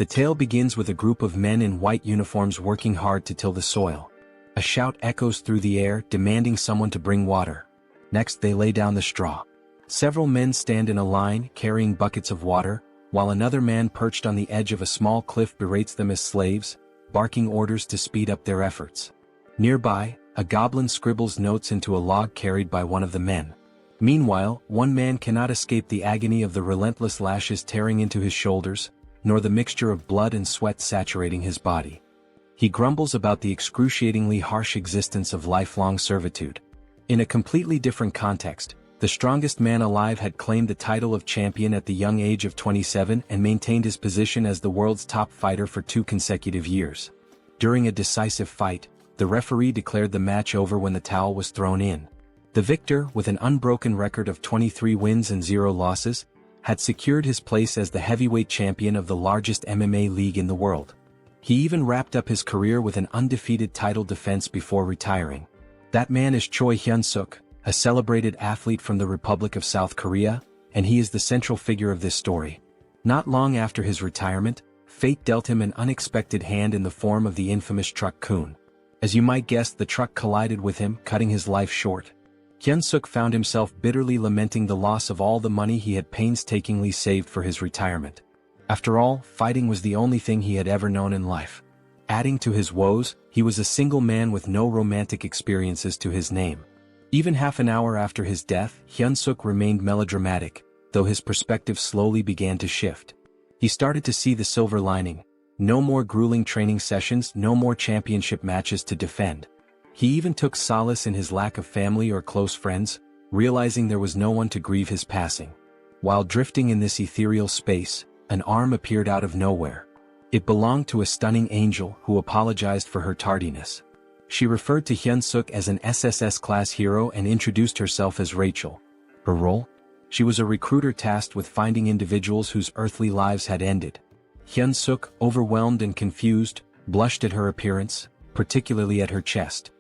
The tale begins with a group of men in white uniforms working hard to till the soil. A shout echoes through the air demanding someone to bring water. Next they lay down the straw. Several men stand in a line carrying buckets of water, while another man perched on the edge of a small cliff berates them as slaves, barking orders to speed up their efforts. Nearby, a goblin scribbles notes into a log carried by one of the men. Meanwhile, one man cannot escape the agony of the relentless lashes tearing into his shoulders, nor the mixture of blood and sweat saturating his body. He grumbles about the excruciatingly harsh existence of lifelong servitude. In a completely different context, the strongest man alive had claimed the title of champion at the young age of 27 and maintained his position as the world's top fighter for 2 consecutive years. During a decisive fight, the referee declared the match over when the towel was thrown in. The victor, with an unbroken record of 23 wins and 0 losses, had secured his place as the heavyweight champion of the largest MMA league in the world. He even wrapped up his career with an undefeated title defense before retiring. That man is Choi Hyunseok, a celebrated athlete from the Republic of South Korea, and he is the central figure of this story. Not long after his retirement, fate dealt him an unexpected hand in the form of the infamous truck Kun. As you might guess, the truck collided with him, cutting his life short. Hyunseok found himself bitterly lamenting the loss of all the money he had painstakingly saved for his retirement. After all, fighting was the only thing he had ever known in life. Adding to his woes, he was a single man with no romantic experiences to his name. Even half an hour after his death, Hyunseok remained melodramatic, though his perspective slowly began to shift. He started to see the silver lining. No more grueling training sessions, no more championship matches to defend. He even took solace in his lack of family or close friends, realizing there was no one to grieve his passing. While drifting in this ethereal space, an arm appeared out of nowhere. It belonged to a stunning angel who apologized for her tardiness. She referred to Hyunseok as an SSS-class hero and introduced herself as Rachel. Her role? She was a recruiter tasked with finding individuals whose earthly lives had ended. Hyunseok, overwhelmed and confused, blushed at her appearance, particularly at her chest.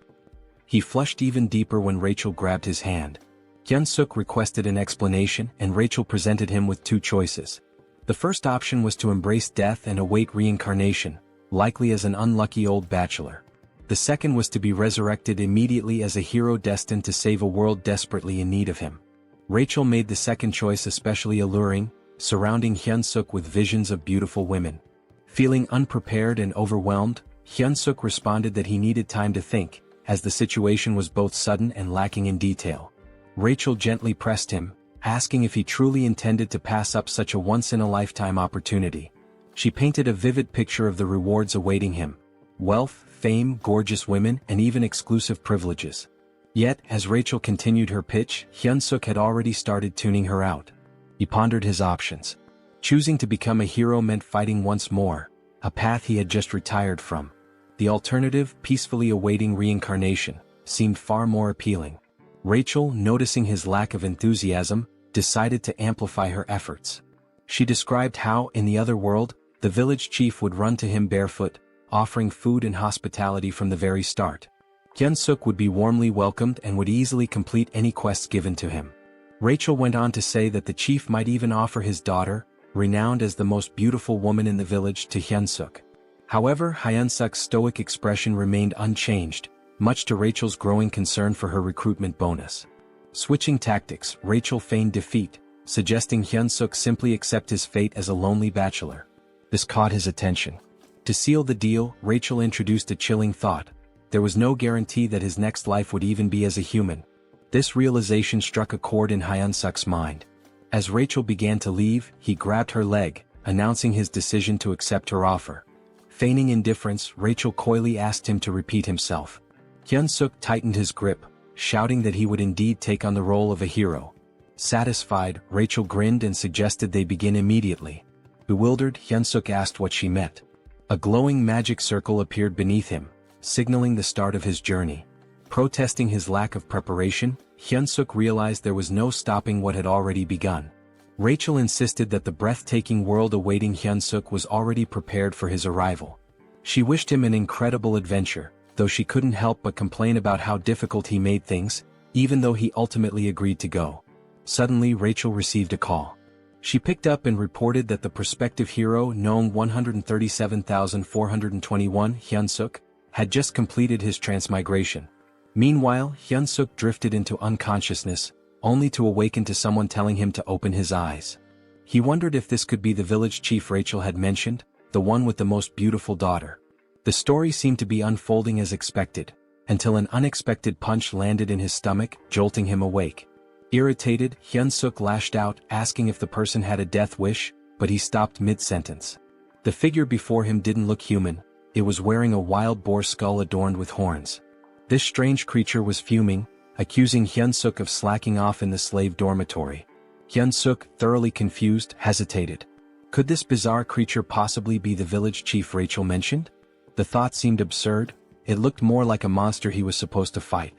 He flushed even deeper when Rachel grabbed his hand. Hyunseok requested an explanation, and Rachel presented him with 2 choices. The first option was to embrace death and await reincarnation, likely as an unlucky old bachelor. The second was to be resurrected immediately as a hero destined to save a world desperately in need of him. Rachel made the second choice especially alluring, surrounding Hyunseok with visions of beautiful women. Feeling unprepared and overwhelmed, Hyunseok responded that he needed time to think, as the situation was both sudden and lacking in detail. Rachel gently pressed him, asking if he truly intended to pass up such a once-in-a-lifetime opportunity. She painted a vivid picture of the rewards awaiting him: wealth, fame, gorgeous women, and even exclusive privileges. Yet, as Rachel continued her pitch, Hyunseok had already started tuning her out. He pondered his options. Choosing to become a hero meant fighting once more, a path he had just retired from. The alternative, peacefully awaiting reincarnation, seemed far more appealing. Rachel, noticing his lack of enthusiasm, decided to amplify her efforts. She described how, in the other world, the village chief would run to him barefoot, offering food and hospitality from the very start. Hyunseok would be warmly welcomed and would easily complete any quests given to him. Rachel went on to say that the chief might even offer his daughter, renowned as the most beautiful woman in the village, to Hyunseok. However, Hyunseok's stoic expression remained unchanged, much to Rachel's growing concern for her recruitment bonus. Switching tactics, Rachel feigned defeat, suggesting Hyunseok simply accept his fate as a lonely bachelor. This caught his attention. To seal the deal, Rachel introduced a chilling thought: there was no guarantee that his next life would even be as a human. This realization struck a chord in Hyunseok's mind. As Rachel began to leave, he grabbed her leg, announcing his decision to accept her offer. Feigning indifference, Rachel coyly asked him to repeat himself. Hyunseok tightened his grip, shouting that he would indeed take on the role of a hero. Satisfied, Rachel grinned and suggested they begin immediately. Bewildered, Hyunseok asked what she meant. A glowing magic circle appeared beneath him, signaling the start of his journey. Protesting his lack of preparation, Hyunseok realized there was no stopping what had already begun. Rachel insisted that the breathtaking world awaiting Hyunseok was already prepared for his arrival. She wished him an incredible adventure, though she couldn't help but complain about how difficult he made things, even though he ultimately agreed to go. Suddenly Rachel received a call. She picked up and reported that the prospective hero, Noam 137,421 Hyunseok, had just completed his transmigration. Meanwhile, Hyunseok drifted into unconsciousness, only to awaken to someone telling him to open his eyes. He wondered if this could be the village chief Rachel had mentioned, the one with the most beautiful daughter. The story seemed to be unfolding as expected, until an unexpected punch landed in his stomach, jolting him awake. Irritated, Hyunseok lashed out, asking if the person had a death wish, but he stopped mid-sentence. The figure before him didn't look human, it was wearing a wild boar skull adorned with horns. This strange creature was fuming, accusing Hyunseok of slacking off in the slave dormitory. Hyunseok, thoroughly confused, hesitated. Could this bizarre creature possibly be the village chief Rachel mentioned? The thought seemed absurd, it looked more like a monster he was supposed to fight.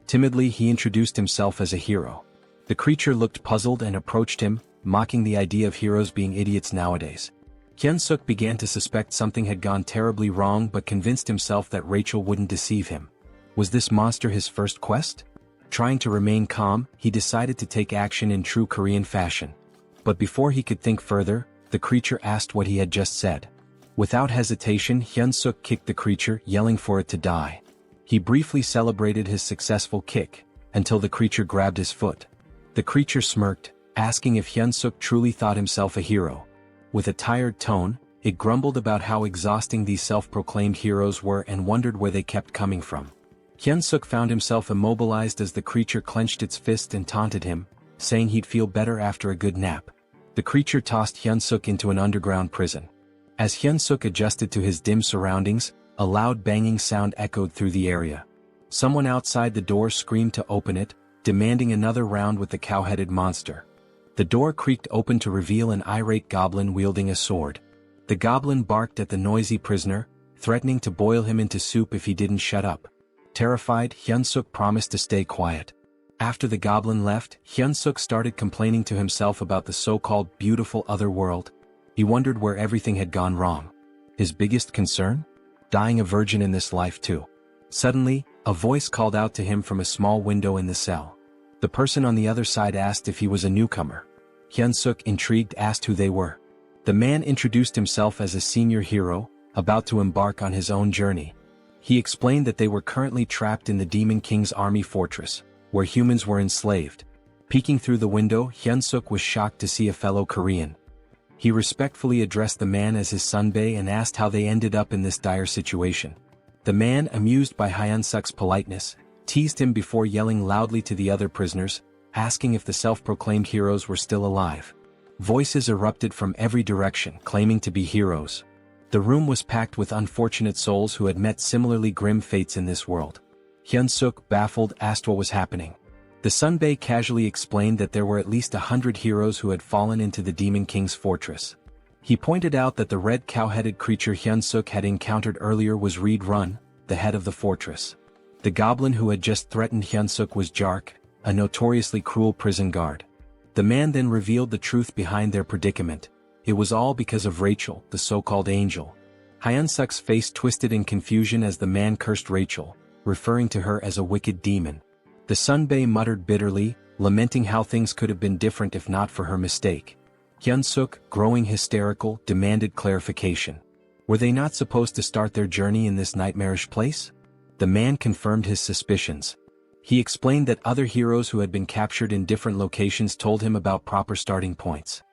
Timidly he introduced himself as a hero. The creature looked puzzled and approached him, mocking the idea of heroes being idiots nowadays. Hyunseok began to suspect something had gone terribly wrong but convinced himself that Rachel wouldn't deceive him. Was this monster his first quest? Trying to remain calm, he decided to take action in true Korean fashion. But before he could think further, the creature asked what he had just said. Without hesitation, Hyunseok kicked the creature, yelling for it to die. He briefly celebrated his successful kick, until the creature grabbed his foot. The creature smirked, asking if Hyunseok truly thought himself a hero. With a tired tone, it grumbled about how exhausting these self-proclaimed heroes were and wondered where they kept coming from. Hyunseok found himself immobilized as the creature clenched its fist and taunted him, saying he'd feel better after a good nap. The creature tossed Hyunseok into an underground prison. As Hyunseok adjusted to his dim surroundings, a loud banging sound echoed through the area. Someone outside the door screamed to open it, demanding another round with the cow-headed monster. The door creaked open to reveal an irate goblin wielding a sword. The goblin barked at the noisy prisoner, threatening to boil him into soup if he didn't shut up. Terrified, Hyunseok promised to stay quiet. After the goblin left, Hyunseok started complaining to himself about the so-called beautiful other world. He wondered where everything had gone wrong. His biggest concern? Dying a virgin in this life too. Suddenly, a voice called out to him from a small window in the cell. The person on the other side asked if he was a newcomer. Hyunseok, intrigued, asked who they were. The man introduced himself as a senior hero, about to embark on his own journey. He explained that they were currently trapped in the Demon King's army fortress, where humans were enslaved. Peeking through the window, Hyunseok was shocked to see a fellow Korean. He respectfully addressed the man as his sunbae and asked how they ended up in this dire situation. The man, amused by Hyunseok's politeness, teased him before yelling loudly to the other prisoners, asking if the self-proclaimed heroes were still alive. Voices erupted from every direction, claiming to be heroes. The room was packed with unfortunate souls who had met similarly grim fates in this world. Hyunseok, baffled, asked what was happening. The sunbae casually explained that there were at least 100 heroes who had fallen into the Demon King's fortress. He pointed out that the red cow-headed creature Hyunseok had encountered earlier was Reed Run, the head of the fortress. The goblin who had just threatened Hyunseok was Jark, a notoriously cruel prison guard. The man then revealed the truth behind their predicament. It was all because of Rachel, the so-called angel. Hyunseok's face twisted in confusion as the man cursed Rachel, referring to her as a wicked demon. The sunbae muttered bitterly, lamenting how things could have been different if not for her mistake. Hyunseok, growing hysterical, demanded clarification. Were they not supposed to start their journey in this nightmarish place? The man confirmed his suspicions. He explained that other heroes who had been captured in different locations told him about proper starting points.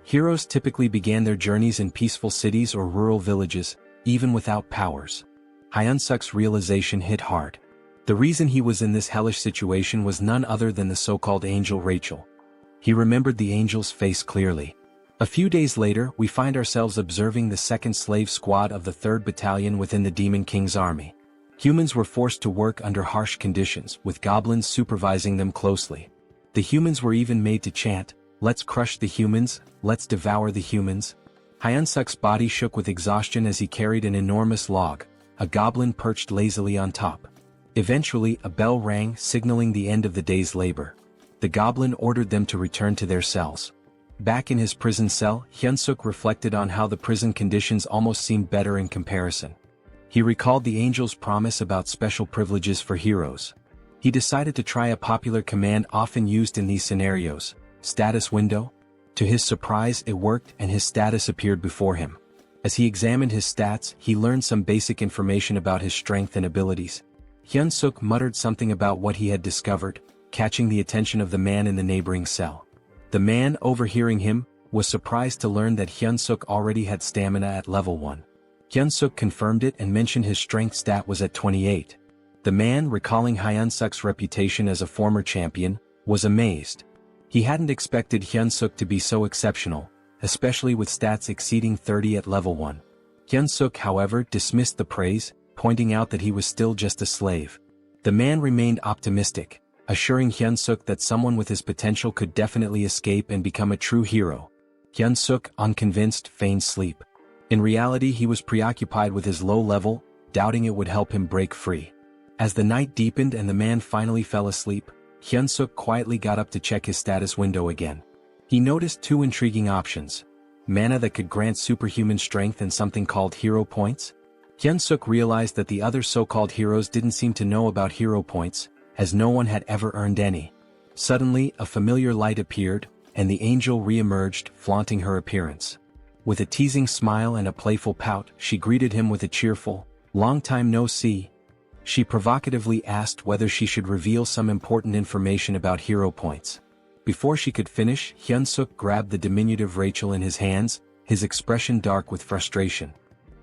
Heroes typically began their journeys in peaceful cities or rural villages, even without powers. Hyunseok's realization hit hard. The reason he was in this hellish situation was none other than the so-called angel Rachel. He remembered the angel's face clearly. A few days later, we find ourselves observing the 2nd Slave Squad of the 3rd Battalion within the Demon King's army. Humans were forced to work under harsh conditions, with goblins supervising them closely. The humans were even made to chant, "Let's crush the humans, let's devour the humans." Hyunseok's body shook with exhaustion as he carried an enormous log, a goblin perched lazily on top. Eventually, a bell rang, signaling the end of the day's labor. The goblin ordered them to return to their cells. Back in his prison cell, Hyunseok reflected on how the prison conditions almost seemed better in comparison. He recalled the angel's promise about special privileges for heroes. He decided to try a popular command often used in these scenarios: status window. To his surprise, it worked and his status appeared before him. As he examined his stats, he learned some basic information about his strength and abilities. Hyunseok muttered something about what he had discovered, catching the attention of the man in the neighboring cell. The man, overhearing him, was surprised to learn that Hyunseok already had stamina at level 1. Hyunseok confirmed it and mentioned his strength stat was at 28. The man, recalling Hyunseok's reputation as a former champion, was amazed. He hadn't expected Hyunseok to be so exceptional, especially with stats exceeding 30 at level 1. Hyunseok, however, dismissed the praise, pointing out that he was still just a slave. The man remained optimistic, assuring Hyunseok that someone with his potential could definitely escape and become a true hero. Hyunseok, unconvinced, feigned sleep. In reality, he was preoccupied with his low level, doubting it would help him break free. As the night deepened and the man finally fell asleep, Hyunseok quietly got up to check his status window again. He noticed 2 intriguing options: mana that could grant superhuman strength and something called hero points. Hyunseok realized that the other so-called heroes didn't seem to know about hero points, as no one had ever earned any. Suddenly, a familiar light appeared, and the angel re-emerged, flaunting her appearance. With a teasing smile and a playful pout, she greeted him with a cheerful, "Long time no see." She provocatively asked whether she should reveal some important information about hero points. Before she could finish, Hyunseok grabbed the diminutive Rachel in his hands, his expression dark with frustration.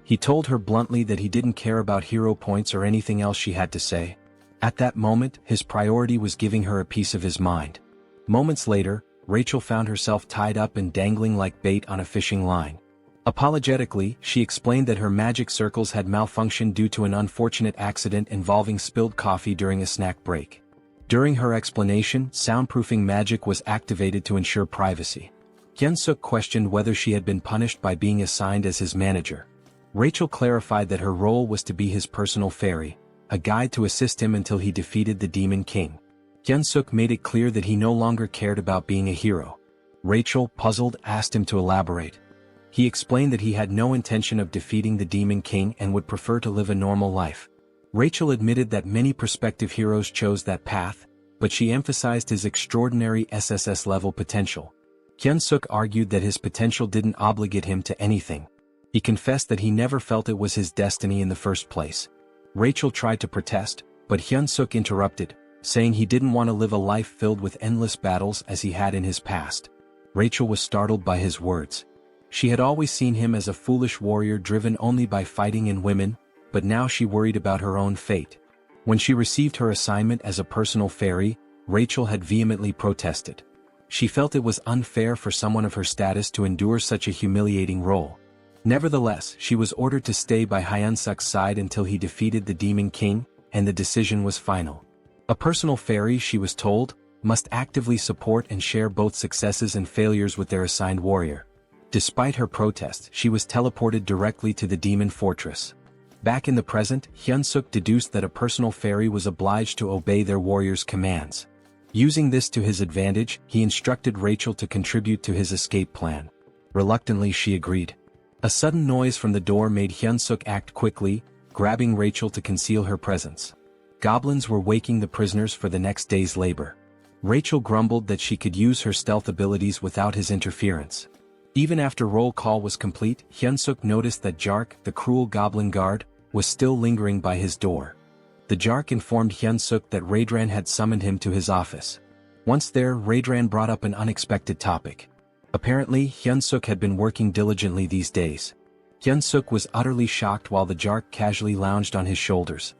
He told her bluntly that he didn't care about hero points or anything else she had to say. At that moment, his priority was giving her a piece of his mind. Moments later, Rachel found herself tied up and dangling like bait on a fishing line. Apologetically, she explained that her magic circles had malfunctioned due to an unfortunate accident involving spilled coffee during a snack break. During her explanation, soundproofing magic was activated to ensure privacy. Hyunseok questioned whether she had been punished by being assigned as his manager. Rachel clarified that her role was to be his personal fairy, a guide to assist him until he defeated the Demon King. Hyunseok made it clear that he no longer cared about being a hero. Rachel, puzzled, asked him to elaborate. He explained that he had no intention of defeating the Demon King and would prefer to live a normal life. Rachel admitted that many prospective heroes chose that path, but she emphasized his extraordinary SSS-level potential. Hyunseok argued that his potential didn't obligate him to anything. He confessed that he never felt it was his destiny in the first place. Rachel tried to protest, but Hyunseok interrupted, saying he didn't want to live a life filled with endless battles as he had in his past. Rachel was startled by his words. She had always seen him as a foolish warrior driven only by fighting in women, but now she worried about her own fate. When she received her assignment as a personal fairy, Rachel had vehemently protested. She felt it was unfair for someone of her status to endure such a humiliating role. Nevertheless, she was ordered to stay by Hyunseok's side until he defeated the Demon King, and the decision was final. A personal fairy, she was told, must actively support and share both successes and failures with their assigned warrior. Despite her protest, she was teleported directly to the Demon Fortress. Back in the present, Hyunseok deduced that a personal fairy was obliged to obey their warrior's commands. Using this to his advantage, he instructed Rachel to contribute to his escape plan. Reluctantly, she agreed. A sudden noise from the door made Hyunseok act quickly, grabbing Rachel to conceal her presence. Goblins were waking the prisoners for the next day's labor. Rachel grumbled that she could use her stealth abilities without his interference. Even after roll call was complete, Hyunseok noticed that Jark, the cruel goblin guard, was still lingering by his door. The Jark informed Hyunseok that Raedran had summoned him to his office. Once there, Raedran brought up an unexpected topic. Apparently, Hyunseok had been working diligently these days. Hyunseok was utterly shocked while the Jark casually lounged on his shoulders.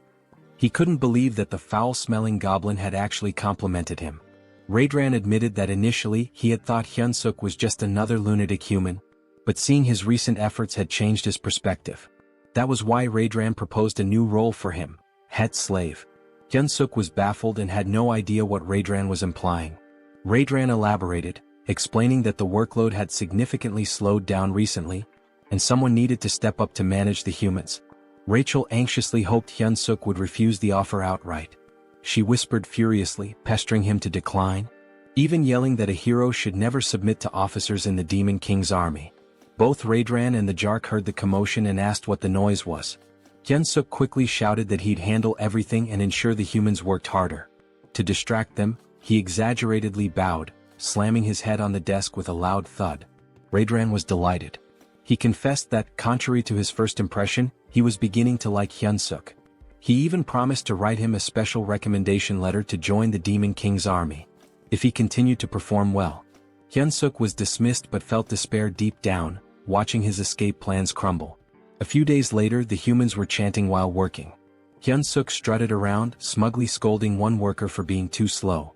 He couldn't believe that the foul-smelling goblin had actually complimented him. Raedran admitted that initially he had thought Hyunseok was just another lunatic human, but seeing his recent efforts had changed his perspective. That was why Raedran proposed a new role for him, head slave. Hyunseok was baffled and had no idea what Raedran was implying. Raedran elaborated, explaining that the workload had significantly slowed down recently, and someone needed to step up to manage the humans. Rachel anxiously hoped Hyunseok would refuse the offer outright. She whispered furiously, pestering him to decline, even yelling that a hero should never submit to officers in the Demon King's army. Both Raedran and the Jark heard the commotion and asked what the noise was. Hyunseok quickly shouted that he'd handle everything and ensure the humans worked harder. To distract them, he exaggeratedly bowed, slamming his head on the desk with a loud thud. Raedran was delighted. He confessed that, contrary to his first impression, he was beginning to like Hyunseok. He even promised to write him a special recommendation letter to join the Demon King's army, if he continued to perform well. Hyunseok was dismissed but felt despair deep down, watching his escape plans crumble. A few days later, the humans were chanting while working. Hyunseok strutted around, smugly scolding one worker for being too slow.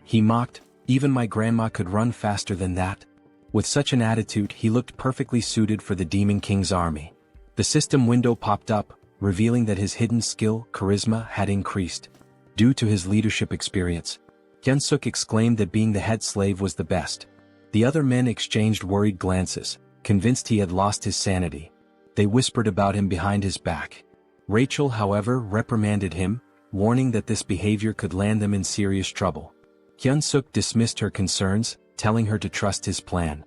He mocked, "Even my grandma could run faster than that." With such an attitude, he looked perfectly suited for the Demon King's army. The system window popped up, revealing that his hidden skill, charisma, had increased. Due to his leadership experience, Hyunseok exclaimed that being the head slave was the best. The other men exchanged worried glances, convinced he had lost his sanity. They whispered about him behind his back. Rachel, however, reprimanded him, warning that this behavior could land them in serious trouble. Hyunseok dismissed her concerns, telling her to trust his plan.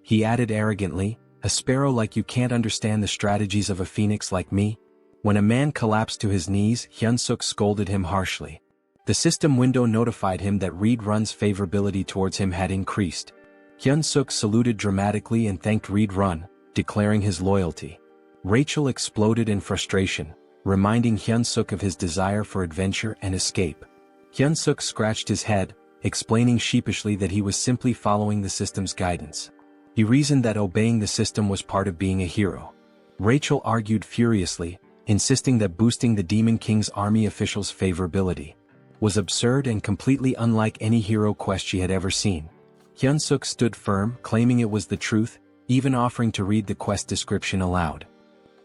He added arrogantly, "A sparrow like you can't understand the strategies of a phoenix like me?" When a man collapsed to his knees, Hyunseok scolded him harshly. The system window notified him that Reed-Run's favorability towards him had increased. Hyunseok saluted dramatically and thanked Reed-Run, declaring his loyalty. Rachel exploded in frustration, reminding Hyunseok of his desire for adventure and escape. Hyunseok scratched his head, explaining sheepishly that he was simply following the system's guidance. He reasoned that obeying the system was part of being a hero. Rachel argued furiously, insisting that boosting the Demon King's army officials' favorability was absurd and completely unlike any hero quest she had ever seen. Hyunseok stood firm, claiming it was the truth, even offering to read the quest description aloud.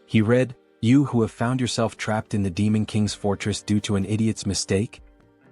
He read, "You who have found yourself trapped in the Demon King's fortress due to an idiot's mistake?"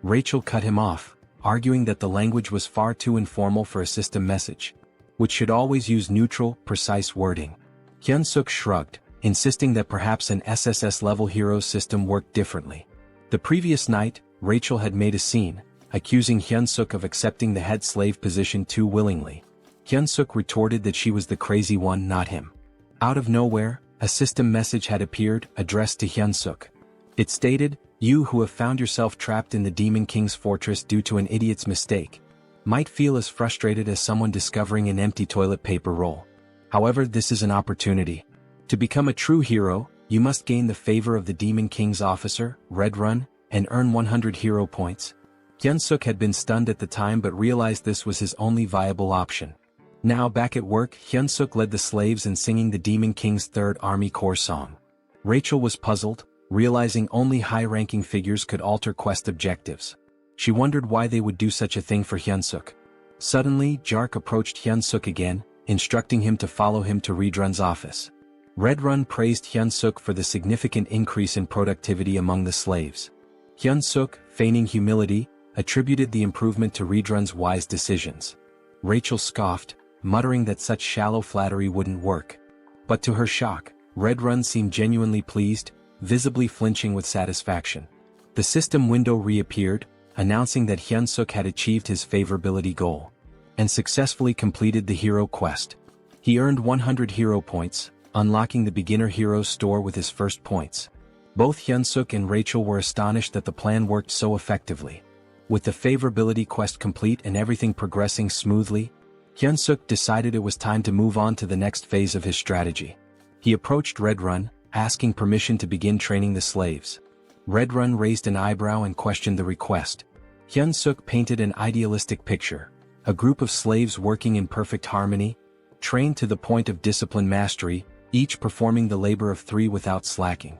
Rachel cut him off, arguing that the language was far too informal for a system message, which should always use neutral, precise wording. Hyunseok shrugged, insisting that perhaps an SSS-level hero system worked differently. The previous night, Rachel had made a scene, accusing Hyunseok of accepting the head slave position too willingly. Hyunseok retorted that she was the crazy one, not him. Out of nowhere, a system message had appeared, addressed to Hyunseok. It stated, "You who have found yourself trapped in the Demon King's fortress due to an idiot's mistake might feel as frustrated as someone discovering an empty toilet paper roll. However, this is an opportunity. To become a true hero, you must gain the favor of the Demon King's officer, Red-Run, and earn 100 hero points." Hyunseok had been stunned at the time but realized this was his only viable option. Now back at work, Hyunseok led the slaves in singing the Demon King's Third Army Corps song. Rachel was puzzled, realizing only high-ranking figures could alter quest objectives. She wondered why they would do such a thing for Hyunseok. Suddenly, Jark approached Hyunseok again, instructing him to follow him to Reed-Run's office. Red-Run praised Hyunseok for the significant increase in productivity among the slaves. Hyunseok, feigning humility, attributed the improvement to Reed-Run's wise decisions. Rachel scoffed, muttering that such shallow flattery wouldn't work. But to her shock, Red-Run seemed genuinely pleased, visibly flinching with satisfaction. The system window reappeared, announcing that Hyunseok had achieved his favorability goal and successfully completed the hero quest. He earned 100 hero points, unlocking the beginner heroes store with his first points. Both Hyunseok and Rachel were astonished that the plan worked so effectively. With the favorability quest complete and everything progressing smoothly, Hyunseok decided it was time to move on to the next phase of his strategy. He approached Red-Run, asking permission to begin training the slaves. Red-Run raised an eyebrow and questioned the request. Hyunseok painted an idealistic picture, a group of slaves working in perfect harmony, trained to the point of discipline mastery, each performing the labor of three without slacking.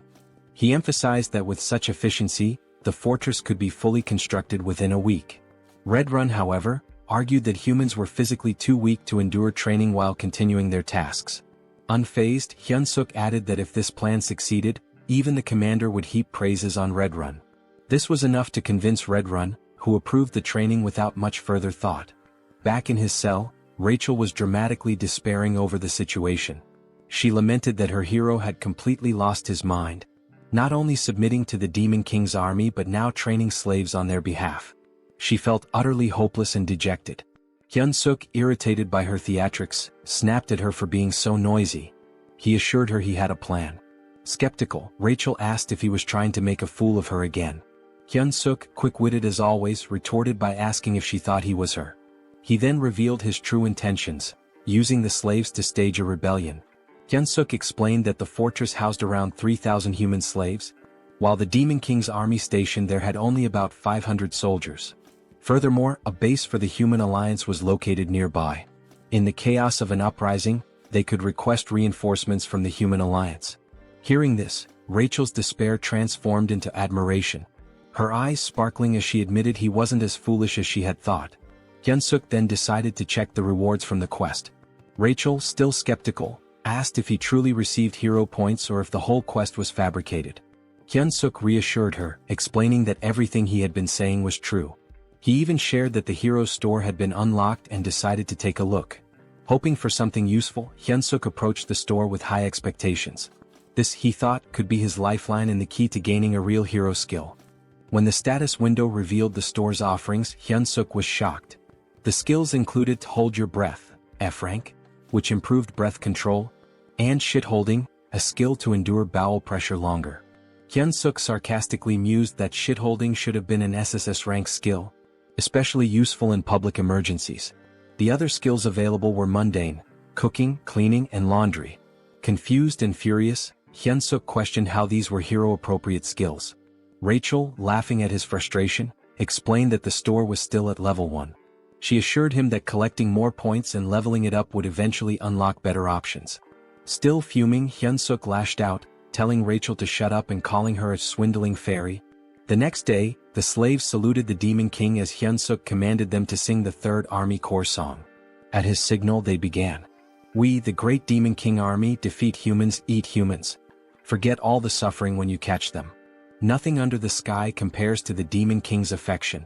He emphasized that with such efficiency, the fortress could be fully constructed within a week. Red-Run, however, argued that humans were physically too weak to endure training while continuing their tasks. Unfazed, Hyunseok added that if this plan succeeded, even the commander would heap praises on Red-Run. This was enough to convince Red-Run, who approved the training without much further thought. Back in his cell, Rachel was dramatically despairing over the situation. She lamented that her hero had completely lost his mind, not only submitting to the Demon King's army but now training slaves on their behalf. She felt utterly hopeless and dejected. Hyunseok, irritated by her theatrics, snapped at her for being so noisy. He assured her he had a plan. Skeptical, Rachel asked if he was trying to make a fool of her again. Hyunseok, quick-witted as always, retorted by asking if she thought he was her He then revealed his true intentions, using the slaves to stage a rebellion. Hyunseok explained that the fortress housed around 3,000 human slaves, while the Demon King's army station there had only about 500 soldiers. Furthermore, a base for the Human Alliance was located nearby. In the chaos of an uprising, they could request reinforcements from the Human Alliance. Hearing this, Rachel's despair transformed into admiration, her eyes sparkling as she admitted he wasn't as foolish as she had thought. Hyunseok then decided to check the rewards from the quest. Rachel, still skeptical, asked if he truly received hero points or if the whole quest was fabricated. Hyunseok reassured her, explaining that everything he had been saying was true. He even shared that the hero's store had been unlocked and decided to take a look. Hoping for something useful, Hyunseok approached the store with high expectations. This, he thought, could be his lifeline and the key to gaining a real hero skill. When the status window revealed the store's offerings, Hyunseok was shocked. The skills included Hold Your Breath, F rank, which improved breath control, and Shit-Holding, a skill to endure bowel pressure longer. Hyunseok sarcastically mused that shit-holding should have been an SSS rank skill, especially useful in public emergencies. The other skills available were mundane, cooking, cleaning, and laundry. Confused and furious, Hyunseok questioned how these were hero-appropriate skills. Rachel, laughing at his frustration, explained that the store was still at level 1. She assured him that collecting more points and leveling it up would eventually unlock better options. Still fuming, Hyunseok lashed out, telling Rachel to shut up and calling her a swindling fairy. The next day, the slaves saluted the Demon King as Hyunseok commanded them to sing the Third Army Corps song. At his signal they began. We, the great Demon King army, defeat humans, eat humans. Forget all the suffering when you catch them. Nothing under the sky compares to the Demon King's affection.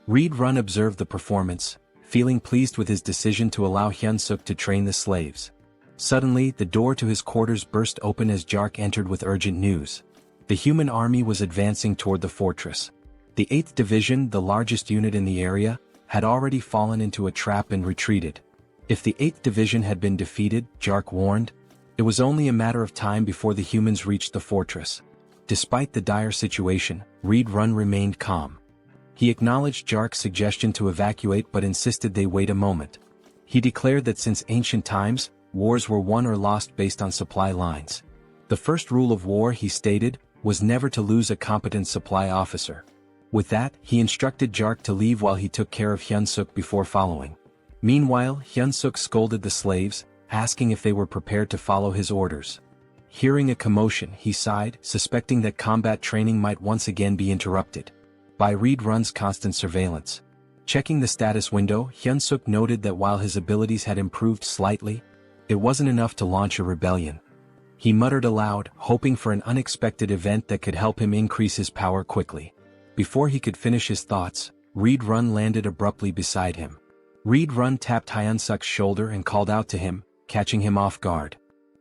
Reed Run observed the performance, feeling pleased with his decision to allow Hyunseok to train the slaves. Suddenly, the door to his quarters burst open as Jark entered with urgent news. The human army was advancing toward the fortress. The 8th Division, the largest unit in the area, had already fallen into a trap and retreated. If the 8th Division had been defeated, Jark warned, it was only a matter of time before the humans reached the fortress. Despite the dire situation, Reed Run remained calm. He acknowledged Jark's suggestion to evacuate but insisted they wait a moment. He declared that since ancient times, wars were won or lost based on supply lines. The first rule of war, he stated, was never to lose a competent supply officer. With that, he instructed Jark to leave while he took care of Hyunseok before following. Meanwhile, Hyunseok scolded the slaves, asking if they were prepared to follow his orders. Hearing a commotion, he sighed, suspecting that combat training might once again be interrupted by Reed Run's constant surveillance. Checking the status window, Hyunseok noted that while his abilities had improved slightly, it wasn't enough to launch a rebellion. He muttered aloud, hoping for an unexpected event that could help him increase his power quickly. Before he could finish his thoughts, Reed Run landed abruptly beside him. Reed Run tapped Hyunseok's shoulder and called out to him, catching him off guard.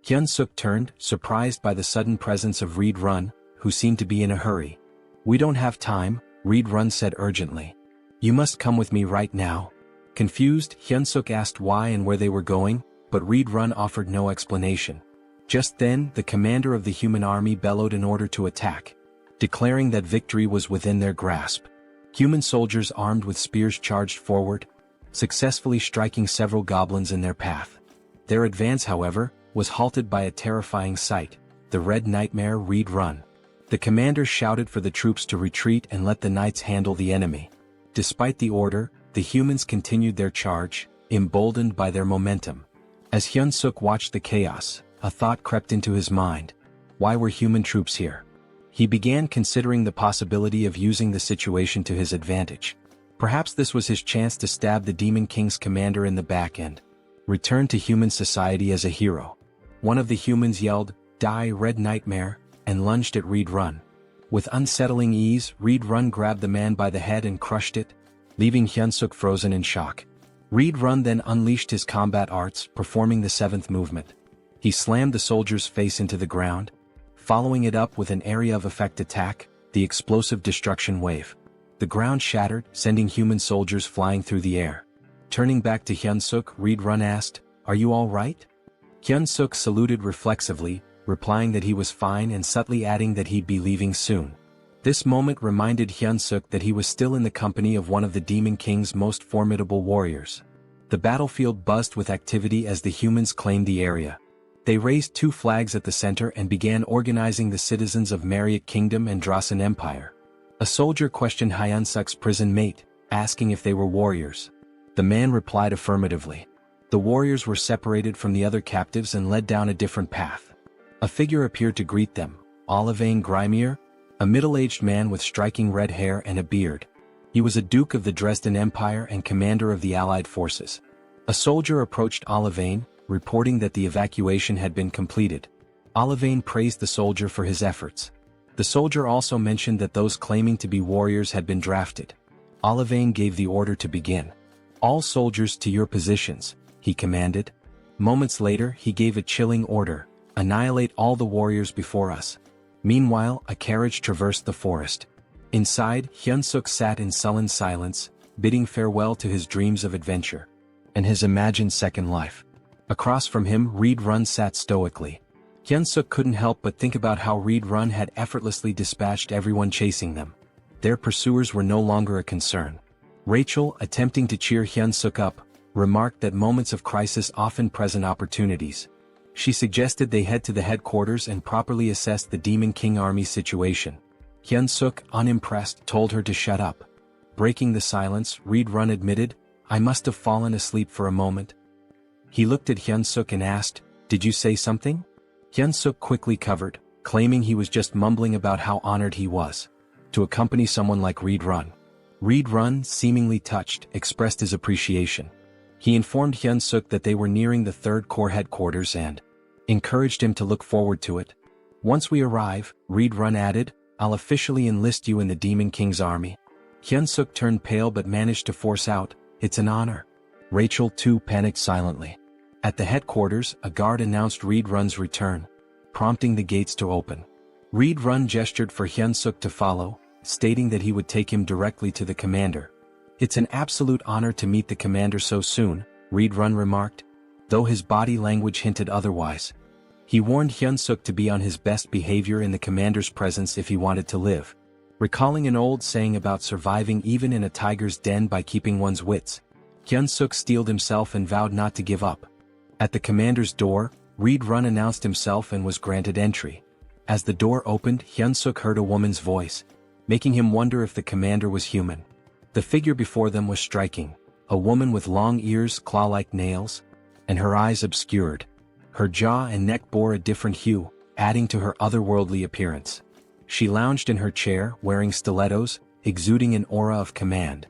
Hyunseok turned, surprised by the sudden presence of Reed Run, who seemed to be in a hurry. We don't have time, Reed Run said urgently. You must come with me right now. Confused, Hyunseok asked why and where they were going, but Reed Run offered no explanation. Just then, the commander of the human army bellowed an order to attack, declaring that victory was within their grasp. Human soldiers armed with spears charged forward, successfully striking several goblins in their path. Their advance, however, was halted by a terrifying sight, the Red Nightmare Reed Run. The commander shouted for the troops to retreat and let the knights handle the enemy. Despite the order, the humans continued their charge, emboldened by their momentum. As Hyunseok watched the chaos, a thought crept into his mind. Why were human troops here? He began considering the possibility of using the situation to his advantage. Perhaps this was his chance to stab the Demon King's commander in the back end. Return to human society as a hero. One of the humans yelled, "Die, Red Nightmare," and lunged at Reed Run. With unsettling ease, Reed Run grabbed the man by the head and crushed it, leaving Hyunseok frozen in shock. Reed Run then unleashed his combat arts, performing the 7th movement. He slammed the soldier's face into the ground, following it up with an area of effect attack, the explosive destruction wave. The ground shattered, sending human soldiers flying through the air. Turning back to Hyunseok, Reed Run asked, "Are you all right?" Hyunseok saluted reflexively, replying that he was fine and subtly adding that he'd be leaving soon. This moment reminded Hyunseok that he was still in the company of one of the Demon King's most formidable warriors. The battlefield buzzed with activity as the humans claimed the area. They raised 2 flags at the center and began organizing the citizens of Mariot Kingdom and Drasan Empire. A soldier questioned Hyunseok's prison mate, asking if they were warriors. The man replied affirmatively. The warriors were separated from the other captives and led down a different path. A figure appeared to greet them, Olivane Grimier, a middle-aged man with striking red hair and a beard. He was a duke of the Dresden Empire and commander of the Allied forces. A soldier approached Olivane, reporting that the evacuation had been completed. Olivane praised the soldier for his efforts. The soldier also mentioned that those claiming to be warriors had been drafted. Olivane gave the order to begin. "All soldiers to your positions," he commanded. Moments later he gave a chilling order, "Annihilate all the warriors before us." Meanwhile, a carriage traversed the forest. Inside, Hyunseok sat in sullen silence, bidding farewell to his dreams of adventure and his imagined second life. Across from him, Reed Run sat stoically. Hyunseok couldn't help but think about how Reed Run had effortlessly dispatched everyone chasing them. Their pursuers were no longer a concern. Rachel, attempting to cheer Hyunseok up, remarked that moments of crisis often present opportunities. She suggested they head to the headquarters and properly assess the Demon King army situation. Hyunseok, unimpressed, told her to shut up. Breaking the silence, Reed Run admitted, "I must have fallen asleep for a moment." He looked at Hyunseok and asked, "Did you say something?" Hyunseok quickly covered, claiming he was just mumbling about how honored he was to accompany someone like Reed Run. Reed Run, seemingly touched, expressed his appreciation. He informed Hyunseok that they were nearing the 3rd Corps headquarters and encouraged him to look forward to it. "Once we arrive," Reed Run added, "I'll officially enlist you in the Demon King's army." Hyunseok turned pale but managed to force out, "It's an honor." Rachel too panicked silently. At the headquarters, a guard announced Reed Run's return, prompting the gates to open. Reed Run gestured for Hyunseok to follow, stating that he would take him directly to the commander. "It's an absolute honor to meet the commander so soon," Reed Run remarked, though his body language hinted otherwise. He warned Hyunseok to be on his best behavior in the commander's presence if he wanted to live. Recalling an old saying about surviving even in a tiger's den by keeping one's wits, Hyunseok steeled himself and vowed not to give up. At the commander's door, Reed Run announced himself and was granted entry. As the door opened, Hyunseok heard a woman's voice, making him wonder if the commander was human. The figure before them was striking, a woman with long ears, claw-like nails, and her eyes obscured. Her jaw and neck bore a different hue, adding to her otherworldly appearance. She lounged in her chair, wearing stilettos, exuding an aura of command.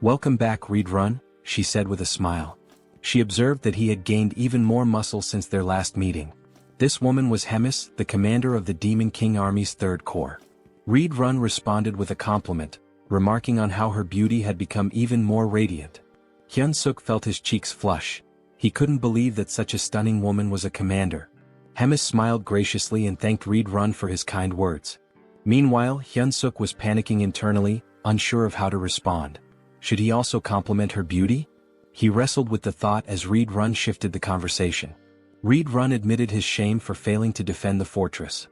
"Welcome back, Reed Run," she said with a smile. She observed that he had gained even more muscle since their last meeting. This woman was Hemis, the commander of the Demon King Army's 3rd Corps. Reed Run responded with a compliment, remarking on how her beauty had become even more radiant. Hyunseok felt his cheeks flush. He couldn't believe that such a stunning woman was a commander. Hemis smiled graciously and thanked Reed Run for his kind words. Meanwhile, Hyunseok was panicking internally, unsure of how to respond. Should he also compliment her beauty? He wrestled with the thought as Reed Run shifted the conversation. Reed Run admitted his shame for failing to defend the fortress.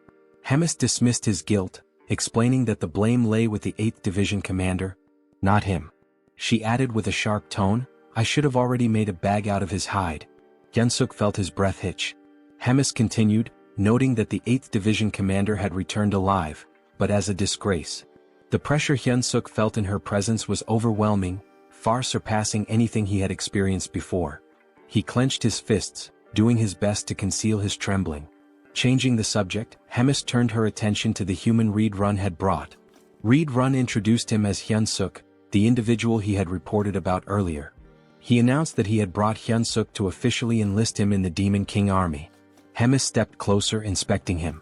Hemis dismissed his guilt, explaining that the blame lay with the 8th Division commander, not him. She added with a sharp tone, "I should have already made a bag out of his hide." Hyunseok felt his breath hitch. Hemis continued, noting that the 8th Division commander had returned alive, but as a disgrace. The pressure Hyunseok felt in her presence was overwhelming, far surpassing anything he had experienced before. He clenched his fists, doing his best to conceal his trembling. Changing the subject, Hemis turned her attention to the human Reed Run had brought. Reed Run introduced him as Hyunseok, the individual he had reported about earlier. He announced that he had brought Hyunseok to officially enlist him in the Demon King army. Hemis stepped closer, inspecting him.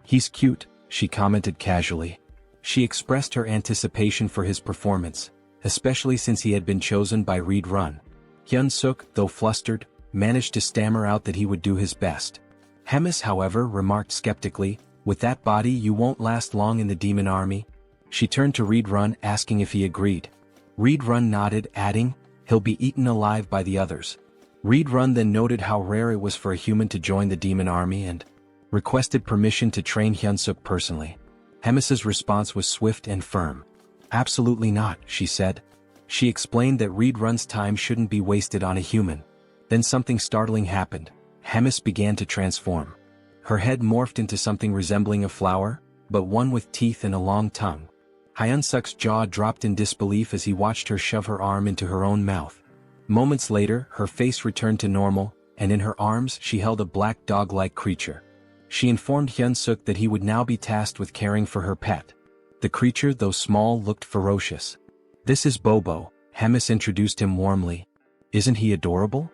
"He's cute," she commented casually. She expressed her anticipation for his performance, especially since he had been chosen by Reed Run. Hyunseok, though flustered, managed to stammer out that he would do his best. Hemis, however, remarked skeptically, "With that body you won't last long in the demon army." She turned to Reed Run, asking if he agreed. Reed Run nodded, adding, "He'll be eaten alive by the others." Reed Run then noted how rare it was for a human to join the demon army and requested permission to train Hyunseok personally. Hemis's response was swift and firm. "Absolutely not," she said. She explained that Reed Run's time shouldn't be wasted on a human. Then something startling happened. Hemis began to transform. Her head morphed into something resembling a flower, but one with teeth and a long tongue. Hyunseok's jaw dropped in disbelief as he watched her shove her arm into her own mouth. Moments later, her face returned to normal, and in her arms she held a black dog-like creature. She informed Hyunseok that he would now be tasked with caring for her pet. The creature, though small, looked ferocious. "This is Bobo," Hemis introduced him warmly. "Isn't he adorable?"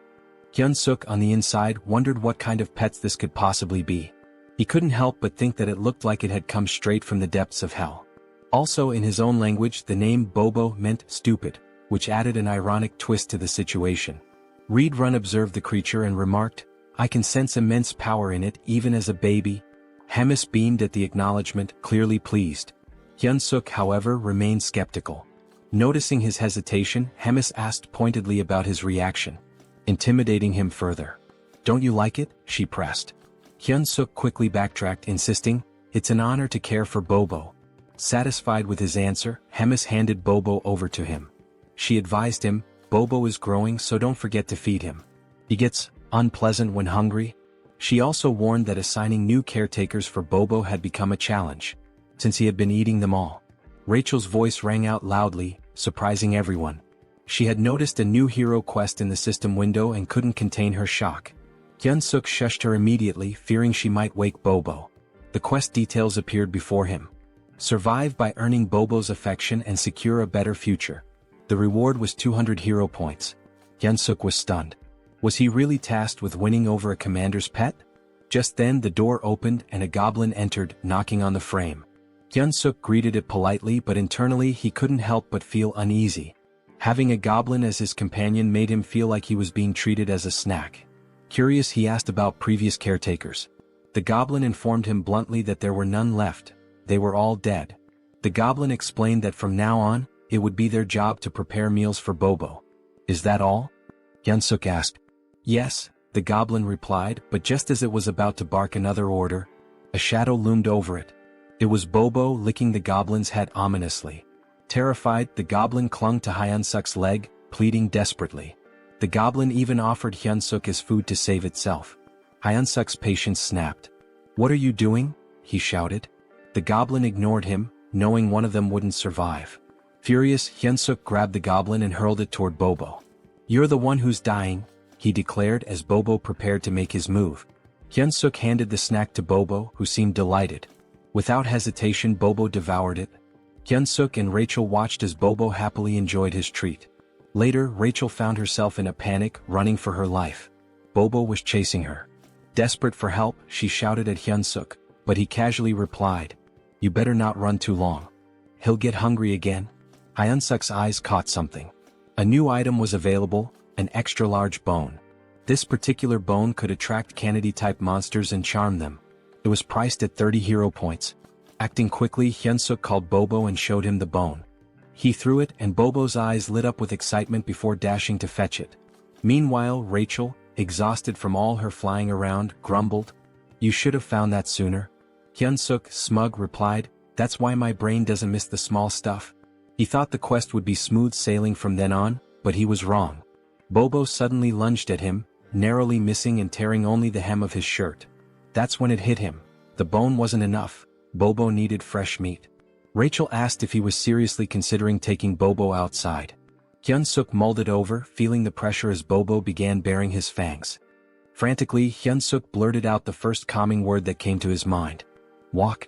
Hyunseok on the inside wondered what kind of pets this could possibly be. He couldn't help but think that it looked like it had come straight from the depths of hell. Also in his own language the name Bobo meant stupid, which added an ironic twist to the situation. Reed Run observed the creature and remarked, "I can sense immense power in it even as a baby." Hemis beamed at the acknowledgement, clearly pleased. Hyunseok, however, remained skeptical. Noticing his hesitation, Hemis asked pointedly about his reaction, intimidating him further. "Don't you like it?" she pressed. Hyunseok quickly backtracked, insisting, "It's an honor to care for Bobo." Satisfied with his answer, Hemis handed Bobo over to him. She advised him, "Bobo is growing, so don't forget to feed him. He gets unpleasant when hungry." She also warned that assigning new caretakers for Bobo had become a challenge, since he had been eating them all. Rachel's voice rang out loudly, surprising everyone. She had noticed a new hero quest in the system window and couldn't contain her shock. Hyunseok shushed her immediately, fearing she might wake Bobo. The quest details appeared before him. Survive by earning Bobo's affection and secure a better future. The reward was 200 hero points. Hyunseok was stunned. Was he really tasked with winning over a commander's pet? Just then the door opened and a goblin entered, knocking on the frame. Hyunseok greeted it politely, but internally he couldn't help but feel uneasy. Having a goblin as his companion made him feel like he was being treated as a snack. Curious, he asked about previous caretakers. The goblin informed him bluntly that there were none left. They were all dead. The goblin explained that from now on, it would be their job to prepare meals for Bobo. "Is that all?" Hyunseok asked. "Yes," the goblin replied, but just as it was about to bark another order, a shadow loomed over it. It was Bobo, licking the goblin's head ominously. Terrified, the goblin clung to Hyunseok's leg, pleading desperately. The goblin even offered Hyunseok his food to save itself. Hyunseok's patience snapped. "What are you doing?" he shouted. The goblin ignored him, knowing one of them wouldn't survive. Furious, Hyunseok grabbed the goblin and hurled it toward Bobo. "You're the one who's dying," he declared as Bobo prepared to make his move. Hyunseok handed the snack to Bobo, who seemed delighted. Without hesitation, Bobo devoured it. Hyunseok and Rachel watched as Bobo happily enjoyed his treat. Later, Rachel found herself in a panic, running for her life. Bobo was chasing her. Desperate for help, she shouted at Hyunseok, but he casually replied, "You better not run too long. He'll get hungry again." Hyunseok's eyes caught something. A new item was available, an extra-large bone. This particular bone could attract Kennedy-type monsters and charm them. It was priced at 30 hero points. Acting quickly, Hyunseok called Bobo and showed him the bone. He threw it and Bobo's eyes lit up with excitement before dashing to fetch it. Meanwhile, Rachel, exhausted from all her flying around, grumbled, "You should have found that sooner." Hyunseok, smug, replied, "That's why my brain doesn't miss the small stuff." He thought the quest would be smooth sailing from then on, but he was wrong. Bobo suddenly lunged at him, narrowly missing and tearing only the hem of his shirt. That's when it hit him. The bone wasn't enough. Bobo needed fresh meat. Rachel asked if he was seriously considering taking Bobo outside. Hyunseok mulled it over, feeling the pressure as Bobo began baring his fangs. Frantically, Hyunseok blurted out the first calming word that came to his mind. "Walk."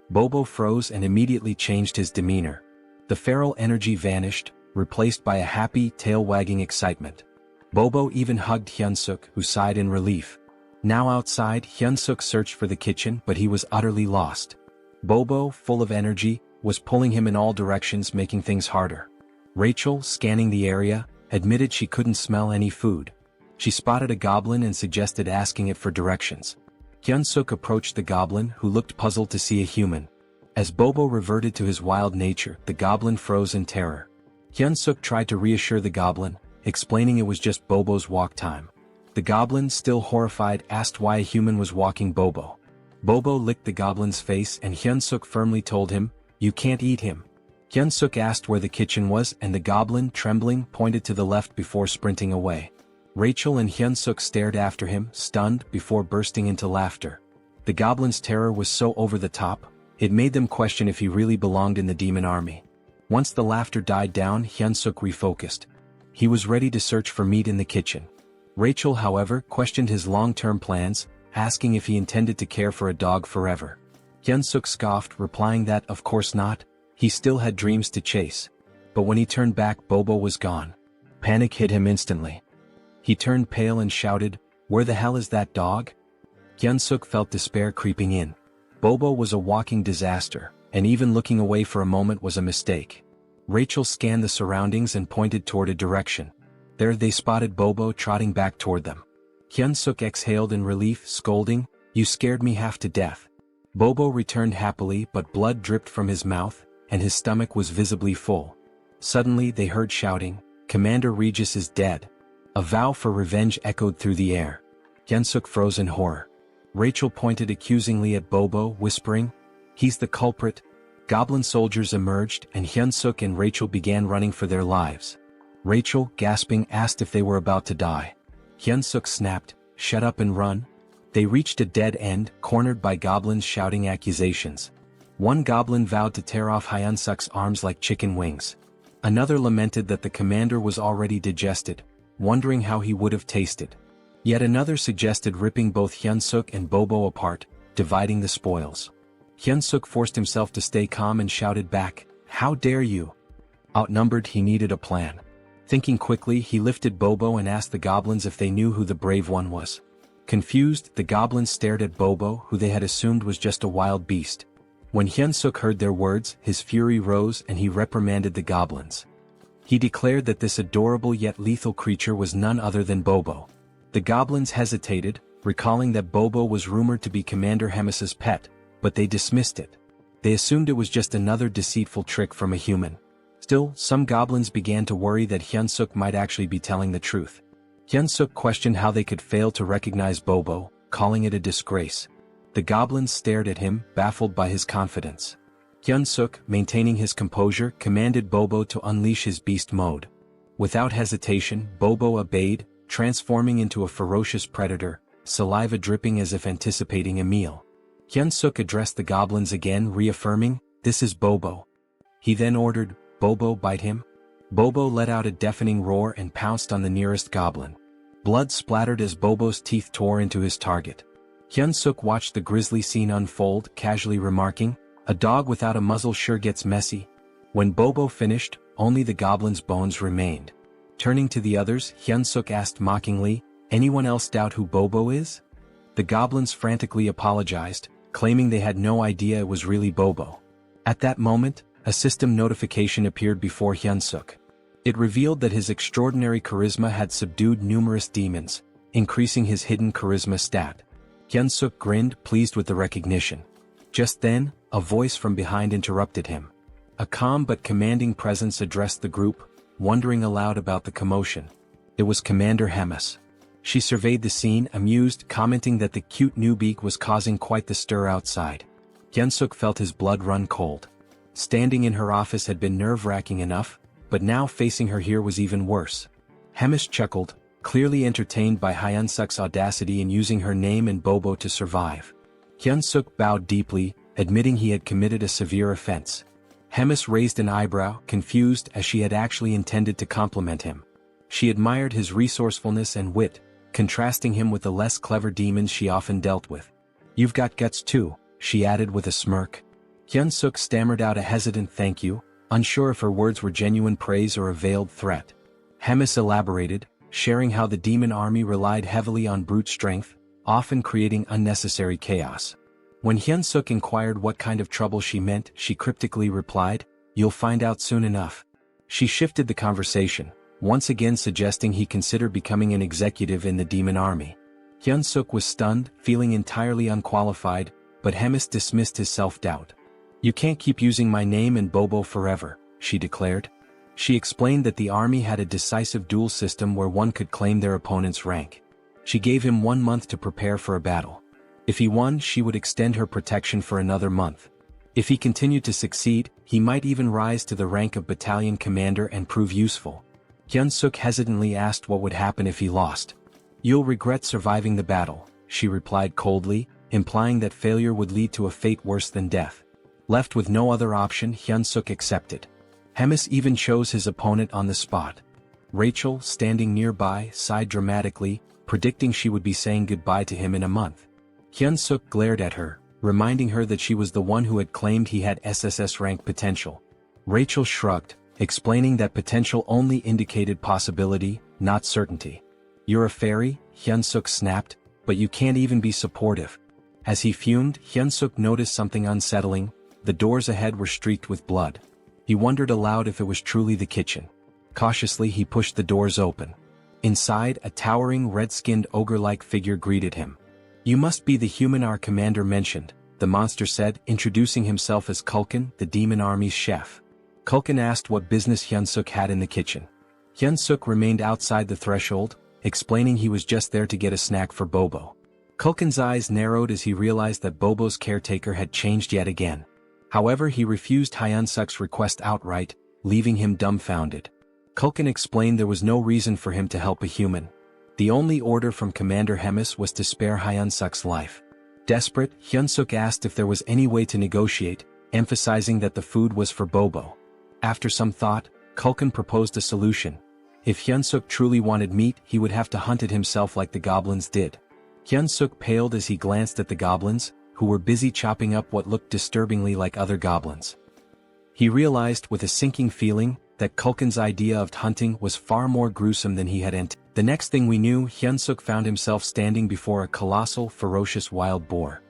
Bobo froze and immediately changed his demeanor. The feral energy vanished, replaced by a happy, tail-wagging excitement. Bobo even hugged Hyunseok, who sighed in relief. Now outside, Hyunseok searched for the kitchen, but he was utterly lost. Bobo, full of energy, was pulling him in all directions, making things harder. Rachel, scanning the area, admitted she couldn't smell any food. She spotted a goblin and suggested asking it for directions. Hyunseok approached the goblin, who looked puzzled to see a human. As Bobo reverted to his wild nature, the goblin froze in terror. Hyunseok tried to reassure the goblin, explaining it was just Bobo's walk time. The goblin, still horrified, asked why a human was walking Bobo. Bobo licked the goblin's face and Hyunseok firmly told him, "You can't eat him." Hyunseok asked where the kitchen was and the goblin, trembling, pointed to the left before sprinting away. Rachel and Hyunseok stared after him, stunned, before bursting into laughter. The goblin's terror was so over the top, it made them question if he really belonged in the demon army. Once the laughter died down, Hyunseok refocused. He was ready to search for meat in the kitchen. Rachel, however, questioned his long-term plans, asking if he intended to care for a dog forever. Hyunseok scoffed, replying that, of course not, he still had dreams to chase. But when he turned back, Bobo was gone. Panic hit him instantly. He turned pale and shouted, "Where the hell is that dog?" Hyunseok felt despair creeping in. Bobo was a walking disaster, and even looking away for a moment was a mistake. Rachel scanned the surroundings and pointed toward a direction. There they spotted Bobo trotting back toward them. Hyunseok exhaled in relief, scolding, "You scared me half to death." Bobo returned happily, but blood dripped from his mouth, and his stomach was visibly full. Suddenly they heard shouting, "Commander Regis is dead." A vow for revenge echoed through the air. Hyunseok froze in horror. Rachel pointed accusingly at Bobo, whispering, "He's the culprit." Goblin soldiers emerged, and Hyunseok and Rachel began running for their lives. Rachel, gasping, asked if they were about to die. Hyunseok snapped, "Shut up and run." They reached a dead end, cornered by goblins shouting accusations. One goblin vowed to tear off Hyunseok's arms like chicken wings. Another lamented that the commander was already digested, wondering how he would have tasted. Yet another suggested ripping both Hyunseok and Bobo apart, dividing the spoils. Hyunseok forced himself to stay calm and shouted back, "How dare you?" Outnumbered, he needed a plan. Thinking quickly, he lifted Bobo and asked the goblins if they knew who the brave one was. Confused, the goblins stared at Bobo, who they had assumed was just a wild beast. When Hyunseok heard their words, his fury rose and he reprimanded the goblins. He declared that this adorable yet lethal creature was none other than Bobo. The goblins hesitated, recalling that Bobo was rumored to be Commander Hemis's pet, but they dismissed it. They assumed it was just another deceitful trick from a human. Still, some goblins began to worry that Hyunseok might actually be telling the truth. Hyunseok questioned how they could fail to recognize Bobo, calling it a disgrace. The goblins stared at him, baffled by his confidence. Hyunseok, maintaining his composure, commanded Bobo to unleash his beast mode. Without hesitation, Bobo obeyed, transforming into a ferocious predator, saliva dripping as if anticipating a meal. Hyunseok addressed the goblins again, reaffirming, "This is Bobo." He then ordered, "Bobo, bite him." Bobo let out a deafening roar and pounced on the nearest goblin. Blood splattered as Bobo's teeth tore into his target. Hyunseok watched the grisly scene unfold, casually remarking, "A dog without a muzzle sure gets messy." When Bobo finished, only the goblin's bones remained. Turning to the others, Hyunseok asked mockingly, "Anyone else doubt who Bobo is?" The goblins frantically apologized, claiming they had no idea it was really Bobo. At that moment, a system notification appeared before Hyunseok. It revealed that his extraordinary charisma had subdued numerous demons, increasing his hidden charisma stat. Hyunseok grinned, pleased with the recognition. Just then, a voice from behind interrupted him. A calm but commanding presence addressed the group, wondering aloud about the commotion. It was Commander Hemis. She surveyed the scene, amused, commenting that the cute newbie was causing quite the stir outside. Hyunseok felt his blood run cold. Standing in her office had been nerve-wracking enough, but now facing her here was even worse. Hemis chuckled, clearly entertained by Hyunseok's audacity in using her name and Bobo to survive. Hyunseok bowed deeply, admitting he had committed a severe offense. Hemis raised an eyebrow, confused, as she had actually intended to compliment him. She admired his resourcefulness and wit, contrasting him with the less clever demons she often dealt with. "You've got guts too," she added with a smirk. Hyunseok stammered out a hesitant thank you, unsure if her words were genuine praise or a veiled threat. Hemis elaborated, sharing how the demon army relied heavily on brute strength, often creating unnecessary chaos. When Hyunseok inquired what kind of trouble she meant, she cryptically replied, "You'll find out soon enough." She shifted the conversation, once again suggesting he consider becoming an executive in the demon army. Hyunseok was stunned, feeling entirely unqualified, but Hemis dismissed his self-doubt. "You can't keep using my name and Bobo forever," she declared. She explained that the army had a decisive duel system where one could claim their opponent's rank. She gave him 1 month to prepare for a battle. If he won, she would extend her protection for another month. If he continued to succeed, he might even rise to the rank of battalion commander and prove useful. Hyunseok hesitantly asked what would happen if he lost. "You'll regret surviving the battle," she replied coldly, implying that failure would lead to a fate worse than death. Left with no other option, Hyunseok accepted. Hemis even chose his opponent on the spot. Rachel, standing nearby, sighed dramatically, predicting she would be saying goodbye to him in a month. Hyunseok glared at her, reminding her that she was the one who had claimed he had SSS rank potential. Rachel shrugged, explaining that potential only indicated possibility, not certainty. "You're a fairy," Hyunseok snapped, "but you can't even be supportive." As he fumed, Hyunseok noticed something unsettling. The doors ahead were streaked with blood. He wondered aloud if it was truly the kitchen. Cautiously he pushed the doors open. Inside, a towering red-skinned ogre-like figure greeted him. "You must be the human our commander mentioned," the monster said, introducing himself as Kulkin, the demon army's chef. Kulkin asked what business Hyunseok had in the kitchen. Hyunseok remained outside the threshold, explaining he was just there to get a snack for Bobo. Kulkin's eyes narrowed as he realized that Bobo's caretaker had changed yet again. However, he refused Hyunseok's request outright, leaving him dumbfounded. Kulkin explained there was no reason for him to help a human. The only order from Commander Hemis was to spare Hyunseok's life. Desperate, Hyunseok asked if there was any way to negotiate, emphasizing that the food was for Bobo. After some thought, Kulkin proposed a solution. If Hyunseok truly wanted meat, he would have to hunt it himself like the goblins did. Hyunseok paled as he glanced at the goblins, who were busy chopping up what looked disturbingly like other goblins. He realized with a sinking feeling that Kulkin's idea of hunting was far more gruesome than he had anticipated. The next thing we knew, Hyunseok found himself standing before a colossal, ferocious wild boar.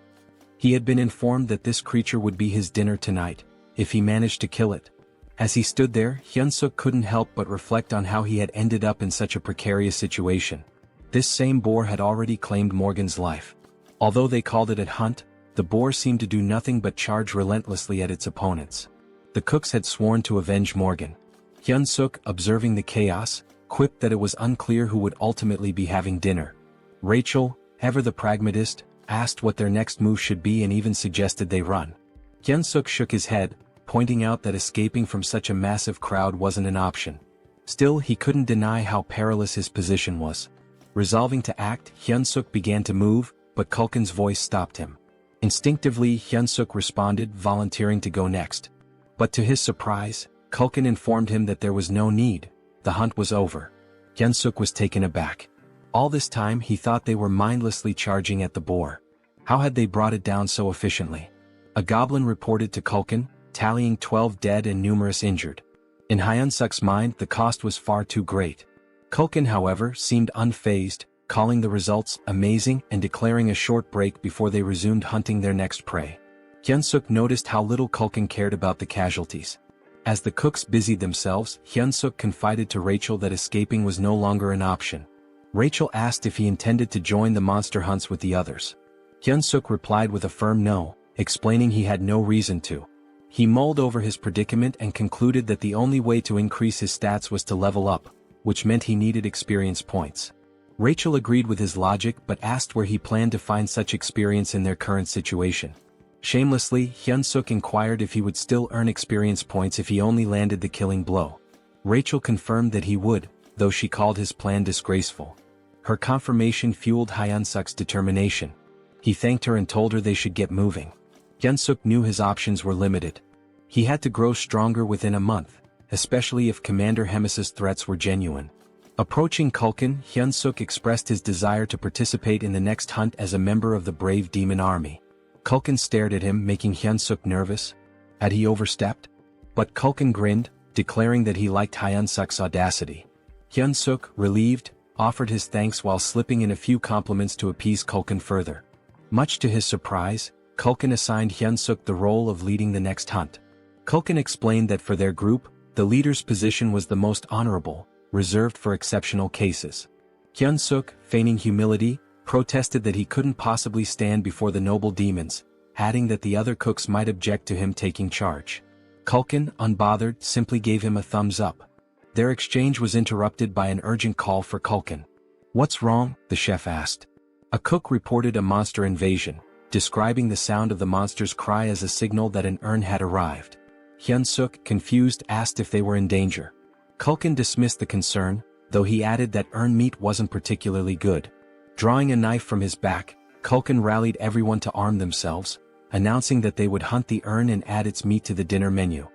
He had been informed that this creature would be his dinner tonight, if he managed to kill it. As he stood there, Hyunseok couldn't help but reflect on how he had ended up in such a precarious situation. This same boar had already claimed Morgan's life. Although they called it a hunt, the boar seemed to do nothing but charge relentlessly at its opponents. The cooks had sworn to avenge Morgan. Hyunseok, observing the chaos, quipped that it was unclear who would ultimately be having dinner. Rachel, ever the pragmatist, asked what their next move should be and even suggested they run. Hyunseok shook his head, pointing out that escaping from such a massive crowd wasn't an option. Still, he couldn't deny how perilous his position was. Resolving to act, Hyunseok began to move, but Kulkin's voice stopped him. Instinctively, Hyunseok responded, volunteering to go next. But to his surprise, Kulkin informed him that there was no need. The hunt was over. Hyunseok was taken aback. All this time he thought they were mindlessly charging at the boar. How had they brought it down so efficiently? A goblin reported to Kulkin, tallying 12 dead and numerous injured. In Hyunseok's mind, the cost was far too great. Kulkin, however, seemed unfazed, calling the results amazing and declaring a short break before they resumed hunting their next prey. Hyunseok noticed how little Kulkin cared about the casualties. As the cooks busied themselves, Hyunseok confided to Rachel that escaping was no longer an option. Rachel asked if he intended to join the monster hunts with the others. Hyunseok replied with a firm no, explaining he had no reason to. He mulled over his predicament and concluded that the only way to increase his stats was to level up, which meant he needed experience points. Rachel agreed with his logic but asked where he planned to find such experience in their current situation. Shamelessly, Hyunseok inquired if he would still earn experience points if he only landed the killing blow. Rachel confirmed that he would, though she called his plan disgraceful. Her confirmation fueled Hyunseok's determination. He thanked her and told her they should get moving. Hyunseok knew his options were limited. He had to grow stronger within a month, especially if Commander Hemis's threats were genuine. Approaching Kulkin, Hyunseok expressed his desire to participate in the next hunt as a member of the brave demon army. Kulkin stared at him, making Hyunseok nervous. Had he overstepped? But Kulkin grinned, declaring that he liked Hyunseok's audacity. Hyunseok, relieved, offered his thanks while slipping in a few compliments to appease Kulkin further. Much to his surprise, Kulkin assigned Hyunseok the role of leading the next hunt. Kulkin explained that for their group, the leader's position was the most honorable, reserved for exceptional cases. Hyunseok, feigning humility, protested that he couldn't possibly stand before the noble demons, adding that the other cooks might object to him taking charge. Kulkin, unbothered, simply gave him a thumbs up. Their exchange was interrupted by an urgent call for Kulkin. "What's wrong?" the chef asked. A cook reported a monster invasion, describing the sound of the monster's cry as a signal that an urn had arrived. Hyunseok, confused, asked if they were in danger. Culkin dismissed the concern, though he added that urn meat wasn't particularly good. Drawing a knife from his back, Culkin rallied everyone to arm themselves, announcing that they would hunt the urn and add its meat to the dinner menu.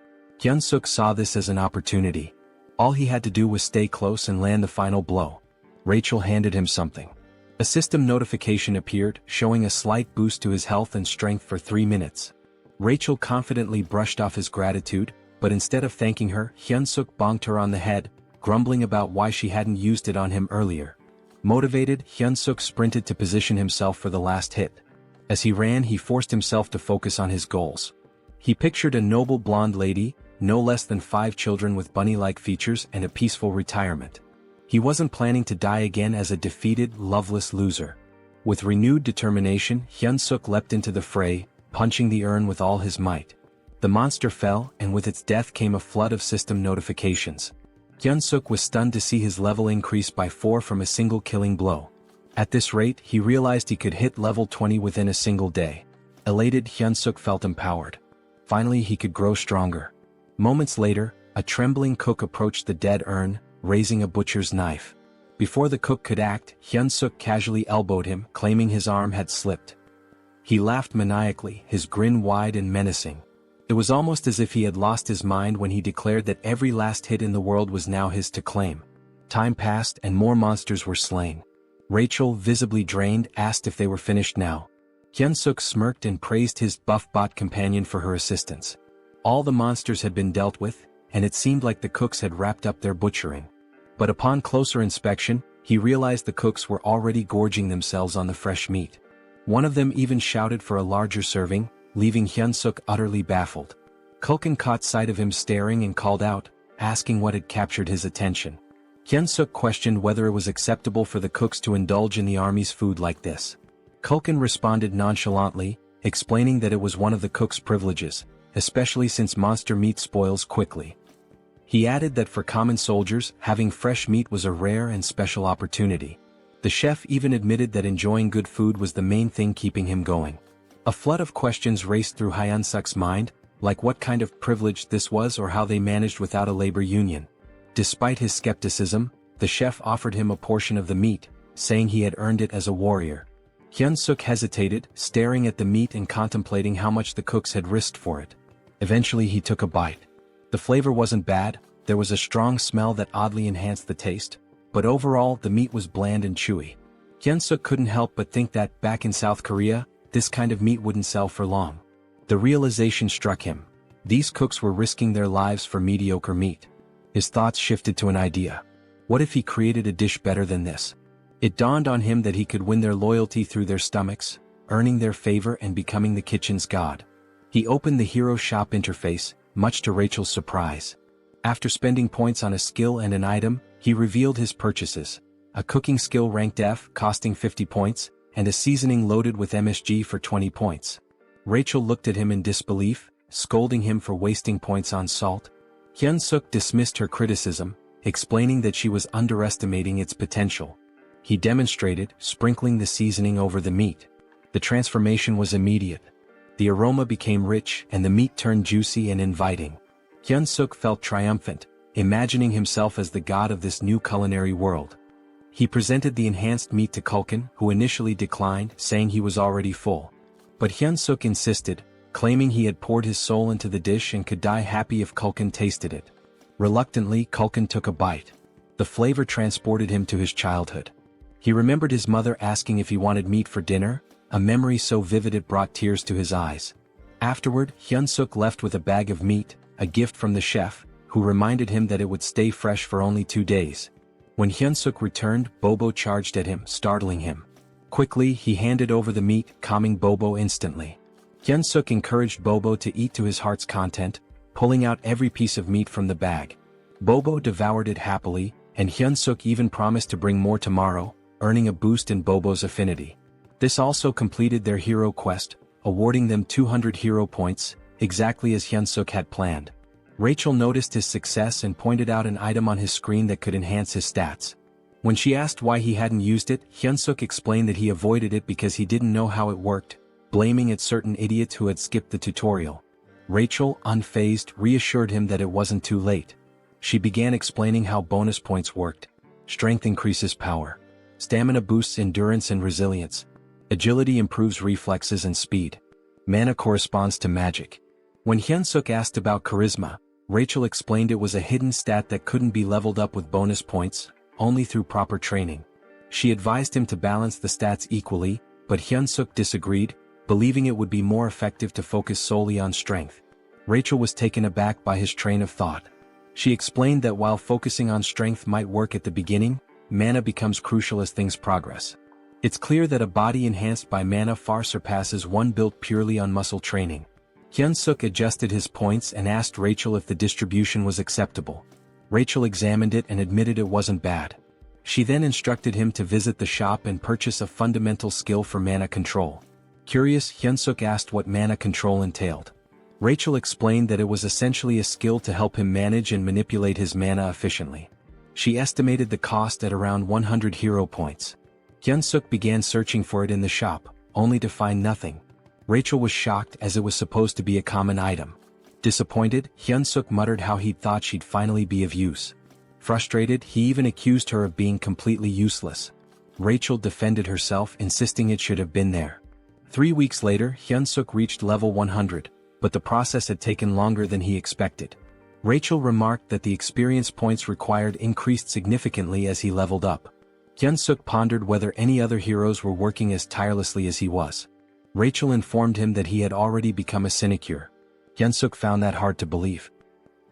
Hyunseok saw this as an opportunity. All he had to do was stay close and land the final blow. Rachel handed him something. A system notification appeared, showing a slight boost to his health and strength for 3 minutes. Rachel confidently brushed off his gratitude, but instead of thanking her, Hyunseok bonked her on the head, grumbling about why she hadn't used it on him earlier. Motivated, Hyunseok sprinted to position himself for the last hit. As he ran, he forced himself to focus on his goals. He pictured a noble blonde lady, no less than 5 children with bunny-like features and a peaceful retirement. He wasn't planning to die again as a defeated, loveless loser. With renewed determination, Hyunseok leapt into the fray, punching the urn with all his might. The monster fell, and with its death came a flood of system notifications. Hyunseok was stunned to see his level increase by 4 from a single killing blow. At this rate, he realized he could hit level 20 within a single day. Elated, Hyunseok felt empowered. Finally, he could grow stronger. Moments later, a trembling cook approached the dead urn, raising a butcher's knife. Before the cook could act, Hyunseok casually elbowed him, claiming his arm had slipped. He laughed maniacally, his grin wide and menacing. It was almost as if he had lost his mind when he declared that every last hit in the world was now his to claim. Time passed and more monsters were slain. Rachel, visibly drained, asked if they were finished now. Hyunseok smirked and praised his buff bot companion for her assistance. All the monsters had been dealt with, and it seemed like the cooks had wrapped up their butchering. But upon closer inspection, he realized the cooks were already gorging themselves on the fresh meat. One of them even shouted for a larger serving, leaving Hyunseok utterly baffled. Culkin caught sight of him staring and called out, asking what had captured his attention. Hyunseok questioned whether it was acceptable for the cooks to indulge in the army's food like this. Culkin responded nonchalantly, explaining that it was one of the cook's privileges, especially since monster meat spoils quickly. He added that for common soldiers, having fresh meat was a rare and special opportunity. The chef even admitted that enjoying good food was the main thing keeping him going. A flood of questions raced through Hyunseok's mind, like what kind of privilege this was or how they managed without a labor union. Despite his skepticism, the chef offered him a portion of the meat, saying he had earned it as a warrior. Hyunseok hesitated, staring at the meat and contemplating how much the cooks had risked for it. Eventually he took a bite. The flavor wasn't bad, there was a strong smell that oddly enhanced the taste, but overall the meat was bland and chewy. Hyunseok couldn't help but think that, back in South Korea, this kind of meat wouldn't sell for long. The realization struck him. These cooks were risking their lives for mediocre meat. His thoughts shifted to an idea. What if he created a dish better than this? It dawned on him that he could win their loyalty through their stomachs, earning their favor and becoming the kitchen's god. He opened the Hero Shop interface, much to Rachel's surprise. After spending points on a skill and an item, he revealed his purchases. A cooking skill ranked F, costing 50 points, and a seasoning loaded with MSG for 20 points. Rachel looked at him in disbelief, scolding him for wasting points on salt. Hyunseok dismissed her criticism, explaining that she was underestimating its potential. He demonstrated, sprinkling the seasoning over the meat. The transformation was immediate. The aroma became rich and the meat turned juicy and inviting. Hyunseok felt triumphant, imagining himself as the god of this new culinary world. He presented the enhanced meat to Culkin, who initially declined, saying he was already full. But Hyunseok insisted, claiming he had poured his soul into the dish and could die happy if Culkin tasted it. Reluctantly, Culkin took a bite. The flavor transported him to his childhood. He remembered his mother asking if he wanted meat for dinner, a memory so vivid it brought tears to his eyes. Afterward, Hyunseok left with a bag of meat, a gift from the chef, who reminded him that it would stay fresh for only 2 days. When Hyunseok returned, Bobo charged at him, startling him. Quickly, he handed over the meat, calming Bobo instantly. Hyunseok encouraged Bobo to eat to his heart's content, pulling out every piece of meat from the bag. Bobo devoured it happily, and Hyunseok even promised to bring more tomorrow, earning a boost in Bobo's affinity. This also completed their hero quest, awarding them 200 hero points, exactly as Hyunseok had planned. Rachel noticed his success and pointed out an item on his screen that could enhance his stats. When she asked why he hadn't used it, Hyunseok explained that he avoided it because he didn't know how it worked. blaming at certain idiots who had skipped the tutorial. Rachel, unfazed, reassured him that it wasn't too late. She began explaining how bonus points worked. Strength increases power. Stamina boosts endurance and resilience. Agility improves reflexes and speed. Mana corresponds to magic. When Hyunseok asked about charisma, Rachel explained it was a hidden stat that couldn't be leveled up with bonus points, only through proper training. She advised him to balance the stats equally, but Hyunseok disagreed, believing it would be more effective to focus solely on strength. Rachel was taken aback by his train of thought. She explained that while focusing on strength might work at the beginning, mana becomes crucial as things progress. It's clear that a body enhanced by mana far surpasses one built purely on muscle training. Hyunseok adjusted his points and asked Rachel if the distribution was acceptable. Rachel examined it and admitted it wasn't bad. She then instructed him to visit the shop and purchase a fundamental skill for mana control. Curious, Hyunseok asked what mana control entailed. Rachel explained that it was essentially a skill to help him manage and manipulate his mana efficiently. She estimated the cost at around 100 hero points. Hyunseok began searching for it in the shop, only to find nothing. Rachel was shocked as it was supposed to be a common item. Disappointed, Hyunseok muttered how he'd thought she'd finally be of use. Frustrated, he even accused her of being completely useless. Rachel defended herself, insisting it should have been there. 3 weeks later, Hyunseok reached level 100. But the process had taken longer than he expected. Rachel remarked that the experience points required increased significantly as he leveled up. Hyunseok pondered whether any other heroes were working as tirelessly as he was. Rachel informed him that he had already become a sinecure. Hyunseok found that hard to believe.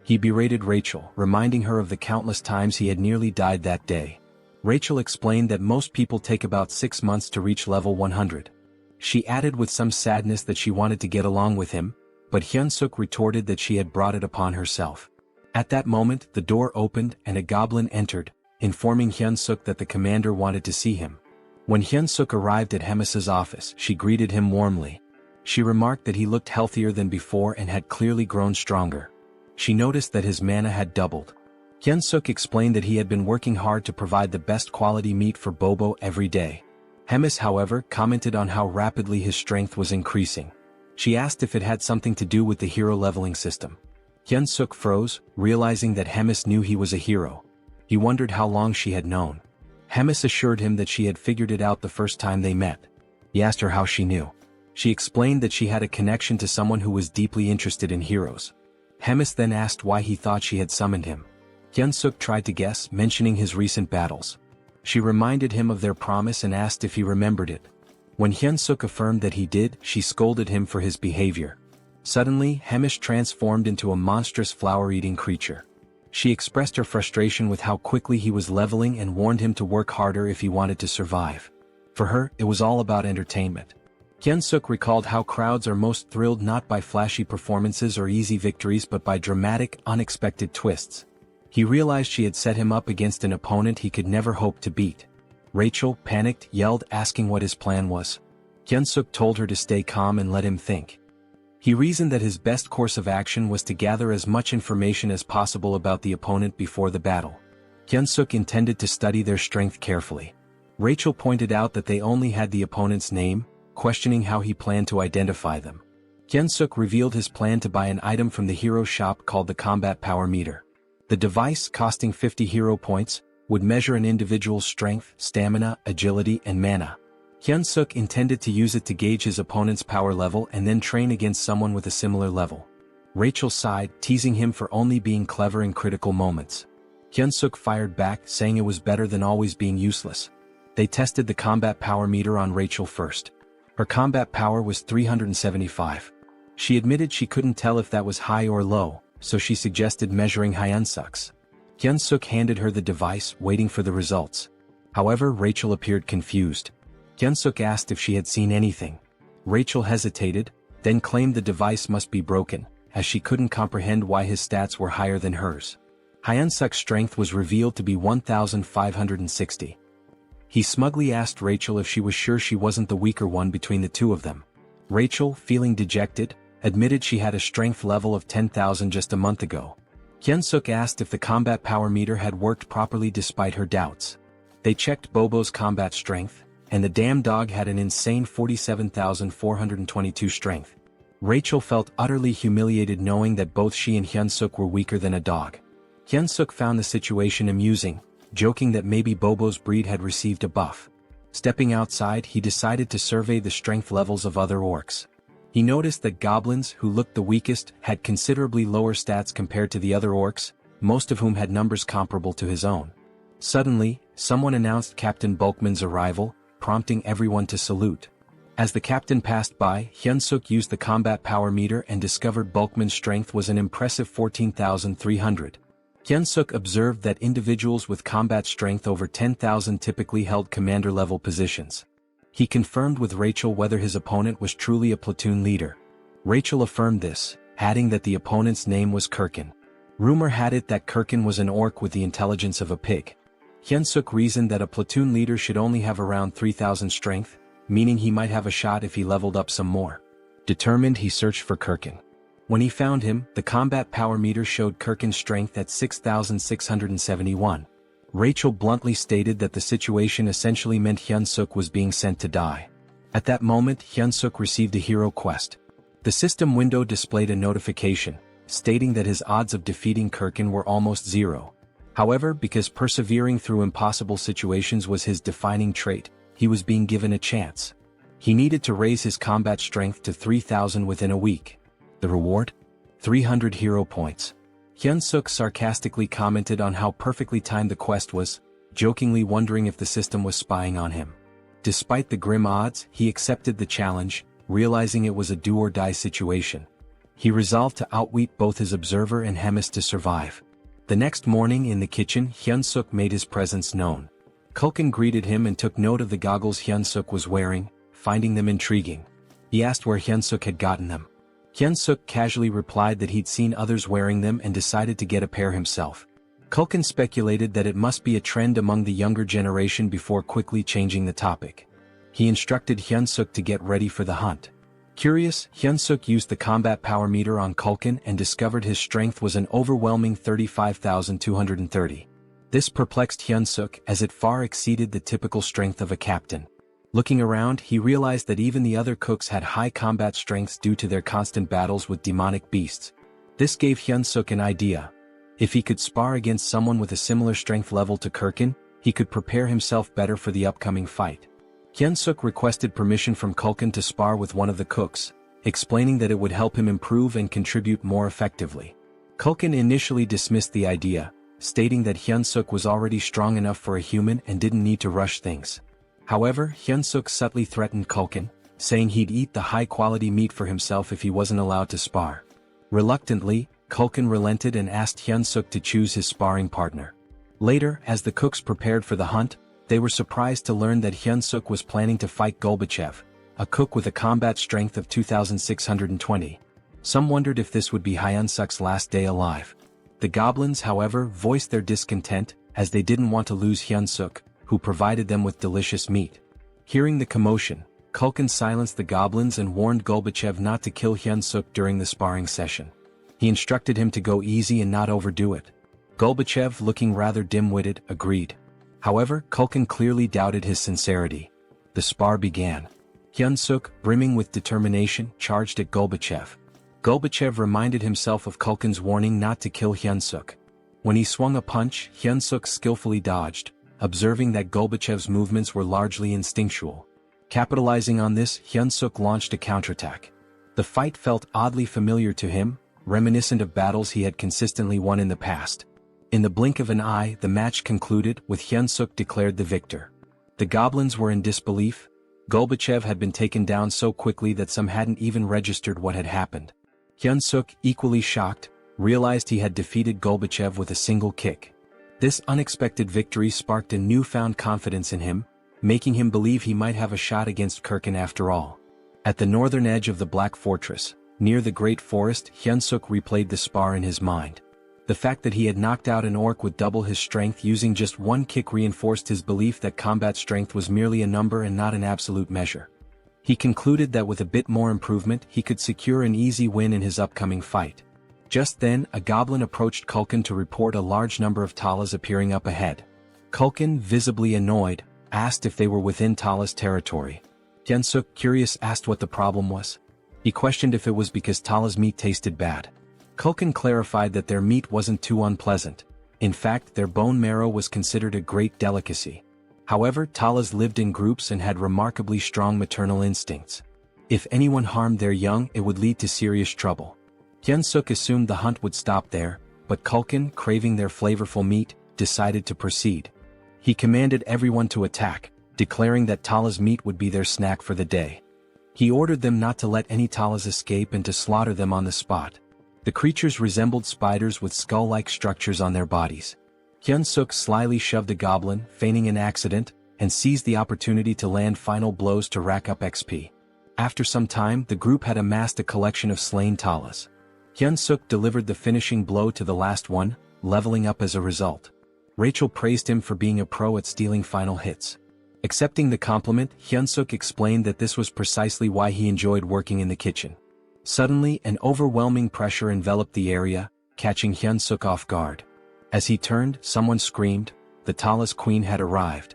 He berated Rachel, reminding her of the countless times he had nearly died that day. Rachel explained that most people take about 6 months to reach level 100. She added with some sadness that she wanted to get along with him, but Hyunseok retorted that she had brought it upon herself. At that moment, the door opened and a goblin entered, informing Hyunseok that the commander wanted to see him. When Hyunseok arrived at Hemis's office, she greeted him warmly. She remarked that he looked healthier than before and had clearly grown stronger. She noticed that his mana had doubled. Hyunseok explained that he had been working hard to provide the best quality meat for Bobo every day. Hemis, however, commented on how rapidly his strength was increasing. She asked if it had something to do with the hero leveling system. Hyunseok froze, realizing that Hemis knew he was a hero. He wondered how long she had known. Hemis assured him that she had figured it out the first time they met. He asked her how she knew. She explained that she had a connection to someone who was deeply interested in heroes. Hemis then asked why he thought she had summoned him. Hyunseok tried to guess, mentioning his recent battles. She reminded him of their promise and asked if he remembered it. When Hyunseok affirmed that he did, she scolded him for his behavior. Suddenly, Hemis transformed into a monstrous flower-eating creature. She expressed her frustration with how quickly he was leveling and warned him to work harder if he wanted to survive. For her, it was all about entertainment. Hyunseok recalled how crowds are most thrilled not by flashy performances or easy victories but by dramatic, unexpected twists. He realized she had set him up against an opponent he could never hope to beat. Rachel, panicked, yelled, asking what his plan was. Hyunseok told her to stay calm and let him think. He reasoned that his best course of action was to gather as much information as possible about the opponent before the battle. Hyunseok intended to study their strength carefully. Rachel pointed out that they only had the opponent's name, questioning how he planned to identify them. Hyunseok revealed his plan to buy an item from the hero shop called the Combat Power Meter. The device, costing 50 hero points, would measure an individual's strength, stamina, agility, and mana. Hyunseok intended to use it to gauge his opponent's power level and then train against someone with a similar level. Rachel sighed, teasing him for only being clever in critical moments. Hyunseok fired back, saying it was better than always being useless. They tested the combat power meter on Rachel first. Her combat power was 375. She admitted she couldn't tell if that was high or low, so she suggested measuring Hyunseok's. Hyunseok handed her the device, waiting for the results. However, Rachel appeared confused. Hyunseok asked if she had seen anything. Rachel hesitated, then claimed the device must be broken, as she couldn't comprehend why his stats were higher than hers. Hyunseok's strength was revealed to be 1,560. He smugly asked Rachel if she was sure she wasn't the weaker one between the two of them. Rachel, feeling dejected, admitted she had a strength level of 10,000 just a month ago. Hyunseok asked if the combat power meter had worked properly despite her doubts. They checked Bobo's combat strength, and the damn dog had an insane 47,422 strength. Rachel felt utterly humiliated knowing that both she and Hyunseok were weaker than a dog. Hyunseok found the situation amusing, joking that maybe Bobo's breed had received a buff. Stepping outside, he decided to survey the strength levels of other orcs. He noticed that goblins, who looked the weakest, had considerably lower stats compared to the other orcs, most of whom had numbers comparable to his own. Suddenly, someone announced Captain Bulkman's arrival, prompting everyone to salute. As the captain passed by, Hyunseok used the combat power meter and discovered Bulkman's strength was an impressive 14,300. Hyunseok observed that individuals with combat strength over 10,000 typically held commander-level positions. He confirmed with Rachel whether his opponent was truly a platoon leader. Rachel affirmed this, adding that the opponent's name was Kirkin. Rumor had it that Kirkin was an orc with the intelligence of a pig. Hyunseok reasoned that a platoon leader should only have around 3,000 strength, meaning he might have a shot if he leveled up some more. Determined, he searched for Kirkin. When he found him, the combat power meter showed Kirkin's strength at 6,671. Rachel bluntly stated that the situation essentially meant Hyunseok was being sent to die. At that moment, Hyunseok received a hero quest. The system window displayed a notification, stating that his odds of defeating Kirkin were almost zero. However, because persevering through impossible situations was his defining trait, he was being given a chance. He needed to raise his combat strength to 3,000 within a week. The reward? 300 hero points. Hyunseok sarcastically commented on how perfectly timed the quest was, jokingly wondering if the system was spying on him. Despite the grim odds, he accepted the challenge, realizing it was a do-or-die situation. He resolved to outwit both his observer and Hemis to survive. The next morning in the kitchen, Hyunseok made his presence known. Kulkin greeted him and took note of the goggles Hyunseok was wearing, finding them intriguing. He asked where Hyunseok had gotten them. Hyunseok casually replied that he'd seen others wearing them and decided to get a pair himself. Kulkin speculated that it must be a trend among the younger generation before quickly changing the topic. He instructed Hyunseok to get ready for the hunt. Curious, Hyunseok used the combat power meter on Kulkin and discovered his strength was an overwhelming 35,230. This perplexed Hyunseok as it far exceeded the typical strength of a captain. Looking around, he realized that even the other cooks had high combat strengths due to their constant battles with demonic beasts. This gave Hyunseok an idea. If he could spar against someone with a similar strength level to Kirkin, he could prepare himself better for the upcoming fight. Hyunseok requested permission from Kulkin to spar with one of the cooks, explaining that it would help him improve and contribute more effectively. Kulkin initially dismissed the idea, stating that Hyunseok was already strong enough for a human and didn't need to rush things. However, Hyunseok subtly threatened Kulkin, saying he'd eat the high-quality meat for himself if he wasn't allowed to spar. Reluctantly, Kulkin relented and asked Hyunseok to choose his sparring partner. Later, as the cooks prepared for the hunt, they were surprised to learn that Hyunseok was planning to fight Golbachev, a cook with a combat strength of 2,620. Some wondered if this would be Hyunseok's last day alive. The goblins, however, voiced their discontent, as they didn't want to lose Hyunseok, who provided them with delicious meat. Hearing the commotion, Kulkin silenced the goblins and warned Golbachev not to kill Hyunseok during the sparring session. He instructed him to go easy and not overdo it. Golbachev, looking rather dim-witted, agreed. However, Kulkin clearly doubted his sincerity. The spar began. Hyunseok, brimming with determination, charged at Golbachev. Golbachev reminded himself of Kulkin's warning not to kill Hyunseok. When he swung a punch, Hyunseok skillfully dodged, observing that Golbachev's movements were largely instinctual. Capitalizing on this, Hyunseok launched a counterattack. The fight felt oddly familiar to him, reminiscent of battles he had consistently won in the past. In the blink of an eye, the match concluded, with Hyunseok declared the victor. The goblins were in disbelief. Golbachev had been taken down so quickly that some hadn't even registered what had happened. Hyunseok, equally shocked, realized he had defeated Golbachev with a single kick. This unexpected victory sparked a newfound confidence in him, making him believe he might have a shot against Kirkin after all. At the northern edge of the Black Fortress, near the Great Forest, Hyunseok replayed the spar in his mind. The fact that he had knocked out an orc with double his strength using just one kick reinforced his belief that combat strength was merely a number and not an absolute measure. He concluded that with a bit more improvement he could secure an easy win in his upcoming fight. Just then, a goblin approached Kulkin to report a large number of Talas appearing up ahead. Kulkin, visibly annoyed, asked if they were within Tala's territory. Hyunseok, curious, asked what the problem was. He questioned if it was because Tala's meat tasted bad. Culkin clarified that their meat wasn't too unpleasant. In fact, their bone marrow was considered a great delicacy. However, Talas lived in groups and had remarkably strong maternal instincts. If anyone harmed their young, it would lead to serious trouble. Hyunseok assumed the hunt would stop there, but Culkin, craving their flavorful meat, decided to proceed. He commanded everyone to attack, declaring that Tala's meat would be their snack for the day. He ordered them not to let any Talas escape and to slaughter them on the spot. The creatures resembled spiders with skull-like structures on their bodies. Hyunseok slyly shoved a goblin, feigning an accident, and seized the opportunity to land final blows to rack up XP. After some time, the group had amassed a collection of slain Talas. Hyunseok delivered the finishing blow to the last one, leveling up as a result. Rachel praised him for being a pro at stealing final hits. Accepting the compliment, Hyunseok explained that this was precisely why he enjoyed working in the kitchen. Suddenly, an overwhelming pressure enveloped the area, catching Hyunseok off guard. As he turned, someone screamed. The Talas queen had arrived.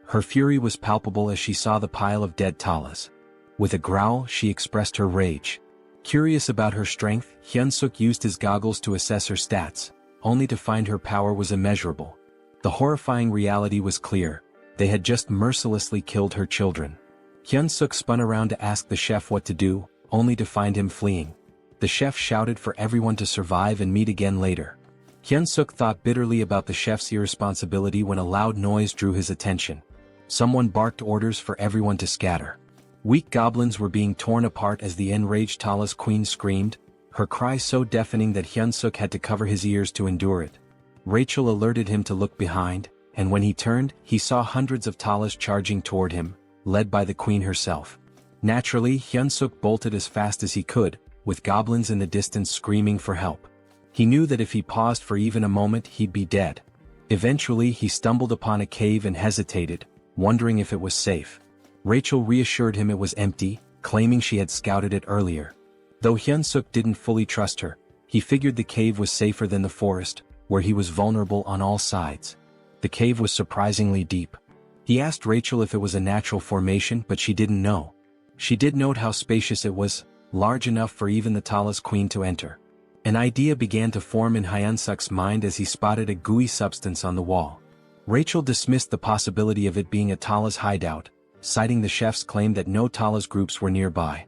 Her fury was palpable as she saw the pile of dead Talas. With a growl, she expressed her rage. Curious about her strength, Hyunseok used his goggles to assess her stats, only to find her power was immeasurable. The horrifying reality was clear. They had just mercilessly killed her children. Hyunseok spun around to ask the chef what to do, only to find him fleeing. The chef shouted for everyone to survive and meet again later. Hyunseok thought bitterly about the chef's irresponsibility when a loud noise drew his attention. Someone barked orders for everyone to scatter. Weak goblins were being torn apart as the enraged Talas queen screamed, her cry so deafening that Hyunseok had to cover his ears to endure it. Rachel alerted him to look behind, and when he turned, he saw hundreds of Talas charging toward him, led by the queen herself. Naturally, Hyunseok bolted as fast as he could, with goblins in the distance screaming for help. He knew that if he paused for even a moment he'd be dead. Eventually he stumbled upon a cave and hesitated, wondering if it was safe. Rachel reassured him it was empty, claiming she had scouted it earlier. Though Hyunseok didn't fully trust her, he figured the cave was safer than the forest, where he was vulnerable on all sides. The cave was surprisingly deep. He asked Rachel if it was a natural formation, but she didn't know. She did note how spacious it was, large enough for even the Talas queen to enter. An idea began to form in Hyunseok's mind as he spotted a gooey substance on the wall. Rachel dismissed the possibility of it being a Talas hideout, citing the chef's claim that no Talas groups were nearby.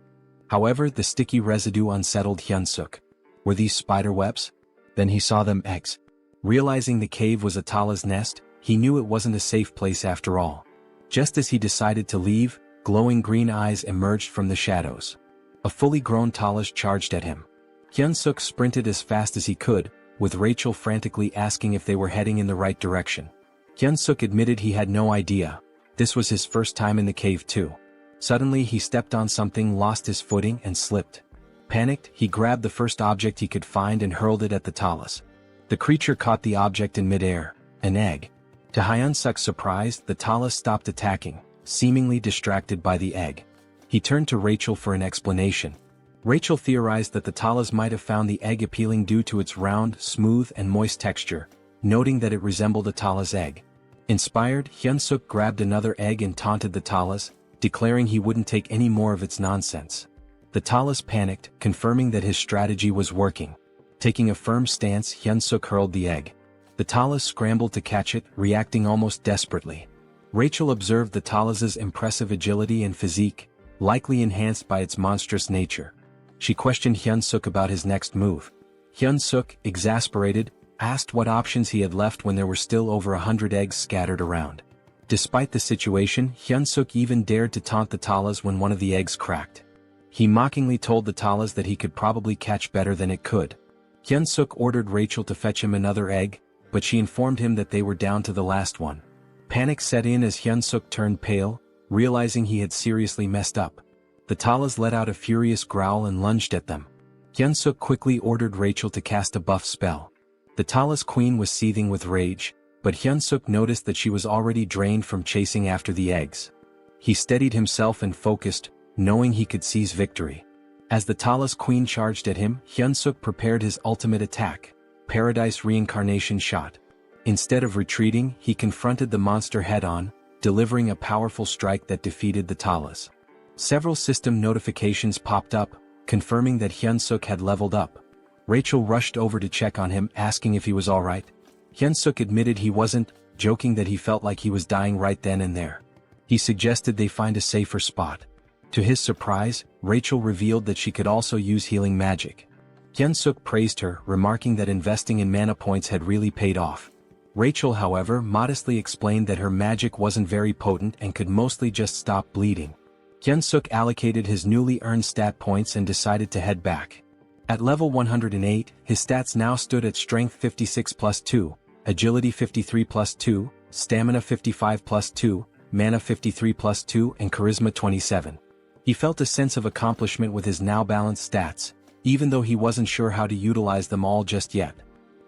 However, the sticky residue unsettled Hyunseok. Were these spider webs? Then he saw them eggs. Realizing the cave was a Talas nest, he knew it wasn't a safe place after all. Just as he decided to leave, glowing green eyes emerged from the shadows. A fully grown Talas charged at him. Hyunseok sprinted as fast as he could, with Rachel frantically asking if they were heading in the right direction. Hyunseok admitted he had no idea. This was his first time in the cave too. Suddenly he stepped on something, lost his footing and slipped. Panicked, he grabbed the first object he could find and hurled it at the Talas. The creature caught the object in midair, an egg. To Hyunseok's surprise, the Talas stopped attacking, seemingly distracted by the egg. He turned to Rachel for an explanation. Rachel theorized that the Talas might have found the egg appealing due to its round, smooth and moist texture, noting that it resembled a Talas egg. Inspired, Hyunseok grabbed another egg and taunted the Talas, declaring he wouldn't take any more of its nonsense. The Talas panicked, confirming that his strategy was working. Taking a firm stance, Hyunseok hurled the egg. The Talas scrambled to catch it, reacting almost desperately. Rachel observed the Talas's impressive agility and physique, likely enhanced by its monstrous nature. She questioned Hyunseok about his next move. Hyunseok, exasperated, asked what options he had left when there were still over 100 eggs scattered around. Despite the situation, Hyunseok even dared to taunt the Talas when one of the eggs cracked. He mockingly told the Talas that he could probably catch better than it could. Hyunseok ordered Rachel to fetch him another egg, but she informed him that they were down to the last one. Panic set in as Hyunseok turned pale, realizing he had seriously messed up. The Talas let out a furious growl and lunged at them. Hyunseok quickly ordered Rachel to cast a buff spell. The Talas queen was seething with rage, but Hyunseok noticed that she was already drained from chasing after the eggs. He steadied himself and focused, knowing he could seize victory. As the Talas queen charged at him, Hyunseok prepared his ultimate attack, Paradise Reincarnation shot. Instead of retreating, he confronted the monster head-on, delivering a powerful strike that defeated the Talas. Several system notifications popped up, confirming that Hyunseok had leveled up. Rachel rushed over to check on him, asking if he was alright. Hyunseok admitted he wasn't, joking that he felt like he was dying right then and there. He suggested they find a safer spot. To his surprise, Rachel revealed that she could also use healing magic. Hyunseok praised her, remarking that investing in mana points had really paid off. Rachel, however, modestly explained that her magic wasn't very potent and could mostly just stop bleeding. Hyunseok allocated his newly earned stat points and decided to head back. At level 108, his stats now stood at Strength 56 plus 2, Agility 53 plus 2, Stamina 55 plus 2, Mana 53 plus 2 and Charisma 27. He felt a sense of accomplishment with his now balanced stats, even though he wasn't sure how to utilize them all just yet.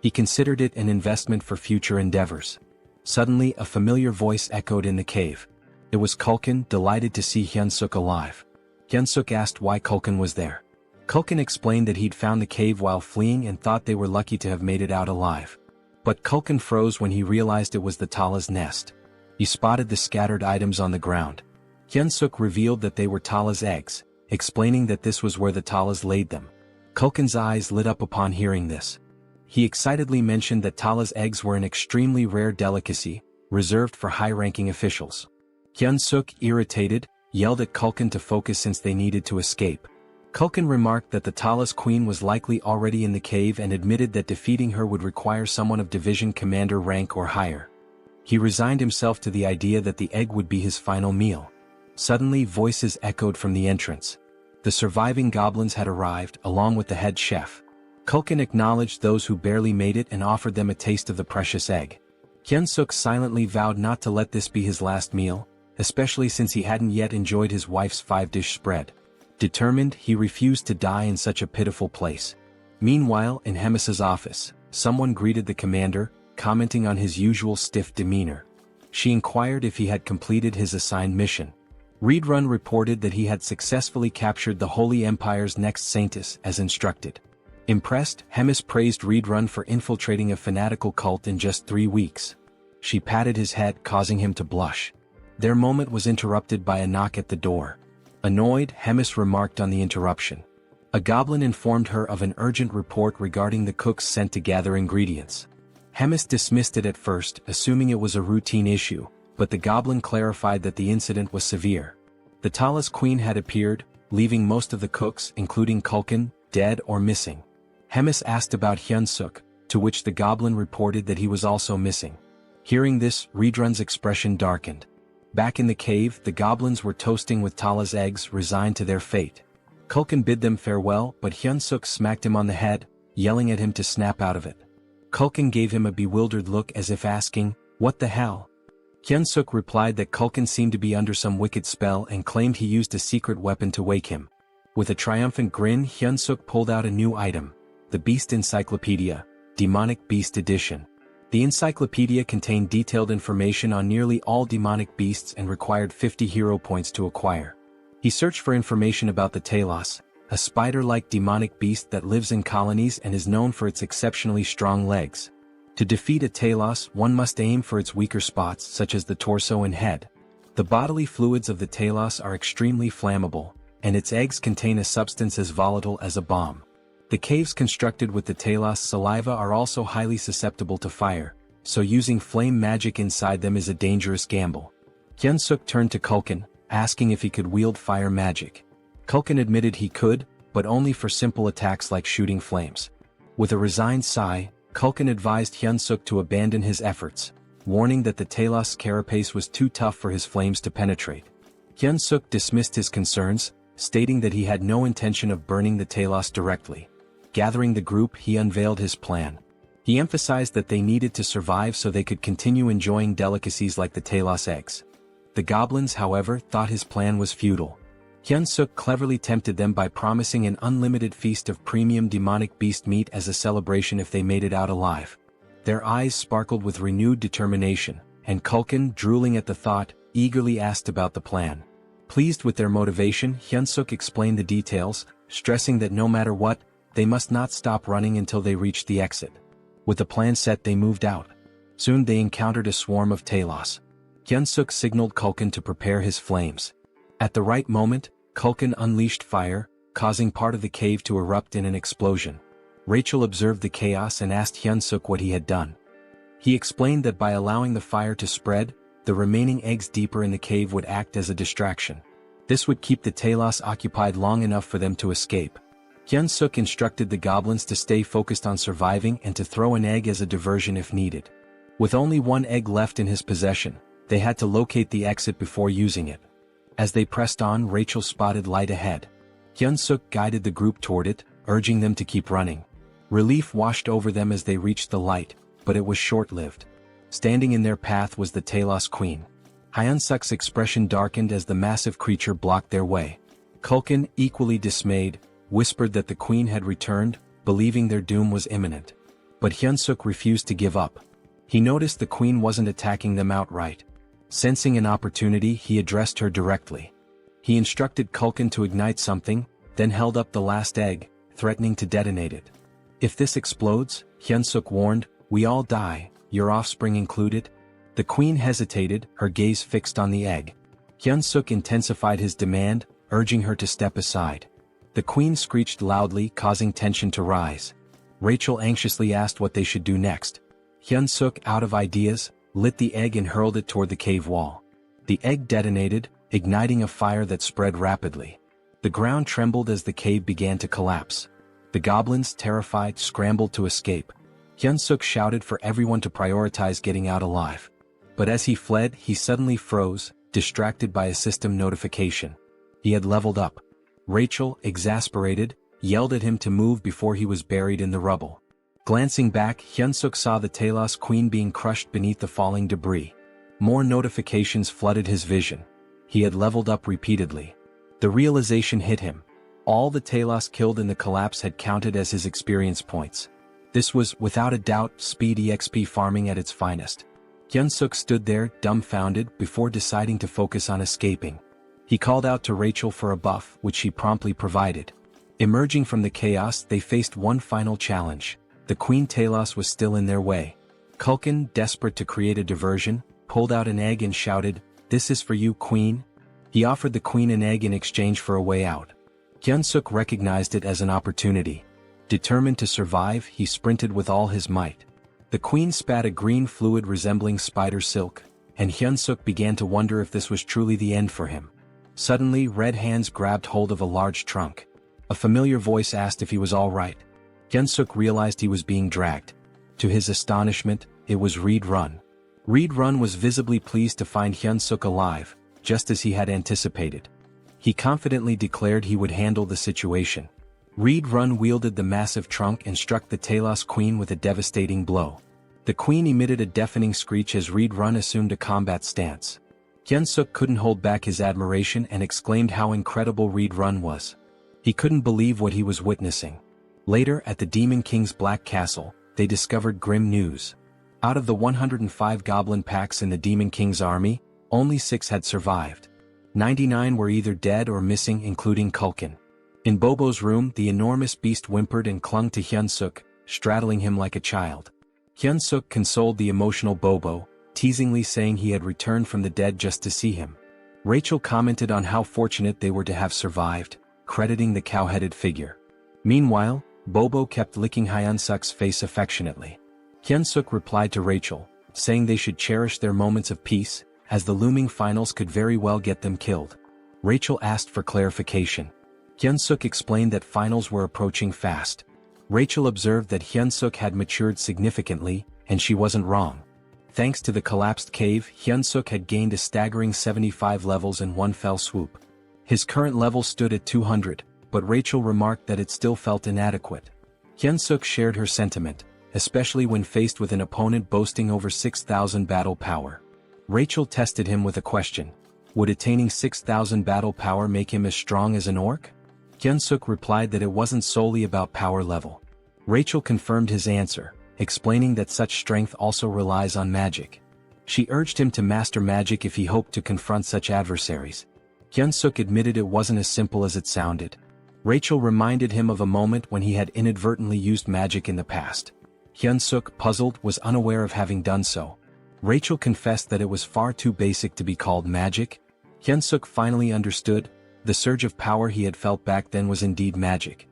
He considered it an investment for future endeavors. Suddenly a familiar voice echoed in the cave. It was Kulkin, delighted to see Hyunseok alive. Hyunseok asked why Kulkin was there. Kulkin explained that he'd found the cave while fleeing and thought they were lucky to have made it out alive. But Kulkin froze when he realized it was the Tala's nest. He spotted the scattered items on the ground. Hyunseok revealed that they were Tala's eggs, explaining that this was where the Talas laid them. Kulkin's eyes lit up upon hearing this. He excitedly mentioned that Tala's eggs were an extremely rare delicacy, reserved for high-ranking officials. Hyunseok, irritated, yelled at Kulkin to focus since they needed to escape. Kulkin remarked that the Tala's queen was likely already in the cave and admitted that defeating her would require someone of division commander rank or higher. He resigned himself to the idea that the egg would be his final meal. Suddenly voices echoed from the entrance. The surviving goblins had arrived, along with the head chef. Kulkin acknowledged those who barely made it and offered them a taste of the precious egg. Hyunseok silently vowed not to let this be his last meal, especially since he hadn't yet enjoyed his wife's 5-dish spread. Determined, he refused to die in such a pitiful place. Meanwhile, in Hemis's office, someone greeted the commander, commenting on his usual stiff demeanor. She inquired if he had completed his assigned mission. Readrun reported that he had successfully captured the Holy Empire's next saintess as instructed. Impressed, Hemis praised Readrun for infiltrating a fanatical cult in just 3 weeks. She patted his head, causing him to blush. Their moment was interrupted by a knock at the door. Annoyed, Hemis remarked on the interruption. A goblin informed her of an urgent report regarding the cooks sent to gather ingredients. Hemis dismissed it at first, assuming it was a routine issue, but the goblin clarified that the incident was severe. The Tala's queen had appeared, leaving most of the cooks, including Kulkin, dead or missing. Hemis asked about Hyunseok, to which the goblin reported that he was also missing. Hearing this, Readrun's expression darkened. Back in the cave, the goblins were toasting with Tala's eggs, resigned to their fate. Kulkin bid them farewell, but Hyunseok smacked him on the head, yelling at him to snap out of it. Kulkin gave him a bewildered look as if asking, "What the hell?" Hyunseok replied that Kulkin seemed to be under some wicked spell and claimed he used a secret weapon to wake him. With a triumphant grin, Hyunseok pulled out a new item, the Beast Encyclopedia, Demonic Beast Edition. The encyclopedia contained detailed information on nearly all demonic beasts and required 50 hero points to acquire. He searched for information about the Talos, a spider-like demonic beast that lives in colonies and is known for its exceptionally strong legs. To defeat a Talos, one must aim for its weaker spots such as the torso and head. The bodily fluids of the Talos are extremely flammable, and its eggs contain a substance as volatile as a bomb. The caves constructed with the Talos saliva are also highly susceptible to fire, so using flame magic inside them is a dangerous gamble. Hyunseok turned to Kulkin, asking if he could wield fire magic. Kulkin admitted he could, but only for simple attacks like shooting flames. With a resigned sigh, Kulkin advised Hyunseok to abandon his efforts, warning that the Talos carapace was too tough for his flames to penetrate. Hyunseok dismissed his concerns, stating that he had no intention of burning the Talos directly. Gathering the group, he unveiled his plan. He emphasized that they needed to survive so they could continue enjoying delicacies like the Talos eggs. The goblins, however, thought his plan was futile. Hyunseok cleverly tempted them by promising an unlimited feast of premium demonic beast meat as a celebration if they made it out alive. Their eyes sparkled with renewed determination, and Kulkin, drooling at the thought, eagerly asked about the plan. Pleased with their motivation, Hyunseok explained the details, stressing that no matter what, they must not stop running until they reached the exit. With the plan set, they moved out. Soon they encountered a swarm of Talos. Hyunsuk signaled Culkin to prepare his flames. At the right moment, Culkin unleashed fire, causing part of the cave to erupt in an explosion. Rachel observed the chaos and asked Hyunsuk what he had done. He explained that by allowing the fire to spread, the remaining eggs deeper in the cave would act as a distraction. This would keep the Talos occupied long enough for them to escape. Hyunsuk instructed the goblins to stay focused on surviving and to throw an egg as a diversion if needed. With only one egg left in his possession, they had to locate the exit before using it. As they pressed on, Rachel spotted light ahead. Hyunsuk guided the group toward it, urging them to keep running. Relief washed over them as they reached the light, but it was short-lived. Standing in their path was the Talos Queen. Hyunsuk's expression darkened as the massive creature blocked their way. Culkin, equally dismayed, whispered that the Queen had returned, believing their doom was imminent. But Hyunsuk refused to give up. He noticed the Queen wasn't attacking them outright. Sensing an opportunity, he addressed her directly. He instructed Culkin to ignite something, then held up the last egg, threatening to detonate it. If this explodes, Hyunsuk warned, we all die, your offspring included. The Queen hesitated, her gaze fixed on the egg. Hyunsuk intensified his demand, urging her to step aside. The Queen screeched loudly, causing tension to rise. Rachel anxiously asked what they should do next. Hyunsuk, out of ideas, lit the egg and hurled it toward the cave wall. The egg detonated, igniting a fire that spread rapidly. The ground trembled as the cave began to collapse. The goblins, terrified, scrambled to escape. Hyunsuk shouted for everyone to prioritize getting out alive. But as he fled, he suddenly froze, distracted by a system notification. He had leveled up. Rachel, exasperated, yelled at him to move before he was buried in the rubble. Glancing back, Hyunsuk saw the Talos Queen being crushed beneath the falling debris. More notifications flooded his vision. He had leveled up repeatedly. The realization hit him. All the Talos killed in the collapse had counted as his experience points. This was, without a doubt, speed EXP farming at its finest. Hyunsuk stood there, dumbfounded, before deciding to focus on escaping. He called out to Rachel for a buff, which she promptly provided. Emerging from the chaos, they faced one final challenge. The Queen Talos was still in their way. Culkin, desperate to create a diversion, pulled out an egg and shouted, "This is for you, Queen." He offered the Queen an egg in exchange for a way out. Hyunsuk recognized it as an opportunity. Determined to survive, he sprinted with all his might. The Queen spat a green fluid resembling spider silk, and Hyunsuk began to wonder if this was truly the end for him. Suddenly, red hands grabbed hold of a large trunk. A familiar voice asked if he was all right. Hyunsuk realized he was being dragged. To his astonishment, it was Reed Run. Reed Run was visibly pleased to find Hyunsuk alive, just as he had anticipated. He confidently declared he would handle the situation. Reed Run wielded the massive trunk and struck the Talos Queen with a devastating blow. The Queen emitted a deafening screech as Reed Run assumed a combat stance. Hyunsuk couldn't hold back his admiration and exclaimed how incredible Reed Run was. He couldn't believe what he was witnessing. Later, at the Demon King's Black Castle, they discovered grim news. Out of the 105 goblin packs in the Demon King's army, only 6 had survived. 99 were either dead or missing, including Culkin. In Bobo's room, the enormous beast whimpered and clung to Hyunsuk, straddling him like a child. Hyunsuk consoled the emotional Bobo, teasingly saying he had returned from the dead just to see him. Rachel commented on how fortunate they were to have survived, crediting the cow-headed figure. Meanwhile, Bobo kept licking Hyunsuk's face affectionately. Hyunsuk replied to Rachel, saying they should cherish their moments of peace, as the looming finals could very well get them killed. Rachel asked for clarification. Hyunsuk explained that finals were approaching fast. Rachel observed that Hyunsuk had matured significantly, and she wasn't wrong. Thanks to the collapsed cave, Hyunsuk had gained a staggering 75 levels in one fell swoop. His current level stood at 200, but Rachel remarked that it still felt inadequate. Hyunsuk shared her sentiment, especially when faced with an opponent boasting over 6,000 battle power. Rachel tested him with a question. Would attaining 6,000 battle power make him as strong as an orc? Hyunsuk replied that it wasn't solely about power level. Rachel confirmed his answer, explaining that such strength also relies on magic. She urged him to master magic if he hoped to confront such adversaries. Hyunsuk admitted it wasn't as simple as it sounded. Rachel reminded him of a moment when he had inadvertently used magic in the past. Hyunsuk, puzzled, was unaware of having done so. Rachel confessed that it was far too basic to be called magic. Hyunseok finally understood. The surge of power he had felt back then was indeed magic.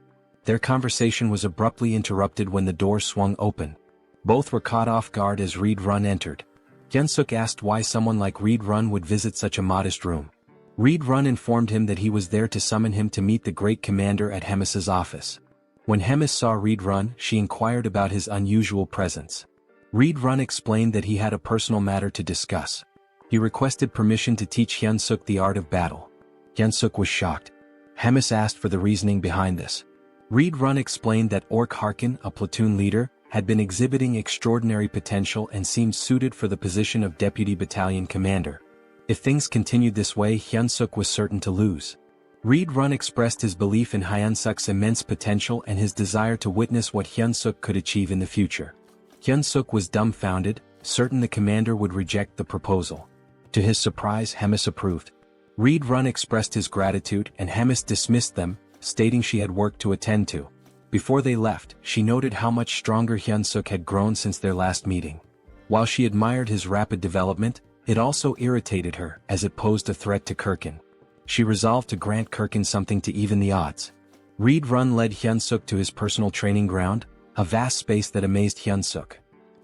Their conversation was abruptly interrupted when the door swung open. Both were caught off guard as Reed Run entered. Hyunseok asked why someone like Reed Run would visit such a modest room. Reed Run informed him that he was there to summon him to meet the great commander at Hemis's office. When Hemis saw Reed Run, she inquired about his unusual presence. Reed Run explained that he had a personal matter to discuss. He requested permission to teach Hyunseok the art of battle. Hyunseok was shocked. Hemis asked for the reasoning behind this. Reed Run explained that Ork Harkin, a platoon leader, had been exhibiting extraordinary potential and seemed suited for the position of deputy battalion commander. If things continued this way, Hyunseok was certain to lose. Reed Run expressed his belief in Hyunseok's immense potential and his desire to witness what Hyunseok could achieve in the future. Hyunseok was dumbfounded, certain the commander would reject the proposal. To his surprise, Hemis approved. Reed Run expressed his gratitude and Hemis dismissed them, stating she had work to attend to. Before they left, she noted how much stronger Hyunseok had grown since their last meeting. While she admired his rapid development, it also irritated her as it posed a threat to Kirkin. She resolved to grant Kirkin something to even the odds. Reed Run led Hyunseok to his personal training ground, a vast space that amazed Hyunseok.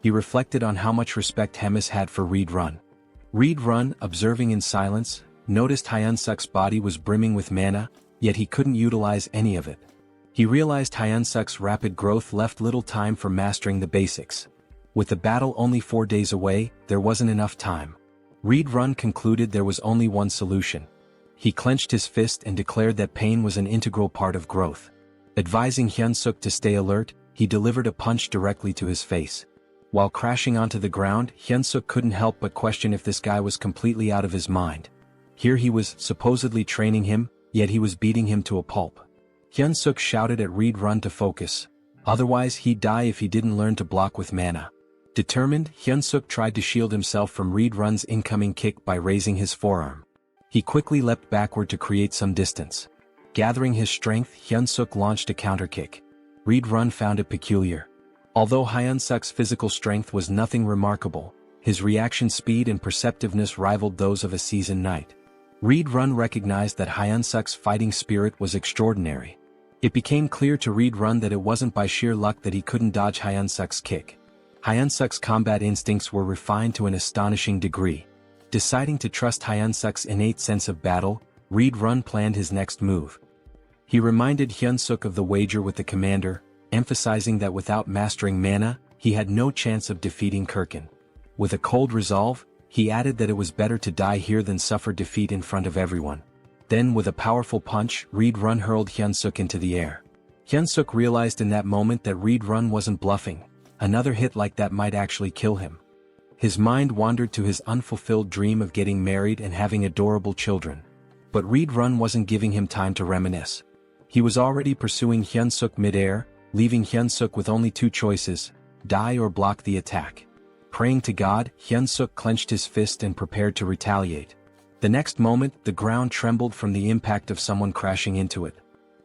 He reflected on how much respect Hemis had for Reed Run. Reed Run, observing in silence, noticed Hyunseok's body was brimming with mana, yet he couldn't utilize any of it. He realized Hyunseok's rapid growth left little time for mastering the basics. With the battle only 4 days away, there wasn't enough time. Reed Run concluded there was only one solution. He clenched his fist and declared that pain was an integral part of growth. Advising Hyunseok to stay alert, he delivered a punch directly to his face. While crashing onto the ground, Hyunseok couldn't help but question if this guy was completely out of his mind. Here he was supposedly training him, yet he was beating him to a pulp. Hyunseok shouted at Reed Run to focus. Otherwise he'd die if he didn't learn to block with mana. Determined, Hyunseok tried to shield himself from Reed Run's incoming kick by raising his forearm. He quickly leapt backward to create some distance. Gathering his strength, Hyunseok launched a counterkick. Reed Run found it peculiar. Although Hyunseok's physical strength was nothing remarkable, his reaction speed and perceptiveness rivaled those of a seasoned knight. Reed Run recognized that Hyunseok's fighting spirit was extraordinary. It became clear to Reed Run that it wasn't by sheer luck that he couldn't dodge Hyunseok's kick. Hyunseok's combat instincts were refined to an astonishing degree. Deciding to trust Hyunseok's innate sense of battle, Reed Run planned his next move. He reminded Hyunseok of the wager with the commander, emphasizing that without mastering mana, he had no chance of defeating Kirkin. With a cold resolve, he added that it was better to die here than suffer defeat in front of everyone. Then with a powerful punch, Reed Run hurled Hyunseok into the air. Hyunseok realized in that moment that Reed Run wasn't bluffing. Another hit like that might actually kill him. His mind wandered to his unfulfilled dream of getting married and having adorable children. But Reed Run wasn't giving him time to reminisce. He was already pursuing Hyunseok mid-air, leaving Hyunseok with only two choices: die or block the attack. Praying to God, Hyunseok clenched his fist and prepared to retaliate. The next moment, the ground trembled from the impact of someone crashing into it.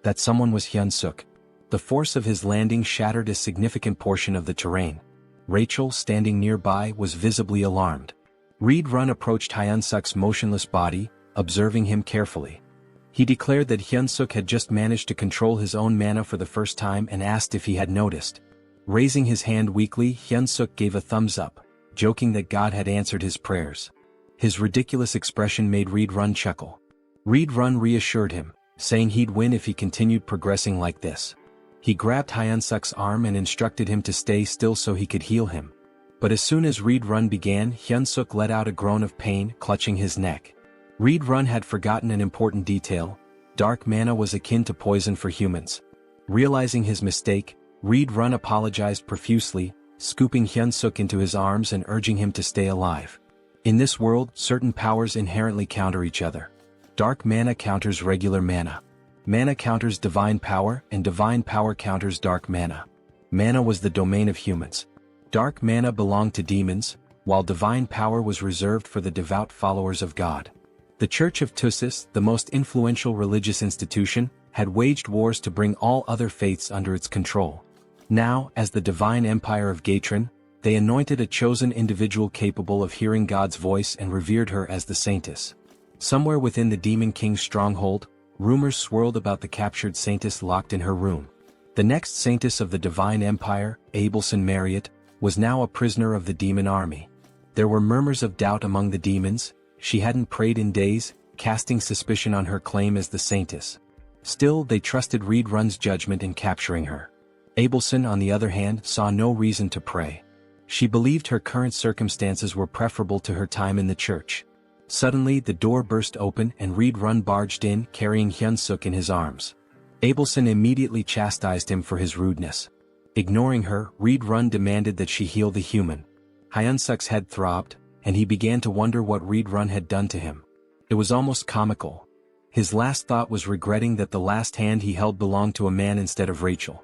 That someone was Hyunseok. The force of his landing shattered a significant portion of the terrain. Rachel, standing nearby, was visibly alarmed. Reed Run approached Hyunseok's motionless body, observing him carefully. He declared that Hyunseok had just managed to control his own mana for the first time and asked if he had noticed. Raising his hand weakly, Hyunseok gave a thumbs up, joking that God had answered his prayers. His ridiculous expression made Reed Run chuckle. Reed Run reassured him, saying he'd win if he continued progressing like this. He grabbed Hyunseok's arm and instructed him to stay still so he could heal him. But as soon as Reed Run began, Hyunseok let out a groan of pain, clutching his neck. Reed Run had forgotten an important detail. Dark mana was akin to poison for humans. Realizing his mistake, Reed Run apologized profusely, scooping Hyunseok into his arms and urging him to stay alive. In this world, certain powers inherently counter each other. Dark mana counters regular mana. Mana counters divine power, and divine power counters dark mana. Mana was the domain of humans. Dark mana belonged to demons, while divine power was reserved for the devout followers of God. The Church of Tussis, the most influential religious institution, had waged wars to bring all other faiths under its control. Now, as the divine empire of Gatrin, They anointed a chosen individual capable of hearing God's voice and revered her as the saintess. Somewhere within the Demon King's stronghold, rumors swirled about the captured saintess locked in her room. The next saintess of the Divine Empire, Abelson Marriott, was now a prisoner of the demon army. There were murmurs of doubt among the demons. She hadn't prayed in days, casting suspicion on her claim as the saintess. Still, they trusted Reed Run's judgment in capturing her. Abelson, on the other hand, saw no reason to pray. She believed her current circumstances were preferable to her time in the church. Suddenly, the door burst open and Reed Run barged in, carrying Hyunseok in his arms. Abelson immediately chastised him for his rudeness. Ignoring her, Reed Run demanded that she heal the human. Hyunseok's head throbbed, and he began to wonder what Reed Run had done to him. It was almost comical. His last thought was regretting that the last hand he held belonged to a man instead of Rachel.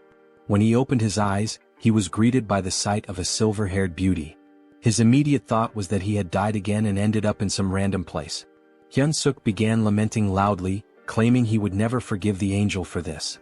When he opened his eyes, he was greeted by the sight of a silver-haired beauty. His immediate thought was that he had died again and ended up in some random place. Hyunseok began lamenting loudly, claiming he would never forgive the angel for this.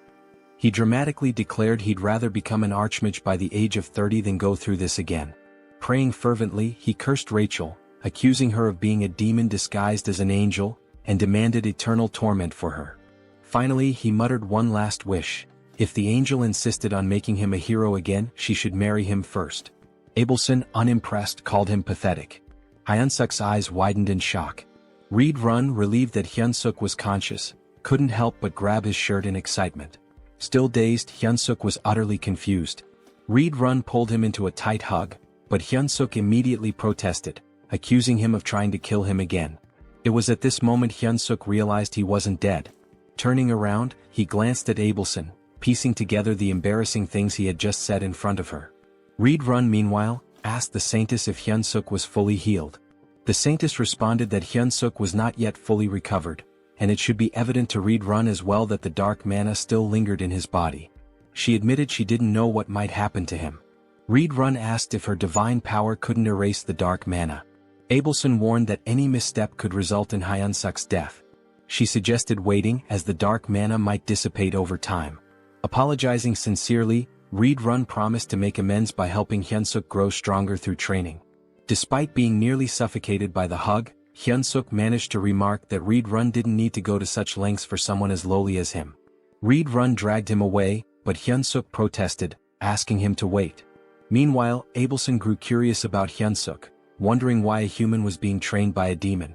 He dramatically declared he'd rather become an archmage by the age of 30 than go through this again. Praying fervently, he cursed Rachel, accusing her of being a demon disguised as an angel, and demanded eternal torment for her. Finally, he muttered one last wish. If the angel insisted on making him a hero again, she should marry him first. Abelson, unimpressed, called him pathetic. Hyunseok's eyes widened in shock. Reed Run, relieved that Hyunseok was conscious, couldn't help but grab his shirt in excitement. Still dazed, Hyunseok was utterly confused. Reed Run pulled him into a tight hug, but Hyunseok immediately protested, accusing him of trying to kill him again. It was at this moment Hyunseok realized he wasn't dead. Turning around, he glanced at Abelson, piecing together the embarrassing things he had just said in front of her. Reed Run, meanwhile, asked the saintess if Hyunseok was fully healed. The saintess responded that Hyunseok was not yet fully recovered, and it should be evident to Reed Run as well that the dark mana still lingered in his body. She admitted she didn't know what might happen to him. Reed Run asked if her divine power couldn't erase the dark mana. Abelson warned that any misstep could result in Hyunseok's death. She suggested waiting, as the dark mana might dissipate over time. Apologizing sincerely, Reed Run promised to make amends by helping Hyunseok grow stronger through training. Despite being nearly suffocated by the hug, Hyunseok managed to remark that Reed Run didn't need to go to such lengths for someone as lowly as him. Reed Run dragged him away, but Hyunseok protested, asking him to wait. Meanwhile, Abelson grew curious about Hyunseok, wondering why a human was being trained by a demon.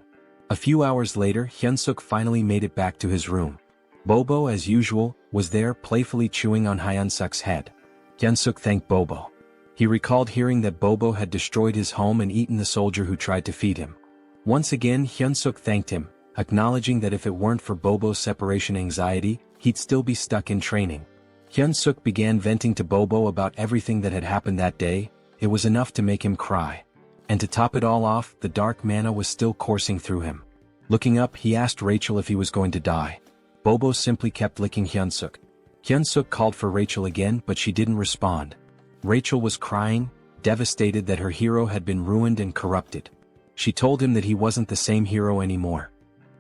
A few hours later, Hyunseok finally made it back to his room. Bobo, as usual, was there playfully chewing on Hyunseok's head. Hyunseok thanked Bobo. He recalled hearing that Bobo had destroyed his home and eaten the soldier who tried to feed him. Once again, Hyunseok thanked him, acknowledging that if it weren't for Bobo's separation anxiety, he'd still be stuck in training. Hyunseok began venting to Bobo about everything that had happened that day. It was enough to make him cry. And to top it all off, the dark mana was still coursing through him. Looking up, he asked Rachel if he was going to die. Bobo simply kept licking Hyunseok. Hyunseok called for Rachel again, but she didn't respond. Rachel was crying, devastated that her hero had been ruined and corrupted. She told him that he wasn't the same hero anymore.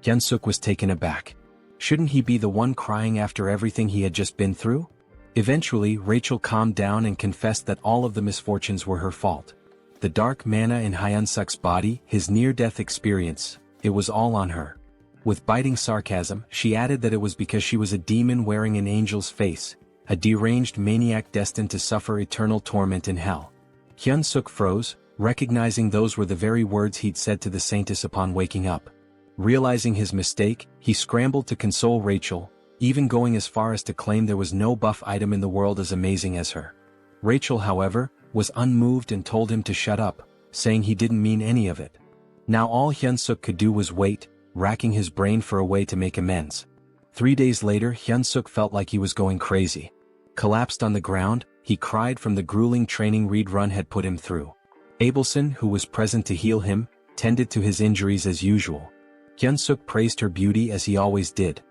Hyunseok was taken aback. Shouldn't he be the one crying after everything he had just been through? Eventually, Rachel calmed down and confessed that all of the misfortunes were her fault. The dark mana in Hyunseok's body, his near-death experience, it was all on her. With biting sarcasm, she added that it was because she was a demon wearing an angel's face, a deranged maniac destined to suffer eternal torment in hell. Hyunseok froze, recognizing those were the very words he'd said to the saintess upon waking up. Realizing his mistake, he scrambled to console Rachel, even going as far as to claim there was no buff item in the world as amazing as her. Rachel, however, was unmoved and told him to shut up, saying he didn't mean any of it. Now all Hyunseok could do was wait, racking his brain for a way to make amends. 3 days later, Hyunseok felt like he was going crazy. Collapsed on the ground, he cried from the grueling training Reed Run had put him through. Abelson, who was present to heal him, tended to his injuries as usual. Hyunseok praised her beauty as he always did.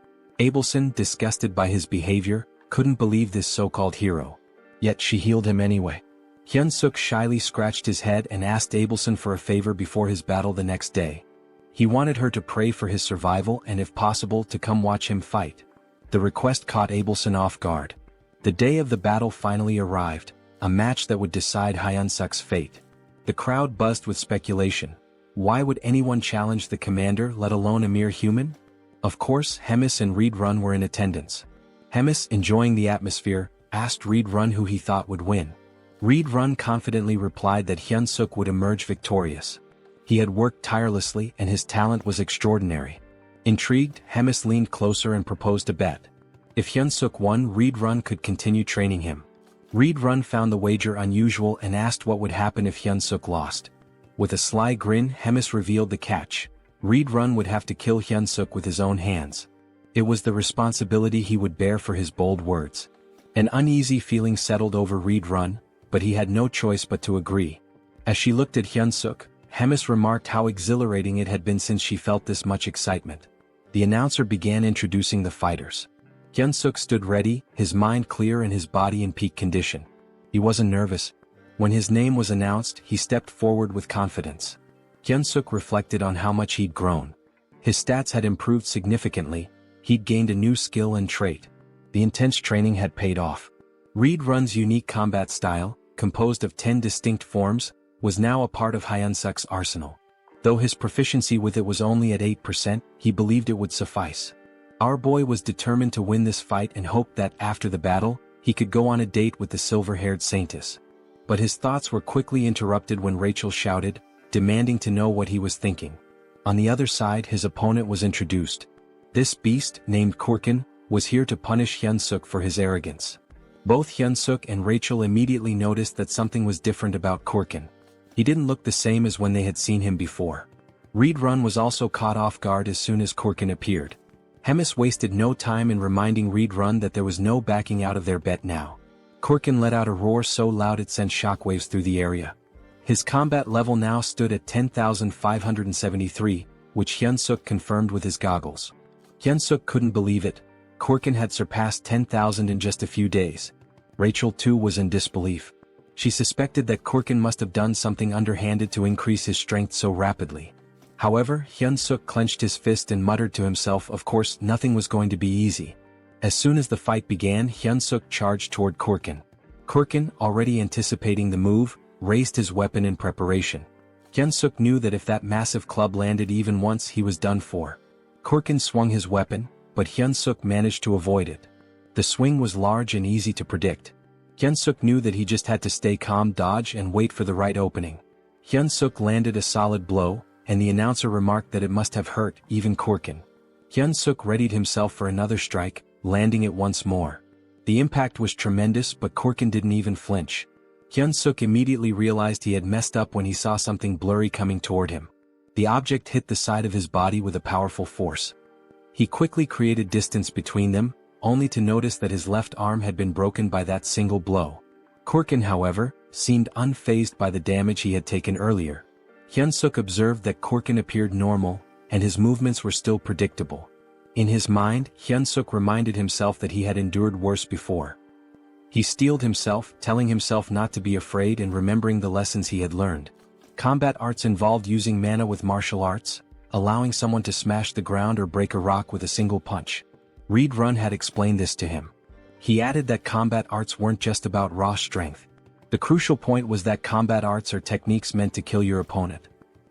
Abelson, disgusted by his behavior, couldn't believe this so-called hero. Yet she healed him anyway. Hyunseok shyly scratched his head and asked Abelson for a favor before his battle the next day. He wanted her to pray for his survival and if possible to come watch him fight. The request caught Abelson off guard. The day of the battle finally arrived. a match that would decide Hyunseok's fate. The crowd buzzed with speculation. Why would anyone challenge the commander, let alone a mere human? Of course, Hemis and Reed Run were in attendance. Hemis, enjoying the atmosphere, asked Reed Run who he thought would win. Reed Run confidently replied that Hyunseok would emerge victorious. He had worked tirelessly and his talent was extraordinary. Intrigued, Hemis leaned closer and proposed a bet. If Hyunseok won, Reed Run could continue training him. Reed Run found the wager unusual and asked what would happen if Hyunseok lost. With a sly grin, Hemis revealed the catch. Reed Run would have to kill Hyunseok with his own hands. It was the responsibility he would bear for his bold words. An uneasy feeling settled over Reed Run, but he had no choice but to agree. As she looked at Hyunseok, Hemis remarked how exhilarating it had been since she felt this much excitement. The announcer began introducing the fighters. Hyunseok stood ready, his mind clear and his body in peak condition. He wasn't nervous. When his name was announced, he stepped forward with confidence. Hyunseok reflected on how much he'd grown. His stats had improved significantly, he'd gained a new skill and trait. The intense training had paid off. Reed Run's unique combat style, composed of 10 distinct forms, was now a part of Hyunseok's arsenal. Though his proficiency with it was only at 8%, he believed it would suffice. Our boy was determined to win this fight and hoped that, after the battle, he could go on a date with the silver-haired saintess. But his thoughts were quickly interrupted when Rachel shouted, demanding to know what he was thinking. On the other side, his opponent was introduced. This beast, named Korkin, was here to punish Hyunseok for his arrogance. Both Hyunseok and Rachel immediately noticed that something was different about Korkin. He didn't look the same as when they had seen him before. Reed Run was also caught off guard as soon as Korkin appeared. Hemis wasted no time in reminding Reed Run that there was no backing out of their bet now. Korkin let out a roar so loud it sent shockwaves through the area. His combat level now stood at 10,573, which Hyunseok confirmed with his goggles. Hyunseok couldn't believe it. Korkin had surpassed 10,000 in just a few days. Rachel too was in disbelief. She suspected that Korkin must have done something underhanded to increase his strength so rapidly. However, Hyunseok clenched his fist and muttered to himself, of course, nothing was going to be easy. As soon as the fight began, Hyunseok charged toward Korkin. Korkin, already anticipating the move, raised his weapon in preparation. Hyunseok knew that if that massive club landed even once, he was done for. Korkin swung his weapon, but Hyunseok managed to avoid it. The swing was large and easy to predict. Hyunseok knew that he just had to stay calm, dodge and wait for the right opening. Hyunseok landed a solid blow, and the announcer remarked that it must have hurt even Korkin. Hyunseok readied himself for another strike, landing it once more. The impact was tremendous, but Korkin didn't even flinch. Hyunseok immediately realized he had messed up when he saw something blurry coming toward him. The object hit the side of his body with a powerful force. He quickly created distance between them, only to notice that his left arm had been broken by that single blow. Korkin, however, seemed unfazed by the damage he had taken earlier. Hyunseok observed that Korkin appeared normal, and his movements were still predictable. In his mind, Hyunseok reminded himself that he had endured worse before. He steeled himself, telling himself not to be afraid and remembering the lessons he had learned. Combat arts involved using mana with martial arts, allowing someone to smash the ground or break a rock with a single punch. Reed Run had explained this to him. He added that combat arts weren't just about raw strength. The crucial point was that combat arts are techniques meant to kill your opponent.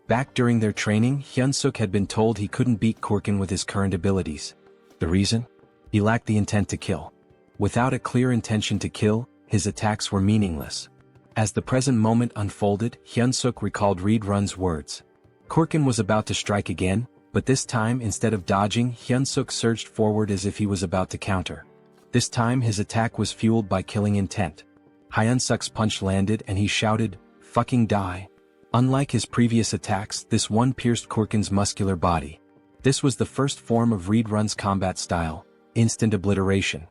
Back during their training, Hyunseok had been told he couldn't beat Korkin with his current abilities. The reason? He lacked the intent to kill. Without a clear intention to kill, his attacks were meaningless. As the present moment unfolded, Hyunseok recalled Reed Run's words. Korkin was about to strike again, but this time instead of dodging, Hyunseok surged forward as if he was about to counter. This time his attack was fueled by killing intent. Hyunseok's punch landed and he shouted, "Fucking die." Unlike his previous attacks, this one pierced Korkin's muscular body. This was the first form of Reed Run's combat style, instant obliteration.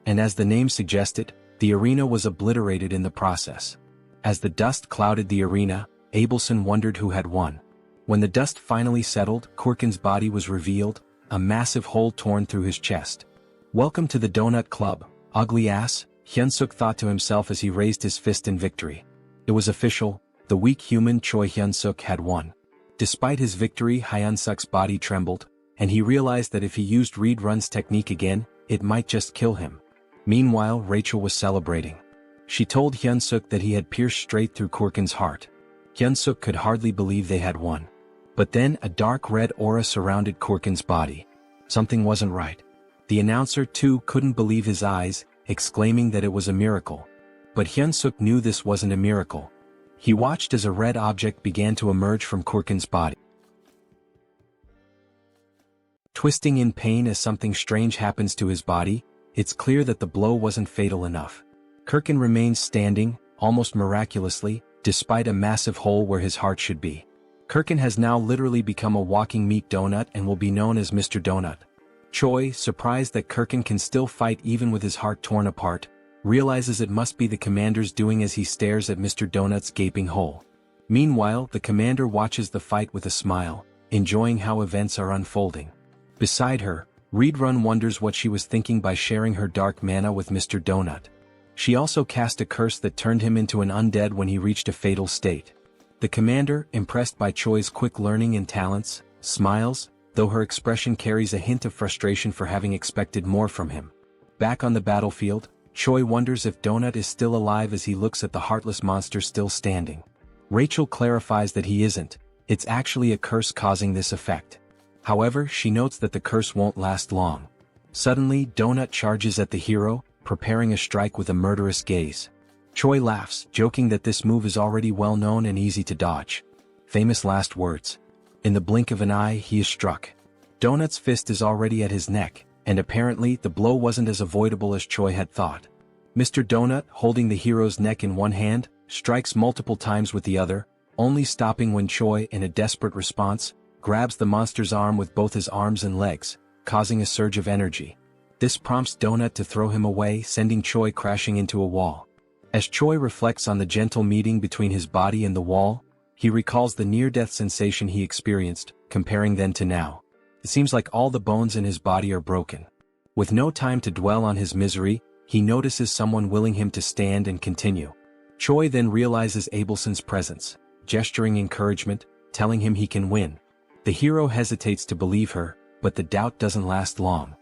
And as the name suggested, the arena was obliterated in the process. As the dust clouded the arena, Abelson wondered who had won. When the dust finally settled, Korkin's body was revealed, a massive hole torn through his chest. "Welcome to the Donut Club, ugly ass," Hyunseok thought to himself as he raised his fist in victory. It was official, the weak human Choi Hyunseok had won. Despite his victory, Hyunseok's body trembled, and he realized that if he used Reed Run's technique again, it might just kill him. Meanwhile, Rachel was celebrating. She told Hyunseok that he had pierced straight through Kurkin's heart. Hyunseok could hardly believe they had won. But then a dark red aura surrounded Kurkin's body. Something wasn't right. The announcer too couldn't believe his eyes, exclaiming that it was a miracle. But Hyunseok knew this wasn't a miracle. He watched as a red object began to emerge from Kurkin's body. Twisting in pain as something strange happens to his body, it's clear that the blow wasn't fatal enough. Kurkin remains standing, almost miraculously, despite a massive hole where his heart should be. Kurkin has now literally become a walking meat donut and will be known as Mr. Donut. Choi, surprised that Kurkin can still fight even with his heart torn apart, realizes it must be the commander's doing as he stares at Mr. Donut's gaping hole. Meanwhile, the commander watches the fight with a smile, enjoying how events are unfolding. Beside her, Reedrun wonders what she was thinking by sharing her dark mana with Mr. Donut. She also cast a curse that turned him into an undead when he reached a fatal state. The commander, impressed by Choi's quick learning and talents, smiles, though her expression carries a hint of frustration for having expected more from him. Back on the battlefield, Choi wonders if Donut is still alive as he looks at the heartless monster still standing. Rachel clarifies that he isn't, it's actually a curse causing this effect. However, she notes that the curse won't last long. Suddenly, Donut charges at the hero, preparing a strike with a murderous gaze. Choi laughs, joking that this move is already well known and easy to dodge. Famous last words. In the blink of an eye, he is struck. Donut's fist is already at his neck, and apparently the blow wasn't as avoidable as Choi had thought. Mr. Donut, holding the hero's neck in one hand, strikes multiple times with the other, only stopping when Choi, in a desperate response, grabs the monster's arm with both his arms and legs, causing a surge of energy. This prompts Donut to throw him away, sending Choi crashing into a wall. As Choi reflects on the gentle meeting between his body and the wall, he recalls the near-death sensation he experienced, comparing then to now. It seems like all the bones in his body are broken. With no time to dwell on his misery, he notices someone willing him to stand and continue. Choi then realizes Abelson's presence, gesturing encouragement, telling him he can win. The hero hesitates to believe her, but the doubt doesn't last long.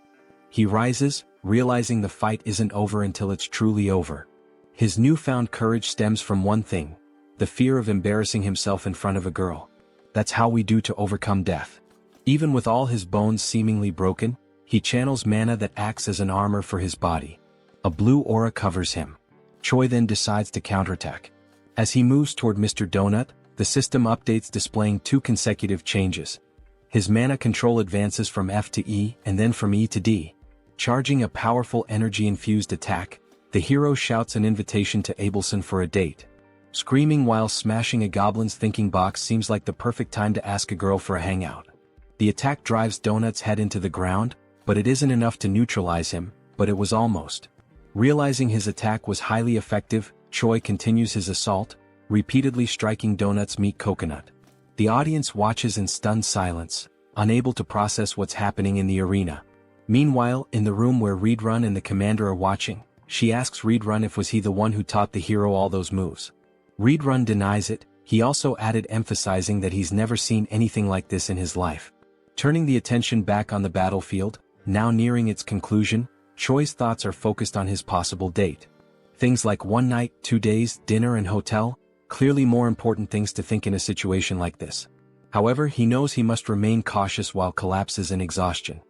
He rises, realizing the fight isn't over until it's truly over. His newfound courage stems from one thing: the fear of embarrassing himself in front of a girl. That's how we do to overcome death. Even with all his bones seemingly broken, he channels mana that acts as an armor for his body. A blue aura covers him. Choi then decides to counterattack. As he moves toward Mr. Donut, the system updates displaying 2 consecutive changes. His mana control advances from F to E and then from E to D. Charging a powerful energy-infused attack, the hero shouts an invitation to Abelson for a date. Screaming while smashing a goblin's thinking box seems like the perfect time to ask a girl for a hangout. The attack drives Donut's head into the ground, but it isn't enough to neutralize him, but it was almost. Realizing his attack was highly effective, Choi continues his assault, repeatedly striking Donut's meat coconut. The audience watches in stunned silence, unable to process what's happening in the arena. Meanwhile, in the room where Reedrun and the commander are watching, she asks Reedrun if was he the one who taught the hero all those moves. Reedrun denies it. He also added, emphasizing that he's never seen anything like this in his life. Turning the attention back on the battlefield, now nearing its conclusion, Choi's thoughts are focused on his possible date. Things like 1 night, 2 days, dinner and hotel, clearly more important things to think in a situation like this. However, he knows he must remain cautious while collapses in exhaustion.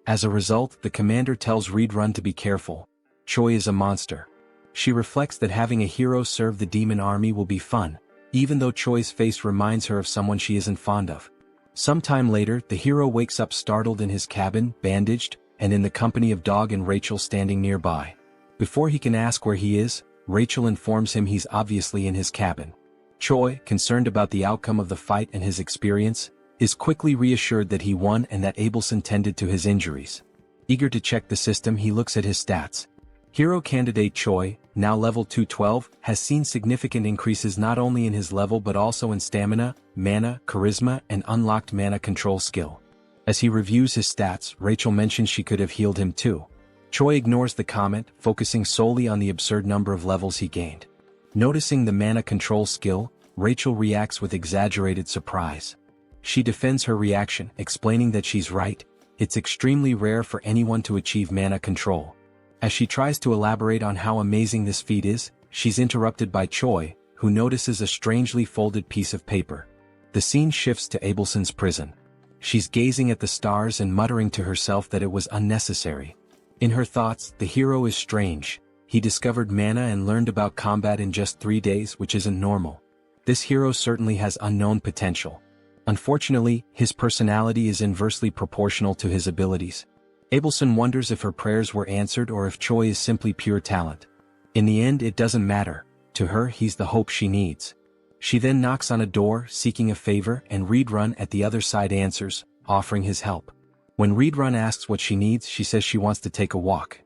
As a result, the commander tells Reedrun to be careful. Choi is a monster. She reflects that having a hero serve the demon army will be fun, even though Choi's face reminds her of someone she isn't fond of. Sometime later, the hero wakes up startled in his cabin, bandaged, and in the company of Dog and Rachel standing nearby. Before he can ask where he is, Rachel informs him he's obviously in his cabin. Choi, concerned about the outcome of the fight and his experience, is quickly reassured that he won and that Abelson tended to his injuries. Eager to check the system, he looks at his stats. Hero candidate Choi, now level 212, has seen significant increases not only in his level but also in stamina, mana, charisma, and unlocked mana control skill. As he reviews his stats, Rachel mentions she could have healed him too. Choi ignores the comment, focusing solely on the absurd number of levels he gained. Noticing the mana control skill, Rachel reacts with exaggerated surprise. She defends her reaction, explaining that she's right, it's extremely rare for anyone to achieve mana control. As she tries to elaborate on how amazing this feat is, she's interrupted by Choi, who notices a strangely folded piece of paper. The scene shifts to Abelson's prison. She's gazing at the stars and muttering to herself that it was unnecessary. In her thoughts, the hero is strange. He discovered mana and learned about combat in just 3 days, which isn't normal. This hero certainly has unknown potential. Unfortunately, his personality is inversely proportional to his abilities. Abelson wonders if her prayers were answered or if Choi is simply pure talent. In the end, it doesn't matter. To her, he's the hope she needs. She then knocks on a door, seeking a favor, and Reedrun at the other side answers, offering his help. When Reedrun asks what she needs, she says she wants to take a walk.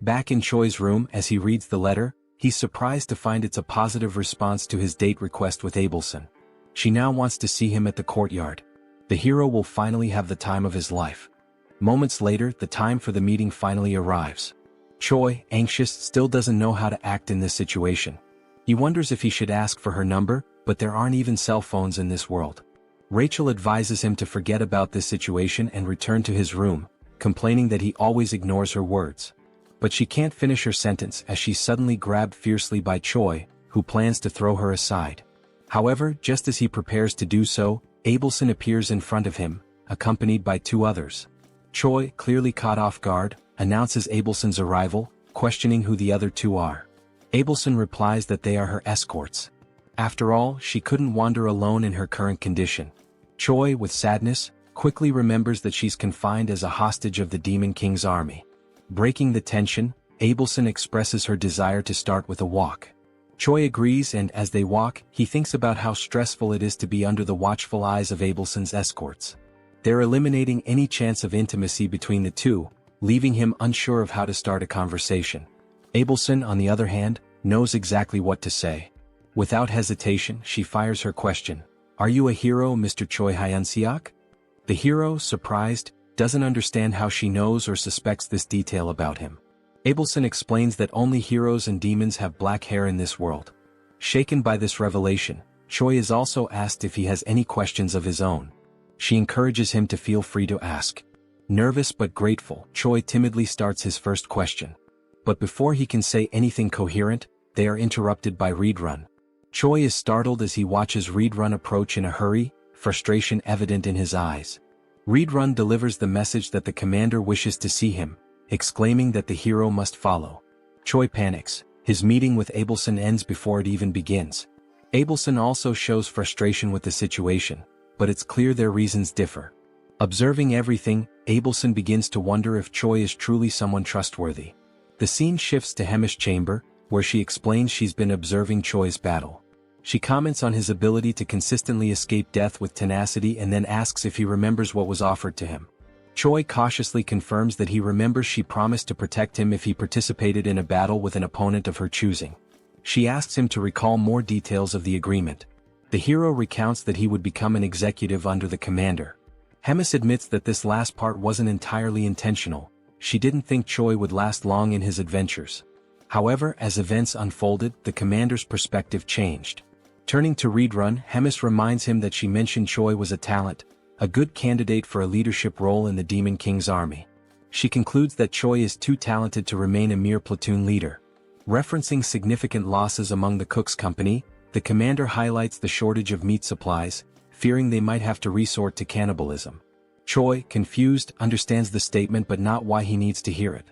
Back in Choi's room, as he reads the letter, he's surprised to find it's a positive response to his date request with Abelson. She now wants to see him at the courtyard. The hero will finally have the time of his life. Moments later, the time for the meeting finally arrives. Choi, anxious, still doesn't know how to act in this situation. He wonders if he should ask for her number, but there aren't even cell phones in this world. Rachel advises him to forget about this situation and return to his room, complaining that he always ignores her words. But she can't finish her sentence as she's suddenly grabbed fiercely by Choi, who plans to throw her aside. However, just as he prepares to do so, Abelson appears in front of him, accompanied by 2 others. Choi, clearly caught off guard, announces Abelson's arrival, questioning who the other 2 are. Abelson replies that they are her escorts. After all, she couldn't wander alone in her current condition. Choi, with sadness, quickly remembers that she's confined as a hostage of the Demon King's army. Breaking the tension, Abelson expresses her desire to start with a walk. Choi agrees, and as they walk, he thinks about how stressful it is to be under the watchful eyes of Abelson's escorts. They're eliminating any chance of intimacy between the 2, leaving him unsure of how to start a conversation. Abelson, on the other hand, knows exactly what to say. Without hesitation, she fires her question. "Are you a hero, Mr. Choi Hyunseok?" The hero, surprised, doesn't understand how she knows or suspects this detail about him. Abelson explains that only heroes and demons have black hair in this world. Shaken by this revelation, Choi is also asked if he has any questions of his own. She encourages him to feel free to ask. Nervous but grateful, Choi timidly starts his first question. But before he can say anything coherent, they are interrupted by Reedrun. Choi is startled as he watches Reedrun approach in a hurry, frustration evident in his eyes. Reedrun delivers the message that the commander wishes to see him, exclaiming that the hero must follow. Choi panics. His meeting with Abelson ends before it even begins. Abelson also shows frustration with the situation, but it's clear their reasons differ. Observing everything, Abelson begins to wonder if Choi is truly someone trustworthy. The scene shifts to Hemi's chamber, where she explains she's been observing Choi's battle. She comments on his ability to consistently escape death with tenacity and then asks if he remembers what was offered to him. Choi cautiously confirms that he remembers she promised to protect him if he participated in a battle with an opponent of her choosing. She asks him to recall more details of the agreement. The hero recounts that he would become an executive under the commander. Hemis admits that this last part wasn't entirely intentional. She didn't think Choi would last long in his adventures. However, as events unfolded, the commander's perspective changed. Turning to Reedrun, Hemis reminds him that she mentioned Choi was a talent, a good candidate for a leadership role in the Demon King's army. She concludes that Choi is too talented to remain a mere platoon leader. Referencing significant losses among the Cook's company, the commander highlights the shortage of meat supplies, fearing they might have to resort to cannibalism. Choi, confused, understands the statement but not why he needs to hear it.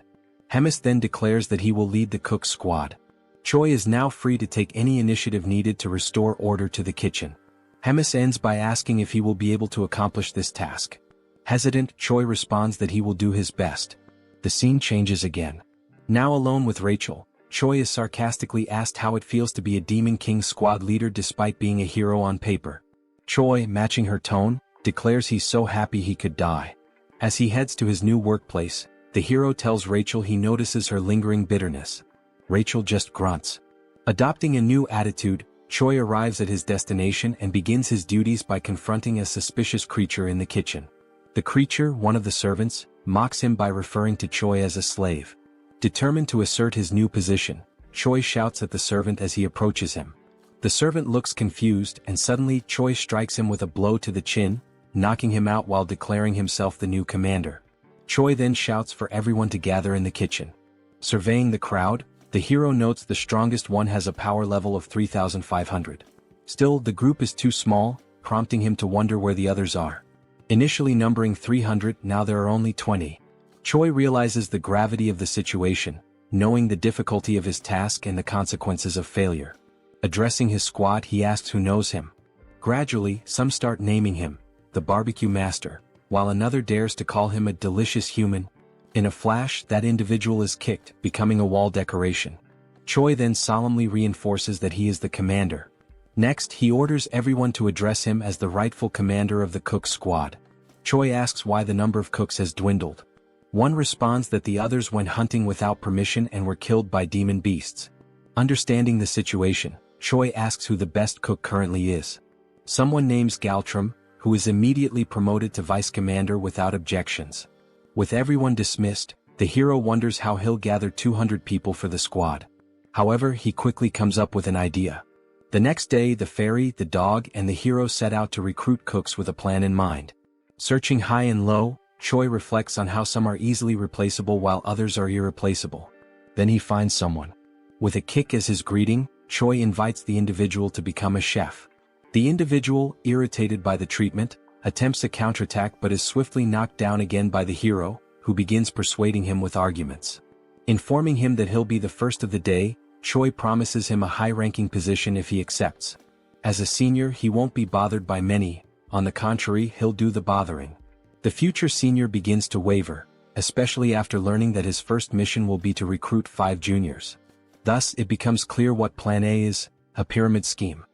Hemis then declares that he will lead the Cook's squad. Choi is now free to take any initiative needed to restore order to the kitchen. Hemis ends by asking if he will be able to accomplish this task. Hesitant, Choi responds that he will do his best. The scene changes again. Now alone with Rachel, Choi is sarcastically asked how it feels to be a Demon King squad leader despite being a hero on paper. Choi, matching her tone, declares he's so happy he could die. As he heads to his new workplace, the hero tells Rachel he notices her lingering bitterness. Rachel just grunts. Adopting a new attitude, Choi arrives at his destination and begins his duties by confronting a suspicious creature in the kitchen. The creature, one of the servants, mocks him by referring to Choi as a slave. Determined to assert his new position, Choi shouts at the servant as he approaches him. The servant looks confused and suddenly Choi strikes him with a blow to the chin, knocking him out while declaring himself the new commander. Choi then shouts for everyone to gather in the kitchen. Surveying the crowd, The hero notes the strongest one has a power level of 3,500. Still, the group is too small, prompting him to wonder where the others are. Initially numbering 300, now there are only 20. Choi realizes the gravity of the situation, knowing the difficulty of his task and the consequences of failure. Addressing his squad, he asks who knows him. Gradually, some start naming him, the barbecue master, while another dares to call him a delicious human. In a flash, that individual is kicked, becoming a wall decoration. Choi then solemnly reinforces that he is the commander. Next, he orders everyone to address him as the rightful commander of the cook squad. Choi asks why the number of cooks has dwindled. One responds that the others went hunting without permission and were killed by demon beasts. Understanding the situation, Choi asks who the best cook currently is. Someone names Galtram, who is immediately promoted to vice commander without objections. With everyone dismissed, the hero wonders how he'll gather 200 people for the squad. However, he quickly comes up with an idea. The next day, the fairy, the dog, and the hero set out to recruit cooks with a plan in mind. Searching high and low, Choi reflects on how some are easily replaceable while others are irreplaceable. Then he finds someone. With a kick as his greeting, Choi invites the individual to become a chef. The individual, irritated by the treatment, attempts a counterattack but is swiftly knocked down again by the hero, who begins persuading him with arguments. Informing him that he'll be the first of the day, Choi promises him a high-ranking position if he accepts. As a senior, he won't be bothered by many, on the contrary, he'll do the bothering. The future senior begins to waver, especially after learning that his first mission will be to recruit 5 juniors. Thus, it becomes clear what Plan A is, a pyramid scheme.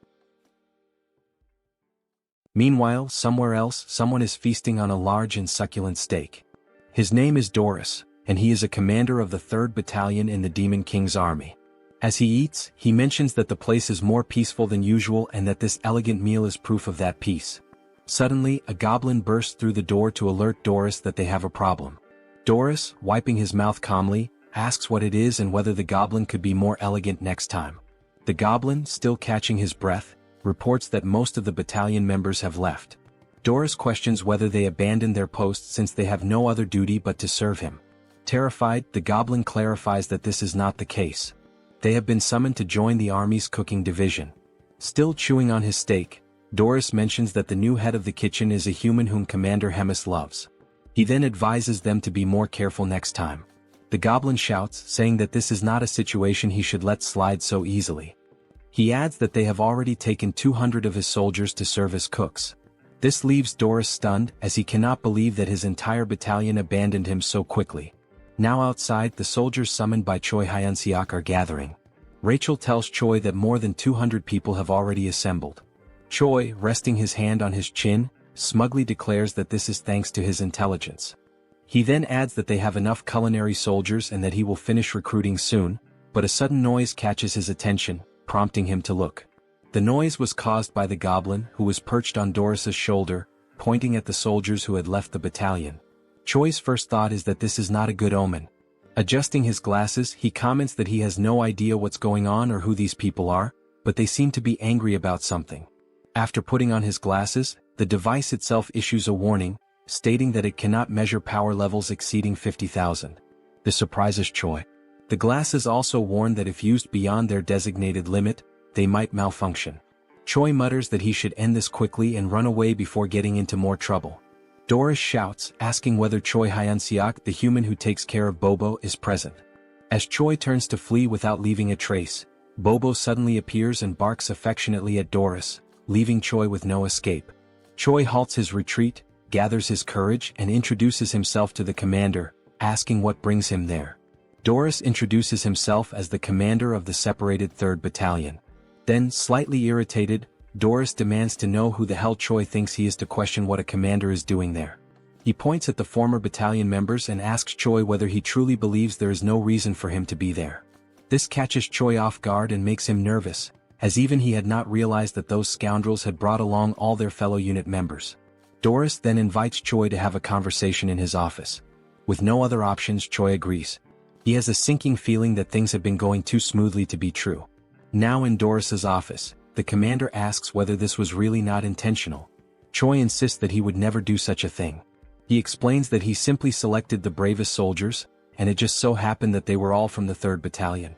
Meanwhile, somewhere else, someone is feasting on a large and succulent steak. His name is Doris, and he is a commander of the 3rd Battalion in the Demon King's army. As he eats, he mentions that the place is more peaceful than usual and that this elegant meal is proof of that peace. Suddenly, a goblin bursts through the door to alert Doris that they have a problem. Doris, wiping his mouth calmly, asks what it is and whether the goblin could be more elegant next time. The goblin, still catching his breath, reports that most of the battalion members have left. Doris questions whether they abandoned their posts since they have no other duty but to serve him. Terrified, the goblin clarifies that this is not the case. They have been summoned to join the army's cooking division. Still chewing on his steak, Doris mentions that the new head of the kitchen is a human whom Commander Hemis loves. He then advises them to be more careful next time. The goblin shouts, saying that this is not a situation he should let slide so easily. He adds that they have already taken 200 of his soldiers to serve as cooks. This leaves Doris stunned, as he cannot believe that his entire battalion abandoned him so quickly. Now outside, the soldiers summoned by Choi Hyunseok are gathering. Rachel tells Choi that more than 200 people have already assembled. Choi, resting his hand on his chin, smugly declares that this is thanks to his intelligence. He then adds that they have enough culinary soldiers and that he will finish recruiting soon, but a sudden noise catches his attention, prompting him to look. The noise was caused by the goblin, who was perched on Doris's shoulder, pointing at the soldiers who had left the battalion. Choi's first thought is that this is not a good omen. Adjusting his glasses, he comments that he has no idea what's going on or who these people are, but they seem to be angry about something. After putting on his glasses, the device itself issues a warning, stating that it cannot measure power levels exceeding 50,000. This surprises Choi. The glasses also warn that if used beyond their designated limit, they might malfunction. Choi mutters that he should end this quickly and run away before getting into more trouble. Doris shouts, asking whether Choi Hyunseok, the human who takes care of Bobo, is present. As Choi turns to flee without leaving a trace, Bobo suddenly appears and barks affectionately at Doris, leaving Choi with no escape. Choi halts his retreat, gathers his courage and introduces himself to the commander, asking what brings him there. Doris introduces himself as the commander of the separated 3rd Battalion. Then, slightly irritated, Doris demands to know who the hell Choi thinks he is to question what a commander is doing there. He points at the former battalion members and asks Choi whether he truly believes there is no reason for him to be there. This catches Choi off guard and makes him nervous, as even he had not realized that those scoundrels had brought along all their fellow unit members. Doris then invites Choi to have a conversation in his office. With no other options, Choi agrees. He has a sinking feeling that things have been going too smoothly to be true. Now in Doris's office, the commander asks whether this was really not intentional. Choi insists that he would never do such a thing. He explains that he simply selected the bravest soldiers, and it just so happened that they were all from the 3rd Battalion.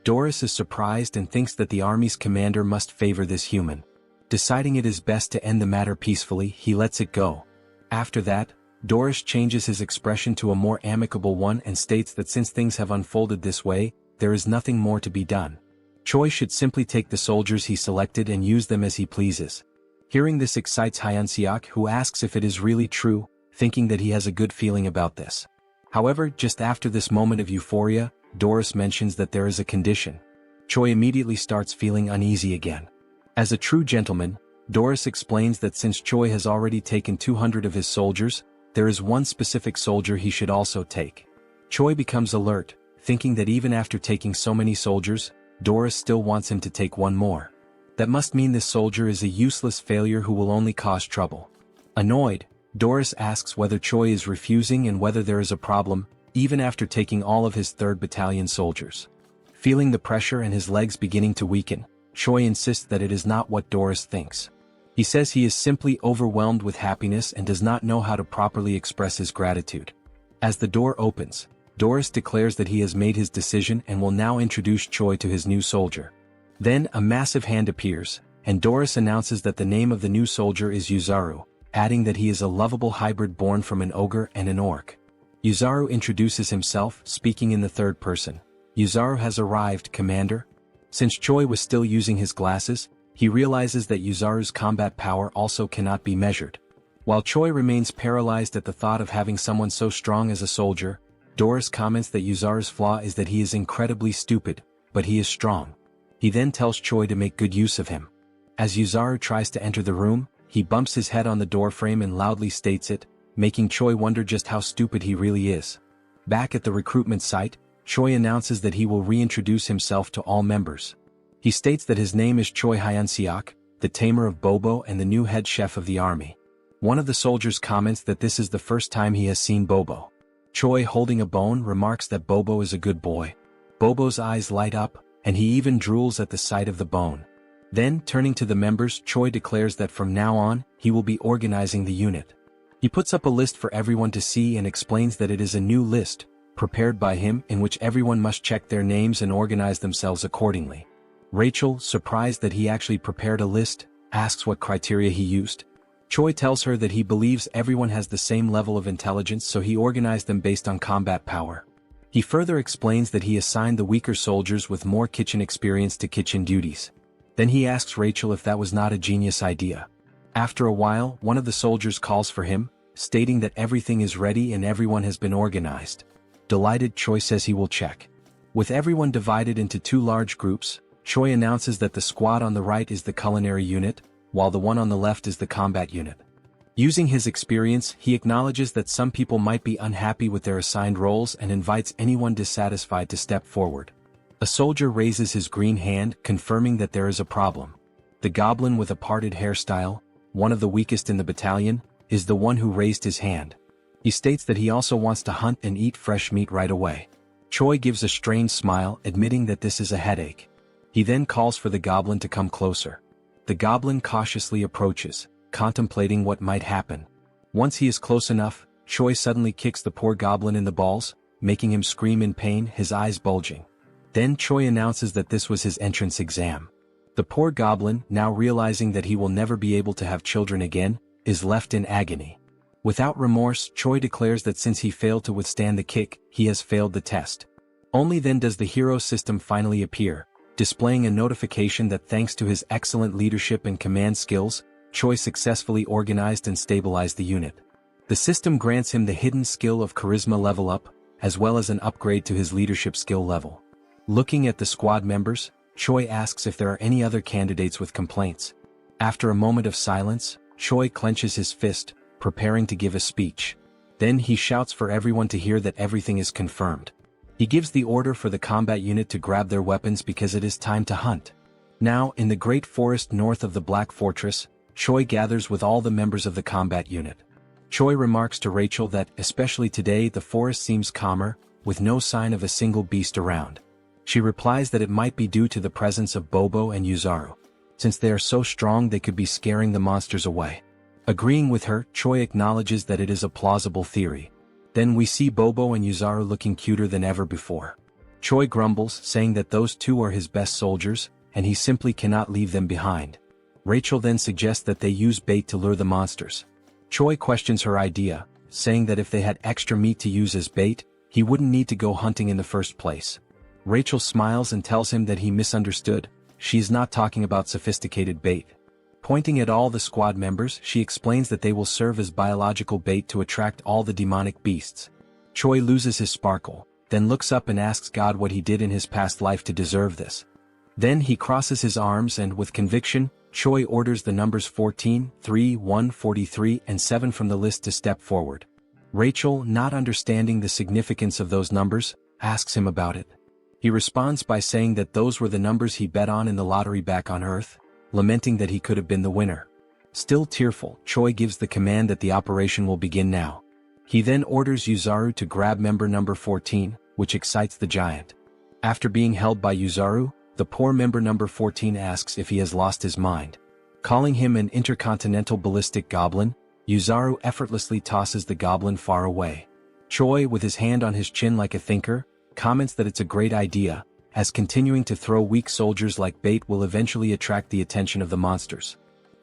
Doris is surprised and thinks that the army's commander must favor this human. Deciding it is best to end the matter peacefully, he lets it go. After that, Doris changes his expression to a more amicable one and states that since things have unfolded this way, there is nothing more to be done. Choi should simply take the soldiers he selected and use them as he pleases. Hearing this excites Hyunseok, who asks if it is really true, thinking that he has a good feeling about this. However, just after this moment of euphoria, Doris mentions that there is a condition. Choi immediately starts feeling uneasy again. As a true gentleman, Doris explains that since Choi has already taken 200 of his soldiers, there is one specific soldier he should also take. Choi becomes alert, thinking that even after taking so many soldiers, Doris still wants him to take one more. That must mean this soldier is a useless failure who will only cause trouble. Annoyed, Doris asks whether Choi is refusing and whether there is a problem, even after taking all of his 3rd Battalion soldiers. Feeling the pressure and his legs beginning to weaken, Choi insists that it is not what Doris thinks. He says he is simply overwhelmed with happiness and does not know how to properly express his gratitude. As the door opens, Doris declares that he has made his decision and will now introduce Choi to his new soldier. Then a massive hand appears, and Doris announces that the name of the new soldier is Yuzaru, adding that he is a lovable hybrid born from an ogre and an orc. Yuzaru introduces himself, speaking in the 3rd person. Yuzaru has arrived, Commander. Since Choi was still using his glasses, he realizes that Yuzaru's combat power also cannot be measured. While Choi remains paralyzed at the thought of having someone so strong as a soldier, Doris comments that Yuzaru's flaw is that he is incredibly stupid, but he is strong. He then tells Choi to make good use of him. As Yuzaru tries to enter the room, he bumps his head on the doorframe and loudly states it, making Choi wonder just how stupid he really is. Back at the recruitment site, Choi announces that he will reintroduce himself to all members. He states that his name is Choi Hyunseok, the tamer of Bobo and the new head chef of the army. One of the soldiers comments that this is the first time he has seen Bobo. Choi, holding a bone, remarks that Bobo is a good boy. Bobo's eyes light up, and he even drools at the sight of the bone. Then, turning to the members, Choi declares that from now on, he will be organizing the unit. He puts up a list for everyone to see and explains that it is a new list, prepared by him, in which everyone must check their names and organize themselves accordingly. Rachel, surprised that he actually prepared a list, asks what criteria he used. Choi tells her that he believes everyone has the same level of intelligence, so he organized them based on combat power. He further explains that he assigned the weaker soldiers with more kitchen experience to kitchen duties. Then he asks Rachel if that was not a genius idea. After a while, one of the soldiers calls for him, stating that everything is ready and everyone has been organized. Delighted, Choi says he will check. With everyone divided into 2 large groups, Choi announces that the squad on the right is the culinary unit, while the one on the left is the combat unit. Using his experience, he acknowledges that some people might be unhappy with their assigned roles and invites anyone dissatisfied to step forward. A soldier raises his green hand, confirming that there is a problem. The goblin with a parted hairstyle, one of the weakest in the battalion, is the one who raised his hand. He states that he also wants to hunt and eat fresh meat right away. Choi gives a strained smile, admitting that this is a headache. He then calls for the goblin to come closer. The goblin cautiously approaches, contemplating what might happen. Once he is close enough, Choi suddenly kicks the poor goblin in the balls, making him scream in pain, his eyes bulging. Then Choi announces that this was his entrance exam. The poor goblin, now realizing that he will never be able to have children again, is left in agony. Without remorse, Choi declares that since he failed to withstand the kick, he has failed the test. Only then does the hero system finally appear, displaying a notification that thanks to his excellent leadership and command skills, Choi successfully organized and stabilized the unit. The system grants him the hidden skill of charisma level up, as well as an upgrade to his leadership skill level. Looking at the squad members, Choi asks if there are any other candidates with complaints. After a moment of silence, Choi clenches his fist, preparing to give a speech. Then he shouts for everyone to hear that everything is confirmed. He gives the order for the combat unit to grab their weapons because it is time to hunt. Now, in the great forest north of the Black Fortress, Choi gathers with all the members of the combat unit. Choi remarks to Rachel that, especially today, the forest seems calmer, with no sign of a single beast around. She replies that it might be due to the presence of Bobo and Yuzaru. Since they are so strong, they could be scaring the monsters away. Agreeing with her, Choi acknowledges that it is a plausible theory. Then we see Bobo and Yuzaru looking cuter than ever before. Choi grumbles, saying that those two are his best soldiers, and he simply cannot leave them behind. Rachel then suggests that they use bait to lure the monsters. Choi questions her idea, saying that if they had extra meat to use as bait, he wouldn't need to go hunting in the first place. Rachel smiles and tells him that he misunderstood. She is not talking about sophisticated bait. Pointing at all the squad members, she explains that they will serve as biological bait to attract all the demonic beasts. Choi loses his sparkle, then looks up and asks God what he did in his past life to deserve this. Then he crosses his arms and, with conviction, Choi orders the numbers 14, 3, 1, 43, and 7 from the list to step forward. Rachel, not understanding the significance of those numbers, asks him about it. He responds by saying that those were the numbers he bet on in the lottery back on Earth, lamenting that he could have been the winner. Still tearful, Choi gives the command that the operation will begin now. He then orders Yuzaru to grab member number 14, which excites the giant. After being held by Yuzaru, the poor member number 14 asks if he has lost his mind. Calling him an intercontinental ballistic goblin, Yuzaru effortlessly tosses the goblin far away. Choi, with his hand on his chin like a thinker, comments that it's a great idea, as continuing to throw weak soldiers like bait will eventually attract the attention of the monsters.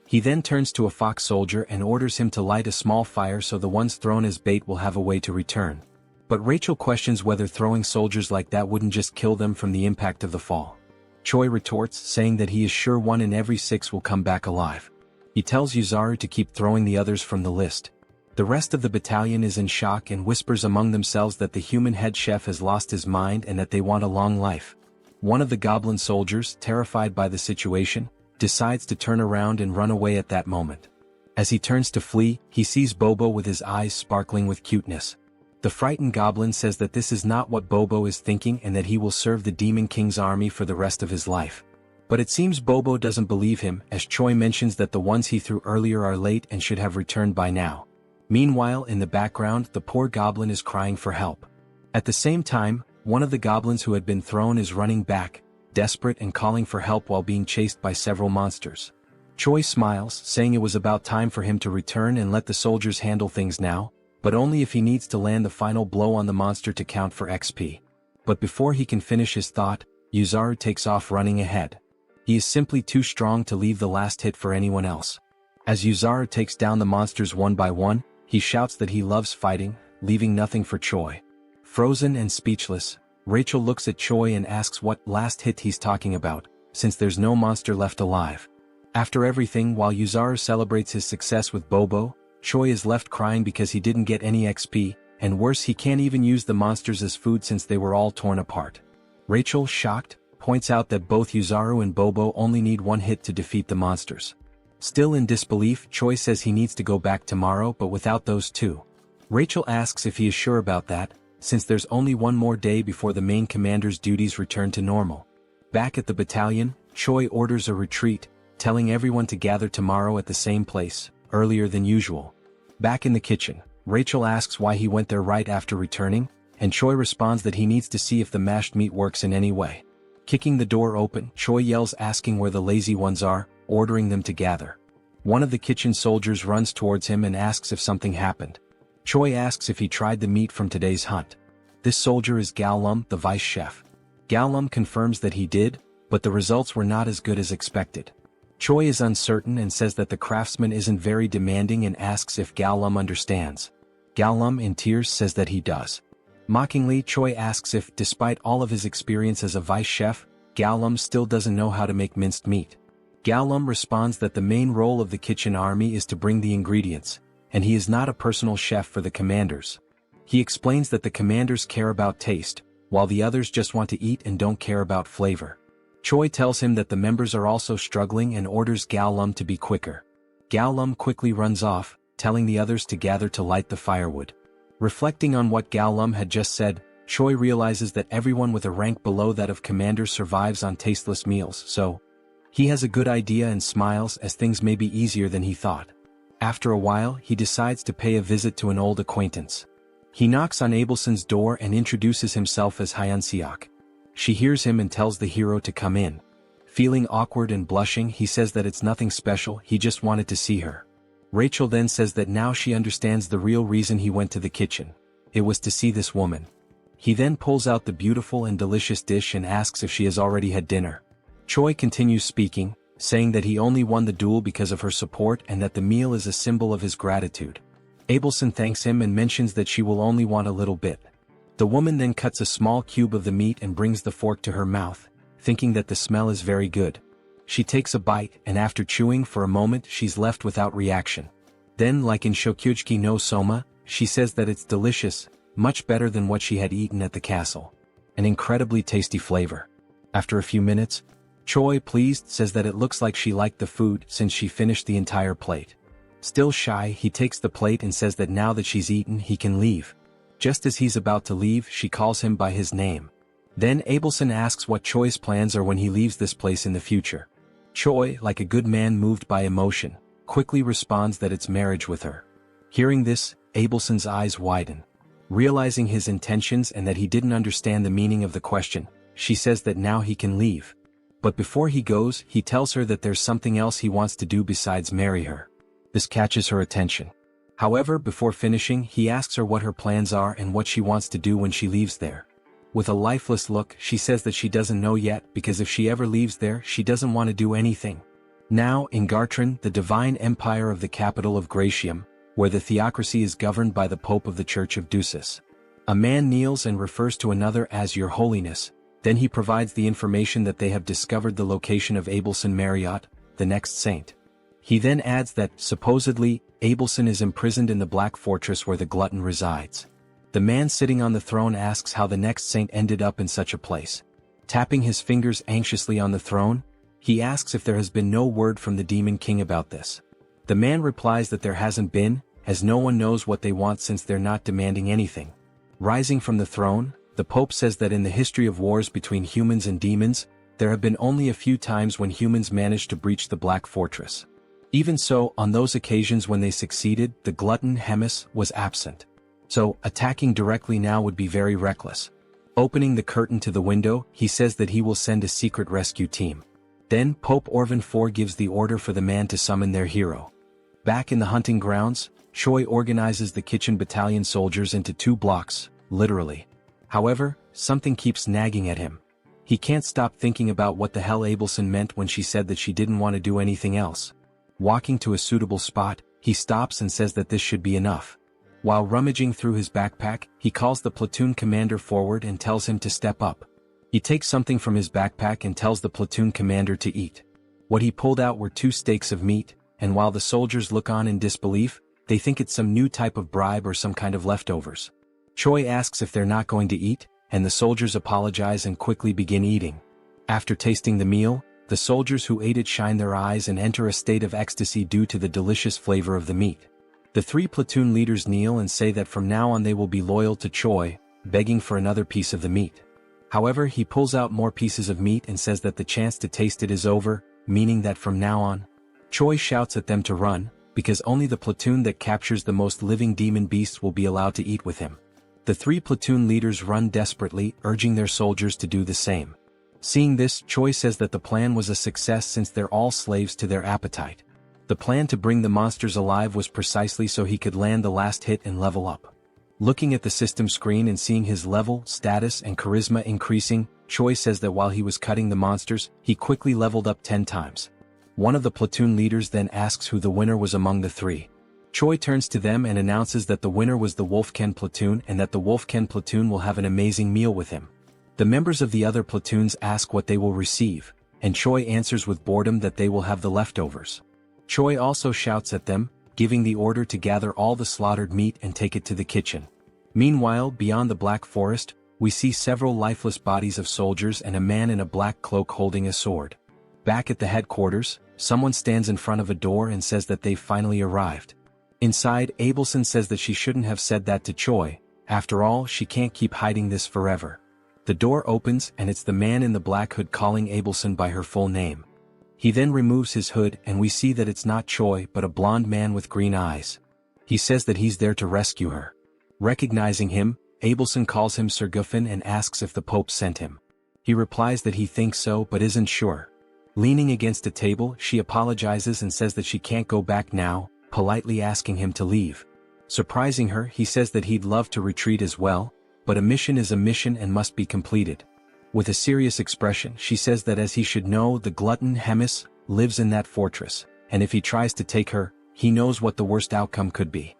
He then turns to a fox soldier and orders him to light a small fire so the ones thrown as bait will have a way to return. But Rachel questions whether throwing soldiers like that wouldn't just kill them from the impact of the fall. Choi retorts, saying that he is sure 1 in every 6 will come back alive. He tells Yuzaru to keep throwing the others from the list. The rest of the battalion is in shock and whispers among themselves that the human head chef has lost his mind and that they want a long life. One of the goblin soldiers, terrified by the situation, decides to turn around and run away at that moment. As he turns to flee, he sees Bobo with his eyes sparkling with cuteness. The frightened goblin says that this is not what Bobo is thinking and that he will serve the Demon King's army for the rest of his life. But it seems Bobo doesn't believe him, as Choi mentions that the ones he threw earlier are late and should have returned by now. Meanwhile, in the background, the poor goblin is crying for help. At the same time, one of the goblins who had been thrown is running back, desperate and calling for help while being chased by several monsters. Choi smiles, saying it was about time for him to return and let the soldiers handle things now, but only if he needs to land the final blow on the monster to count for XP. But before he can finish his thought, Yuzaru takes off running ahead. He is simply too strong to leave the last hit for anyone else. As Yuzaru takes down the monsters one by one, he shouts that he loves fighting, leaving nothing for Choi. Frozen and speechless, Rachel looks at Choi and asks what last hit he's talking about, since there's no monster left alive. After everything, while Yuzaru celebrates his success with Bobo, Choi is left crying because he didn't get any XP, and worse, he can't even use the monsters as food since they were all torn apart. Rachel, shocked, points out that both Yuzaru and Bobo only need 1 hit to defeat the monsters. Still in disbelief, Choi says he needs to go back tomorrow but without those two. Rachel asks if he is sure about that, since there's only 1 more day before the main commander's duties return to normal. Back at the battalion, Choi orders a retreat, telling everyone to gather tomorrow at the same place, earlier than usual. Back in the kitchen, Rachel asks why he went there right after returning, and Choi responds that he needs to see if the mashed meat works in any way. Kicking the door open, Choi yells asking where the lazy ones are, ordering them to gather. One of the kitchen soldiers runs towards him and asks if something happened. Choi asks if he tried the meat from today's hunt. This soldier is Galum, the vice chef. Galum confirms that he did, but the results were not as good as expected. Choi is uncertain and says that the craftsman isn't very demanding and asks if Galum understands. Galum, in tears, says that he does. Mockingly, Choi asks if, despite all of his experience as a vice chef, Galum still doesn't know how to make minced meat. Galum responds that the main role of the kitchen army is to bring the ingredients, and he is not a personal chef for the commanders. He explains that the commanders care about taste, while the others just want to eat and don't care about flavor. Choi tells him that the members are also struggling and orders Galum to be quicker. Galum quickly runs off, telling the others to gather to light the firewood. Reflecting on what Galum had just said, Choi realizes that everyone with a rank below that of commander survives on tasteless meals, so he has a good idea and smiles as things may be easier than he thought. After a while, he decides to pay a visit to an old acquaintance. He knocks on Abelson's door and introduces himself as Hyunseok. She hears him and tells the hero to come in. Feeling awkward and blushing, he says that it's nothing special, he just wanted to see her. Rachel then says that now she understands the real reason he went to the kitchen. It was to see this woman. He then pulls out the beautiful and delicious dish and asks if she has already had dinner. Choi continues speaking, saying that he only won the duel because of her support and that the meal is a symbol of his gratitude. Abelson thanks him and mentions that she will only want a little bit. The woman then cuts a small cube of the meat and brings the fork to her mouth, thinking that the smell is very good. She takes a bite and after chewing for a moment she's left without reaction. Then, like in Shokyuji no Soma, she says that it's delicious, much better than what she had eaten at the castle. An incredibly tasty flavor. After a few minutes, Choi, pleased, says that it looks like she liked the food since she finished the entire plate. Still shy, he takes the plate and says that now that she's eaten he can leave. Just as he's about to leave, she calls him by his name. Then Abelson asks what Choi's plans are when he leaves this place in the future. Choi, like a good man moved by emotion, quickly responds that it's marriage with her. Hearing this, Abelson's eyes widen. Realizing his intentions and that he didn't understand the meaning of the question, she says that now he can leave. But before he goes, he tells her that there's something else he wants to do besides marry her. This catches her attention. However, before finishing, he asks her what her plans are and what she wants to do when she leaves there. With a lifeless look, she says that she doesn't know yet because if she ever leaves there, she doesn't want to do anything. Now, in Gartran, the divine empire of the capital of Gratium, where the theocracy is governed by the Pope of the Church of Ducis. A man kneels and refers to another as Your Holiness, then he provides the information that they have discovered the location of Abelson Marriott, the next saint. He then adds that, supposedly, Abelson is imprisoned in the Black Fortress where the glutton resides. The man sitting on the throne asks how the next saint ended up in such a place. Tapping his fingers anxiously on the throne, he asks if there has been no word from the Demon King about this. The man replies that there hasn't been, as no one knows what they want since they're not demanding anything. Rising from the throne, the Pope says that in the history of wars between humans and demons, there have been only a few times when humans managed to breach the Black Fortress. Even so, on those occasions when they succeeded, the glutton Hemis was absent. So, attacking directly now would be very reckless. Opening the curtain to the window, he says that he will send a secret rescue team. Then, Pope Orvan IV gives the order for the man to summon their hero. Back in the hunting grounds, Choi organizes the kitchen battalion soldiers into 2 blocks, literally. However, something keeps nagging at him. He can't stop thinking about what the hell Abelson meant when she said that she didn't want to do anything else. Walking to a suitable spot, he stops and says that this should be enough. While rummaging through his backpack, he calls the platoon commander forward and tells him to step up. He takes something from his backpack and tells the platoon commander to eat. What he pulled out were 2 steaks of meat, and while the soldiers look on in disbelief, they think it's some new type of bribe or some kind of leftovers. Choi asks if they're not going to eat, and the soldiers apologize and quickly begin eating. After tasting the meal, the soldiers who ate it shine their eyes and enter a state of ecstasy due to the delicious flavor of the meat. The 3 platoon leaders kneel and say that from now on they will be loyal to Choi, begging for another piece of the meat. However, he pulls out more pieces of meat and says that the chance to taste it is over, meaning that from now on, Choi shouts at them to run, because only the platoon that captures the most living demon beasts will be allowed to eat with him. The 3 platoon leaders run desperately, urging their soldiers to do the same. Seeing this, Choi says that the plan was a success since they're all slaves to their appetite. The plan to bring the monsters alive was precisely so he could land the last hit and level up. Looking at the system screen and seeing his level, status and charisma increasing, Choi says that while he was cutting the monsters, he quickly leveled up 10 times. One of the platoon leaders then asks who the winner was among the 3. Choi turns to them and announces that the winner was the Wolfken platoon and that the Wolfken platoon will have an amazing meal with him. The members of the other platoons ask what they will receive, and Choi answers with boredom that they will have the leftovers. Choi also shouts at them, giving the order to gather all the slaughtered meat and take it to the kitchen. Meanwhile, beyond the Black Forest, we see several lifeless bodies of soldiers and a man in a black cloak holding a sword. Back at the headquarters, someone stands in front of a door and says that they've finally arrived. Inside, Abelson says that she shouldn't have said that to Choi. After all, she can't keep hiding this forever. The door opens and it's the man in the black hood calling Abelson by her full name. He then removes his hood and we see that it's not Choi but a blonde man with green eyes. He says that he's there to rescue her. Recognizing him, Abelson calls him Sir Guffin and asks if the Pope sent him. He replies that he thinks so but isn't sure. Leaning against a table, she apologizes and says that she can't go back now, politely asking him to leave. Surprising her, he says that he'd love to retreat as well, but a mission is a mission and must be completed. With a serious expression, she says that as he should know, the glutton Hemis lives in that fortress, and if he tries to take her, he knows what the worst outcome could be.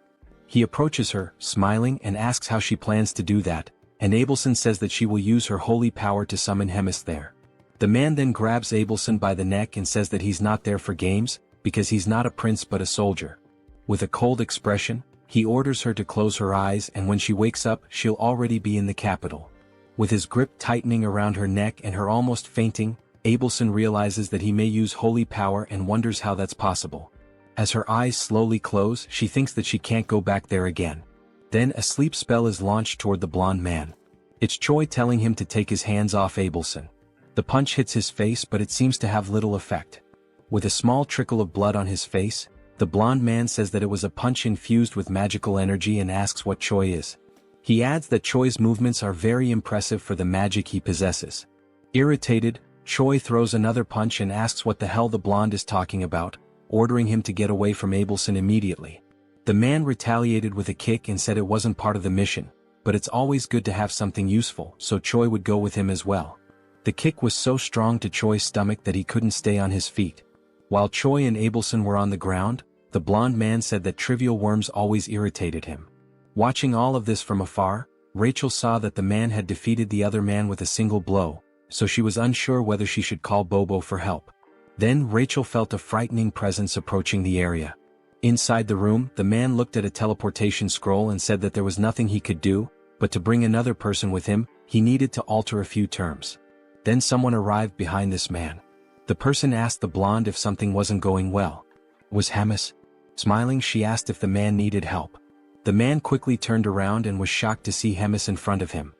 He approaches her, smiling, and asks how she plans to do that, and Abelson says that she will use her holy power to summon Hemis there. The man then grabs Abelson by the neck and says that he's not there for games, because he's not a prince but a soldier. With a cold expression, he orders her to close her eyes, and when she wakes up, she'll already be in the capital. With his grip tightening around her neck and her almost fainting, Abelson realizes that he may use holy power and wonders how that's possible. As her eyes slowly close, she thinks that she can't go back there again. Then a sleep spell is launched toward the blonde man. It's Choi telling him to take his hands off Abelson. The punch hits his face, but it seems to have little effect. With a small trickle of blood on his face, the blonde man says that it was a punch infused with magical energy and asks what Choi is. He adds that Choi's movements are very impressive for the magic he possesses. Irritated, Choi throws another punch and asks what the hell the blonde is talking about, ordering him to get away from Abelson immediately. The man retaliated with a kick and said it wasn't part of the mission, but it's always good to have something useful, so Choi would go with him as well. The kick was so strong to Choi's stomach that he couldn't stay on his feet. While Choi and Abelson were on the ground, the blonde man said that trivial worms always irritated him. Watching all of this from afar, Rachel saw that the man had defeated the other man with a single blow, so she was unsure whether she should call Bobo for help. Then Rachel felt a frightening presence approaching the area. Inside the room, the man looked at a teleportation scroll and said that there was nothing he could do, but to bring another person with him, he needed to alter a few terms. Then someone arrived behind this man. The person asked the blonde if something wasn't going well. Was Hemis? Smiling, she asked if the man needed help. The man quickly turned around and was shocked to see Hemis in front of him.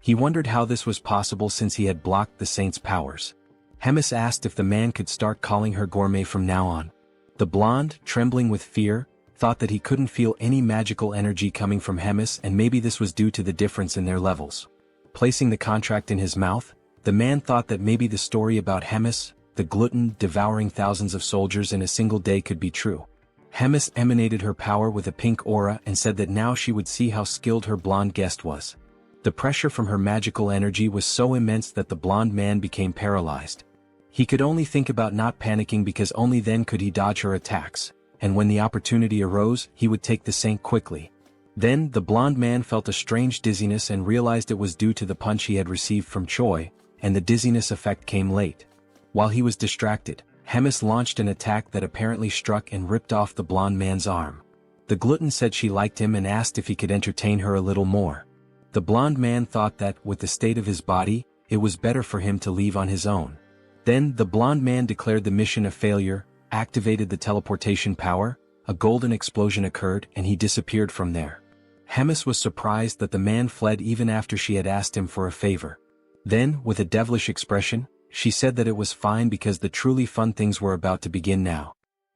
He wondered how this was possible since he had blocked the saint's powers. Hemis asked if the man could start calling her gourmet from now on. The blonde, trembling with fear, thought that he couldn't feel any magical energy coming from Hemis, and maybe this was due to the difference in their levels. Placing the contract in his mouth, the man thought that maybe the story about Hemis, the glutton devouring thousands of soldiers in a single day, could be true. Hemis emanated her power with a pink aura and said that now she would see how skilled her blonde guest was. The pressure from her magical energy was so immense that the blonde man became paralyzed. He could only think about not panicking because only then could he dodge her attacks, and when the opportunity arose, he would take the saint quickly. Then the blonde man felt a strange dizziness and realized it was due to the punch he had received from Choi, and the dizziness effect came late. While he was distracted, Hemis launched an attack that apparently struck and ripped off the blonde man's arm. The glutton said she liked him and asked if he could entertain her a little more. The blonde man thought that, with the state of his body, it was better for him to leave on his own. Then the blonde man declared the mission a failure, activated the teleportation power, a golden explosion occurred, and he disappeared from there. Hemis was surprised that the man fled even after she had asked him for a favor. Then, with a devilish expression, she said that it was fine because the truly fun things were about to begin now.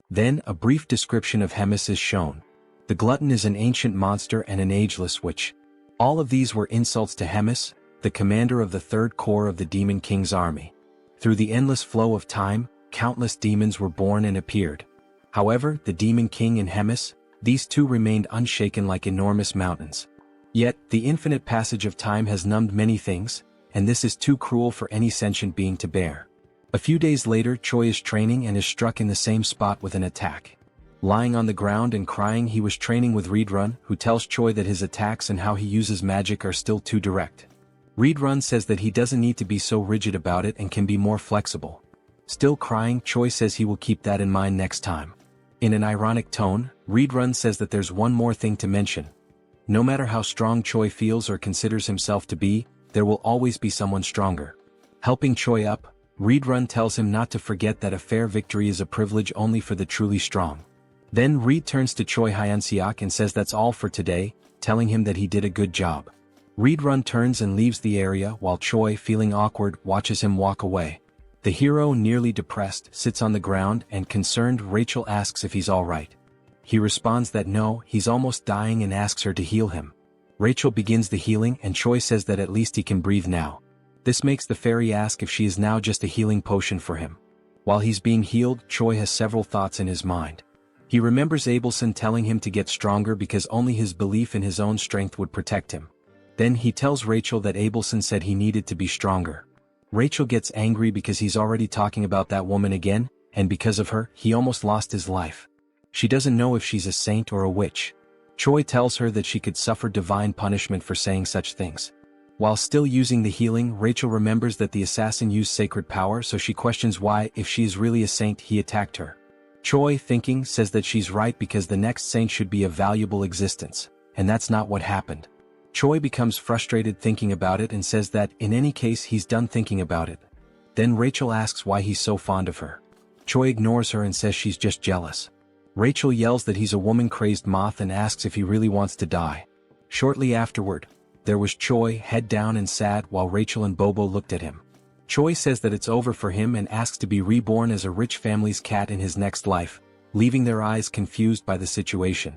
Then a brief description of Hemis is shown. The glutton is an ancient monster and an ageless witch. All of these were insults to Hemis, the commander of the Third Corps of the Demon King's army. Through the endless flow of time, countless demons were born and appeared. However, the Demon King and Hemis, these two remained unshaken like enormous mountains. Yet, the infinite passage of time has numbed many things, and this is too cruel for any sentient being to bear. A few days later, Choi is training and is struck in the same spot with an attack. Lying on the ground and crying, he was training with Readrun, who tells Choi that his attacks and how he uses magic are still too direct. Readrun says that he doesn't need to be so rigid about it and can be more flexible. Still crying, Choi says he will keep that in mind next time. In an ironic tone, Readrun says that there's one more thing to mention. No matter how strong Choi feels or considers himself to be, there will always be someone stronger. Helping Choi up, Readrun tells him not to forget that a fair victory is a privilege only for the truly strong. Then Reed turns to Choi Hyunseok and says that's all for today, telling him that he did a good job. Readrun turns and leaves the area while Choi, feeling awkward, watches him walk away. The hero, nearly depressed, sits on the ground and concerned Rachel asks if he's alright. He responds that no, he's almost dying and asks her to heal him. Rachel begins the healing and Choi says that at least he can breathe now. This makes the fairy ask if she is now just a healing potion for him. While he's being healed, Choi has several thoughts in his mind. He remembers Abelson telling him to get stronger because only his belief in his own strength would protect him. Then he tells Rachel that Abelson said he needed to be stronger. Rachel gets angry because he's already talking about that woman again, and because of her, he almost lost his life. She doesn't know if she's a saint or a witch. Choi tells her that she could suffer divine punishment for saying such things. While still using the healing, Rachel remembers that the assassin used sacred power, so she questions why, if she is really a saint, he attacked her. Choi, thinking, says that she's right because the next saint should be a valuable existence, and that's not what happened. Choi becomes frustrated thinking about it and says that, in any case, he's done thinking about it. Then Rachel asks why he's so fond of her. Choi ignores her and says she's just jealous. Rachel yells that he's a woman-crazed moth and asks if he really wants to die. Shortly afterward, there was Choi, head down and sad, while Rachel and Bobo looked at him. Choi says that it's over for him and asks to be reborn as a rich family's cat in his next life, leaving their eyes confused by the situation.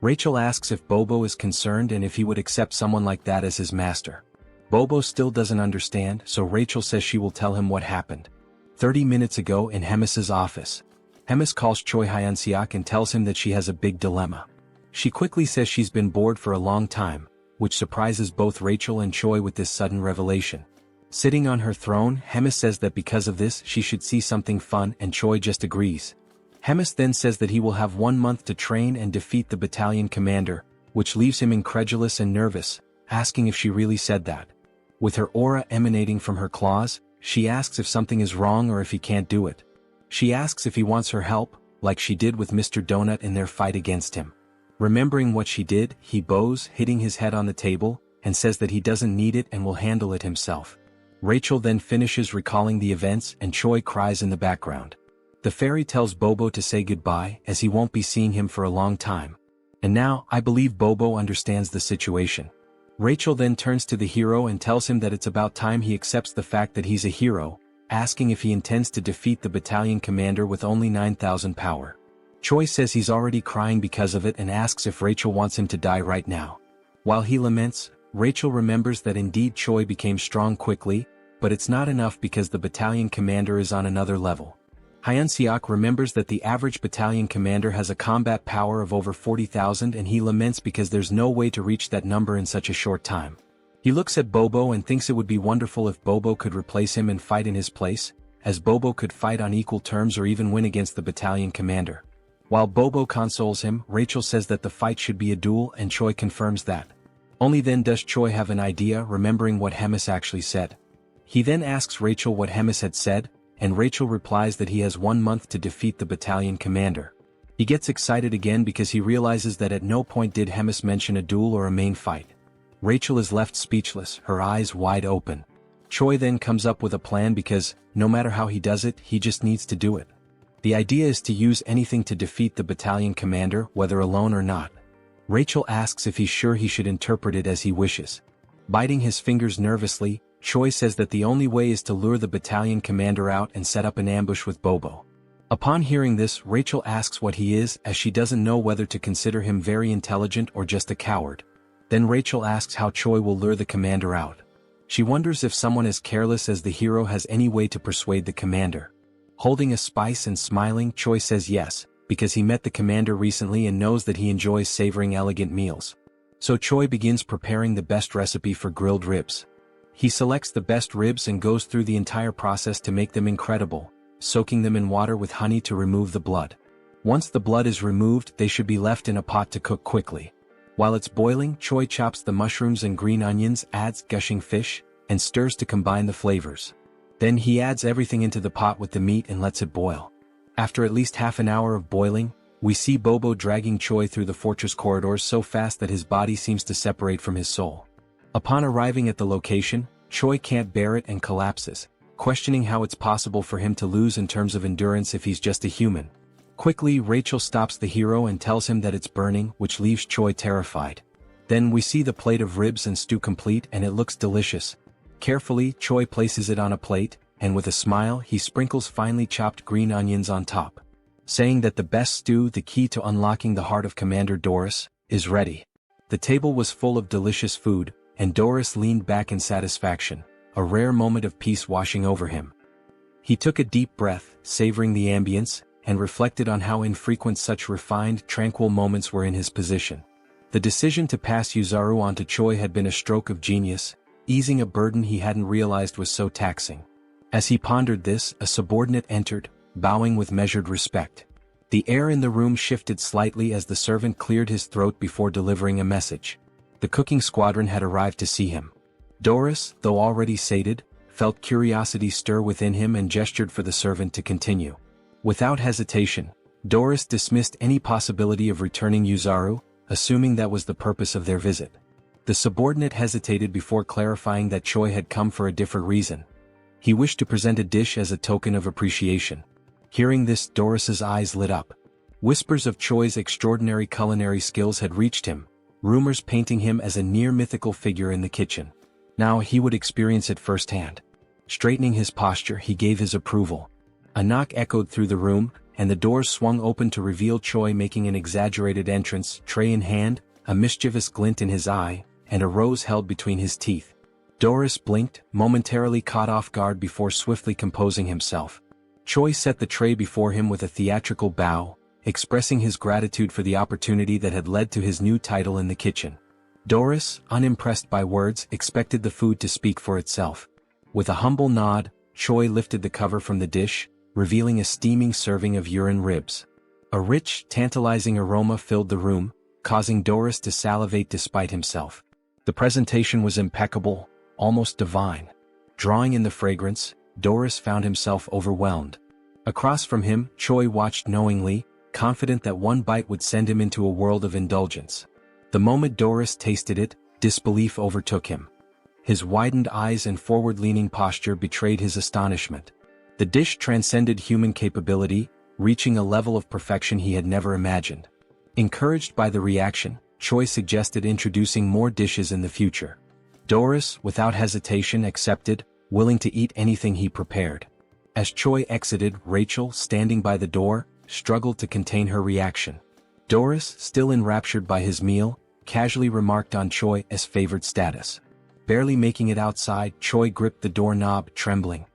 Rachel asks if Bobo is concerned and if he would accept someone like that as his master. Bobo still doesn't understand, so Rachel says she will tell him what happened. 30 minutes ago in Hemis's office. Hemis calls Choi Hyunseok and tells him that she has a big dilemma. She quickly says she's been bored for a long time, which surprises both Rachel and Choi with this sudden revelation. Sitting on her throne, Hemis says that because of this she should see something fun, and Choi just agrees. Hemis then says that he will have 1 month to train and defeat the battalion commander, which leaves him incredulous and nervous, asking if she really said that. With her aura emanating from her claws, she asks if something is wrong or if he can't do it. She asks if he wants her help, like she did with Mr. Donut in their fight against him. Remembering what she did, he bows, hitting his head on the table, and says that he doesn't need it and will handle it himself. Rachel then finishes recalling the events and Choi cries in the background. The fairy tells Bobo to say goodbye as he won't be seeing him for a long time. And now, I believe Bobo understands the situation. Rachel then turns to the hero and tells him that it's about time he accepts the fact that he's a hero, asking if he intends to defeat the battalion commander with only 9,000 power. Choi says he's already crying because of it and asks if Rachel wants him to die right now. While he laments, Rachel remembers that indeed Choi became strong quickly, but it's not enough because the battalion commander is on another level. Hyunseok remembers that the average battalion commander has a combat power of over 40,000 and he laments because there's no way to reach that number in such a short time. He looks at Bobo and thinks it would be wonderful if Bobo could replace him and fight in his place, as Bobo could fight on equal terms or even win against the battalion commander. While Bobo consoles him, Rachel says that the fight should be a duel and Choi confirms that. Only then does Choi have an idea, remembering what Hemis actually said. He then asks Rachel what Hemis had said, and Rachel replies that he has 1 month to defeat the battalion commander. He gets excited again because he realizes that at no point did Hemis mention a duel or a main fight. Rachel is left speechless, her eyes wide open. Choi then comes up with a plan because, no matter how he does it, he just needs to do it. The idea is to use anything to defeat the battalion commander, whether alone or not. Rachel asks if he's sure he should interpret it as he wishes. Biting his fingers nervously, Choi says that the only way is to lure the battalion commander out and set up an ambush with Bobo. Upon hearing this, Rachel asks what he is, as she doesn't know whether to consider him very intelligent or just a coward. Then Rachel asks how Choi will lure the commander out. She wonders if someone as careless as the hero has any way to persuade the commander. Holding a spice and smiling, Choi says yes, because he met the commander recently and knows that he enjoys savoring elegant meals. So Choi begins preparing the best recipe for grilled ribs. He selects the best ribs and goes through the entire process to make them incredible, soaking them in water with honey to remove the blood. Once the blood is removed, they should be left in a pot to cook quickly. While it's boiling, Choi chops the mushrooms and green onions, adds gushing fish, and stirs to combine the flavors. Then he adds everything into the pot with the meat and lets it boil. After at least half an hour of boiling, we see Bobo dragging Choi through the fortress corridors so fast that his body seems to separate from his soul. Upon arriving at the location, Choi can't bear it and collapses, questioning how it's possible for him to lose in terms of endurance if he's just a human. Quickly, Rachel stops the hero and tells him that it's burning, which leaves Choi terrified. Then we see the plate of ribs and stew complete and it looks delicious. Carefully, Choi places it on a plate, and with a smile he sprinkles finely chopped green onions on top, saying that the best stew, the key to unlocking the heart of Commander Doris, is ready. The table was full of delicious food, and Doris leaned back in satisfaction, a rare moment of peace washing over him. He took a deep breath, savoring the ambience, and reflected on how infrequent such refined, tranquil moments were in his position. The decision to pass Yuzaru on to Choi had been a stroke of genius, easing a burden he hadn't realized was so taxing. As he pondered this, a subordinate entered, bowing with measured respect. The air in the room shifted slightly as the servant cleared his throat before delivering a message. The cooking squadron had arrived to see him. Doris, though already sated, felt curiosity stir within him and gestured for the servant to continue. Without hesitation, Doris dismissed any possibility of returning Yuzaru, assuming that was the purpose of their visit. The subordinate hesitated before clarifying that Choi had come for a different reason. He wished to present a dish as a token of appreciation. Hearing this, Doris's eyes lit up. Whispers of Choi's extraordinary culinary skills had reached him, rumors painting him as a near-mythical figure in the kitchen. Now he would experience it firsthand. Straightening his posture, he gave his approval. A knock echoed through the room, and the doors swung open to reveal Choi making an exaggerated entrance, tray in hand, a mischievous glint in his eye, and a rose held between his teeth. Doris blinked, momentarily caught off guard before swiftly composing himself. Choi set the tray before him with a theatrical bow, expressing his gratitude for the opportunity that had led to his new title in the kitchen. Doris, unimpressed by words, expected the food to speak for itself. With a humble nod, Choi lifted the cover from the dish, revealing a steaming serving of urine ribs. A rich, tantalizing aroma filled the room, causing Doris to salivate despite himself. The presentation was impeccable, almost divine. Drawing in the fragrance, Doris found himself overwhelmed. Across from him, Choi watched knowingly, confident that one bite would send him into a world of indulgence. The moment Doris tasted it, disbelief overtook him. His widened eyes and forward-leaning posture betrayed his astonishment. The dish transcended human capability, reaching a level of perfection he had never imagined. Encouraged by the reaction, Choi suggested introducing more dishes in the future. Doris, without hesitation, accepted, willing to eat anything he prepared. As Choi exited, Rachel, standing by the door, struggled to contain her reaction. Doris, still enraptured by his meal, casually remarked on Choi's favored status. Barely making it outside, Choi gripped the doorknob, trembling.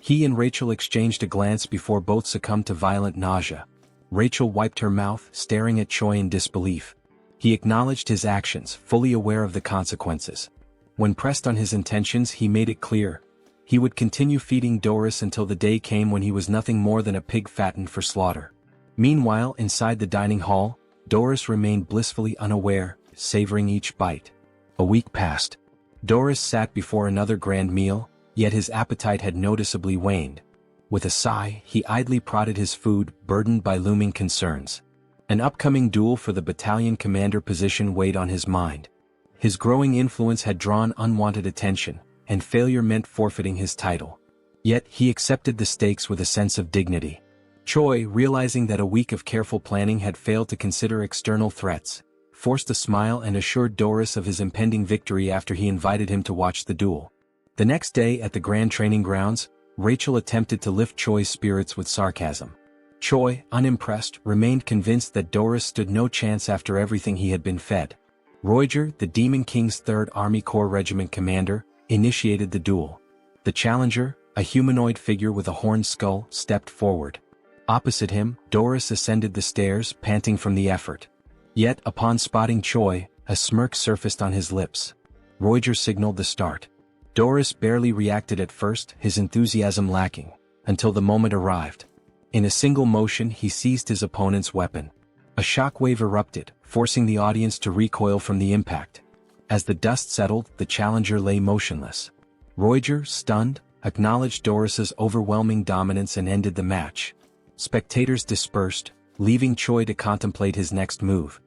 He and Rachel exchanged a glance before both succumbed to violent nausea. Rachel wiped her mouth, staring at Choi in disbelief. He acknowledged his actions, fully aware of the consequences. When pressed on his intentions, he made it clear. He would continue feeding Doris until the day came when he was nothing more than a pig fattened for slaughter. Meanwhile, inside the dining hall, Doris remained blissfully unaware, savoring each bite. A week passed. Doris sat before another grand meal, yet his appetite had noticeably waned. With a sigh, he idly prodded his food, burdened by looming concerns. An upcoming duel for the battalion commander position weighed on his mind. His growing influence had drawn unwanted attention, and failure meant forfeiting his title. Yet he accepted the stakes with a sense of dignity. Choi, realizing that a week of careful planning had failed to consider external threats, forced a smile and assured Doris of his impending victory after he invited him to watch the duel. The next day at the Grand Training Grounds, Rachel attempted to lift Choi's spirits with sarcasm. Choi, unimpressed, remained convinced that Doris stood no chance after everything he had been fed. Roiger, the Demon King's 3rd Army Corps Regiment commander, initiated the duel. The challenger, a humanoid figure with a horned skull, stepped forward. Opposite him, Doris ascended the stairs, panting from the effort. Yet, upon spotting Choi, a smirk surfaced on his lips. Roiger signaled the start. Doris barely reacted at first, his enthusiasm lacking, until the moment arrived. In a single motion, he seized his opponent's weapon. A shockwave erupted, forcing the audience to recoil from the impact. As the dust settled, the challenger lay motionless. Roiger, stunned, acknowledged Doris's overwhelming dominance and ended the match. Spectators dispersed, leaving Choi to contemplate his next move.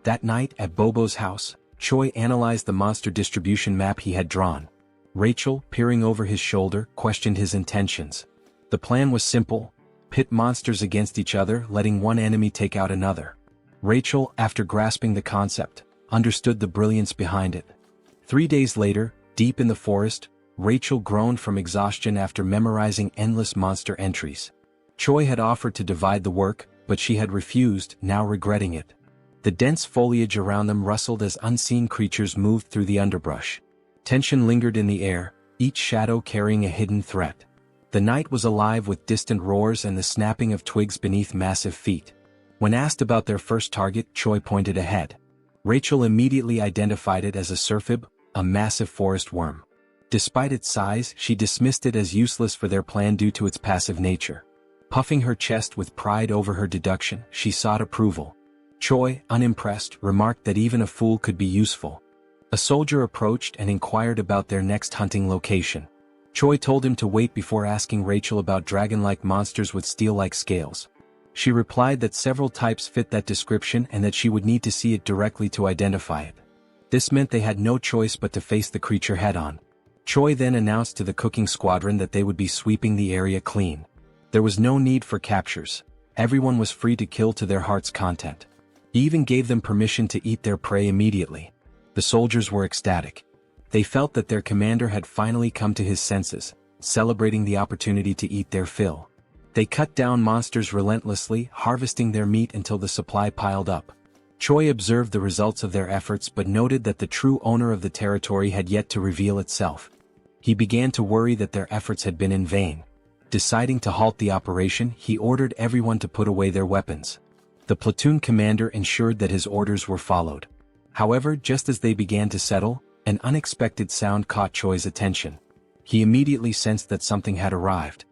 That night, at Bobo's house, Choi analyzed the monster distribution map he had drawn. Rachel, peering over his shoulder, questioned his intentions. The plan was simple: pit monsters against each other, letting one enemy take out another. Rachel, after grasping the concept, understood the brilliance behind it. 3 days later, deep in the forest, Rachel groaned from exhaustion after memorizing endless monster entries. Choi had offered to divide the work, but she had refused, now regretting it. The dense foliage around them rustled as unseen creatures moved through the underbrush. Tension lingered in the air, each shadow carrying a hidden threat. The night was alive with distant roars and the snapping of twigs beneath massive feet. When asked about their first target, Choi pointed ahead. Rachel immediately identified it as a surfib, a massive forest worm. Despite its size, she dismissed it as useless for their plan due to its passive nature. Puffing her chest with pride over her deduction, she sought approval. Choi, unimpressed, remarked that even a fool could be useful. A soldier approached and inquired about their next hunting location. Choi told him to wait before asking Rachel about dragon-like monsters with steel-like scales. She replied that several types fit that description and that she would need to see it directly to identify it. This meant they had no choice but to face the creature head-on. Choi then announced to the cooking squadron that they would be sweeping the area clean. There was no need for captures. Everyone was free to kill to their heart's content. He even gave them permission to eat their prey immediately. The soldiers were ecstatic. They felt that their commander had finally come to his senses, celebrating the opportunity to eat their fill. They cut down monsters relentlessly, harvesting their meat until the supply piled up. Choi observed the results of their efforts but noted that the true owner of the territory had yet to reveal itself. He began to worry that their efforts had been in vain. Deciding to halt the operation, he ordered everyone to put away their weapons. The platoon commander ensured that his orders were followed. However, just as they began to settle, an unexpected sound caught Choi's attention. He immediately sensed that something had arrived.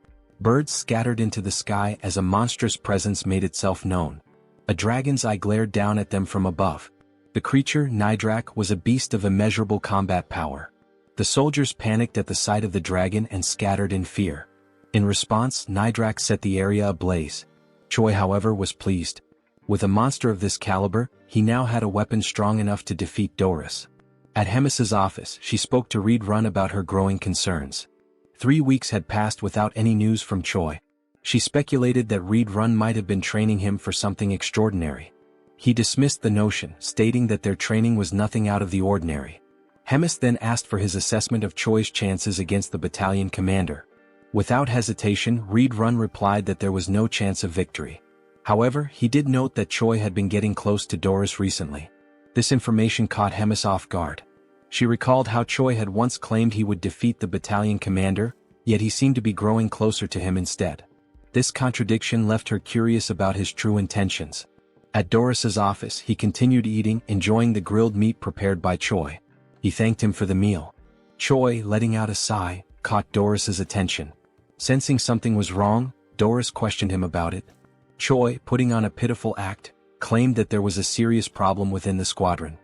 Birds scattered into the sky as a monstrous presence made itself known. A dragon's eye glared down at them from above. The creature, Nidrak, was a beast of immeasurable combat power. The soldiers panicked at the sight of the dragon and scattered in fear. In response, Nidrak set the area ablaze. Choi, however, was pleased. With a monster of this caliber, he now had a weapon strong enough to defeat Doris. At Hemis's office, she spoke to Reed Run about her growing concerns. 3 weeks had passed without any news from Choi. She speculated that Reed Run might have been training him for something extraordinary. He dismissed the notion, stating that their training was nothing out of the ordinary. Hemis then asked for his assessment of Choi's chances against the battalion commander. Without hesitation, Reed Run replied that there was no chance of victory. However, he did note that Choi had been getting close to Doris recently. This information caught Hemis off guard. She recalled how Choi had once claimed he would defeat the battalion commander, yet he seemed to be growing closer to him instead. This contradiction left her curious about his true intentions. At Doris's office, he continued eating, enjoying the grilled meat prepared by Choi. He thanked him for the meal. Choi, letting out a sigh, caught Doris's attention. Sensing something was wrong, Doris questioned him about it. Choi, putting on a pitiful act, claimed that there was a serious problem within the squadron.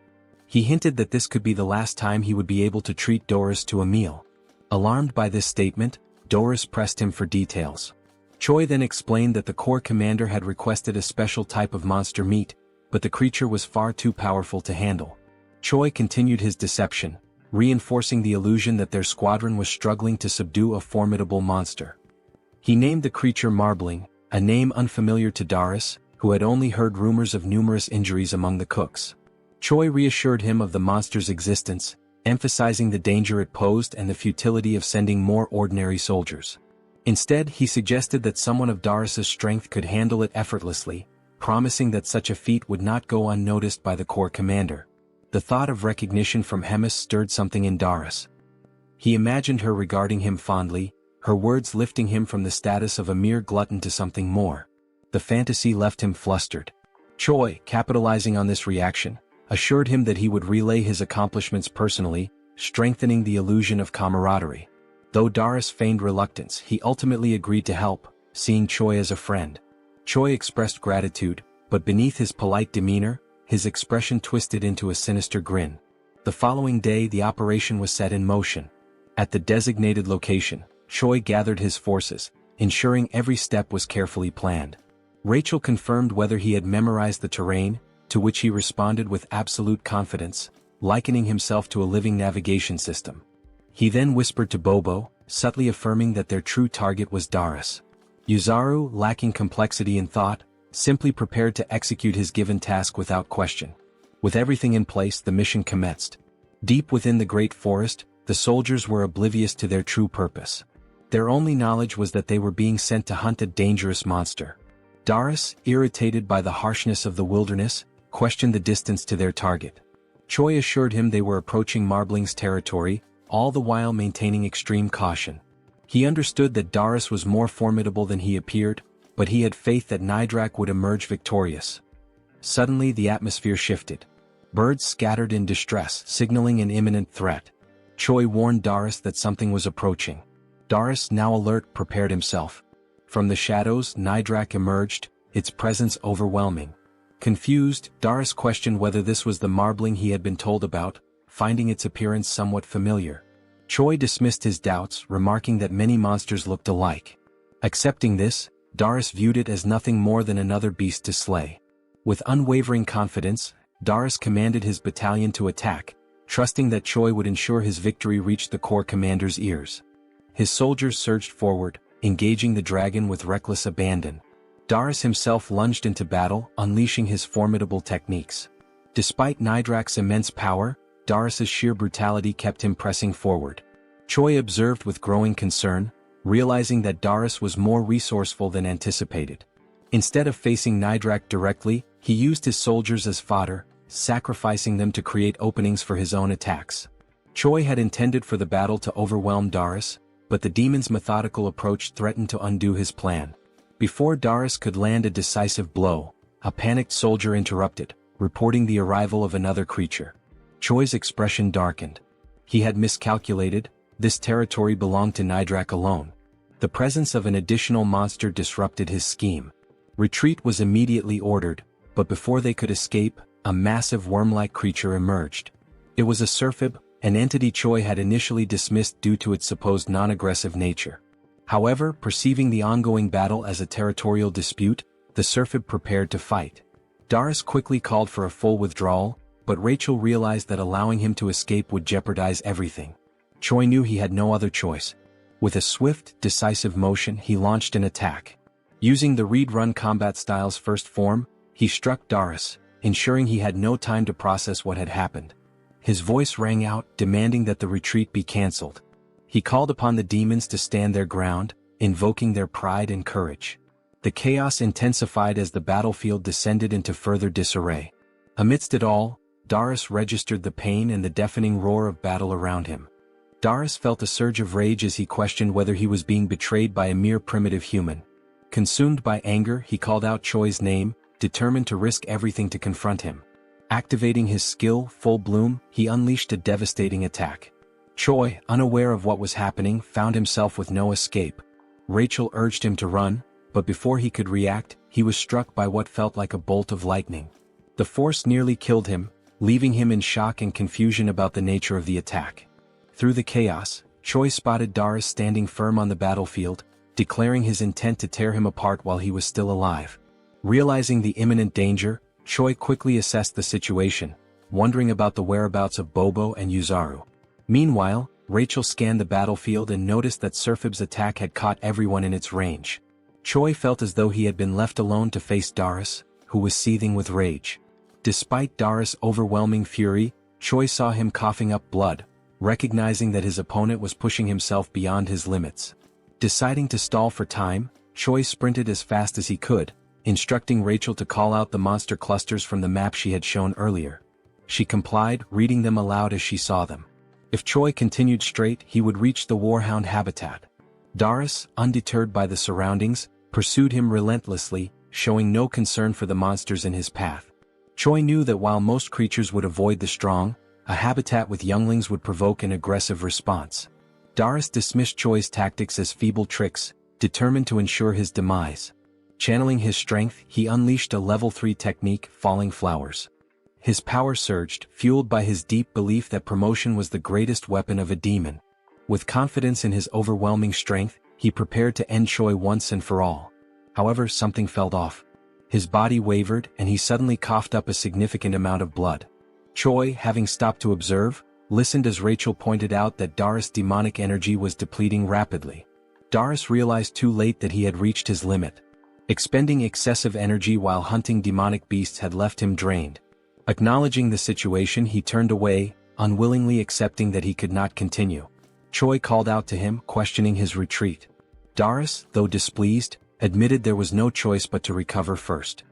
He hinted that this could be the last time he would be able to treat Doris to a meal. Alarmed by this statement, Doris pressed him for details. Choi then explained that the corps commander had requested a special type of monster meat, but the creature was far too powerful to handle. Choi continued his deception, reinforcing the illusion that their squadron was struggling to subdue a formidable monster. He named the creature Marbling, a name unfamiliar to Doris, who had only heard rumors of numerous injuries among the cooks. Choi reassured him of the monster's existence, emphasizing the danger it posed and the futility of sending more ordinary soldiers. Instead, he suggested that someone of Doris's strength could handle it effortlessly, promising that such a feat would not go unnoticed by the corps commander. The thought of recognition from Hemis stirred something in Doris. He imagined her regarding him fondly, her words lifting him from the status of a mere glutton to something more. The fantasy left him flustered. Choi, capitalizing on this reaction, assured him that he would relay his accomplishments personally, strengthening the illusion of camaraderie. Though Doris feigned reluctance, he ultimately agreed to help, seeing Choi as a friend. Choi expressed gratitude, but beneath his polite demeanor, his expression twisted into a sinister grin. The following day, the operation was set in motion. At the designated location, Choi gathered his forces, ensuring every step was carefully planned. Rachel confirmed whether he had memorized the terrain, to which he responded with absolute confidence, likening himself to a living navigation system. He then whispered to Bobo, subtly affirming that their true target was Doris. Yuzaru, lacking complexity in thought, simply prepared to execute his given task without question. With everything in place, the mission commenced. Deep within the great forest, the soldiers were oblivious to their true purpose. Their only knowledge was that they were being sent to hunt a dangerous monster. Doris, irritated by the harshness of the wilderness, questioned the distance to their target. Choi assured him they were approaching Marbling's territory, all the while maintaining extreme caution. He understood that Doris was more formidable than he appeared, but he had faith that Nidrak would emerge victorious. Suddenly the atmosphere shifted. Birds scattered in distress, signaling an imminent threat. Choi warned Darius that something was approaching. Darius, now alert, prepared himself. From the shadows, Nidrak emerged, its presence overwhelming. Confused, Darius questioned whether this was the marbling he had been told about, finding its appearance somewhat familiar. Choi dismissed his doubts, remarking that many monsters looked alike. Accepting this, Darius viewed it as nothing more than another beast to slay. With unwavering confidence, Darius commanded his battalion to attack, trusting that Choi would ensure his victory reached the corps commander's ears. His soldiers surged forward, engaging the dragon with reckless abandon. Darius himself lunged into battle, unleashing his formidable techniques. Despite Nidrak's immense power, Darius's sheer brutality kept him pressing forward. Choi observed with growing concern, realizing that Darius was more resourceful than anticipated. Instead of facing Nidrak directly, he used his soldiers as fodder, sacrificing them to create openings for his own attacks. Choi had intended for the battle to overwhelm Darius, but the demon's methodical approach threatened to undo his plan. Before Darius could land a decisive blow, a panicked soldier interrupted, reporting the arrival of another creature. Choi's expression darkened. He had miscalculated, this territory belonged to Nidrak alone. The presence of an additional monster disrupted his scheme. Retreat was immediately ordered, but before they could escape, a massive worm-like creature emerged. It was a Surfib, an entity Choi had initially dismissed due to its supposed non-aggressive nature. However, perceiving the ongoing battle as a territorial dispute, the Surfib prepared to fight. Darius quickly called for a full withdrawal, but Rachel realized that allowing him to escape would jeopardize everything. Choi knew he had no other choice. With a swift, decisive motion, he launched an attack. Using the read-run combat style's first form, he struck Darius, ensuring he had no time to process what had happened. His voice rang out, demanding that the retreat be cancelled. He called upon the demons to stand their ground, invoking their pride and courage. The chaos intensified as the battlefield descended into further disarray. Amidst it all, Darius registered the pain and the deafening roar of battle around him. Darius felt a surge of rage as he questioned whether he was being betrayed by a mere primitive human. Consumed by anger, he called out Choi's name, determined to risk everything to confront him. Activating his skill, Full Bloom, he unleashed a devastating attack. Choi, unaware of what was happening, found himself with no escape. Rachel urged him to run, but before he could react, he was struck by what felt like a bolt of lightning. The force nearly killed him, leaving him in shock and confusion about the nature of the attack. Through the chaos, Choi spotted Darius standing firm on the battlefield, declaring his intent to tear him apart while he was still alive. Realizing the imminent danger, Choi quickly assessed the situation, wondering about the whereabouts of Bobo and Yuzaru. Meanwhile, Rachel scanned the battlefield and noticed that Surfib's attack had caught everyone in its range. Choi felt as though he had been left alone to face Darius, who was seething with rage. Despite Darius' overwhelming fury, Choi saw him coughing up blood, recognizing that his opponent was pushing himself beyond his limits. Deciding to stall for time, Choi sprinted as fast as he could, instructing Rachel to call out the monster clusters from the map she had shown earlier. She complied, reading them aloud as she saw them. If Choi continued straight, he would reach the Warhound habitat. Darius, undeterred by the surroundings, pursued him relentlessly, showing no concern for the monsters in his path. Choi knew that while most creatures would avoid the strong, a habitat with younglings would provoke an aggressive response. Darius dismissed Choi's tactics as feeble tricks, determined to ensure his demise. Channeling his strength, he unleashed a level 3 technique, Falling Flowers. His power surged, fueled by his deep belief that promotion was the greatest weapon of a demon. With confidence in his overwhelming strength, he prepared to end Choi once and for all. However, something felt off. His body wavered, and he suddenly coughed up a significant amount of blood. Choi, having stopped to observe, listened as Rachel pointed out that Darius' demonic energy was depleting rapidly. Darius realized too late that he had reached his limit. Expending excessive energy while hunting demonic beasts had left him drained. Acknowledging the situation, he turned away, unwillingly accepting that he could not continue. Choi called out to him, questioning his retreat. Darius, though displeased, admitted there was no choice but to recover first.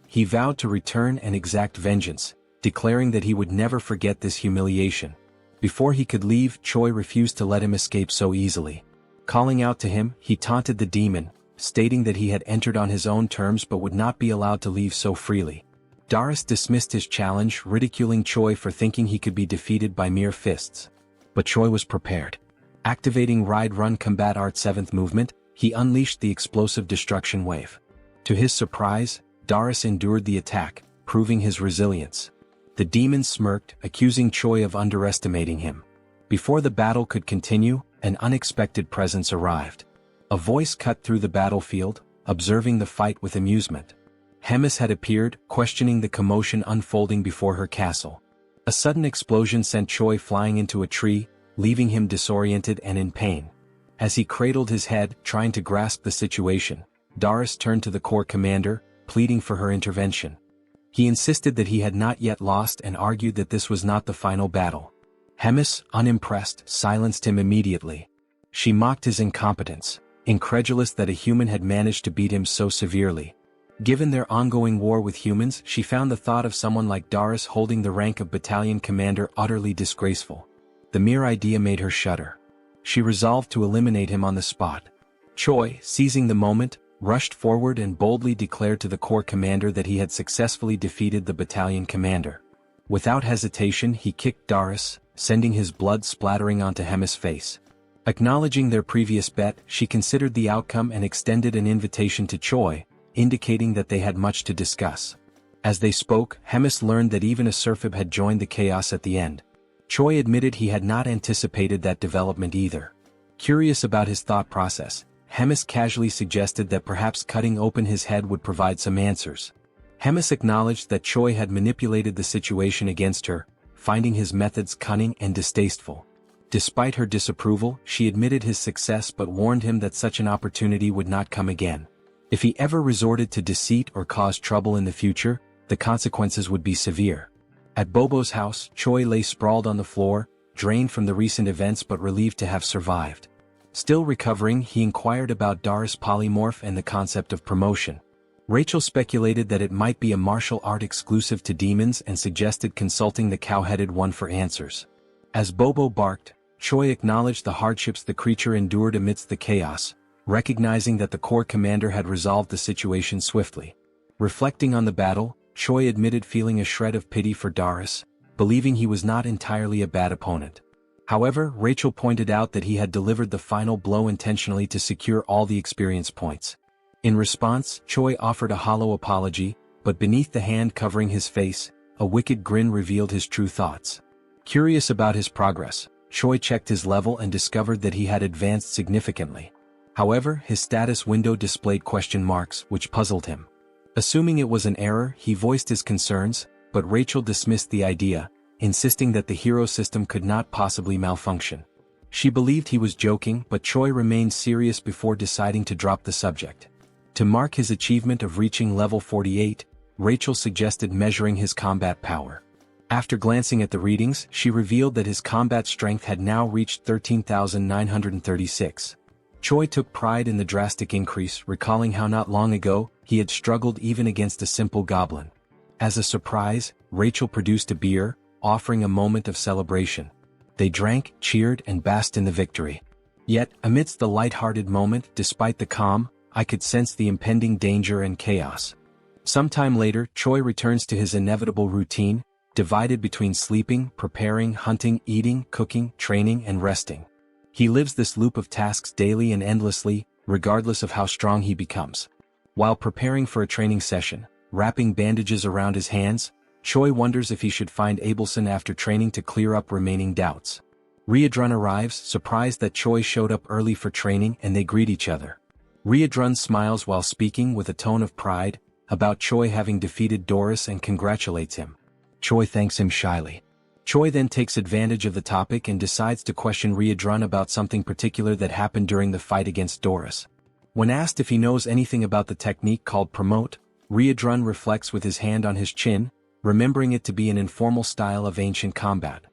He vowed to return and exact vengeance, declaring that he would never forget this humiliation. Before he could leave, Choi refused to let him escape so easily. Calling out to him, he taunted the demon, stating that he had entered on his own terms but would not be allowed to leave so freely. Doris dismissed his challenge, ridiculing Choi for thinking he could be defeated by mere fists. But Choi was prepared. Activating Ride Run Combat Art 7th movement, he unleashed the explosive destruction wave. To his surprise, Doris endured the attack, proving his resilience. The demon smirked, accusing Choi of underestimating him. Before the battle could continue, an unexpected presence arrived. A voice cut through the battlefield, observing the fight with amusement. Hemis had appeared, questioning the commotion unfolding before her castle. A sudden explosion sent Choi flying into a tree, leaving him disoriented and in pain. As he cradled his head, trying to grasp the situation, Doris turned to the Corps commander, pleading for her intervention. He insisted that he had not yet lost and argued that this was not the final battle. Hemis, unimpressed, silenced him immediately. She mocked his incompetence, incredulous that a human had managed to beat him so severely. Given their ongoing war with humans, she found the thought of someone like Doris holding the rank of battalion commander utterly disgraceful. The mere idea made her shudder. She resolved to eliminate him on the spot. Choi, seizing the moment, rushed forward and boldly declared to the Corps commander that he had successfully defeated the battalion commander. Without hesitation, he kicked Doris, sending his blood splattering onto Hemis' face. Acknowledging their previous bet, she considered the outcome and extended an invitation to Choi, indicating that they had much to discuss. As they spoke, Hemis learned that even a Serphib had joined the chaos at the end. Choi admitted he had not anticipated that development either. Curious about his thought process, Hemis casually suggested that perhaps cutting open his head would provide some answers. Hemis acknowledged that Choi had manipulated the situation against her, finding his methods cunning and distasteful. Despite her disapproval, she admitted his success but warned him that such an opportunity would not come again. If he ever resorted to deceit or caused trouble in the future, the consequences would be severe. At Bobo's house, Choi lay sprawled on the floor, drained from the recent events but relieved to have survived. Still recovering, he inquired about Doris' polymorph and the concept of promotion. Rachel speculated that it might be a martial art exclusive to demons and suggested consulting the cow-headed one for answers. As Bobo barked, Choi acknowledged the hardships the creature endured amidst the chaos, recognizing that the Corps commander had resolved the situation swiftly. Reflecting on the battle, Choi admitted feeling a shred of pity for Doris, believing he was not entirely a bad opponent. However, Rachel pointed out that he had delivered the final blow intentionally to secure all the experience points. In response, Choi offered a hollow apology, but beneath the hand covering his face, a wicked grin revealed his true thoughts. Curious about his progress, Choi checked his level and discovered that he had advanced significantly. However, his status window displayed question marks, which puzzled him. Assuming it was an error, he voiced his concerns, but Rachel dismissed the idea, insisting that the hero system could not possibly malfunction. She believed he was joking, but Choi remained serious before deciding to drop the subject. To mark his achievement of reaching level 48, Rachel suggested measuring his combat power. After glancing at the readings, she revealed that his combat strength had now reached 13,936. Choi took pride in the drastic increase, recalling how not long ago, he had struggled even against a simple goblin. As a surprise, Rachel produced a beer, offering a moment of celebration. They drank, cheered, and basked in the victory. Yet, amidst the light-hearted moment, despite the calm, I could sense the impending danger and chaos. Sometime later, Choi returns to his inevitable routine, divided between sleeping, preparing, hunting, eating, cooking, training, and resting. He lives this loop of tasks daily and endlessly, regardless of how strong he becomes. While preparing for a training session, wrapping bandages around his hands, Choi wonders if he should find Abelson after training to clear up remaining doubts. Riadrun arrives, surprised that Choi showed up early for training, and they greet each other. Riadrun smiles while speaking with a tone of pride about Choi having defeated Doris and congratulates him. Choi thanks him shyly. Choi then takes advantage of the topic and decides to question Riadrun about something particular that happened during the fight against Doris. When asked if he knows anything about the technique called promote, Riadrun reflects with his hand on his chin, remembering it to be an informal style of ancient combat.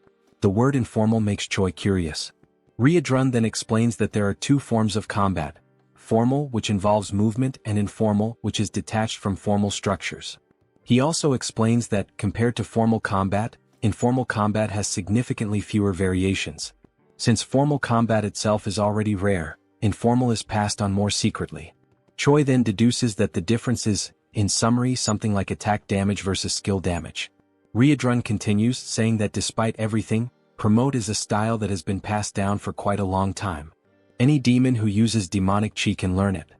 The word informal makes Choi curious. Riadrun then explains that there are two forms of combat: formal, which involves movement, and informal, which is detached from formal structures. He also explains that, compared to formal combat, informal combat has significantly fewer variations. Since formal combat itself is already rare, informal is passed on more secretly. Choi then deduces that the difference is in summary something like attack damage versus skill damage. Riadrun continues, saying that despite everything, Promote is a style that has been passed down for quite a long time. Any demon who uses demonic chi can learn it.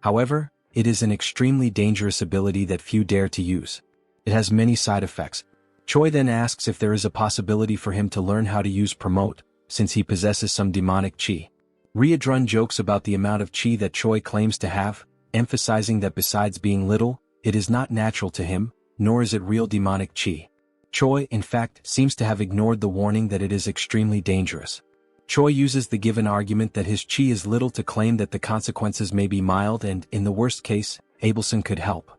However, it is an extremely dangerous ability that few dare to use. It has many side effects. Choi then asks if there is a possibility for him to learn how to use Promote, since he possesses some demonic chi. Riadrun jokes about the amount of chi that Choi claims to have, emphasizing that besides being little, it is not natural to him, nor is it real demonic chi. Choi, in fact, seems to have ignored the warning that it is extremely dangerous. Choi uses the given argument that his chi is little to claim that the consequences may be mild and, in the worst case, Abelson could help.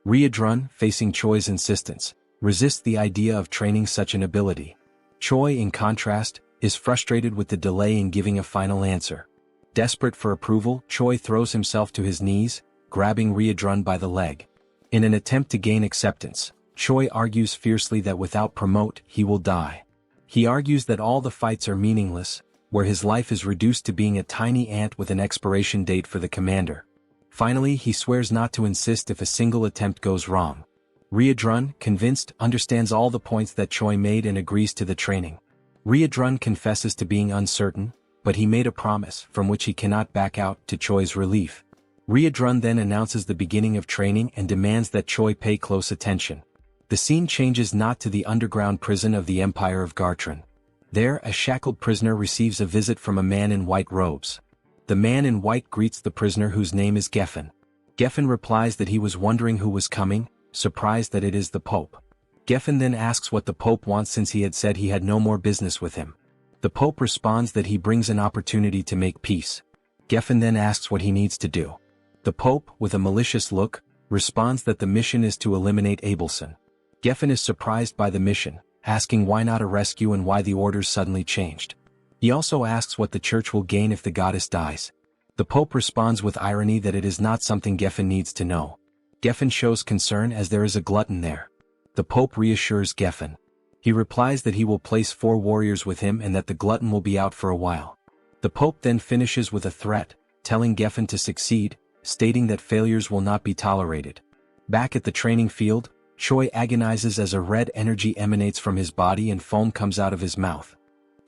Riadrun, facing Choi's insistence, resists the idea of training such an ability. Choi, in contrast, is frustrated with the delay in giving a final answer. Desperate for approval, Choi throws himself to his knees, grabbing Riadrun by the leg. In an attempt to gain acceptance, Choi argues fiercely that without Promote, he will die. He argues that all the fights are meaningless, where his life is reduced to being a tiny ant with an expiration date for the commander. Finally, he swears not to insist if a single attempt goes wrong. Riadrun, convinced, understands all the points that Choi made and agrees to the training. Riadrun confesses to being uncertain, but he made a promise, from which he cannot back out, to Choi's relief. Riadrun then announces the beginning of training and demands that Choi pay close attention. The scene changes not to the underground prison of the Empire of Gartran. There, a shackled prisoner receives a visit from a man in white robes. The man in white greets the prisoner, whose name is Geffen. Geffen replies that he was wondering who was coming, surprised that it is the Pope. Geffen then asks what the Pope wants, since he had said he had no more business with him. The Pope responds that he brings an opportunity to make peace. Geffen then asks what he needs to do. The Pope, with a malicious look, responds that the mission is to eliminate Abelson. Geffen is surprised by the mission, asking why not a rescue and why the orders suddenly changed. He also asks what the church will gain if the goddess dies. The Pope responds with irony that it is not something Geffen needs to know. Geffen shows concern as there is a glutton there. The Pope reassures Geffen. He replies that he will place 4 warriors with him and that the glutton will be out for a while. The Pope then finishes with a threat, telling Geffen to succeed, stating that failures will not be tolerated. Back at the training field, Choi agonizes as a red energy emanates from his body and foam comes out of his mouth.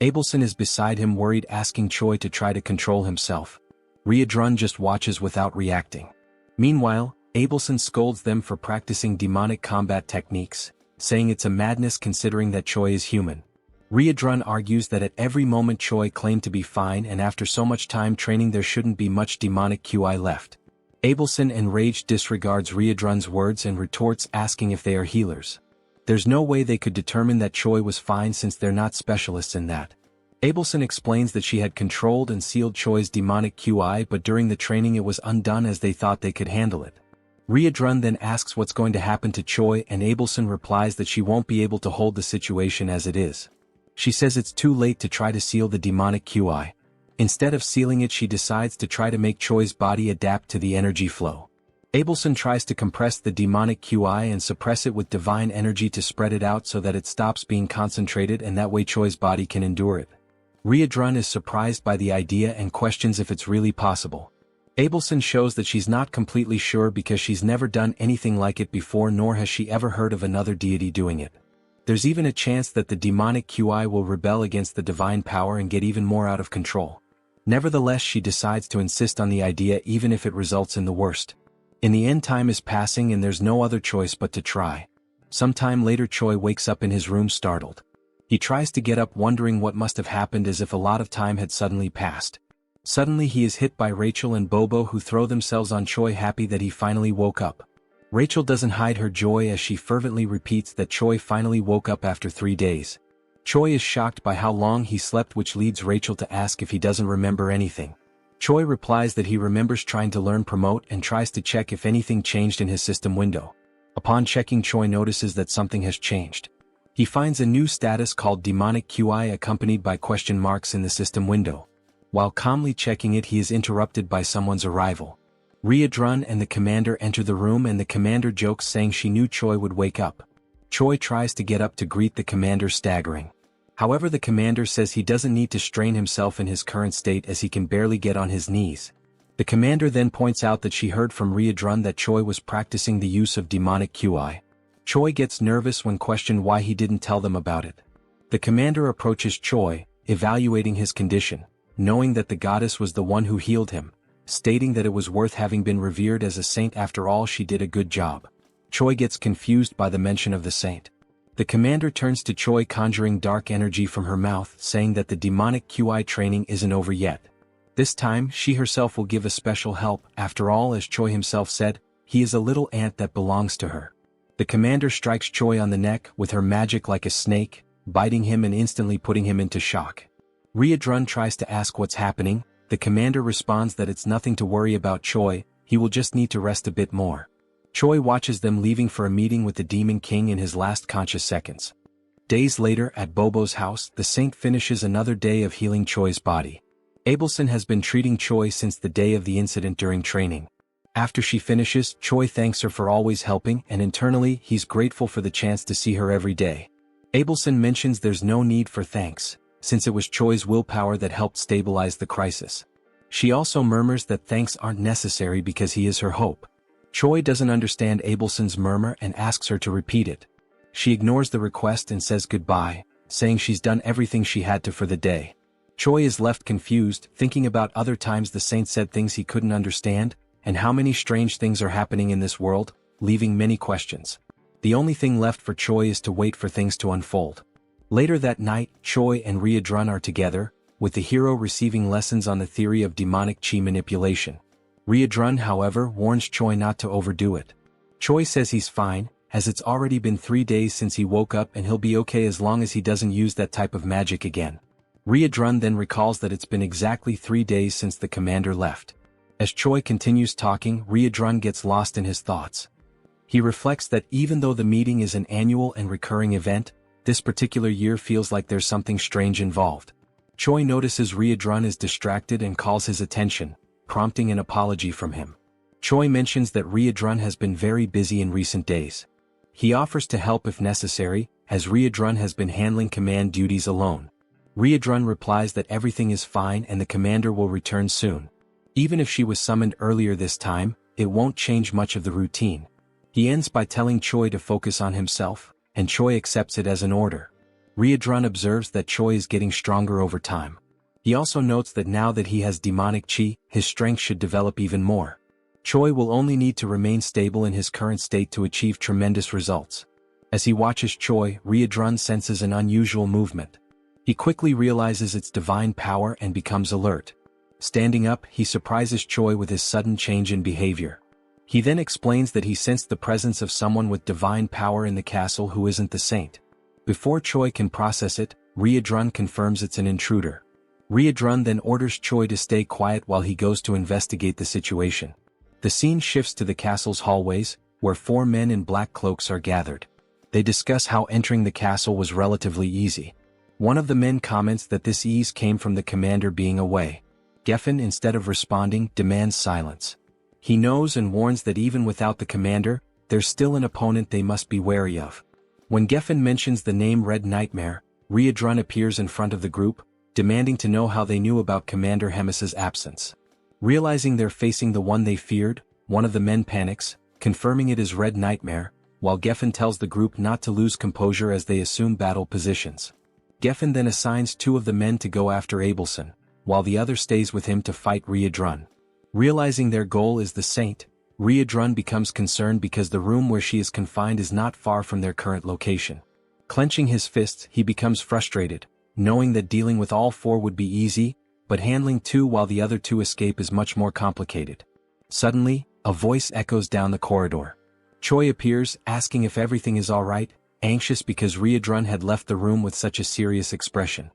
Abelson is beside him, worried, asking Choi to try to control himself. Riadrun just watches without reacting. Meanwhile, Abelson scolds them for practicing demonic combat techniques, saying it's a madness considering that Choi is human. Riadrun argues that at every moment Choi claimed to be fine, and after so much time training there shouldn't be much demonic QI left. Abelson, enraged, disregards Riadrun's words and retorts, asking if they are healers. There's no way they could determine that Choi was fine since they're not specialists in that. Abelson explains that she had controlled and sealed Choi's demonic QI, but during the training it was undone as they thought they could handle it. Riadrun then asks what's going to happen to Choi, and Abelson replies that she won't be able to hold the situation as it is. She says it's too late to try to seal the demonic QI. Instead of sealing it, she decides to try to make Choi's body adapt to the energy flow. Abelson tries to compress the demonic QI and suppress it with divine energy to spread it out so that it stops being concentrated, and that way Choi's body can endure it. Riadrun is surprised by the idea and questions if it's really possible. Abelson shows that she's not completely sure because she's never done anything like it before, nor has she ever heard of another deity doing it. There's even a chance that the demonic QI will rebel against the divine power and get even more out of control. Nevertheless, she decides to insist on the idea even if it results in the worst. In the end, time is passing and there's no other choice but to try. Sometime later, Choi wakes up in his room startled. He tries to get up, wondering what must have happened, as if a lot of time had suddenly passed. Suddenly he is hit by Rachel and Bobo, who throw themselves on Choi, happy that he finally woke up. Rachel doesn't hide her joy as she fervently repeats that Choi finally woke up after 3 days. Choi is shocked by how long he slept, which leads Rachel to ask if he doesn't remember anything. Choi replies that he remembers trying to learn Promote and tries to check if anything changed in his system window. Upon checking, Choi notices that something has changed. He finds a new status called Demonic QI accompanied by question marks in the system window. While calmly checking it, he is interrupted by someone's arrival. Riadrun and the commander enter the room, and the commander jokes, saying she knew Choi would wake up. Choi tries to get up to greet the commander, staggering. However, the commander says he doesn't need to strain himself in his current state as he can barely get on his knees. The commander then points out that she heard from Riadrun that Choi was practicing the use of demonic QI. Choi gets nervous when questioned why he didn't tell them about it. The commander approaches Choi, evaluating his condition, knowing that the goddess was the one who healed him, stating that it was worth having been revered as a saint. After all, she did a good job. Choi gets confused by the mention of the saint. The commander turns to Choi, conjuring dark energy from her mouth, saying that the demonic QI training isn't over yet. This time, she herself will give a special help. After all, as Choi himself said, he is a little ant that belongs to her. The commander strikes Choi on the neck with her magic like a snake, biting him and instantly putting him into shock. Riadrun tries to ask what's happening. The commander responds that it's nothing to worry about Choi, he will just need to rest a bit more. Choi watches them leaving for a meeting with the Demon King in his last conscious seconds. Days later, at Bobo's house, the saint finishes another day of healing Choi's body. Abelson has been treating Choi since the day of the incident during training. After she finishes, Choi thanks her for always helping, and internally, he's grateful for the chance to see her every day. Abelson mentions there's no need for thanks, since it was Choi's willpower that helped stabilize the crisis. She also murmurs that thanks aren't necessary because he is her hope. Choi doesn't understand Abelson's murmur and asks her to repeat it. She ignores the request and says goodbye, saying she's done everything she had to for the day. Choi is left confused, thinking about other times the saint said things he couldn't understand, and how many strange things are happening in this world, leaving many questions. The only thing left for Choi is to wait for things to unfold. Later that night, Choi and Riadrun are together, with the hero receiving lessons on the theory of demonic chi manipulation. Riadrun, however, warns Choi not to overdo it. Choi says he's fine, as it's already been 3 days since he woke up and he'll be okay as long as he doesn't use that type of magic again. Riadrun then recalls that it's been exactly 3 days since the commander left. As Choi continues talking, Riadrun gets lost in his thoughts. He reflects that even though the meeting is an annual and recurring event, this particular year feels like there's something strange involved. Choi notices Riadrun is distracted and calls his attention, prompting an apology from him. Choi mentions that Riadrun has been very busy in recent days. He offers to help if necessary, as Riadrun has been handling command duties alone. Riadrun replies that everything is fine and the commander will return soon. Even if she was summoned earlier this time, it won't change much of the routine. He ends by telling Choi to focus on himself, and Choi accepts it as an order. Riadrun observes that Choi is getting stronger over time. He also notes that now that he has demonic chi, his strength should develop even more. Choi will only need to remain stable in his current state to achieve tremendous results. As he watches Choi, Riadrun senses an unusual movement. He quickly realizes its divine power and becomes alert. Standing up, he surprises Choi with his sudden change in behavior. He then explains that he sensed the presence of someone with divine power in the castle who isn't the saint. Before Choi can process it, Riadrun confirms it's an intruder. Riadrun then orders Choi to stay quiet while he goes to investigate the situation. The scene shifts to the castle's hallways, where 4 men in black cloaks are gathered. They discuss how entering the castle was relatively easy. One of the men comments that this ease came from the commander being away. Geffen, instead of responding, demands silence. He knows and warns that even without the commander, there's still an opponent they must be wary of. When Geffen mentions the name Red Nightmare, Riadrun appears in front of the group, demanding to know how they knew about Commander Hemis's absence. Realizing they're facing the one they feared, one of the men panics, confirming it is Red Nightmare, while Geffen tells the group not to lose composure as they assume battle positions. Geffen then assigns 2 of the men to go after Abelson, while the other stays with him to fight Riadrun. Realizing their goal is the saint, Riadrun becomes concerned because the room where she is confined is not far from their current location. Clenching his fists, he becomes frustrated, knowing that dealing with all 4 would be easy, but handling 2 while the other 2 escape is much more complicated. Suddenly, a voice echoes down the corridor. Choi appears, asking if everything is alright, anxious because Riadrun had left the room with such a serious expression.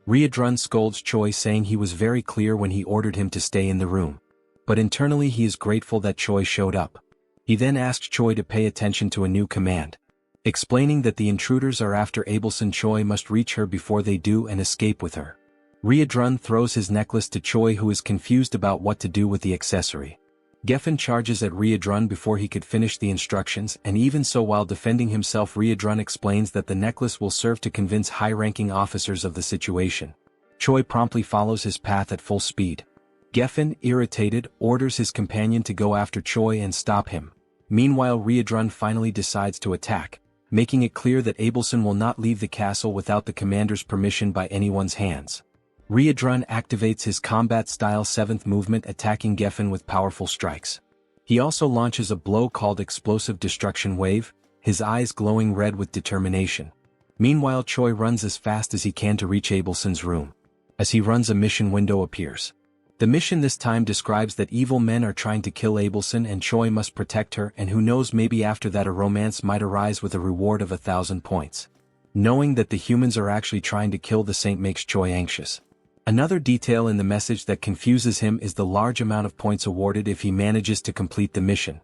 Riadrun scolds Choi, saying he was very clear when he ordered him to stay in the room. But internally he is grateful that Choi showed up. He then asks Choi to pay attention to a new command. Explaining that the intruders are after Abelson, Choi must reach her before they do and escape with her. Riadrun throws his necklace to Choi, who is confused about what to do with the accessory. Geffen charges at Riadrun before he could finish the instructions, and even so, while defending himself, Riadrun explains that the necklace will serve to convince high-ranking officers of the situation. Choi promptly follows his path at full speed. Geffen, irritated, orders his companion to go after Choi and stop him. Meanwhile, Riedrun finally decides to attack, making it clear that Abelson will not leave the castle without the commander's permission by anyone's hands. Riedrun activates his combat-style 7th movement, attacking Geffen with powerful strikes. He also launches a blow called Explosive Destruction Wave, his eyes glowing red with determination. Meanwhile, Choi runs as fast as he can to reach Abelson's room. As he runs, a mission window appears. The mission this time describes that evil men are trying to kill Abelson and Choi must protect her, and who knows, maybe after that a romance might arise with a reward of 1,000 points. Knowing that the humans are actually trying to kill the saint makes Choi anxious. Another detail in the message that confuses him is the large amount of points awarded if he manages to complete the mission.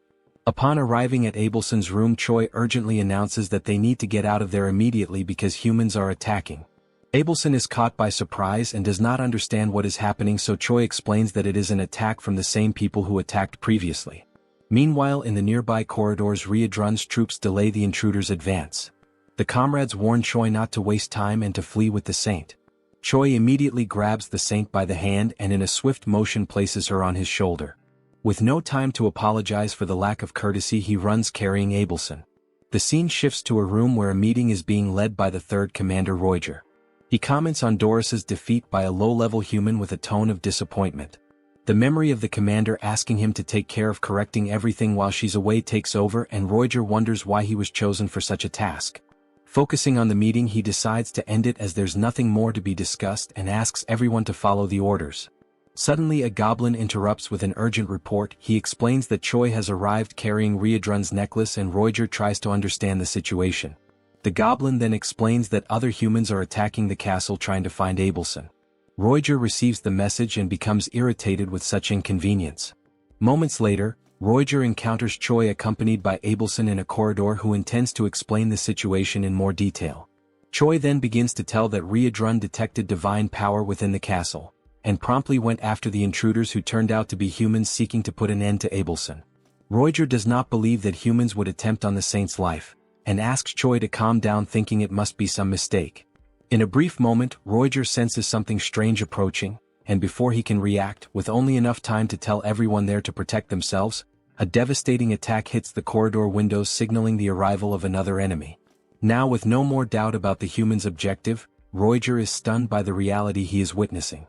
Upon arriving at Abelson's room, Choi urgently announces that they need to get out of there immediately because humans are attacking. Abelson is caught by surprise and does not understand what is happening, so Choi explains that it is an attack from the same people who attacked previously. Meanwhile, in the nearby corridors, Riedrun's troops delay the intruders' advance. The comrades warn Choi not to waste time and to flee with the saint. Choi immediately grabs the saint by the hand and in a swift motion places her on his shoulder. With no time to apologize for the lack of courtesy, he runs carrying Abelson. The scene shifts to a room where a meeting is being led by the 3rd Commander Roiger. He comments on Doris's defeat by a low-level human with a tone of disappointment. The memory of the commander asking him to take care of correcting everything while she's away takes over, and Roiger wonders why he was chosen for such a task. Focusing on the meeting, he decides to end it as there's nothing more to be discussed and asks everyone to follow the orders. Suddenly, a goblin interrupts with an urgent report. He explains that Choi has arrived carrying Riedrun's necklace, and Roiger tries to understand the situation. The goblin then explains that other humans are attacking the castle trying to find Abelson. Roiger receives the message and becomes irritated with such inconvenience. Moments later, Roiger encounters Choi accompanied by Abelson in a corridor, who intends to explain the situation in more detail. Choi then begins to tell that Riedrun detected divine power within the castle, and promptly went after the intruders who turned out to be humans seeking to put an end to Abelson. Roiger does not believe that humans would attempt on the saint's life, and asks Choi to calm down, thinking it must be some mistake. In a brief moment, Roiger senses something strange approaching, and before he can react, with only enough time to tell everyone there to protect themselves, a devastating attack hits the corridor windows, signaling the arrival of another enemy. Now, with no more doubt about the human's objective, Roiger is stunned by the reality he is witnessing.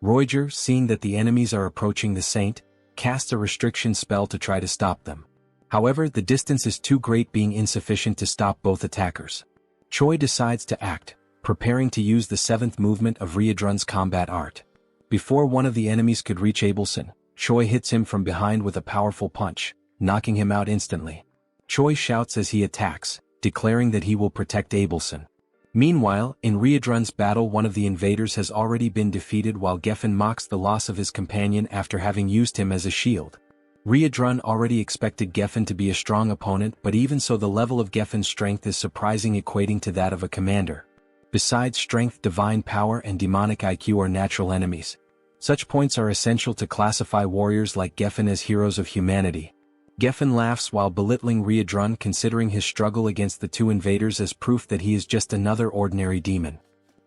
Roiger, seeing that the enemies are approaching the saint, casts a restriction spell to try to stop them. However, the distance is too great, being insufficient to stop both attackers. Choi decides to act, preparing to use the 7th movement of Riedrun's combat art. Before one of the enemies could reach Abelson, Choi hits him from behind with a powerful punch, knocking him out instantly. Choi shouts as he attacks, declaring that he will protect Abelson. Meanwhile, in Riedrun's battle, one of the invaders has already been defeated, while Geffen mocks the loss of his companion after having used him as a shield. Riedrun already expected Geffen to be a strong opponent, but even so, the level of Geffen's strength is surprising, equating to that of a commander. Besides strength, divine power and demonic IQ are natural enemies. Such points are essential to classify warriors like Geffen as heroes of humanity. Geffen laughs while belittling Riedrun, considering his struggle against the 2 invaders as proof that he is just another ordinary demon.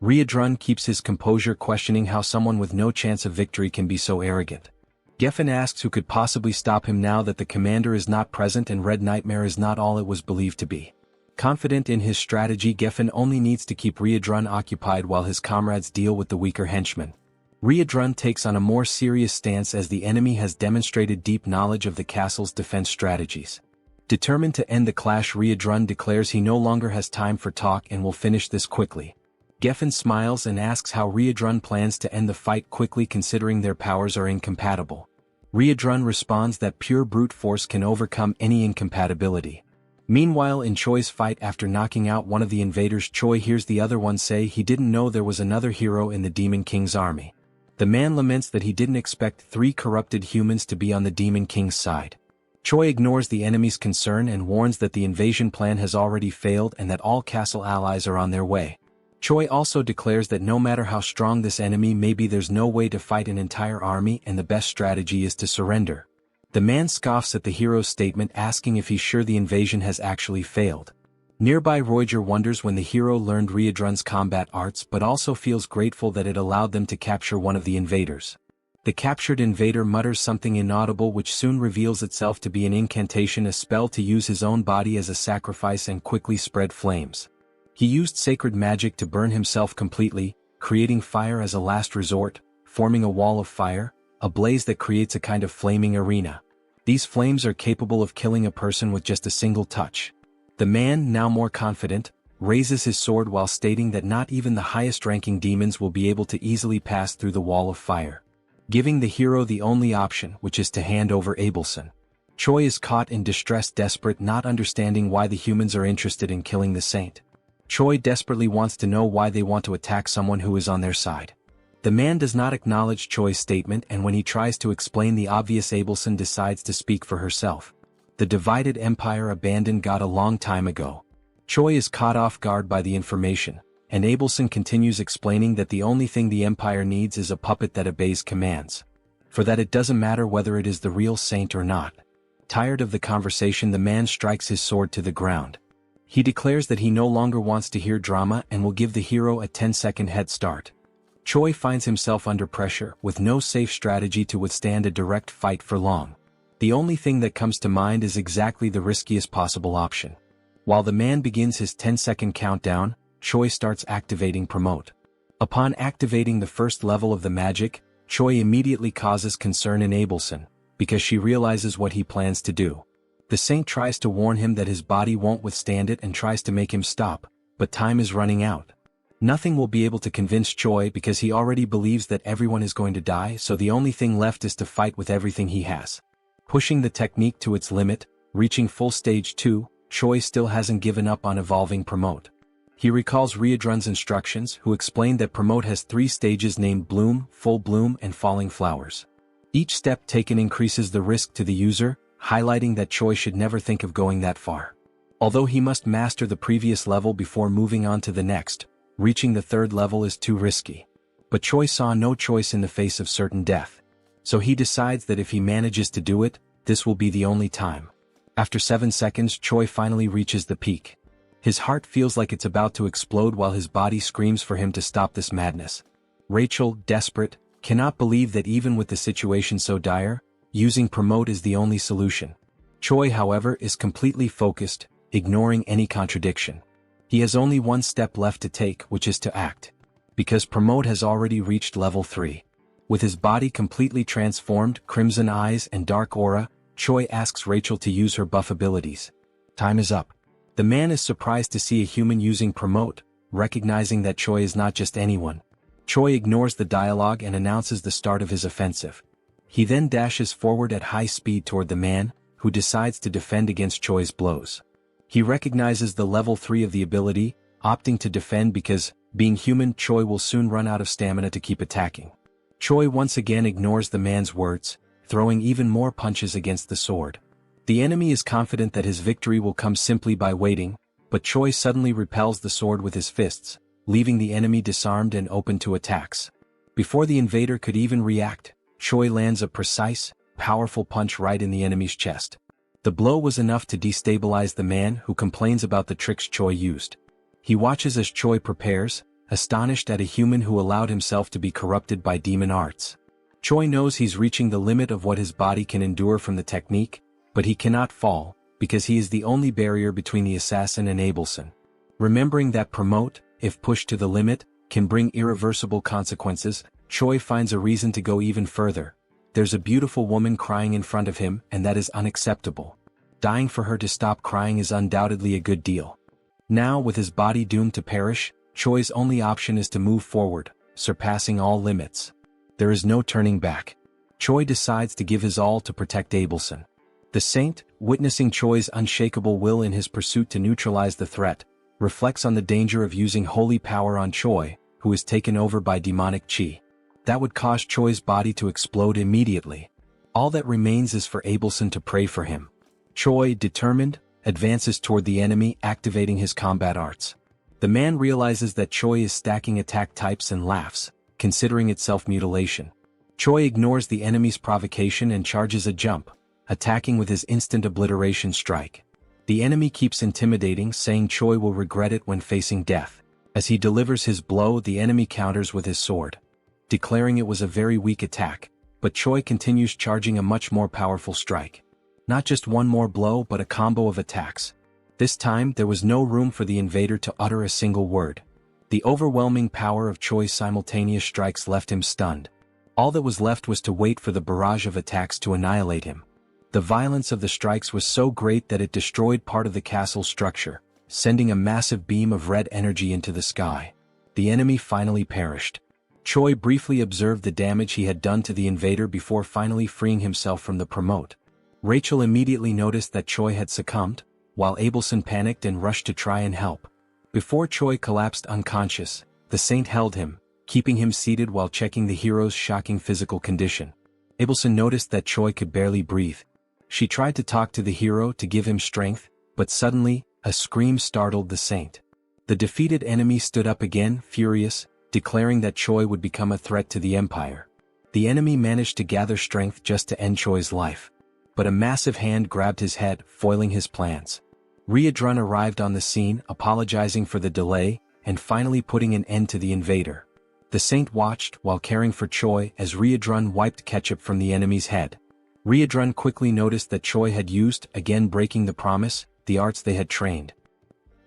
Riedrun keeps his composure, questioning how someone with no chance of victory can be so arrogant. Geffen asks who could possibly stop him now that the commander is not present and Red Nightmare is not all it was believed to be. Confident in his strategy, Geffen only needs to keep Riedrun occupied while his comrades deal with the weaker henchmen. Riedrun takes on a more serious stance as the enemy has demonstrated deep knowledge of the castle's defense strategies. Determined to end the clash, Riedrun declares he no longer has time for talk and will finish this quickly. Geffen smiles and asks how Riedrun plans to end the fight quickly, considering their powers are incompatible. Riedrun responds that pure brute force can overcome any incompatibility. Meanwhile, in Choi's fight, after knocking out one of the invaders, Choi hears the other one say he didn't know there was another hero in the Demon King's army. The man laments that he didn't expect 3 corrupted humans to be on the Demon King's side. Choi ignores the enemy's concern and warns that the invasion plan has already failed and that all castle allies are on their way. Choi also declares that no matter how strong this enemy may be, there's no way to fight an entire army and the best strategy is to surrender. The man scoffs at the hero's statement, asking if he's sure the invasion has actually failed. Nearby, Roiger wonders when the hero learned Riedrun's combat arts, but also feels grateful that it allowed them to capture one of the invaders. The captured invader mutters something inaudible which soon reveals itself to be an incantation, a spell to use his own body as a sacrifice and quickly spread flames. He used sacred magic to burn himself completely, creating fire as a last resort, forming a wall of fire, a blaze that creates a kind of flaming arena. These flames are capable of killing a person with just a single touch. The man, now more confident, raises his sword while stating that not even the highest-ranking demons will be able to easily pass through the wall of fire, giving the hero the only option, which is to hand over Abelson. Choi is caught in distress, desperate, not understanding why the humans are interested in killing the saint. Choi desperately wants to know why they want to attack someone who is on their side. The man does not acknowledge Choi's statement, and when he tries to explain the obvious, Abelson decides to speak for herself. The divided empire abandoned God a long time ago. Choi is caught off guard by the information, and Abelson continues explaining that the only thing the empire needs is a puppet that obeys commands. For that it doesn't matter whether it is the real saint or not. Tired of the conversation, the man strikes his sword to the ground. He declares that he no longer wants to hear drama and will give the hero a 10-second head start. Choi finds himself under pressure, with no safe strategy to withstand a direct fight for long. The only thing that comes to mind is exactly the riskiest possible option. While the man begins his 10-second countdown, Choi starts activating Promote. Upon activating the first level of the magic, Choi immediately causes concern in Abelson, because she realizes what he plans to do. The saint tries to warn him that his body won't withstand it and tries to make him stop, but time is running out. Nothing will be able to convince Choi because he already believes that everyone is going to die, so the only thing left is to fight with everything he has. Pushing the technique to its limit, reaching full stage 2, Choi still hasn't given up on evolving Promote. He recalls Riedrun's instructions, who explained that Promote has 3 stages named Bloom, Full Bloom, and Falling Flowers. Each step taken increases the risk to the user, highlighting that Choi should never think of going that far. Although he must master the previous level before moving on to the next, reaching the 3rd level is too risky. But Choi saw no choice in the face of certain death. So he decides that if he manages to do it, this will be the only time. After 7 seconds, Choi finally reaches the peak. His heart feels like it's about to explode while his body screams for him to stop this madness. Rachel, desperate, cannot believe that even with the situation so dire, using Promote is the only solution. Choi, however, is completely focused, ignoring any contradiction. He has only one step left to take, which is to act. Because Promote has already reached level 3. With his body completely transformed, crimson eyes and dark aura, Choi asks Rachel to use her buff abilities. Time is up. The man is surprised to see a human using Promote, recognizing that Choi is not just anyone. Choi ignores the dialogue and announces the start of his offensive. He then dashes forward at high speed toward the man, who decides to defend against Choi's blows. He recognizes the level 3 of the ability, opting to defend because, being human, Choi will soon run out of stamina to keep attacking. Choi once again ignores the man's words, throwing even more punches against the sword. The enemy is confident that his victory will come simply by waiting, but Choi suddenly repels the sword with his fists, leaving the enemy disarmed and open to attacks. Before the invader could even react, Choi lands a precise, powerful punch right in the enemy's chest. The blow was enough to destabilize the man, who complains about the tricks Choi used. He watches as Choi prepares, astonished at a human who allowed himself to be corrupted by demon arts. Choi knows he's reaching the limit of what his body can endure from the technique, but he cannot fall, because he is the only barrier between the assassin and Abelson. Remembering that Promote, if pushed to the limit, can bring irreversible consequences, Choi finds a reason to go even further. There's a beautiful woman crying in front of him, and that is unacceptable. Dying for her to stop crying is undoubtedly a good deal. Now, with his body doomed to perish, Choi's only option is to move forward, surpassing all limits. There is no turning back. Choi decides to give his all to protect Abelson. The saint, witnessing Choi's unshakable will in his pursuit to neutralize the threat, reflects on the danger of using holy power on Choi, who is taken over by demonic chi. That would cause Choi's body to explode immediately. All that remains is for Abelson to pray for him. Choi, determined, advances toward the enemy, activating his combat arts. The man realizes that Choi is stacking attack types and laughs, considering it self-mutilation. Choi ignores the enemy's provocation and charges a jump, attacking with his instant obliteration strike. The enemy keeps intimidating, saying Choi will regret it when facing death. As he delivers his blow, the enemy counters with his sword, declaring it was a very weak attack, but Choi continues charging a much more powerful strike. Not just one more blow but a combo of attacks. This time there was no room for the invader to utter a single word. The overwhelming power of Choi's simultaneous strikes left him stunned. All that was left was to wait for the barrage of attacks to annihilate him. The violence of the strikes was so great that it destroyed part of the castle's structure, sending a massive beam of red energy into the sky. The enemy finally perished. Choi briefly observed the damage he had done to the invader before finally freeing himself from the promote. Rachel immediately noticed that Choi had succumbed, while Abelson panicked and rushed to try and help. Before Choi collapsed unconscious, the saint held him, keeping him seated while checking the hero's shocking physical condition. Abelson noticed that Choi could barely breathe. She tried to talk to the hero to give him strength, but suddenly, a scream startled the saint. The defeated enemy stood up again, furious, declaring that Choi would become a threat to the empire. The enemy managed to gather strength just to end Choi's life. But a massive hand grabbed his head, foiling his plans. Riadrun arrived on the scene, apologizing for the delay, and finally putting an end to the invader. The saint watched while caring for Choi as Riadrun wiped ketchup from the enemy's head. Riadrun quickly noticed that Choi had used, again breaking the promise, the arts they had trained.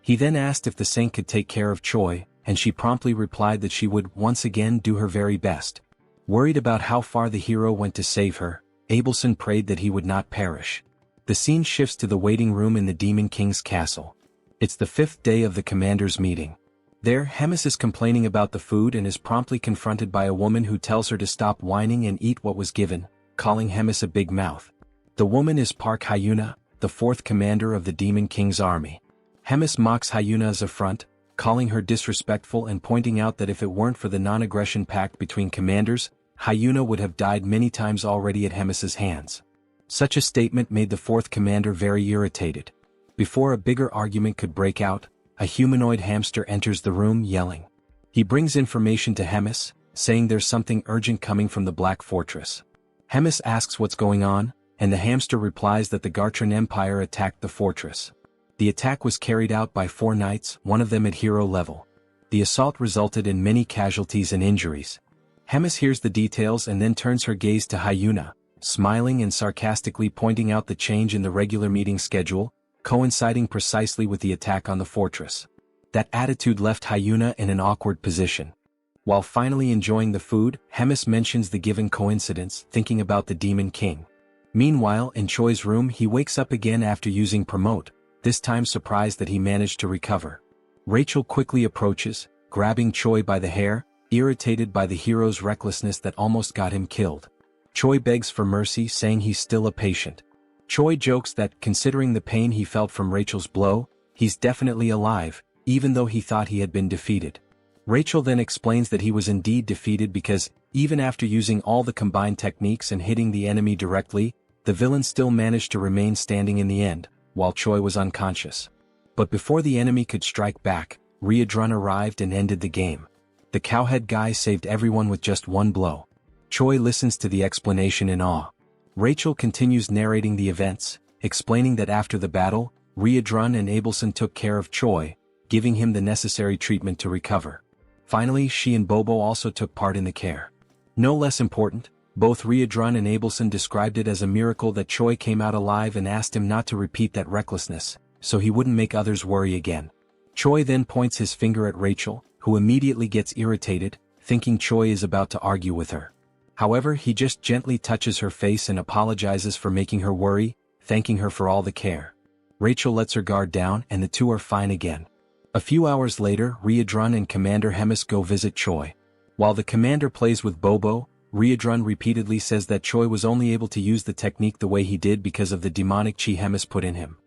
He then asked if the saint could take care of Choi, and she promptly replied that she would once again do her very best. Worried about how far the hero went to save her, Abelson prayed that he would not perish. The scene shifts to the waiting room in the Demon King's castle. It's the 5th day of the commander's meeting. There, Hemis is complaining about the food and is promptly confronted by a woman who tells her to stop whining and eat what was given, calling Hemis a big mouth. The woman is Park Hyuna, the 4th commander of the Demon King's army. Hemis mocks Hyuna's affront, calling her disrespectful and pointing out that if it weren't for the non-aggression pact between commanders, Hyuna would have died many times already at Hemis's hands. Such a statement made the 4th commander very irritated. Before a bigger argument could break out, a humanoid hamster enters the room yelling. He brings information to Hemis, saying there's something urgent coming from the Black Fortress. Hemis asks what's going on, and the hamster replies that the Gartran Empire attacked the fortress. The attack was carried out by 4 knights, one of them at hero level. The assault resulted in many casualties and injuries. Hemis hears the details and then turns her gaze to Hyuna, smiling and sarcastically pointing out the change in the regular meeting schedule, coinciding precisely with the attack on the fortress. That attitude left Hyuna in an awkward position. While finally enjoying the food, Hemis mentions the given coincidence, thinking about the Demon King. Meanwhile, in Choi's room he wakes up again after using promote, this time surprised that he managed to recover. Rachel quickly approaches, grabbing Choi by the hair, irritated by the hero's recklessness that almost got him killed. Choi begs for mercy, saying he's still a patient. Choi jokes that, considering the pain he felt from Rachel's blow, he's definitely alive, even though he thought he had been defeated. Rachel then explains that he was indeed defeated because, even after using all the combined techniques and hitting the enemy directly, the villain still managed to remain standing in the end, while Choi was unconscious. But before the enemy could strike back, Riadrun arrived and ended the game. The cowhead guy saved everyone with just one blow. Choi listens to the explanation in awe. Rachel continues narrating the events, explaining that after the battle, Riadrun and Abelson took care of Choi, giving him the necessary treatment to recover. Finally, she and Bobo also took part in the care. No less important, both Riadrun and Abelson described it as a miracle that Choi came out alive and asked him not to repeat that recklessness, so he wouldn't make others worry again. Choi then points his finger at Rachel, who immediately gets irritated, thinking Choi is about to argue with her. However, he just gently touches her face and apologizes for making her worry, thanking her for all the care. Rachel lets her guard down and the two are fine again. A few hours later, Riadrun and Commander Hemis go visit Choi. While the commander plays with Bobo, Riadrun repeatedly says that Choi was only able to use the technique the way he did because of the demonic chi Hemis put in him.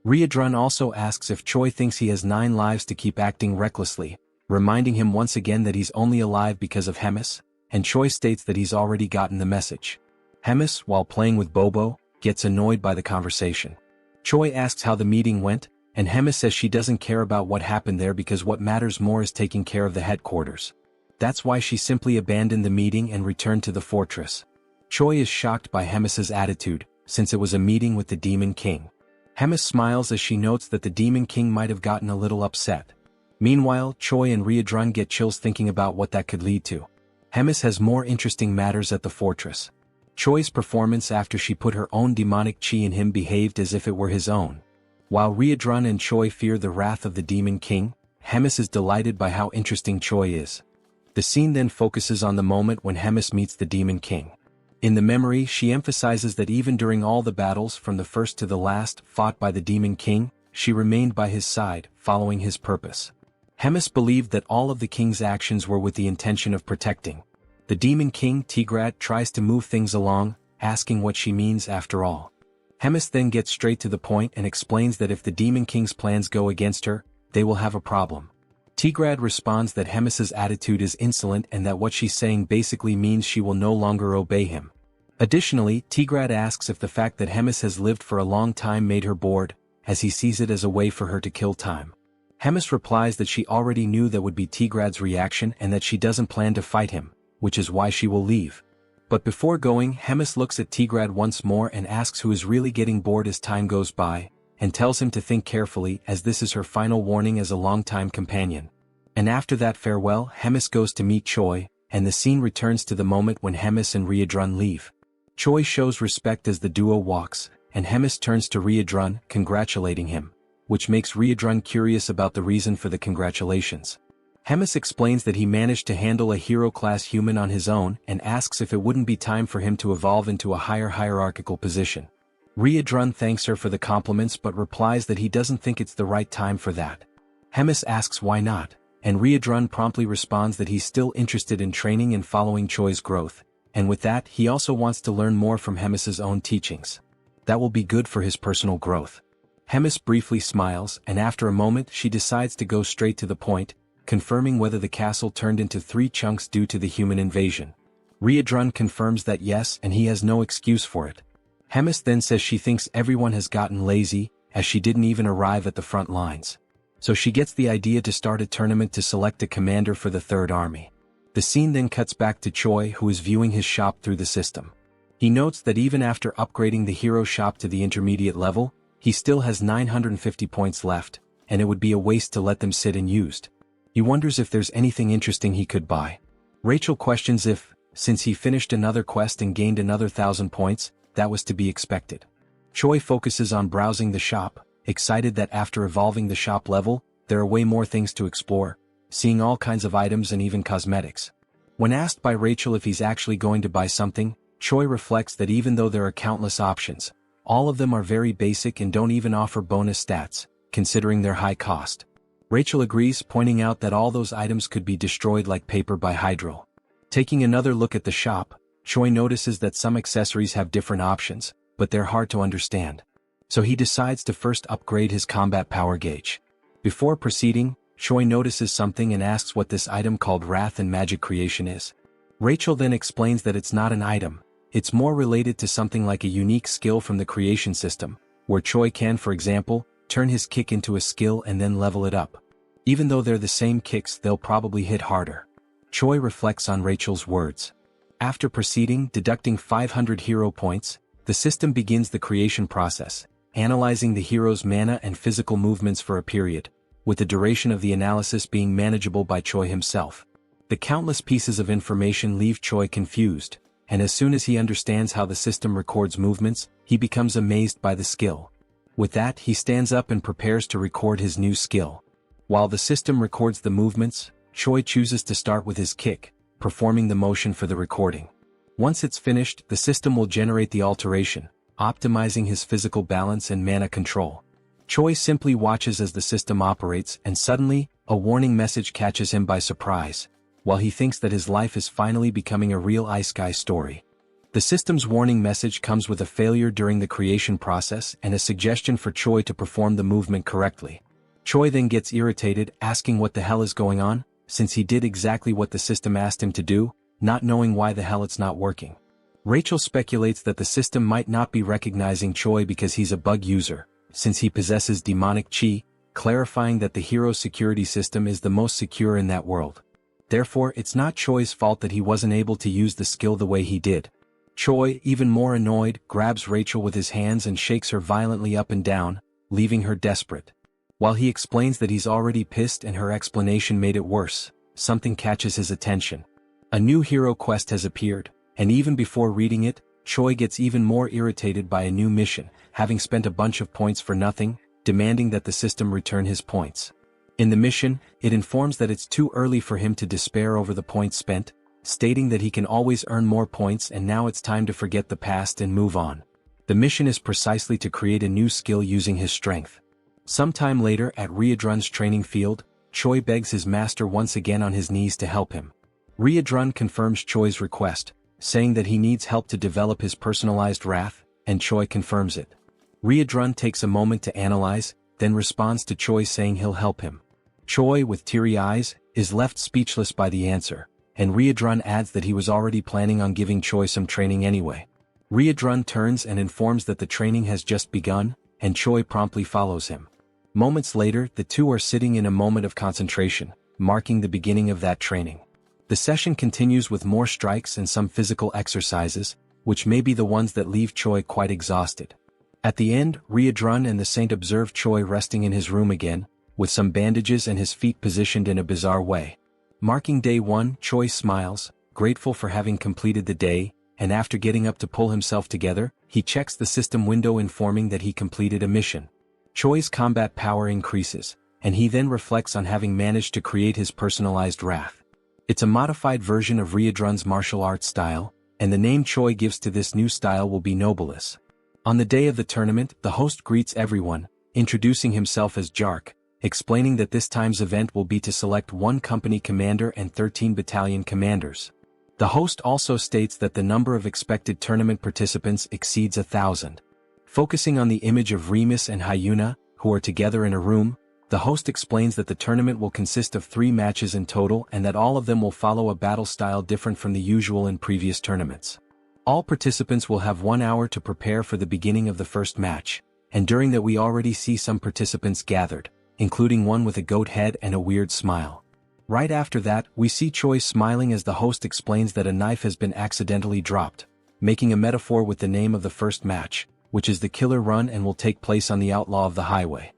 Riadrun also asks if Choi thinks he has 9 lives to keep acting recklessly, reminding him once again that he's only alive because of Hemis, and Choi states that he's already gotten the message. Hemis, while playing with Bobo, gets annoyed by the conversation. Choi asks how the meeting went, and Hemis says she doesn't care about what happened there because what matters more is taking care of the headquarters. That's why she simply abandoned the meeting and returned to the fortress. Choi is shocked by Hemis's attitude, since it was a meeting with the Demon King. Hemis smiles as she notes that the Demon King might have gotten a little upset. Meanwhile, Choi and Riadrun get chills thinking about what that could lead to. Hemis has more interesting matters at the fortress. Choi's performance after she put her own demonic chi in him behaved as if it were his own. While Riedrun and Choi fear the wrath of the Demon King, Hemis is delighted by how interesting Choi is. The scene then focuses on the moment when Hemis meets the Demon King. In the memory, she emphasizes that even during all the battles from the first to the last fought by the Demon King, she remained by his side, following his purpose. Hemis believed that all of the king's actions were with the intention of protecting. The Demon King Tigrad tries to move things along, asking what she means after all. Hemis then gets straight to the point and explains that if the Demon King's plans go against her, they will have a problem. Tigrad responds that Hemis's attitude is insolent and that what she's saying basically means she will no longer obey him. Additionally, Tigrad asks if the fact that Hemis has lived for a long time made her bored, as he sees it as a way for her to kill time. Hemis replies that she already knew that would be Tigrad's reaction and that she doesn't plan to fight him, which is why she will leave. But before going, Hemis looks at Tigrad once more and asks who is really getting bored as time goes by, and tells him to think carefully as this is her final warning as a longtime companion. And after that farewell, Hemis goes to meet Choi, and the scene returns to the moment when Hemis and Riedrun leave. Choi shows respect as the duo walks, and Hemis turns to Riedrun, congratulating him, which makes Riedrun curious about the reason for the congratulations. Hemis explains that he managed to handle a hero-class human on his own and asks if it wouldn't be time for him to evolve into a higher hierarchical position. Riedrun thanks her for the compliments but replies that he doesn't think it's the right time for that. Hemis asks why not, and Riedrun promptly responds that he's still interested in training and following Choi's growth, and with that he also wants to learn more from Hemis's own teachings. That will be good for his personal growth. Hemis briefly smiles, and after a moment she decides to go straight to the point, confirming whether the castle turned into 3 chunks due to the human invasion. Riedrun confirms that yes, and he has no excuse for it. Hemis then says she thinks everyone has gotten lazy, as she didn't even arrive at the front lines. So she gets the idea to start a tournament to select a commander for the Third Army. The scene then cuts back to Choi, who is viewing his shop through the system. He notes that even after upgrading the hero shop to the intermediate level, he still has 950 points left, and it would be a waste to let them sit unused. He wonders if there's anything interesting he could buy. Rachel questions if, since he finished another quest and gained another 1,000 points, that was to be expected. Choi focuses on browsing the shop, excited that after evolving the shop level, there are way more things to explore, seeing all kinds of items and even cosmetics. When asked by Rachel if he's actually going to buy something, Choi reflects that even though there are countless options, all of them are very basic and don't even offer bonus stats, considering their high cost. Rachel agrees, pointing out that all those items could be destroyed like paper by Hydro. Taking another look at the shop, Choi notices that some accessories have different options, but they're hard to understand. So he decides to first upgrade his combat power gauge. Before proceeding, Choi notices something and asks what this item called Wrath and Magic Creation is. Rachel then explains that it's not an item, it's more related to something like a unique skill from the creation system, where Choi can, for example, turn his kick into a skill and then level it up. Even though they're the same kicks, they'll probably hit harder. Choi reflects on Rachel's words. After proceeding, deducting 500 hero points, the system begins the creation process, analyzing the hero's mana and physical movements for a period, with the duration of the analysis being manageable by Choi himself. The countless pieces of information leave Choi confused, and as soon as he understands how the system records movements, he becomes amazed by the skill. With that, he stands up and prepares to record his new skill. While the system records the movements, Choi chooses to start with his kick, performing the motion for the recording. Once it's finished, the system will generate the alteration, optimizing his physical balance and mana control. Choi simply watches as the system operates, and suddenly, a warning message catches him by surprise, while he thinks that his life is finally becoming a real Isekai story. The system's warning message comes with a failure during the creation process and a suggestion for Choi to perform the movement correctly. Choi then gets irritated, asking what the hell is going on, since he did exactly what the system asked him to do, not knowing why the hell it's not working. Rachel speculates that the system might not be recognizing Choi because he's a bug user, since he possesses demonic chi, clarifying that the hero's security system is the most secure in that world. Therefore, it's not Choi's fault that he wasn't able to use the skill the way he did. Choi, even more annoyed, grabs Rachel with his hands and shakes her violently up and down, leaving her desperate. While he explains that he's already pissed and her explanation made it worse, something catches his attention. A new hero quest has appeared, and even before reading it, Choi gets even more irritated by a new mission, having spent a bunch of points for nothing, demanding that the system return his points. In the mission, it informs that it's too early for him to despair over the points spent, stating that he can always earn more points and now it's time to forget the past and move on. The mission is precisely to create a new skill using his strength. Sometime later at Riedrun's training field, Choi begs his master once again on his knees to help him. Riedrun confirms Choi's request, saying that he needs help to develop his personalized wrath, and Choi confirms it. Riedrun takes a moment to analyze, then responds to Choi saying he'll help him. Choi, with teary eyes, is left speechless by the answer, and Riedrun adds that he was already planning on giving Choi some training anyway. Riedrun turns and informs that the training has just begun, and Choi promptly follows him. Moments later, the two are sitting in a moment of concentration, marking the beginning of that training. The session continues with more strikes and some physical exercises, which may be the ones that leave Choi quite exhausted. At the end, Riedrun and the saint observe Choi resting in his room again, with some bandages and his feet positioned in a bizarre way. Marking day 1, Choi smiles, grateful for having completed the day, and after getting up to pull himself together, he checks the system window informing that he completed a mission. Choi's combat power increases, and he then reflects on having managed to create his personalized wrath. It's a modified version of Riedrun's martial arts style, and the name Choi gives to this new style will be Nobilis. On the day of the tournament, the host greets everyone, introducing himself as Jark, explaining that this time's event will be to select 1 company commander and 13 battalion commanders. The host also states that the number of expected tournament participants exceeds 1,000. Focusing on the image of Remus and Hyuna, who are together in a room, the host explains that the tournament will consist of 3 matches in total and that all of them will follow a battle style different from the usual in previous tournaments. All participants will have 1 hour to prepare for the beginning of the first match, and during that we already see some participants gathered, including one with a goat head and a weird smile. Right after that, we see Choi smiling as the host explains that a knife has been accidentally dropped, making a metaphor with the name of the first match, which is the Killer Run and will take place on the Outlaw of the Highway.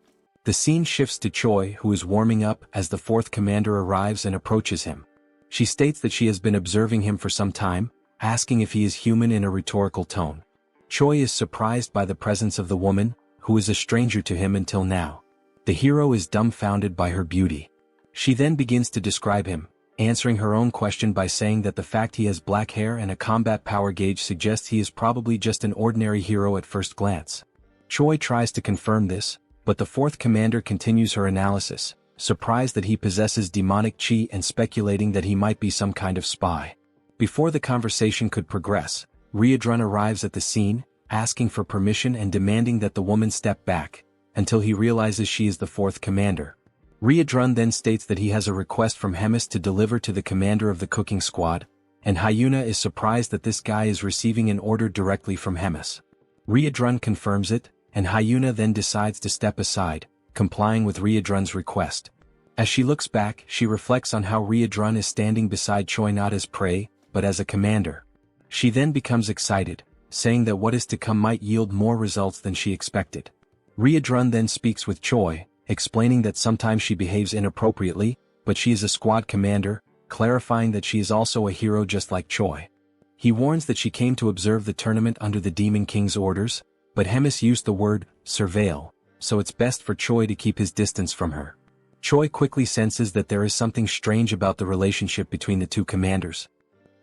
The scene shifts to Choi, who is warming up as the 4th commander arrives and approaches him. She states that she has been observing him for some time, asking if he is human in a rhetorical tone. Choi is surprised by the presence of the woman, who is a stranger to him until now. The hero is dumbfounded by her beauty. She then begins to describe him, answering her own question by saying that the fact he has black hair and a combat power gauge suggests he is probably just an ordinary hero at first glance. Choi tries to confirm this, but the 4th commander continues her analysis, surprised that he possesses demonic chi and speculating that he might be some kind of spy. Before the conversation could progress, Riedrun arrives at the scene, asking for permission and demanding that the woman step back, until he realizes she is the 4th commander. Riedrun then states that he has a request from Hemis to deliver to the commander of the cooking squad, and Hyuna is surprised that this guy is receiving an order directly from Hemis. Riedrun confirms it, and Hyuna then decides to step aside, complying with Riedrun's request. As she looks back, she reflects on how Riedrun is standing beside Choi not as prey, but as a commander. She then becomes excited, saying that what is to come might yield more results than she expected. Riedrun then speaks with Choi, explaining that sometimes she behaves inappropriately, but she is a squad commander, clarifying that she is also a hero just like Choi. He warns that she came to observe the tournament under the Demon King's orders, but Hemis used the word surveil, so it's best for Choi to keep his distance from her. Choi quickly senses that there is something strange about the relationship between the 2 commanders.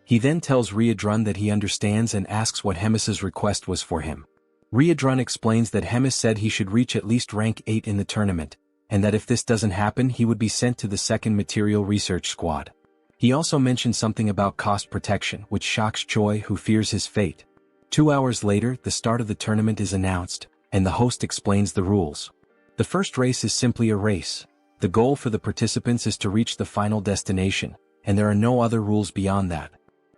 He then tells Riedrun that he understands and asks what Hemis's request was for him. Riedrun explains that Hemis said he should reach at least rank 8 in the tournament, and that if this doesn't happen he would be sent to the 2nd Material Research Squad. He also mentioned something about cost protection, which shocks Choi, who fears his fate. 2 hours later, the start of the tournament is announced, and the host explains the rules. The first race is simply a race. The goal for the participants is to reach the final destination, and there are no other rules beyond that.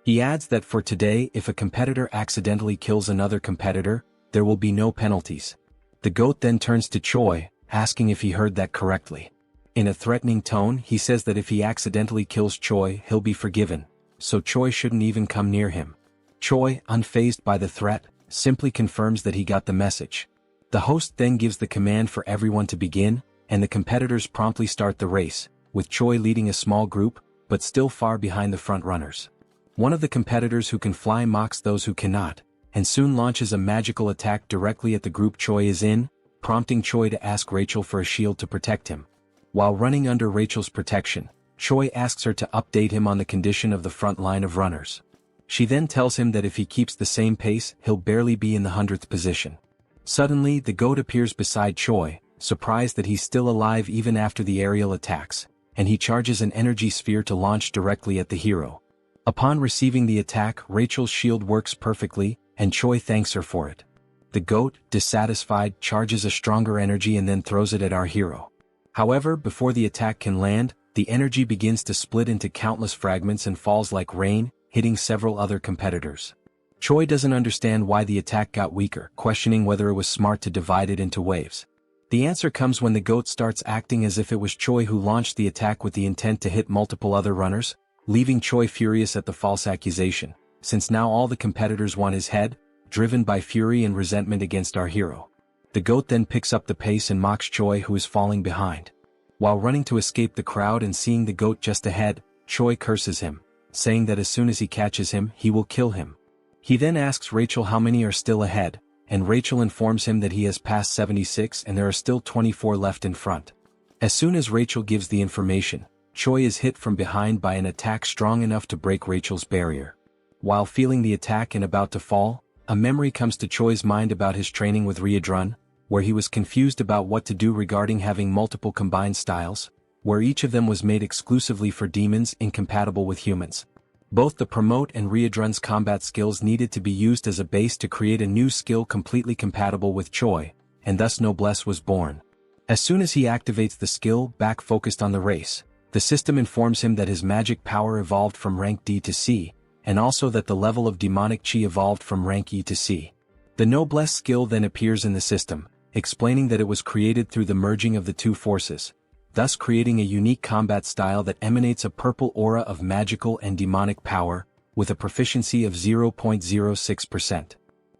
He adds that for today, if a competitor accidentally kills another competitor, there will be no penalties. The goat then turns to Choi, asking if he heard that correctly. In a threatening tone, he says that if he accidentally kills Choi, he'll be forgiven, so Choi shouldn't even come near him. Choi, unfazed by the threat, simply confirms that he got the message. The host then gives the command for everyone to begin, and the competitors promptly start the race, with Choi leading a small group, but still far behind the front runners. One of the competitors who can fly mocks those who cannot, and soon launches a magical attack directly at the group Choi is in, prompting Choi to ask Rachel for a shield to protect him. While running under Rachel's protection, Choi asks her to update him on the condition of the front line of runners. She then tells him that if he keeps the same pace, he'll barely be in the 100th position. Suddenly, the goat appears beside Choi, surprised that he's still alive even after the aerial attacks, and he charges an energy sphere to launch directly at the hero. Upon receiving the attack, Rachel's shield works perfectly, and Choi thanks her for it. The goat, dissatisfied, charges a stronger energy and then throws it at our hero. However, before the attack can land, the energy begins to split into countless fragments and falls like rain, hitting several other competitors. Choi doesn't understand why the attack got weaker, questioning whether it was smart to divide it into waves. The answer comes when the goat starts acting as if it was Choi who launched the attack with the intent to hit multiple other runners, leaving Choi furious at the false accusation, since now all the competitors want his head, driven by fury and resentment against our hero. The goat then picks up the pace and mocks Choi, who is falling behind. While running to escape the crowd and seeing the goat just ahead, Choi curses him, saying that as soon as he catches him, he will kill him. He then asks Rachel how many are still ahead, and Rachel informs him that he has passed 76 and there are still 24 left in front. As soon as Rachel gives the information, Choi is hit from behind by an attack strong enough to break Rachel's barrier. While feeling the attack and about to fall, a memory comes to Choi's mind about his training with Ryudrun, where he was confused about what to do regarding having multiple combined styles, where each of them was made exclusively for demons incompatible with humans. Both the Promote and Ryudrun's combat skills needed to be used as a base to create a new skill completely compatible with Choi, and thus Noblesse was born. As soon as he activates the skill back focused on the race, the system informs him that his magic power evolved from rank D to C, and also that the level of demonic chi evolved from rank E to C. The Noblesse skill then appears in the system, explaining that it was created through the merging of the two forces, thus creating a unique combat style that emanates a purple aura of magical and demonic power, with a proficiency of 0.06%.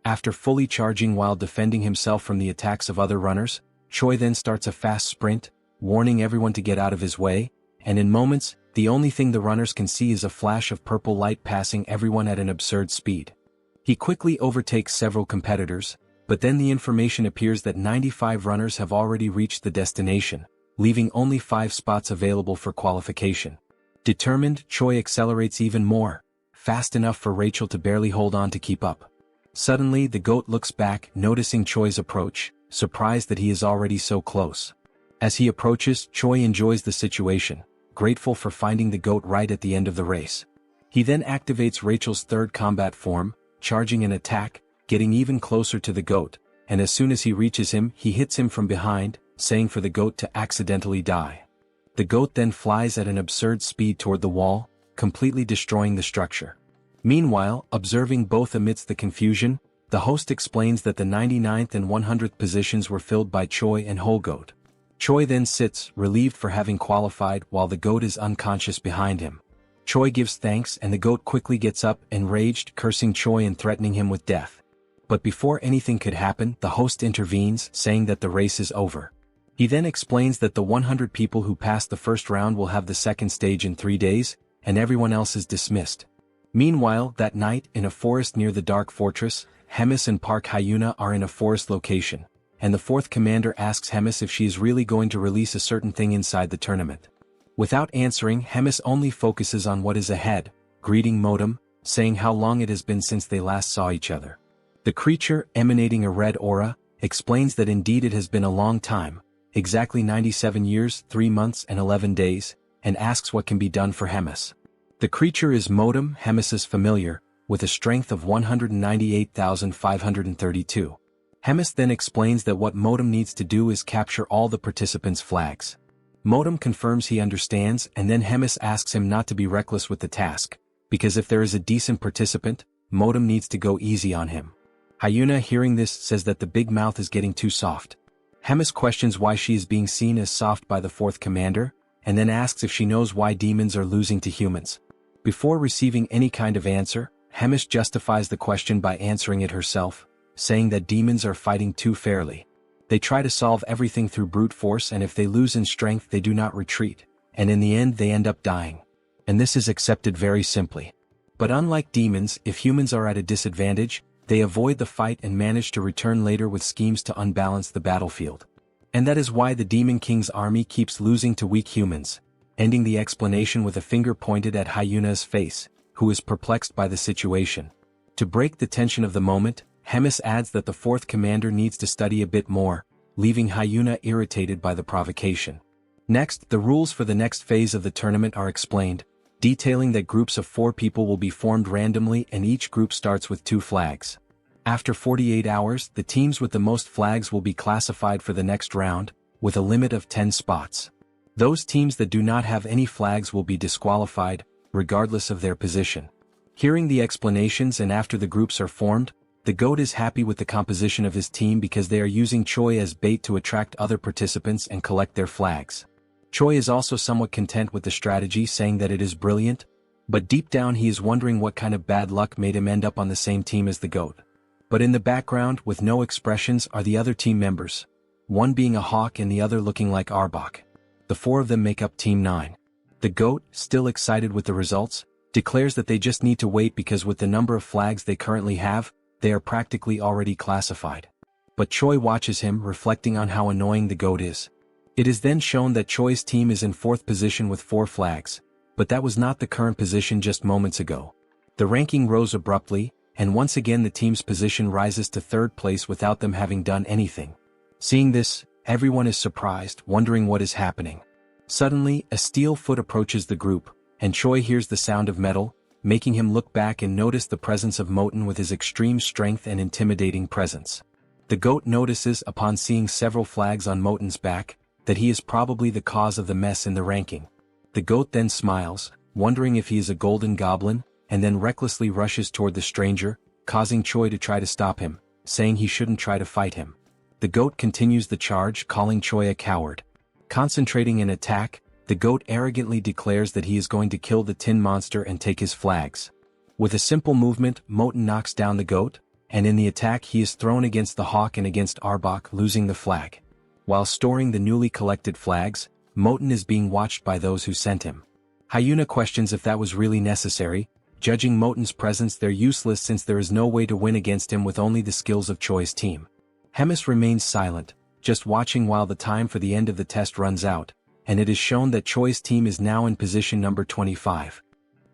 After fully charging while defending himself from the attacks of other runners, Choi then starts a fast sprint, warning everyone to get out of his way, and in moments, the only thing the runners can see is a flash of purple light passing everyone at an absurd speed. He quickly overtakes several competitors, but then the information appears that 95 runners have already reached the destination, leaving only 5 spots available for qualification. Determined, Choi accelerates even more, fast enough for Rachel to barely hold on to keep up. Suddenly, the goat looks back, noticing Choi's approach, surprised that he is already so close. As he approaches, Choi enjoys the situation, grateful for finding the goat right at the end of the race. He then activates Rachel's third combat form, charging an attack, getting even closer to the goat, and as soon as he reaches him, he hits him from behind, saying for the goat to accidentally die. The goat then flies at an absurd speed toward the wall, completely destroying the structure. Meanwhile, observing both amidst the confusion, the host explains that the 99th and 100th positions were filled by Choi and Whole Goat. Choi then sits, relieved for having qualified, while the goat is unconscious behind him. Choi gives thanks and the goat quickly gets up, enraged, cursing Choi and threatening him with death. But before anything could happen, the host intervenes, saying that the race is over. He then explains that the 100 people who passed the first round will have the second stage in 3 days, and everyone else is dismissed. Meanwhile, that night, in a forest near the Dark Fortress, Hemis and Park Hyuna are in a forest location, and the fourth commander asks Hemis if she is really going to release a certain thing inside the tournament. Without answering, Hemis only focuses on what is ahead, greeting Modem, saying how long it has been since they last saw each other. The creature, emanating a red aura, explains that indeed it has been a long time, exactly 97 years, 3 months and 11 days, and asks what can be done for Hemis. The creature is Modem, Hemis's familiar, with a strength of 198,532. Hemis then explains that what Modem needs to do is capture all the participants' flags. Modem confirms he understands, and then Hemis asks him not to be reckless with the task, because if there is a decent participant, Modem needs to go easy on him. Hyuna, hearing this, says that the big mouth is getting too soft. Hemis questions why she is being seen as soft by the fourth commander, and then asks if she knows why demons are losing to humans. Before receiving any kind of answer, Hemis justifies the question by answering it herself, saying that demons are fighting too fairly. They try to solve everything through brute force, and if they lose in strength they do not retreat, and in the end they end up dying. And this is accepted very simply. But unlike demons, if humans are at a disadvantage, They avoid the fight and manage to return later with schemes to unbalance the battlefield. And that is why the Demon King's army keeps losing to weak humans, ending the explanation with a finger pointed at Hyuna's face, who is perplexed by the situation. To break the tension of the moment, Hemis adds that the fourth commander needs to study a bit more, leaving Hyuna irritated by the provocation. Next, the rules for the next phase of the tournament are explained, detailing that groups of 4 people will be formed randomly and each group starts with 2 flags. After 48 hours, the teams with the most flags will be classified for the next round, with a limit of 10 spots. Those teams that do not have any flags will be disqualified, regardless of their position. Hearing the explanations and after the groups are formed, the GOAT is happy with the composition of his team because they are using Choi as bait to attract other participants and collect their flags. Choi is also somewhat content with the strategy, saying that it is brilliant, but deep down he is wondering what kind of bad luck made him end up on the same team as the GOAT. But in the background, with no expressions, are the other team members, one being a hawk and the other looking like Arbok. The 4 of them make up Team 9. The GOAT, still excited with the results, declares that they just need to wait because with the number of flags they currently have, they are practically already classified. But Choi watches him, reflecting on how annoying the GOAT is. It is then shown that Choi's team is in 4th position with 4 flags, but that was not the current position just moments ago. The ranking rose abruptly, and once again the team's position rises to 3rd place without them having done anything. Seeing this, everyone is surprised, wondering what is happening. Suddenly, a steel foot approaches the group, and Choi hears the sound of metal, making him look back and notice the presence of Moten with his extreme strength and intimidating presence. The GOAT notices upon seeing several flags on Moten's back, that he is probably the cause of the mess in the ranking. The GOAT then smiles, wondering if he is a golden goblin, and then recklessly rushes toward the stranger, causing Choi to try to stop him, saying he shouldn't try to fight him. The GOAT continues the charge, calling Choi a coward. Concentrating an attack, the GOAT arrogantly declares that he is going to kill the tin monster and take his flags. With a simple movement, Moten knocks down the GOAT, and in the attack he is thrown against the hawk and against Arbok, losing the flag. While storing the newly collected flags, Moten is being watched by those who sent him. Hyuna questions if that was really necessary. Judging Moten's presence, they're useless since there is no way to win against him with only the skills of Choi's team. Hemis remains silent, just watching while the time for the end of the test runs out, and it is shown that Choi's team is now in position number 25.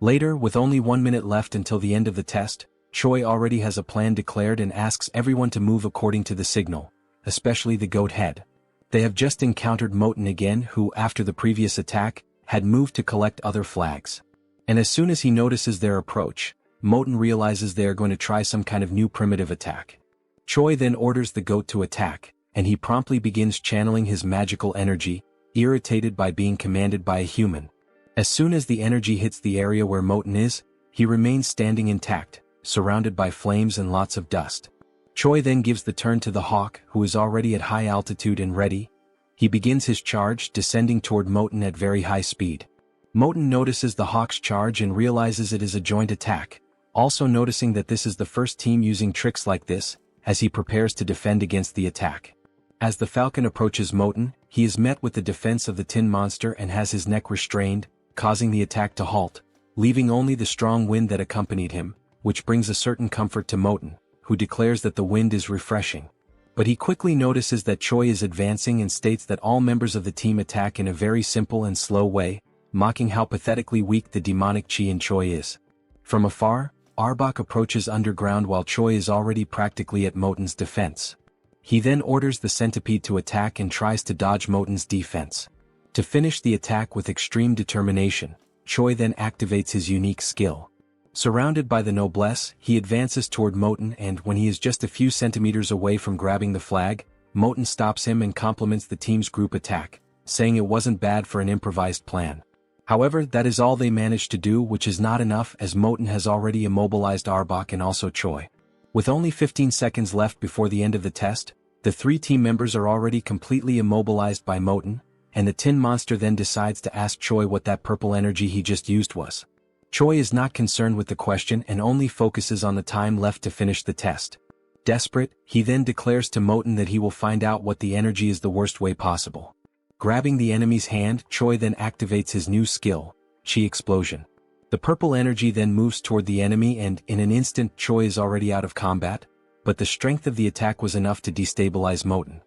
Later, with only 1 minute left until the end of the test, Choi already has a plan declared and asks everyone to move according to the signal, especially the GOAT head. They have just encountered Moten again, who, after the previous attack, had moved to collect other flags. And as soon as he notices their approach, Moten realizes they are going to try some kind of new primitive attack. Choi then orders the GOAT to attack, and he promptly begins channeling his magical energy, irritated by being commanded by a human. As soon as the energy hits the area where Moten is, he remains standing intact, surrounded by flames and lots of dust. Choi then gives the turn to the hawk, who is already at high altitude and ready. He begins his charge, descending toward Moten at very high speed. Moten notices the hawk's charge and realizes it is a joint attack, also noticing that this is the first team using tricks like this, as he prepares to defend against the attack. As the falcon approaches Moten, he is met with the defense of the tin monster and has his neck restrained, causing the attack to halt, leaving only the strong wind that accompanied him, which brings a certain comfort to Moten, who declares that the wind is refreshing. But he quickly notices that Choi is advancing and states that all members of the team attack in a very simple and slow way, mocking how pathetically weak the demonic chi in Choi is. From afar, Arbok approaches underground while Choi is already practically at Moten's defense. He then orders the centipede to attack and tries to dodge Moten's defense. To finish the attack with extreme determination, Choi then activates his unique skill. Surrounded by the noblesse, he advances toward Moten, and when he is just a few centimeters away from grabbing the flag, Moten stops him and compliments the team's group attack, saying it wasn't bad for an improvised plan. However, that is all they managed to do, which is not enough as Moten has already immobilized Arbok and also Choi. With only 15 seconds left before the end of the test, the 3 team members are already completely immobilized by Moten, and the tin monster then decides to ask Choi what that purple energy he just used was. Choi is not concerned with the question and only focuses on the time left to finish the test. Desperate, he then declares to Moten that he will find out what the energy is the worst way possible. Grabbing the enemy's hand, Choi then activates his new skill, Chi Explosion. The purple energy then moves toward the enemy and in an instant Choi is already out of combat, but the strength of the attack was enough to destabilize Moten.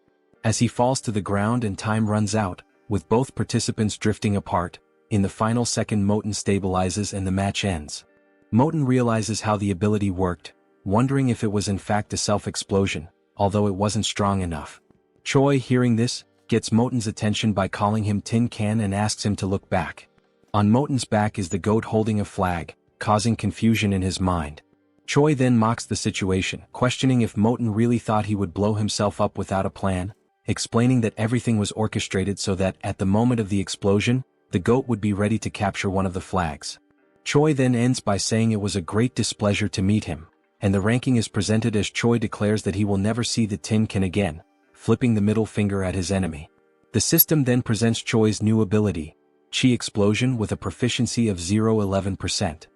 As he falls to the ground and time runs out, with both participants drifting apart, in the final second Moten stabilizes and the match ends. Moten realizes how the ability worked, wondering if it was in fact a self-explosion, although it wasn't strong enough. Choi, hearing this, gets Moten's attention by calling him Tin Can and asks him to look back. On Moten's back is the goat holding a flag, causing confusion in his mind. Choi then mocks the situation, questioning if Moten really thought he would blow himself up without a plan, explaining that everything was orchestrated so that at the moment of the explosion, the goat would be ready to capture one of the flags. Choi then ends by saying it was a great displeasure to meet him, and the ranking is presented as Choi declares that he will never see the Tin Can again, flipping the middle finger at his enemy. The system then presents Choi's new ability, Chi Explosion, with a proficiency of 0.11%.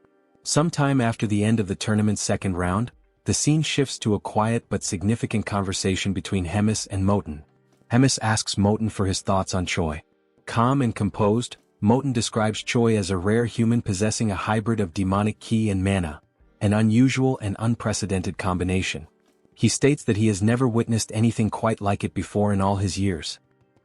Sometime after the end of the tournament's second round, the scene shifts to a quiet but significant conversation between Hemis and Moten. Hemis asks Moten for his thoughts on Choi. Calm and composed, Moten describes Choi as a rare human possessing a hybrid of demonic ki and mana, an unusual and unprecedented combination. He states that he has never witnessed anything quite like it before in all his years.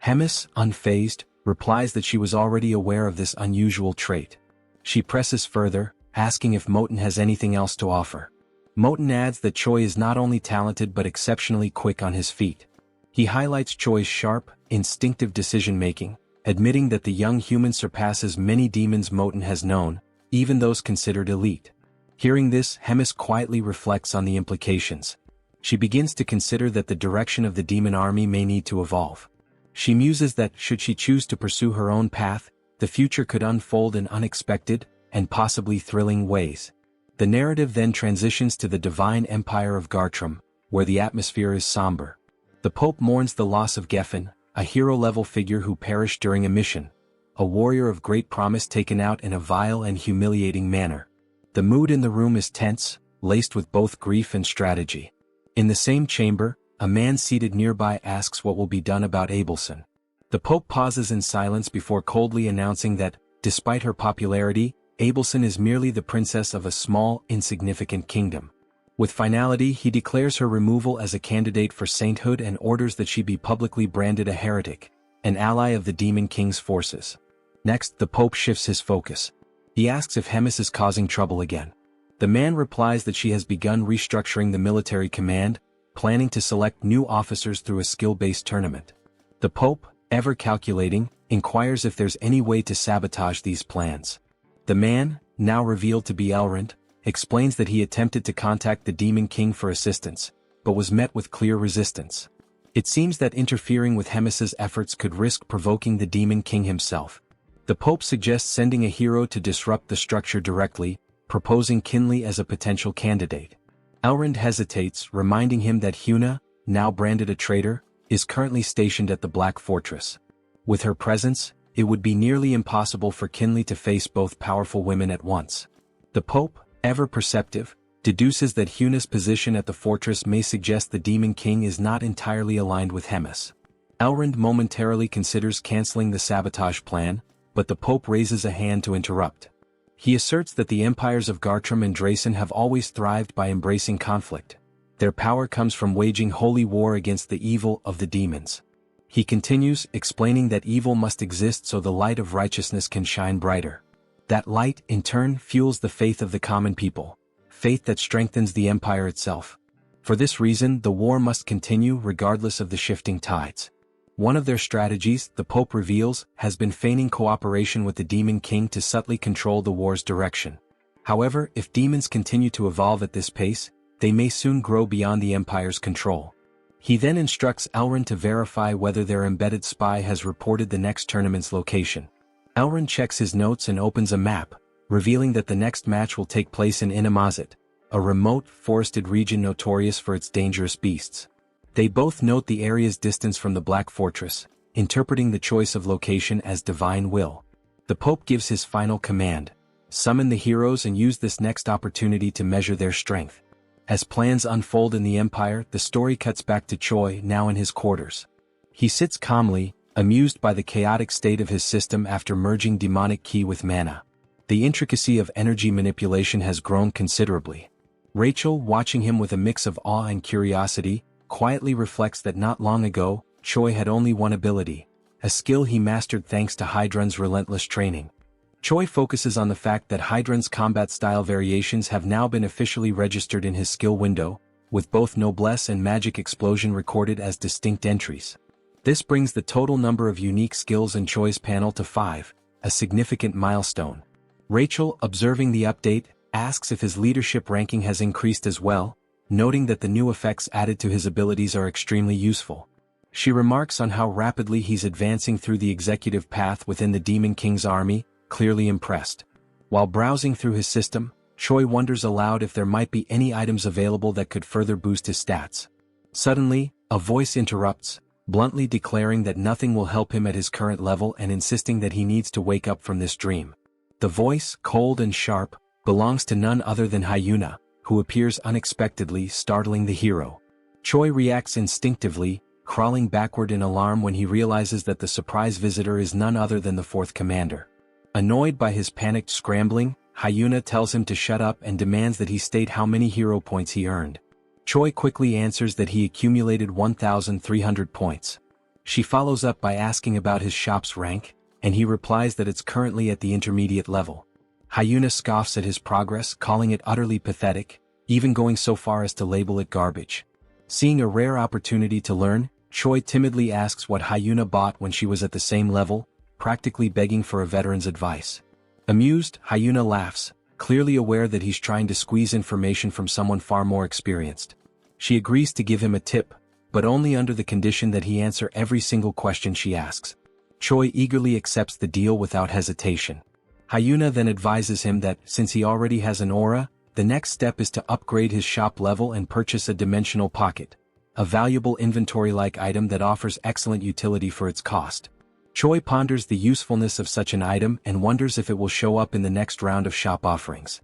Hemis, unfazed, replies that she was already aware of this unusual trait. She presses further, asking if Moten has anything else to offer. Moten adds that Choi is not only talented but exceptionally quick on his feet. He highlights Choi's sharp, instinctive decision-making, admitting that the young human surpasses many demons Moten has known, even those considered elite. Hearing this, Hemis quietly reflects on the implications. She begins to consider that the direction of the demon army may need to evolve. She muses that, should she choose to pursue her own path, the future could unfold in unexpected, and possibly thrilling ways. The narrative then transitions to the divine empire of Gartrum, where the atmosphere is somber. The Pope mourns the loss of Geffen, a hero-level figure who perished during a mission, a warrior of great promise taken out in a vile and humiliating manner. The mood in the room is tense, laced with both grief and strategy. In the same chamber, a man seated nearby asks what will be done about Abelson. The Pope pauses in silence before coldly announcing that, despite her popularity, Abelson is merely the princess of a small, insignificant kingdom. With finality, he declares her removal as a candidate for sainthood and orders that she be publicly branded a heretic, an ally of the Demon King's forces. Next, the Pope shifts his focus. He asks if Hemis is causing trouble again. The man replies that she has begun restructuring the military command, planning to select new officers through a skill-based tournament. The Pope, ever calculating, inquires if there's any way to sabotage these plans. The man, now revealed to be Elrond, explains that he attempted to contact the Demon King for assistance, but was met with clear resistance. It seems that interfering with Hemis's efforts could risk provoking the Demon King himself. The Pope suggests sending a hero to disrupt the structure directly, proposing Kinley as a potential candidate. Elrond hesitates, reminding him that Huna, now branded a traitor, is currently stationed at the Black Fortress. With her presence, it would be nearly impossible for Kinley to face both powerful women at once. The Pope, ever perceptive, deduces that Huna's position at the fortress may suggest the Demon King is not entirely aligned with Hemis. Elrond momentarily considers canceling the sabotage plan, but the Pope raises a hand to interrupt. He asserts that the empires of Gartrum and Drasen have always thrived by embracing conflict. Their power comes from waging holy war against the evil of the demons. He continues, explaining that evil must exist so the light of righteousness can shine brighter. That light, in turn, fuels the faith of the common people, faith that strengthens the empire itself. For this reason, the war must continue regardless of the shifting tides. One of their strategies, the Pope reveals, has been feigning cooperation with the Demon King to subtly control the war's direction. However, if demons continue to evolve at this pace, they may soon grow beyond the Empire's control. He then instructs Elrond to verify whether their embedded spy has reported the next tournament's location. Elrond checks his notes and opens a map, revealing that the next match will take place in Inamazet, a remote, forested region notorious for its dangerous beasts. They both note the area's distance from the Black Fortress, interpreting the choice of location as divine will. The Pope gives his final command: summon the heroes and use this next opportunity to measure their strength. As plans unfold in the Empire, the story cuts back to Choi, now in his quarters. He sits calmly, amused by the chaotic state of his system after merging demonic ki with mana. The intricacy of energy manipulation has grown considerably. Rachel, watching him with a mix of awe and curiosity, quietly reflects that not long ago, Choi had only one ability, a skill he mastered thanks to Hydrun's relentless training. Choi focuses on the fact that Hydrun's combat style variations have now been officially registered in his skill window, with both Noblesse and Magic Explosion recorded as distinct entries. This brings the total number of unique skills in Choi's panel to 5, a significant milestone. Rachel, observing the update, asks if his leadership ranking has increased as well, noting that the new effects added to his abilities are extremely useful. She remarks on how rapidly he's advancing through the executive path within the Demon King's army, clearly impressed. While browsing through his system, Choi wonders aloud if there might be any items available that could further boost his stats. Suddenly, a voice interrupts, bluntly declaring that nothing will help him at his current level and insisting that he needs to wake up from this dream. The voice, cold and sharp, belongs to none other than Hyuna, who appears unexpectedly, startling the hero. Choi reacts instinctively, crawling backward in alarm when he realizes that the surprise visitor is none other than the fourth commander. Annoyed by his panicked scrambling, Hyuna tells him to shut up and demands that he state how many hero points he earned. Choi quickly answers that he accumulated 1,300 points. She follows up by asking about his shop's rank, and he replies that it's currently at the intermediate level. Hyuna scoffs at his progress, calling it utterly pathetic, even going so far as to label it garbage. Seeing a rare opportunity to learn, Choi timidly asks what Hyuna bought when she was at the same level, practically begging for a veteran's advice. Amused, Hyuna laughs, clearly aware that he's trying to squeeze information from someone far more experienced. She agrees to give him a tip, but only under the condition that he answer every single question she asks. Choi eagerly accepts the deal without hesitation. Hyuna then advises him that, since he already has an aura, the next step is to upgrade his shop level and purchase a dimensional pocket, a valuable inventory-like item that offers excellent utility for its cost. Choi ponders the usefulness of such an item and wonders if it will show up in the next round of shop offerings.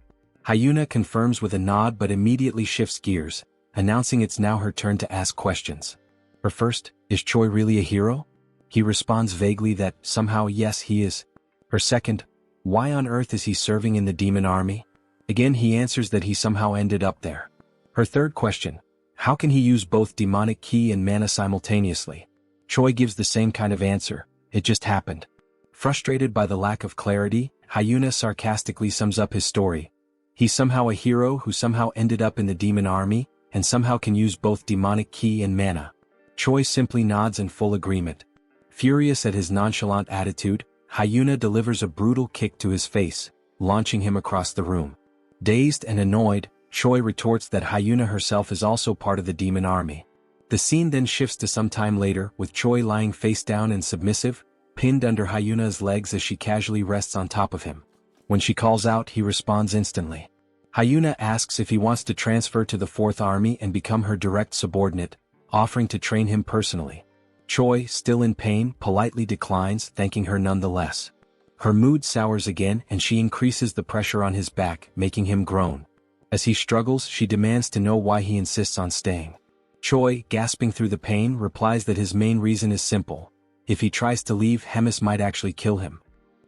Hyuna confirms with a nod but immediately shifts gears, announcing it's now her turn to ask questions. Her first, is Choi really a hero? He responds vaguely that, somehow yes he is. Her second, why on earth is he serving in the demon army? Again he answers that he somehow ended up there. Her third question, how can he use both demonic ki and mana simultaneously? Choi gives the same kind of answer, it just happened. Frustrated by the lack of clarity, Hyuna sarcastically sums up his story. He's somehow a hero who somehow ended up in the demon army, and somehow can use both demonic ki and mana. Choi simply nods in full agreement. Furious at his nonchalant attitude, Hyuna delivers a brutal kick to his face, launching him across the room. Dazed and annoyed, Choi retorts that Hyuna herself is also part of the demon army. The scene then shifts to some time later, with Choi lying face down and submissive, pinned under Hyuna's legs as she casually rests on top of him. When she calls out, he responds instantly. Hyuna asks if he wants to transfer to the Fourth Army and become her direct subordinate, offering to train him personally. Choi, still in pain, politely declines, thanking her nonetheless. Her mood sours again and she increases the pressure on his back, making him groan. As he struggles, she demands to know why he insists on staying. Choi, gasping through the pain, replies that his main reason is simple. If he tries to leave, Hemis might actually kill him.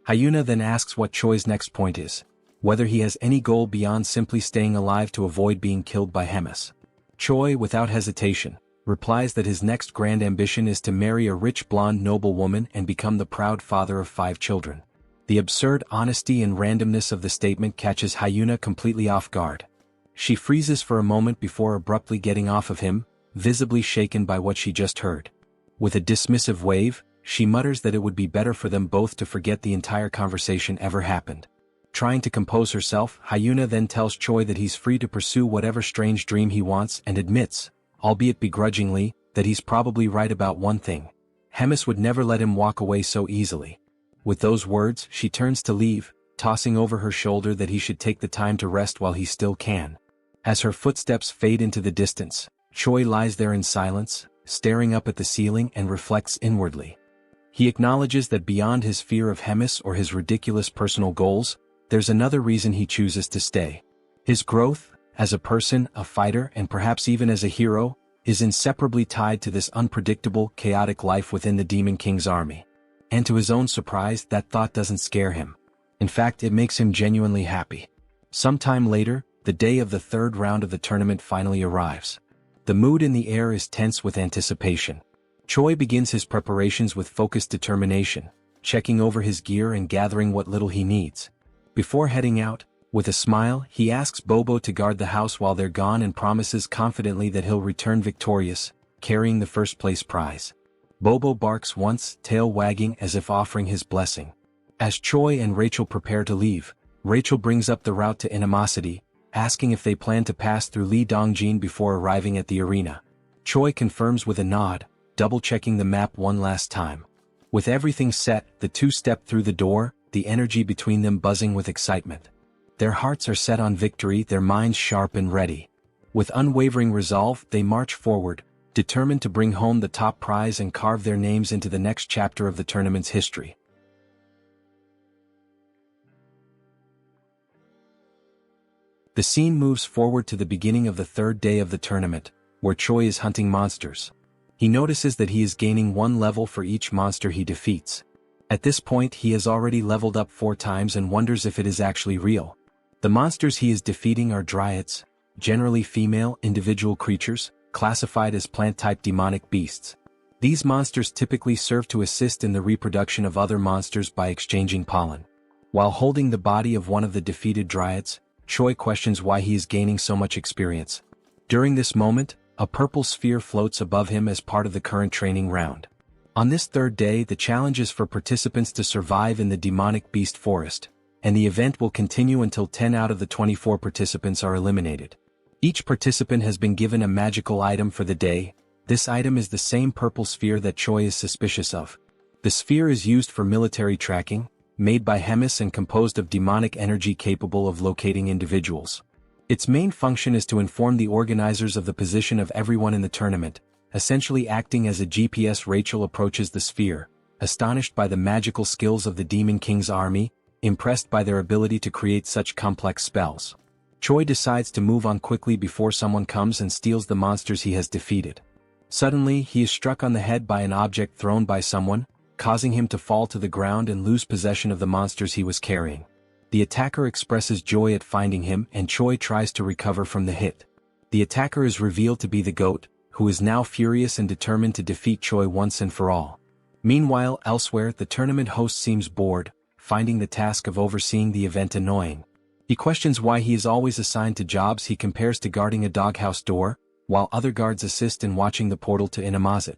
Hyuna then asks what Choi's next point is, whether he has any goal beyond simply staying alive to avoid being killed by Hemis. Choi, without hesitation, replies that his next grand ambition is to marry a rich blonde noblewoman and become the proud father of 5 children. The absurd honesty and randomness of the statement catches Hyuna completely off guard. She freezes for a moment before abruptly getting off of him, visibly shaken by what she just heard. With a dismissive wave, she mutters that it would be better for them both to forget the entire conversation ever happened. Trying to compose herself, Hyuna then tells Choi that he's free to pursue whatever strange dream he wants and admits, albeit begrudgingly, that he's probably right about one thing. Hemis would never let him walk away so easily. With those words, she turns to leave, tossing over her shoulder that he should take the time to rest while he still can. As her footsteps fade into the distance, Choi lies there in silence, staring up at the ceiling and reflects inwardly. He acknowledges that beyond his fear of Hemis or his ridiculous personal goals, there's another reason he chooses to stay. His growth, as a person, a fighter, and perhaps even as a hero, is inseparably tied to this unpredictable, chaotic life within the Demon King's army. And to his own surprise, that thought doesn't scare him. In fact, it makes him genuinely happy. Sometime later, the day of the third round of the tournament finally arrives. The mood in the air is tense with anticipation. Choi begins his preparations with focused determination, checking over his gear and gathering what little he needs. Before heading out, with a smile, he asks Bobo to guard the house while they're gone and promises confidently that he'll return victorious, carrying the first-place prize. Bobo barks once, tail wagging as if offering his blessing. As Choi and Rachel prepare to leave, Rachel brings up the route to Animosity, asking if they plan to pass through Lee Dongjin before arriving at the arena. Choi confirms with a nod, double-checking the map one last time. With everything set, the two step through the door, the energy between them buzzing with excitement. Their hearts are set on victory, their minds sharp and ready. With unwavering resolve, they march forward, determined to bring home the top prize and carve their names into the next chapter of the tournament's history. The scene moves forward to the beginning of the third day of the tournament, where Choi is hunting monsters. He notices that he is gaining 1 level for each monster he defeats. At this point he has already leveled up 4 times and wonders if it is actually real. The monsters he is defeating are dryads, generally female individual creatures, classified as plant-type demonic beasts. These monsters typically serve to assist in the reproduction of other monsters by exchanging pollen. While holding the body of one of the defeated dryads, Choi questions why he is gaining so much experience. During this moment, a purple sphere floats above him as part of the current training round. On this third day, the challenge is for participants to survive in the demonic beast forest, and the event will continue until 10 out of the 24 participants are eliminated. Each participant has been given a magical item for the day. This item is the same purple sphere that Choi is suspicious of. The sphere is used for military tracking, made by Hemis and composed of demonic energy capable of locating individuals. Its main function is to inform the organizers of the position of everyone in the tournament, essentially acting as a GPS. Rachel approaches the sphere, astonished by the magical skills of the Demon King's army, impressed by their ability to create such complex spells. Choi decides to move on quickly before someone comes and steals the monsters he has defeated. Suddenly, he is struck on the head by an object thrown by someone, causing him to fall to the ground and lose possession of the monsters he was carrying. The attacker expresses joy at finding him and Choi tries to recover from the hit. The attacker is revealed to be the goat, who is now furious and determined to defeat Choi once and for all. Meanwhile, elsewhere, the tournament host seems bored, finding the task of overseeing the event annoying. He questions why he is always assigned to jobs he compares to guarding a doghouse door, while other guards assist in watching the portal to Inamazet.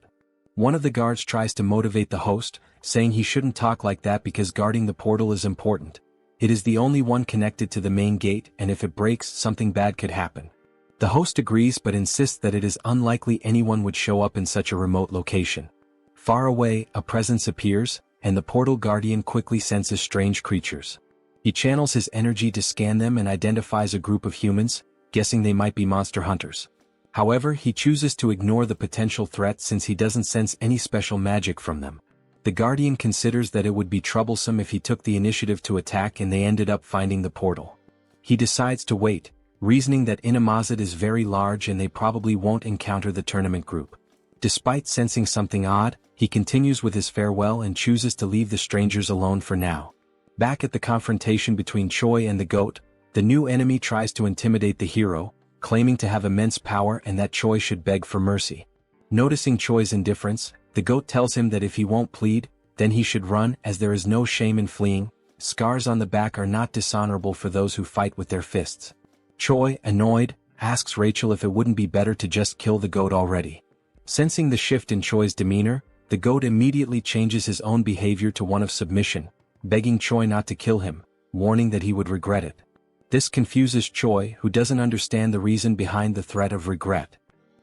One of the guards tries to motivate the host, saying he shouldn't talk like that because guarding the portal is important. It is the only one connected to the main gate, and if it breaks, something bad could happen. The host agrees but insists that it is unlikely anyone would show up in such a remote location. Far away, a presence appears, and the portal guardian quickly senses strange creatures. He channels his energy to scan them and identifies a group of humans, guessing they might be monster hunters. However, he chooses to ignore the potential threat since he doesn't sense any special magic from them. The Guardian considers that it would be troublesome if he took the initiative to attack and they ended up finding the portal. He decides to wait, reasoning that Inamazet is very large and they probably won't encounter the tournament group. Despite sensing something odd, he continues with his farewell and chooses to leave the strangers alone for now. Back at the confrontation between Choi and the goat, the new enemy tries to intimidate the hero, claiming to have immense power and that Choi should beg for mercy. Noticing Choi's indifference, the goat tells him that if he won't plead, then he should run as there is no shame in fleeing. Scars on the back are not dishonorable for those who fight with their fists. Choi, annoyed, asks Rachel if it wouldn't be better to just kill the goat already. Sensing the shift in Choi's demeanor, the goat immediately changes his own behavior to one of submission, begging Choi not to kill him, warning that he would regret it. This confuses Choi, who doesn't understand the reason behind the threat of regret.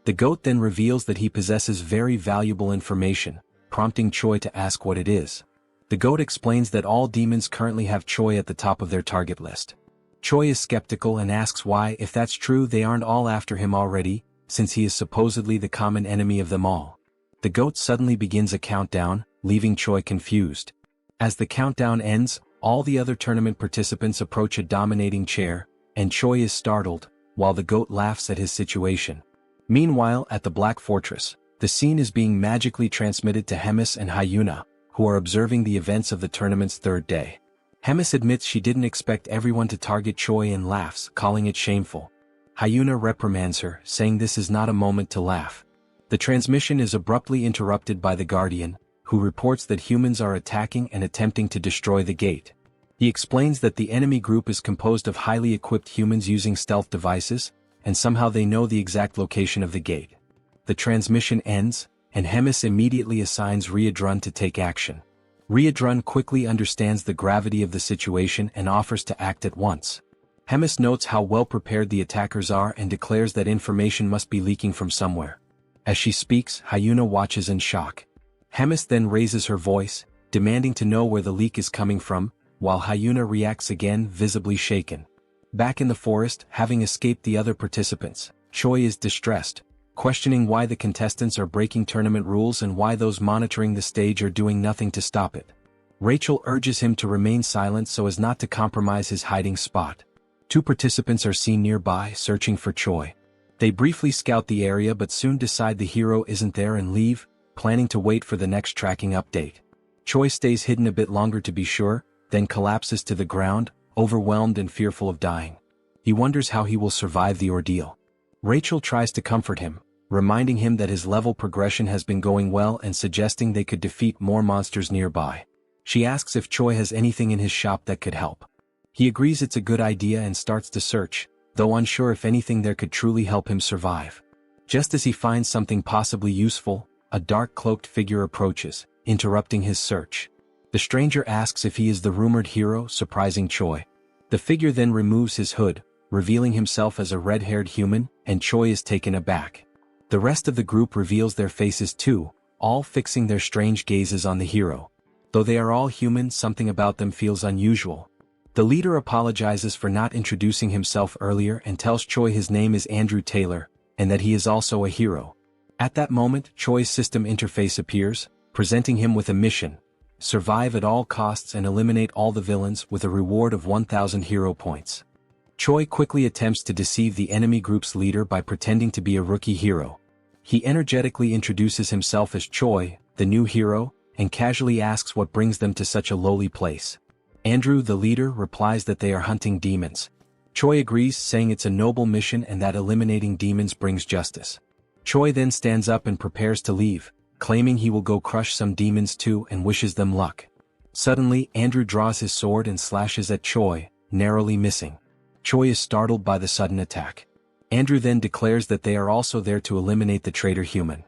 The goat then reveals that he possesses very valuable information, prompting Choi to ask what it is. The goat explains that all demons currently have Choi at the top of their target list. Choi is skeptical and asks why, if that's true, they aren't all after him already, since he is supposedly the common enemy of them all. The goat suddenly begins a countdown, leaving Choi confused. As the countdown ends, all the other tournament participants approach a dominating chair, and Choi is startled, while the goat laughs at his situation. Meanwhile, at the Black Fortress, the scene is being magically transmitted to Hemis and Hyuna, who are observing the events of the tournament's third day. Hemis admits she didn't expect everyone to target Choi and laughs, calling it shameful. Hyuna reprimands her, saying this is not a moment to laugh. The transmission is abruptly interrupted by the Guardian, who reports that humans are attacking and attempting to destroy the gate. He explains that the enemy group is composed of highly equipped humans using stealth devices, and somehow they know the exact location of the gate. The transmission ends, and Hemis immediately assigns Riadrun to take action. Riadrun quickly understands the gravity of the situation and offers to act at once. Hemis notes how well prepared the attackers are and declares that information must be leaking from somewhere. As she speaks, Hyuna watches in shock. Hemis then raises her voice, demanding to know where the leak is coming from, while Hyuna reacts again, visibly shaken. Back in the forest, having escaped the other participants, Choi is distressed, questioning why the contestants are breaking tournament rules and why those monitoring the stage are doing nothing to stop it. Rachel urges him to remain silent so as not to compromise his hiding spot. 2 participants are seen nearby, searching for Choi. They briefly scout the area but soon decide the hero isn't there and leave, planning to wait for the next tracking update. Choi stays hidden a bit longer to be sure, then collapses to the ground, overwhelmed and fearful of dying. He wonders how he will survive the ordeal. Rachel tries to comfort him, reminding him that his level progression has been going well and suggesting they could defeat more monsters nearby. She asks if Choi has anything in his shop that could help. He agrees it's a good idea and starts to search, though unsure if anything there could truly help him survive. Just as he finds something possibly useful, a dark cloaked figure approaches, interrupting his search. The stranger asks if he is the rumored hero, surprising Choi. The figure then removes his hood, revealing himself as a red-haired human, and Choi is taken aback. The rest of the group reveals their faces too, all fixing their strange gazes on the hero. Though they are all human, something about them feels unusual. The leader apologizes for not introducing himself earlier and tells Choi his name is Andrew Taylor, and that he is also a hero. At that moment, Choi's system interface appears, presenting him with a mission: survive at all costs and eliminate all the villains with a reward of 1,000 hero points. Choi quickly attempts to deceive the enemy group's leader by pretending to be a rookie hero. He energetically introduces himself as Choi, the new hero, and casually asks what brings them to such a lowly place. Andrew, the leader, replies that they are hunting demons. Choi agrees, saying it's a noble mission and that eliminating demons brings justice. Choi then stands up and prepares to leave, claiming he will go crush some demons too and wishes them luck. Suddenly, Andrew draws his sword and slashes at Choi, narrowly missing. Choi is startled by the sudden attack. Andrew then declares that they are also there to eliminate the traitor human.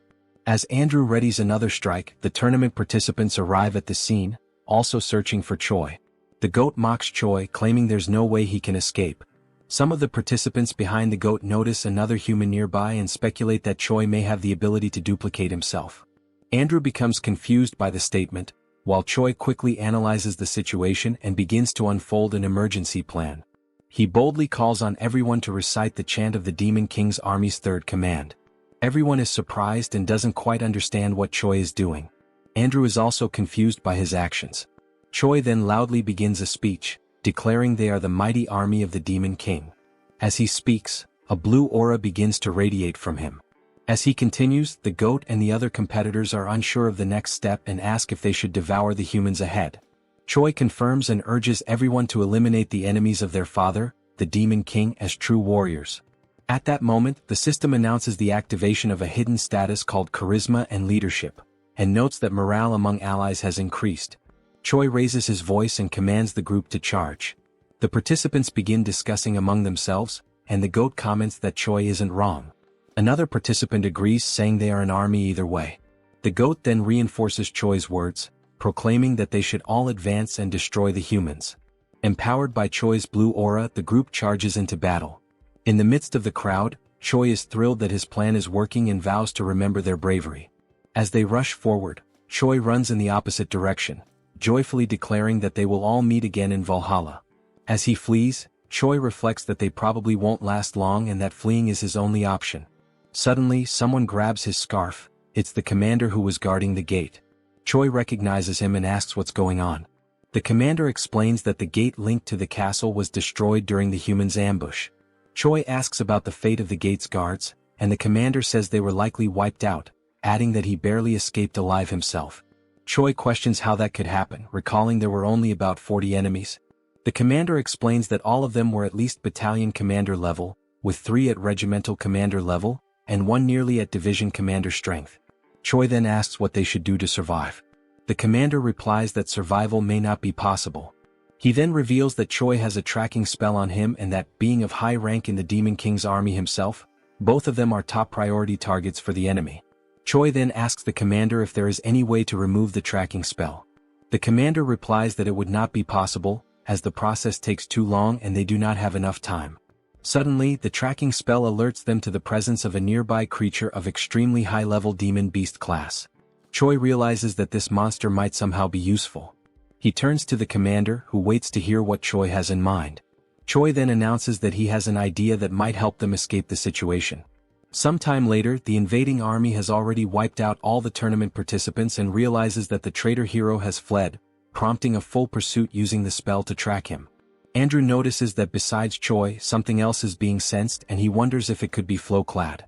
As Andrew readies another strike, the tournament participants arrive at the scene, also searching for Choi. The goat mocks Choi, claiming there's no way he can escape. Some of the participants behind the goat notice another human nearby and speculate that Choi may have the ability to duplicate himself. Andrew becomes confused by the statement, while Choi quickly analyzes the situation and begins to unfold an emergency plan. He boldly calls on everyone to recite the chant of the Demon King's army's third command. Everyone is surprised and doesn't quite understand what Choi is doing. Andrew is also confused by his actions. Choi then loudly begins a speech, declaring they are the mighty army of the Demon King. As he speaks, a blue aura begins to radiate from him. As he continues, the goat and the other competitors are unsure of the next step and ask if they should devour the humans ahead. Choi confirms and urges everyone to eliminate the enemies of their father, the Demon King, as true warriors. At that moment, the system announces the activation of a hidden status called Charisma and Leadership, and notes that morale among allies has increased. Choi raises his voice and commands the group to charge. The participants begin discussing among themselves, and the goat comments that Choi isn't wrong. Another participant agrees, saying they are an army either way. The goat then reinforces Choi's words, proclaiming that they should all advance and destroy the humans. Empowered by Choi's blue aura, the group charges into battle. In the midst of the crowd, Choi is thrilled that his plan is working and vows to remember their bravery. As they rush forward, Choi runs in the opposite direction, joyfully declaring that they will all meet again in Valhalla. As he flees, Choi reflects that they probably won't last long and that fleeing is his only option. Suddenly, someone grabs his scarf. It's the commander who was guarding the gate. Choi recognizes him and asks what's going on. The commander explains that the gate linked to the castle was destroyed during the humans' ambush. Choi asks about the fate of the gate's guards, and the commander says they were likely wiped out, adding that he barely escaped alive himself. Choi questions how that could happen, recalling there were only about 40 enemies, The commander explains that all of them were at least battalion commander level, with 3 at regimental commander level, and 1 nearly at division commander strength. Choi then asks what they should do to survive. The commander replies that survival may not be possible. He then reveals that Choi has a tracking spell on him and that, being of high rank in the Demon King's army himself, both of them are top priority targets for the enemy. Choi then asks the commander if there is any way to remove the tracking spell. The commander replies that it would not be possible, as the process takes too long and they do not have enough time. Suddenly, the tracking spell alerts them to the presence of a nearby creature of extremely high-level demon beast class. Choi realizes that this monster might somehow be useful. He turns to the commander, who waits to hear what Choi has in mind. Choi then announces that he has an idea that might help them escape the situation. Sometime later, the invading army has already wiped out all the tournament participants and realizes that the traitor hero has fled, prompting a full pursuit using the spell to track him. Andrew notices that besides Choi, something else is being sensed and he wonders if it could be Flowclad.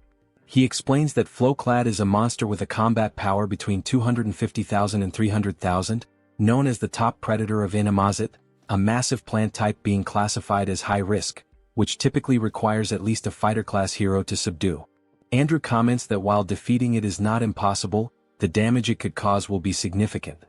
He explains that Flowclad is a monster with a combat power between 250,000 and 300,000, known as the top predator of Inamazet, a massive plant type being classified as high risk, which typically requires at least a fighter-class hero to subdue. Andrew comments that while defeating it is not impossible, the damage it could cause will be significant.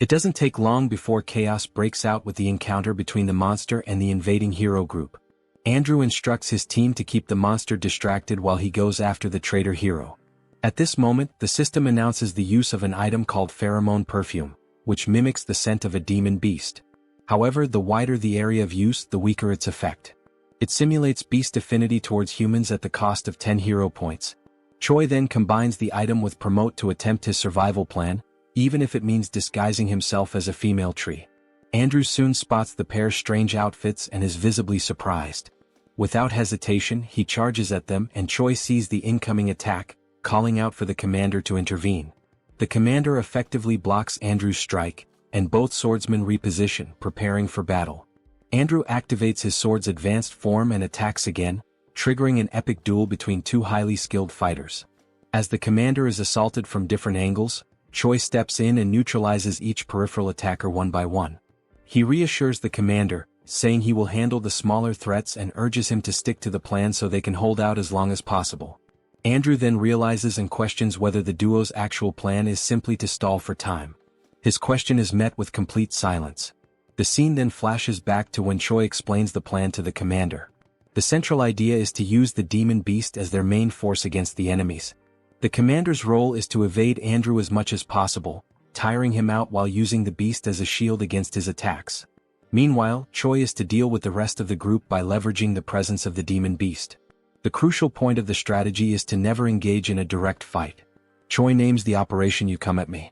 It doesn't take long before chaos breaks out with the encounter between the monster and the invading hero group. Andrew instructs his team to keep the monster distracted while he goes after the traitor hero. At this moment, the system announces the use of an item called pheromone perfume, which mimics the scent of a demon beast. However, the wider the area of use, the weaker its effect. It simulates beast affinity towards humans at the cost of 10 hero points. Choi then combines the item with Promote to attempt his survival plan, even if it means disguising himself as a female tree. Andrew soon spots the pair's strange outfits and is visibly surprised. Without hesitation, he charges at them and Choi sees the incoming attack, calling out for the commander to intervene. The commander effectively blocks Andrew's strike, and both swordsmen reposition, preparing for battle. Andrew activates his sword's advanced form and attacks again, triggering an epic duel between 2 highly skilled fighters. As the commander is assaulted from different angles, Choi steps in and neutralizes each peripheral attacker one by one. He reassures the commander, saying he will handle the smaller threats and urges him to stick to the plan so they can hold out as long as possible. Andrew then realizes and questions whether the duo's actual plan is simply to stall for time. His question is met with complete silence. The scene then flashes back to when Choi explains the plan to the commander. The central idea is to use the demon beast as their main force against the enemies. The commander's role is to evade Andrew as much as possible, tiring him out while using the beast as a shield against his attacks. Meanwhile, Choi is to deal with the rest of the group by leveraging the presence of the demon beast. The crucial point of the strategy is to never engage in a direct fight. Choi names the operation "You Come at Me."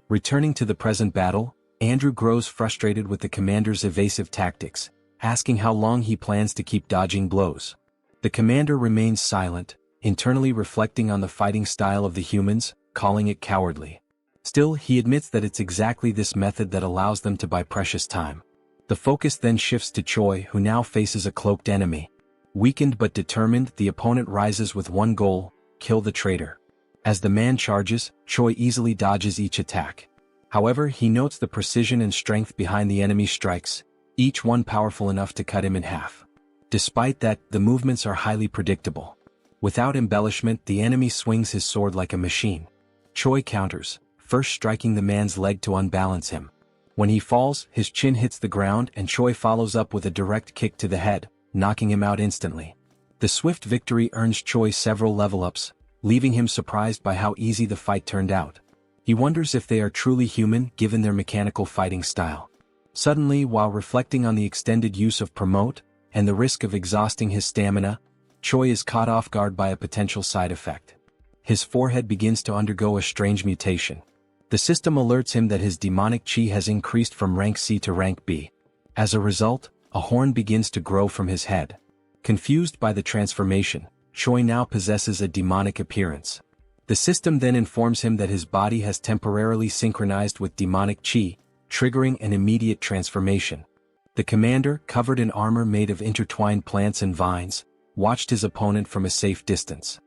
Returning to the present battle, Andrew grows frustrated with the commander's evasive tactics, asking how long he plans to keep dodging blows. The commander remains silent, internally reflecting on the fighting style of the humans, calling it cowardly. Still, he admits that it's exactly this method that allows them to buy precious time. The focus then shifts to Choi, who now faces a cloaked enemy. Weakened but determined, the opponent rises with one goal: kill the traitor. As the man charges, Choi easily dodges each attack. However, he notes the precision and strength behind the enemy's strikes, each one powerful enough to cut him in half. Despite that, the movements are highly predictable. Without embellishment, the enemy swings his sword like a machine. Choi counters, first striking the man's leg to unbalance him. When he falls, his chin hits the ground and Choi follows up with a direct kick to the head, knocking him out instantly. The swift victory earns Choi several level-ups, leaving him surprised by how easy the fight turned out. He wonders if they are truly human given their mechanical fighting style. Suddenly, while reflecting on the extended use of Promote, and the risk of exhausting his stamina, Choi is caught off guard by a potential side effect. His forehead begins to undergo a strange mutation. The system alerts him that his demonic chi has increased from rank C to rank B. As a result, a horn begins to grow from his head. Confused by the transformation, Choi now possesses a demonic appearance. The system then informs him that his body has temporarily synchronized with demonic chi, triggering an immediate transformation. The commander, covered in armor made of intertwined plants and vines, watched his opponent from a safe distance.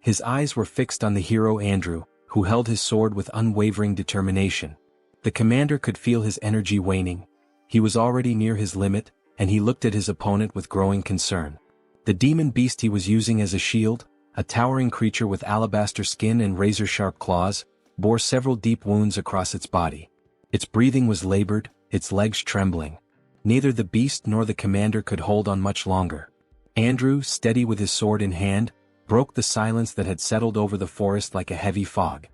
His eyes were fixed on the hero Andrew, who held his sword with unwavering determination. The commander could feel his energy waning. He was already near his limit, and he looked at his opponent with growing concern. The demon beast he was using as a shield, a towering creature with alabaster skin and razor-sharp claws, bore several deep wounds across its body. Its breathing was labored, its legs trembling. Neither the beast nor the commander could hold on much longer. Andrew, steady with his sword in hand, broke the silence that had settled over the forest like a heavy fog.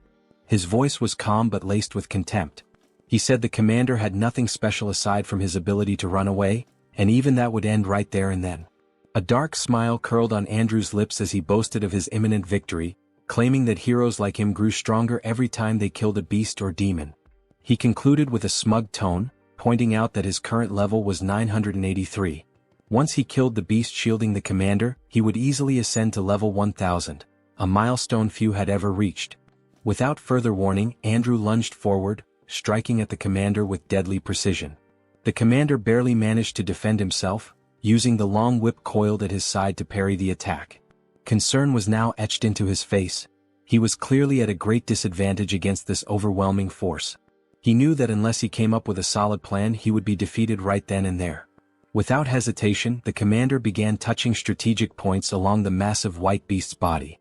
His voice was calm but laced with contempt. He said the commander had nothing special aside from his ability to run away, and even that would end right there and then. A dark smile curled on Andrew's lips as he boasted of his imminent victory, claiming that heroes like him grew stronger every time they killed a beast or demon. He concluded with a smug tone, pointing out that his current level was 983. Once he killed the beast shielding the commander, he would easily ascend to level 1000, a milestone few had ever reached. Without further warning, Andrew lunged forward, striking at the commander with deadly precision. The commander barely managed to defend himself, using the long whip coiled at his side to parry the attack. Concern was now etched into his face. He was clearly at a great disadvantage against this overwhelming force. He knew that unless he came up with a solid plan he would be defeated right then and there. Without hesitation, the commander began touching strategic points along the massive white beast's body.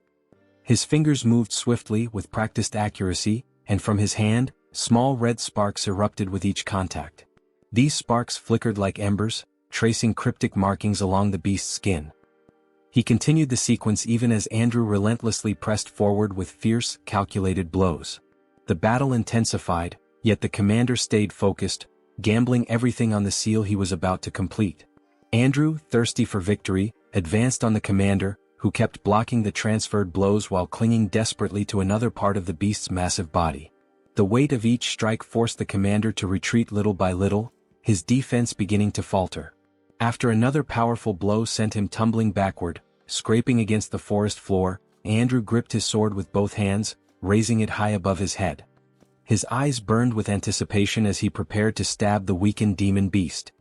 His fingers moved swiftly with practiced accuracy, and from his hand, small red sparks erupted with each contact. These sparks flickered like embers, tracing cryptic markings along the beast's skin. He continued the sequence even as Andrew relentlessly pressed forward with fierce, calculated blows. The battle intensified, yet the commander stayed focused, gambling everything on the seal he was about to complete. Andrew, thirsty for victory, advanced on the commander, who kept blocking the transferred blows while clinging desperately to another part of the beast's massive body. The weight of each strike forced the commander to retreat little by little, his defense beginning to falter. After another powerful blow sent him tumbling backward, scraping against the forest floor, Andrew gripped his sword with both hands, raising it high above his head. His eyes burned with anticipation as he prepared to stab the weakened demon beast.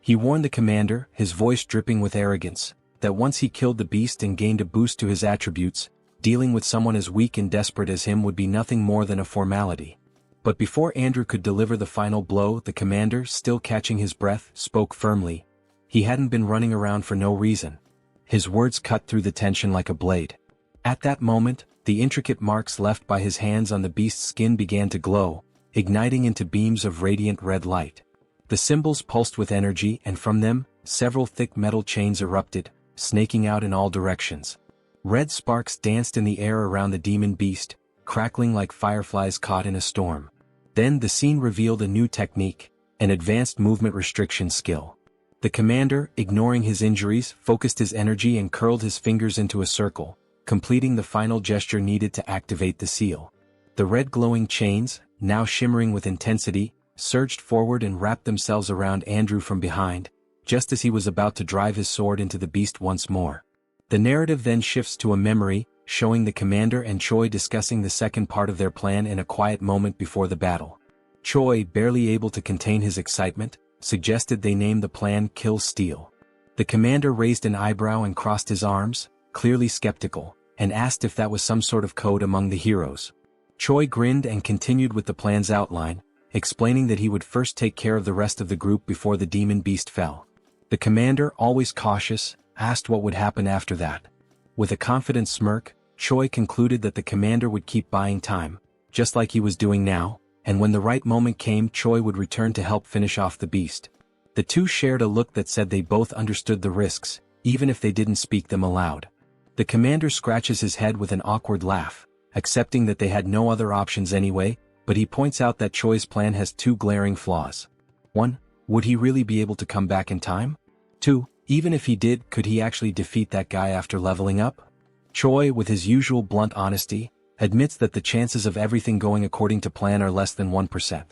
He warned the commander, his voice dripping with arrogance, that once he killed the beast and gained a boost to his attributes, dealing with someone as weak and desperate as him would be nothing more than a formality. But before Andrew could deliver the final blow, the commander, still catching his breath, spoke firmly. He hadn't been running around for no reason. His words cut through the tension like a blade. At that moment, the intricate marks left by his hands on the beast's skin began to glow, igniting into beams of radiant red light. The symbols pulsed with energy, and from them, several thick metal chains erupted, snaking out in all directions. Red sparks danced in the air around the demon beast, crackling like fireflies caught in a storm. Then the scene revealed a new technique, an advanced movement restriction skill. The commander, ignoring his injuries, focused his energy and curled his fingers into a circle, completing the final gesture needed to activate the seal. The red glowing chains, now shimmering with intensity, surged forward and wrapped themselves around Andrew from behind, just as he was about to drive his sword into the beast once more. The narrative then shifts to a memory, showing the commander and Choi discussing the second part of their plan in a quiet moment before the battle. Choi, barely able to contain his excitement, suggested they name the plan Kill Steel. The commander raised an eyebrow and crossed his arms, clearly skeptical, and asked if that was some sort of code among the heroes. Choi grinned and continued with the plan's outline, explaining that he would first take care of the rest of the group before the demon beast fell. The commander, always cautious, asked what would happen after that. With a confident smirk, Choi concluded that the commander would keep buying time, just like he was doing now, and when the right moment came Choi would return to help finish off the beast. The two shared a look that said they both understood the risks, even if they didn't speak them aloud. The commander scratches his head with an awkward laugh, accepting that they had no other options anyway, but he points out that Choi's plan has two glaring flaws. 1. Would he really be able to come back in time? 2. Even if he did, could he actually defeat that guy after leveling up? Choi, with his usual blunt honesty, admits that the chances of everything going according to plan are less than 1%.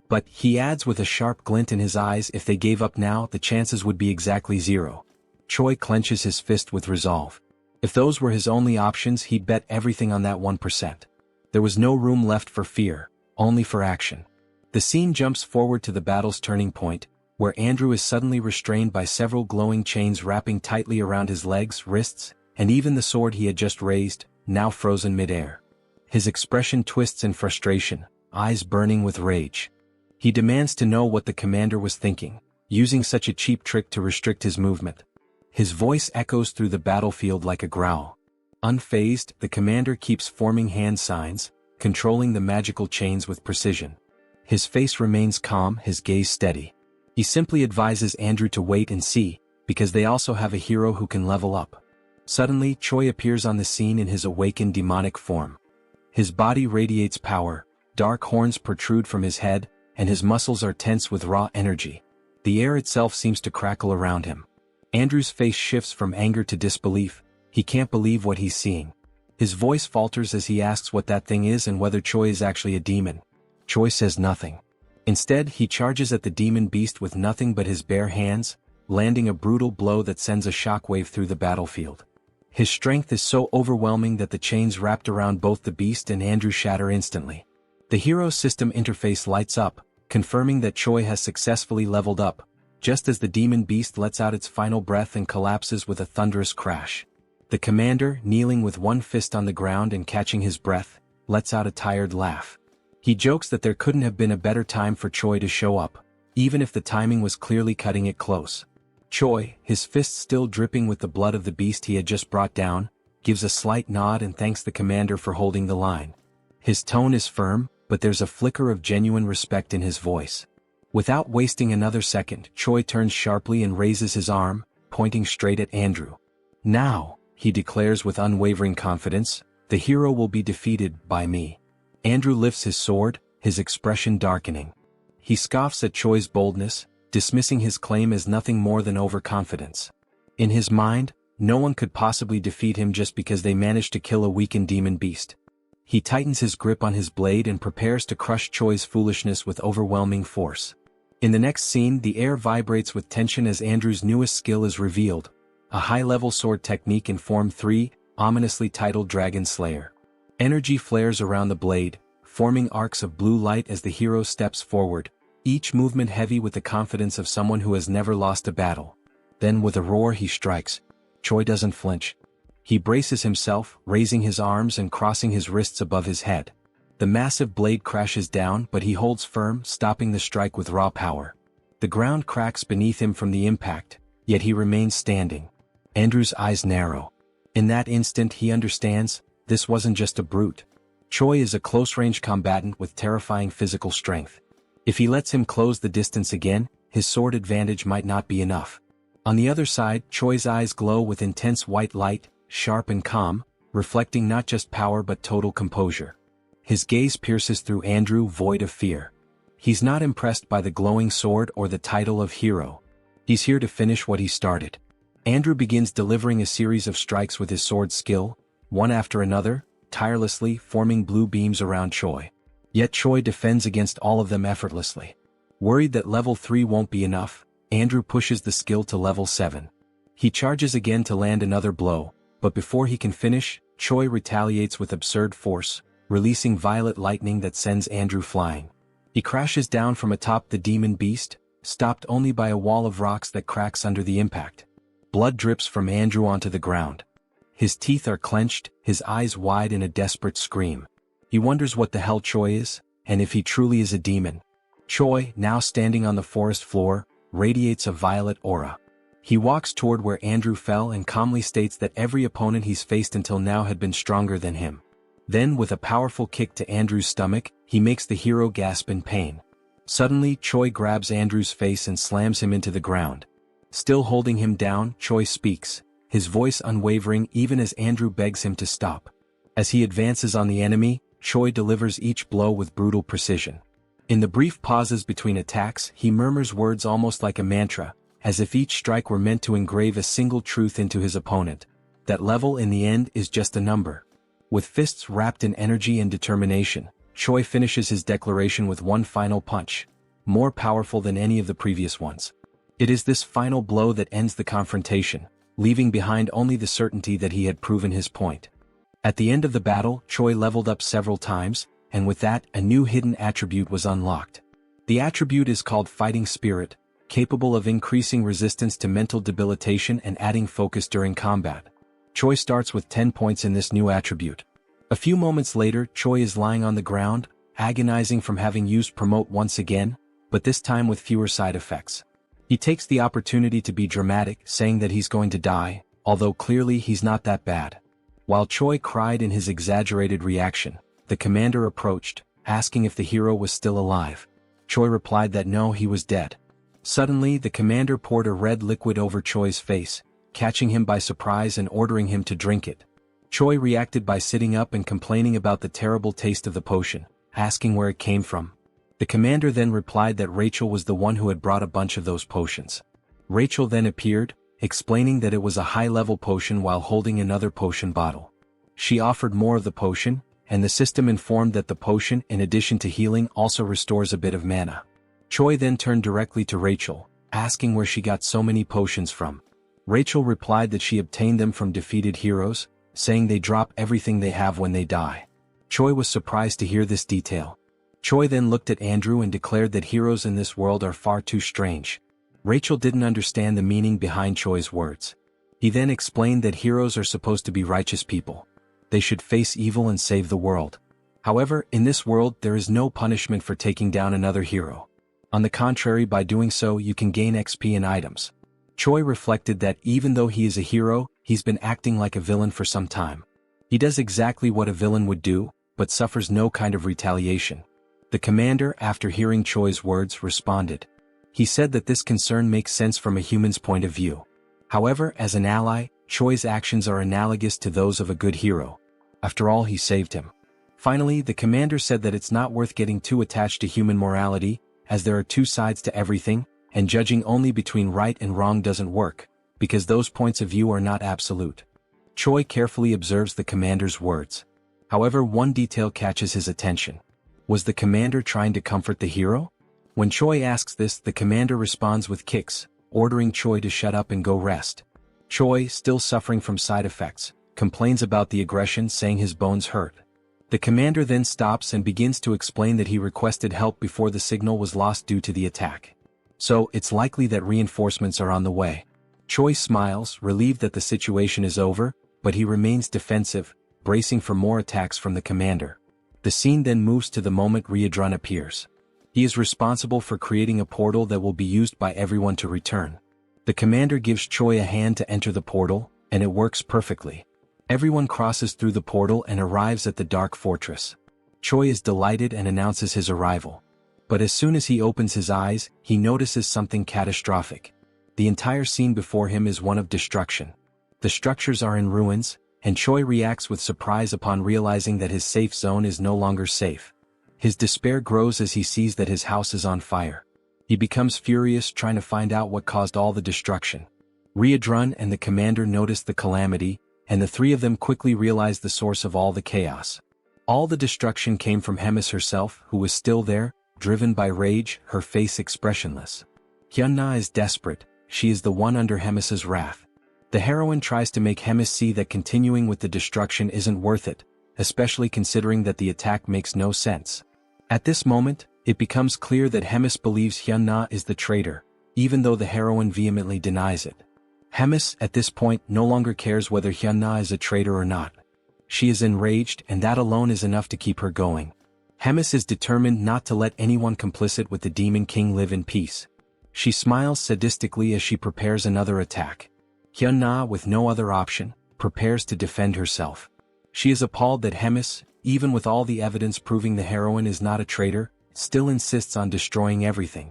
But, he adds with a sharp glint in his eyes, if they gave up now, the chances would be exactly 0. Choi clenches his fist with resolve. If those were his only options, he'd bet everything on that 1%. There was no room left for fear, only for action. The scene jumps forward to the battle's turning point, where Andrew is suddenly restrained by several glowing chains wrapping tightly around his legs, wrists, and even the sword he had just raised, now frozen mid-air. His expression twists in frustration, eyes burning with rage. He demands to know what the commander was thinking. using such a cheap trick to restrict his movement. His voice echoes through the battlefield like a growl. Unfazed, the commander keeps forming hand signs, controlling the magical chains with precision. His face remains calm, his gaze steady. He simply advises Andrew to wait and see, because they also have a hero who can level up. Suddenly, Choi appears on the scene in his awakened demonic form. His body radiates power, dark horns protrude from his head, and his muscles are tense with raw energy. The air itself seems to crackle around him. Andrew's face shifts from anger to disbelief. He can't believe what he's seeing. His voice falters as he asks what that thing is and whether Choi is actually a demon. Choi says nothing. Instead, he charges at the demon beast with nothing but his bare hands, landing a brutal blow that sends a shockwave through the battlefield. His strength is so overwhelming that the chains wrapped around both the beast and Andrew shatter instantly. The hero system interface lights up, confirming that Choi has successfully leveled up, just as the demon beast lets out its final breath and collapses with a thunderous crash. The commander, kneeling with one fist on the ground and catching his breath, lets out a tired laugh. He jokes that there couldn't have been a better time for Choi to show up, even if the timing was clearly cutting it close. Choi, his fist still dripping with the blood of the beast he had just brought down, gives a slight nod and thanks the commander for holding the line. His tone is firm, but there's a flicker of genuine respect in his voice. Without wasting another second, Choi turns sharply and raises his arm, pointing straight at Andrew. Now, he declares with unwavering confidence, the hero will be defeated by me. Andrew lifts his sword, his expression darkening. He scoffs at Choi's boldness, dismissing his claim as nothing more than overconfidence. In his mind, no one could possibly defeat him just because they managed to kill a weakened demon beast. He tightens his grip on his blade and prepares to crush Choi's foolishness with overwhelming force. In the next scene, the air vibrates with tension as Andrew's newest skill is revealed, a high-level sword technique in Form 3, ominously titled Dragon Slayer. Energy flares around the blade, forming arcs of blue light as the hero steps forward, each movement heavy with the confidence of someone who has never lost a battle. Then with a roar he strikes. Choi doesn't flinch. He braces himself, raising his arms and crossing his wrists above his head. The massive blade crashes down, but he holds firm, stopping the strike with raw power. The ground cracks beneath him from the impact, yet he remains standing. Andrew's eyes narrow. In that instant he understands, this wasn't just a brute. Choi is a close-range combatant with terrifying physical strength. If he lets him close the distance again, his sword advantage might not be enough. On the other side, Choi's eyes glow with intense white light, sharp and calm, reflecting not just power but total composure. His gaze pierces through Andrew, void of fear. He's not impressed by the glowing sword or the title of hero. He's here to finish what he started. Andrew begins delivering a series of strikes with his sword skill, one after another, tirelessly forming blue beams around Choi. Yet Choi defends against all of them effortlessly. Worried that level 3 won't be enough, Andrew pushes the skill to level 7. He charges again to land another blow, but before he can finish, Choi retaliates with absurd force, releasing violet lightning that sends Andrew flying. He crashes down from atop the demon beast, stopped only by a wall of rocks that cracks under the impact. Blood drips from Andrew onto the ground. His teeth are clenched, his eyes wide in a desperate scream. He wonders what the hell Choi is, and if he truly is a demon. Choi, now standing on the forest floor, radiates a violet aura. He walks toward where Andrew fell and calmly states that every opponent he's faced until now had been stronger than him. Then, with a powerful kick to Andrew's stomach, he makes the hero gasp in pain. Suddenly, Choi grabs Andrew's face and slams him into the ground. Still holding him down, Choi speaks, his voice unwavering even as Andrew begs him to stop. As he advances on the enemy, Choi delivers each blow with brutal precision. In the brief pauses between attacks, he murmurs words almost like a mantra, as if each strike were meant to engrave a single truth into his opponent. That level in the end is just a number. With fists wrapped in energy and determination, Choi finishes his declaration with one final punch, more powerful than any of the previous ones. It is this final blow that ends the confrontation, leaving behind only the certainty that he had proven his point. At the end of the battle, Choi leveled up several times, and with that, a new hidden attribute was unlocked. The attribute is called Fighting Spirit, capable of increasing resistance to mental debilitation and adding focus during combat. Choi starts with 10 points in this new attribute. A few moments later, Choi is lying on the ground, agonizing from having used Promote once again, but this time with fewer side effects. He takes the opportunity to be dramatic, saying that he's going to die, although clearly he's not that bad. While Choi cried in his exaggerated reaction, the commander approached, asking if the hero was still alive. Choi replied that no, he was dead. Suddenly, the commander poured a red liquid over Choi's face, catching him by surprise and ordering him to drink it. Choi reacted by sitting up and complaining about the terrible taste of the potion, asking where it came from. The commander then replied that Rachel was the one who had brought a bunch of those potions. Rachel then appeared, explaining that it was a high-level potion while holding another potion bottle. She offered more of the potion, and the system informed that the potion, in addition to healing, also restores a bit of mana. Choi then turned directly to Rachel, asking where she got so many potions from. Rachel replied that she obtained them from defeated heroes, saying they drop everything they have when they die. Choi was surprised to hear this detail. Choi then looked at Andrew and declared that heroes in this world are far too strange. Rachel didn't understand the meaning behind Choi's words. He then explained that heroes are supposed to be righteous people. They should face evil and save the world. However, in this world there is no punishment for taking down another hero. On the contrary, by doing so you can gain XP and items. Choi reflected that even though he is a hero, he's been acting like a villain for some time. He does exactly what a villain would do, but suffers no kind of retaliation. The commander, after hearing Choi's words, responded. He said that this concern makes sense from a human's point of view. However, as an ally, Choi's actions are analogous to those of a good hero. After all, he saved him. Finally, the commander said that it's not worth getting too attached to human morality, as there are two sides to everything, and judging only between right and wrong doesn't work, because those points of view are not absolute. Choi carefully observes the commander's words. However, one detail catches his attention. Was the commander trying to comfort the hero? When Choi asks this, the commander responds with kicks, ordering Choi to shut up and go rest. Choi, still suffering from side effects, complains about the aggression, saying his bones hurt. The commander then stops and begins to explain that he requested help before the signal was lost due to the attack. So, it's likely that reinforcements are on the way. Choi smiles, relieved that the situation is over, but he remains defensive, bracing for more attacks from the commander. The scene then moves to the moment Riadrun appears. He is responsible for creating a portal that will be used by everyone to return. The commander gives Choi a hand to enter the portal, and it works perfectly. Everyone crosses through the portal and arrives at the Dark Fortress. Choi is delighted and announces his arrival. But as soon as he opens his eyes, he notices something catastrophic. The entire scene before him is one of destruction. The structures are in ruins, and Choi reacts with surprise upon realizing that his safe zone is no longer safe. His despair grows as he sees that his house is on fire. He becomes furious, trying to find out what caused all the destruction. Riadrun and the commander notice the calamity, and the three of them quickly realize the source of all the chaos. All the destruction came from Hemis herself, who was still there, driven by rage, her face expressionless. Hyunna is desperate, she is the one under Hemis's wrath. The heroine tries to make Hemis see that continuing with the destruction isn't worth it, especially considering that the attack makes no sense. At this moment, it becomes clear that Hemis believes Hyunna is the traitor, even though the heroine vehemently denies it. Hemis, at this point, no longer cares whether Hyunna is a traitor or not. She is enraged, and that alone is enough to keep her going. Hemis is determined not to let anyone complicit with the Demon King live in peace. She smiles sadistically as she prepares another attack. Hyunna, with no other option, prepares to defend herself. She is appalled that Hemis, even with all the evidence proving the heroine is not a traitor, still insists on destroying everything.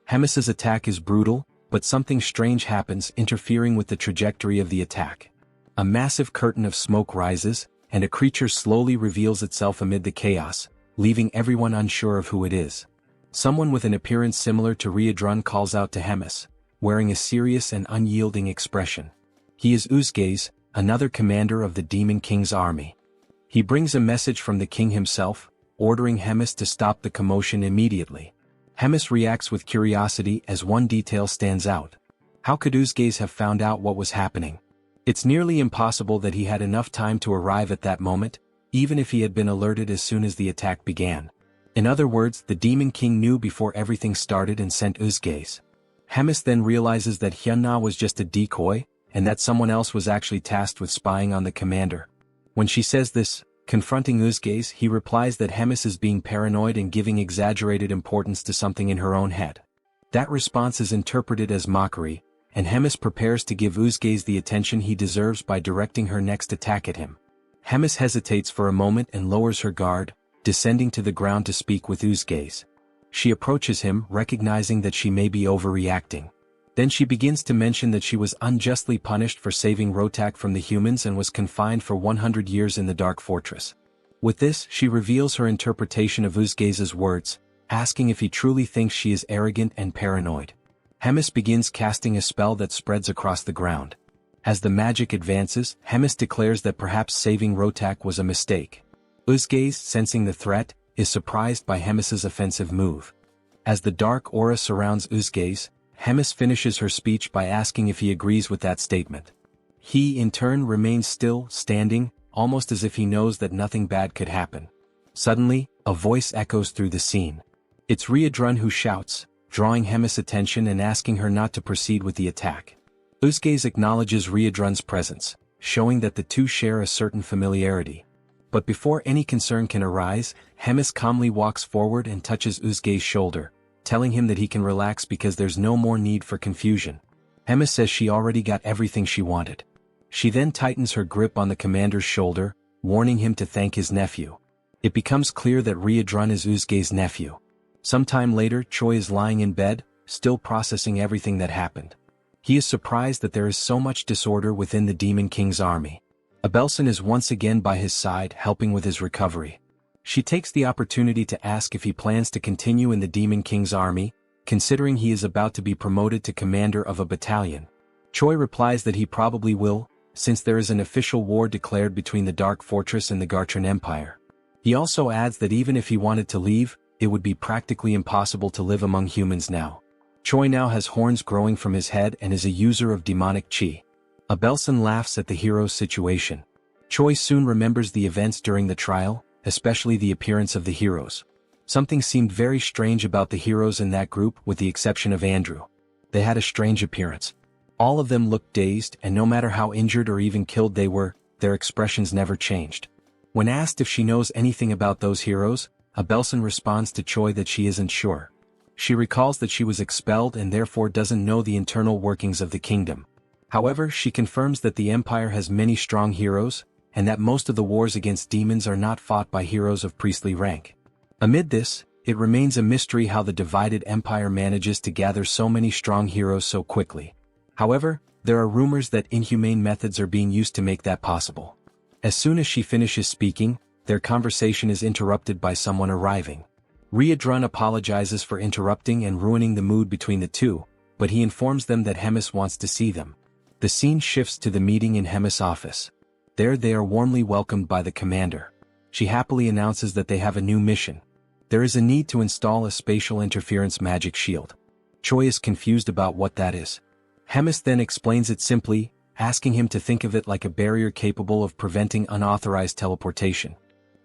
Hemis's attack is brutal, but something strange happens, interfering with the trajectory of the attack. A massive curtain of smoke rises, and a creature slowly reveals itself amid the chaos, leaving everyone unsure of who it is. Someone with an appearance similar to Riadrun calls out to Hemis, wearing a serious and unyielding expression. He is Uzgaze, another commander of the Demon King's army. He brings a message from the king himself, ordering Hemis to stop the commotion immediately. Hemis reacts with curiosity as one detail stands out. How could Uzgaze have found out what was happening? It's nearly impossible that he had enough time to arrive at that moment, even if he had been alerted as soon as the attack began. In other words, the Demon King knew before everything started and sent Uzgaze. Hemis then realizes that Hyunna was just a decoy, and that someone else was actually tasked with spying on the commander. When she says this, confronting Uzgaze, he replies that Hemis is being paranoid and giving exaggerated importance to something in her own head. That response is interpreted as mockery, and Hemis prepares to give Uzgaze the attention he deserves by directing her next attack at him. Hemis hesitates for a moment and lowers her guard, descending to the ground to speak with Uzgaze. She approaches him, recognizing that she may be overreacting. Then she begins to mention that she was unjustly punished for saving Rotak from the humans and was confined for 100 years in the Dark Fortress. With this, she reveals her interpretation of Uzgaze's words, asking if he truly thinks she is arrogant and paranoid. Hemis begins casting a spell that spreads across the ground. As the magic advances, Hemis declares that perhaps saving Rotak was a mistake. Uzgaze, sensing the threat, is surprised by Hemis's offensive move. As the dark aura surrounds Uzgaze, Hemis finishes her speech by asking if he agrees with that statement. He, in turn, remains still, standing, almost as if he knows that nothing bad could happen. Suddenly, a voice echoes through the scene. It's Riadrun who shouts, drawing Hemis' attention and asking her not to proceed with the attack. Uzgaze acknowledges Riadrun's presence, showing that the two share a certain familiarity. But before any concern can arise, Hemis calmly walks forward and touches Uzgaze's shoulder, telling him that he can relax because there's no more need for confusion. Hemis says she already got everything she wanted. She then tightens her grip on the commander's shoulder, warning him to thank his nephew. It becomes clear that Riadrun is Uzgaze's nephew. Sometime later, Choi is lying in bed, still processing everything that happened. He is surprised that there is so much disorder within the Demon King's army. Abelson is once again by his side, helping with his recovery. She takes the opportunity to ask if he plans to continue in the Demon King's army, considering he is about to be promoted to commander of a battalion. Choi replies that he probably will, since there is an official war declared between the Dark Fortress and the Gartran Empire. He also adds that even if he wanted to leave, it would be practically impossible to live among humans now. Choi now has horns growing from his head and is a user of demonic chi. Abelson laughs at the hero's situation. Choi soon remembers the events during the trial, especially the appearance of the heroes. Something seemed very strange about the heroes in that group, with the exception of Andrew. They had a strange appearance. All of them looked dazed, and no matter how injured or even killed they were, their expressions never changed. When asked if she knows anything about those heroes, Abelson responds to Choi that she isn't sure. She recalls that she was expelled and therefore doesn't know the internal workings of the kingdom. However, she confirms that the Empire has many strong heroes, and that most of the wars against demons are not fought by heroes of priestly rank. Amid this, it remains a mystery how the divided Empire manages to gather so many strong heroes so quickly. However, there are rumors that inhumane methods are being used to make that possible. As soon as she finishes speaking, their conversation is interrupted by someone arriving. Riadrun apologizes for interrupting and ruining the mood between the two, but he informs them that Hemis wants to see them. The scene shifts to the meeting in Hemis' office. There they are warmly welcomed by the commander. She happily announces that they have a new mission. There is a need to install a spatial interference magic shield. Choi is confused about what that is. Hemis then explains it simply, asking him to think of it like a barrier capable of preventing unauthorized teleportation.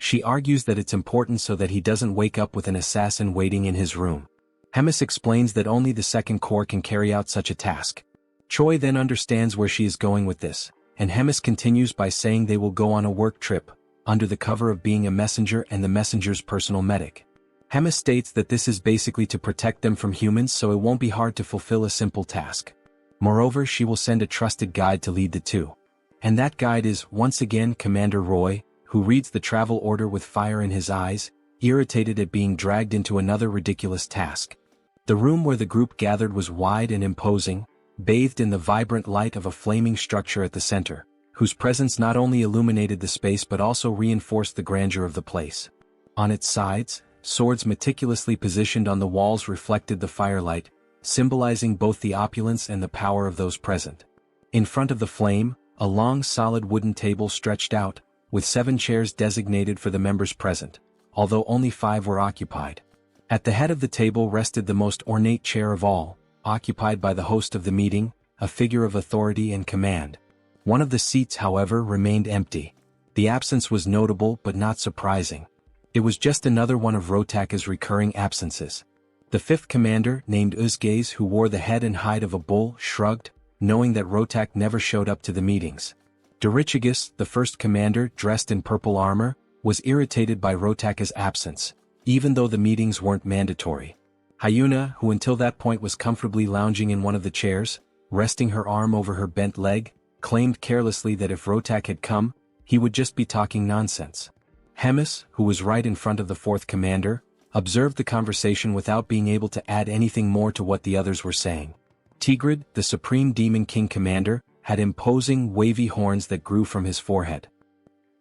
She argues that it's important so that he doesn't wake up with an assassin waiting in his room. Hemis explains that only the Second Corps can carry out such a task. Choi then understands where she is going with this, and Hemis continues by saying they will go on a work trip, under the cover of being a messenger and the messenger's personal medic. Hemis states that this is basically to protect them from humans so it won't be hard to fulfill a simple task. Moreover, she will send a trusted guide to lead the two. And that guide is, once again, Commander Roy, who reads the travel order with fire in his eyes, irritated at being dragged into another ridiculous task. The room where the group gathered was wide and imposing, bathed in the vibrant light of a flaming structure at the center, whose presence not only illuminated the space but also reinforced the grandeur of the place. On its sides, swords meticulously positioned on the walls reflected the firelight, symbolizing both the opulence and the power of those present. In front of the flame, a long solid wooden table stretched out, with 7 chairs designated for the members present, although only 5 were occupied. At the head of the table rested the most ornate chair of all, occupied by the host of the meeting, a figure of authority and command. One of the seats, however, remained empty. The absence was notable but not surprising. It was just another one of Rotaka's recurring absences. The 5th commander, named Uzgaze, who wore the head and hide of a bull, shrugged, knowing that Rotak never showed up to the meetings. Dorichigus, the 1st commander, dressed in purple armor, was irritated by Rotaka's absence, even though the meetings weren't mandatory. Hyuna, who until that point was comfortably lounging in one of the chairs, resting her arm over her bent leg, claimed carelessly that if Rotak had come, he would just be talking nonsense. Hemis, who was right in front of the fourth commander, observed the conversation without being able to add anything more to what the others were saying. Tigrid, the Supreme Demon King commander, had imposing, wavy horns that grew from his forehead.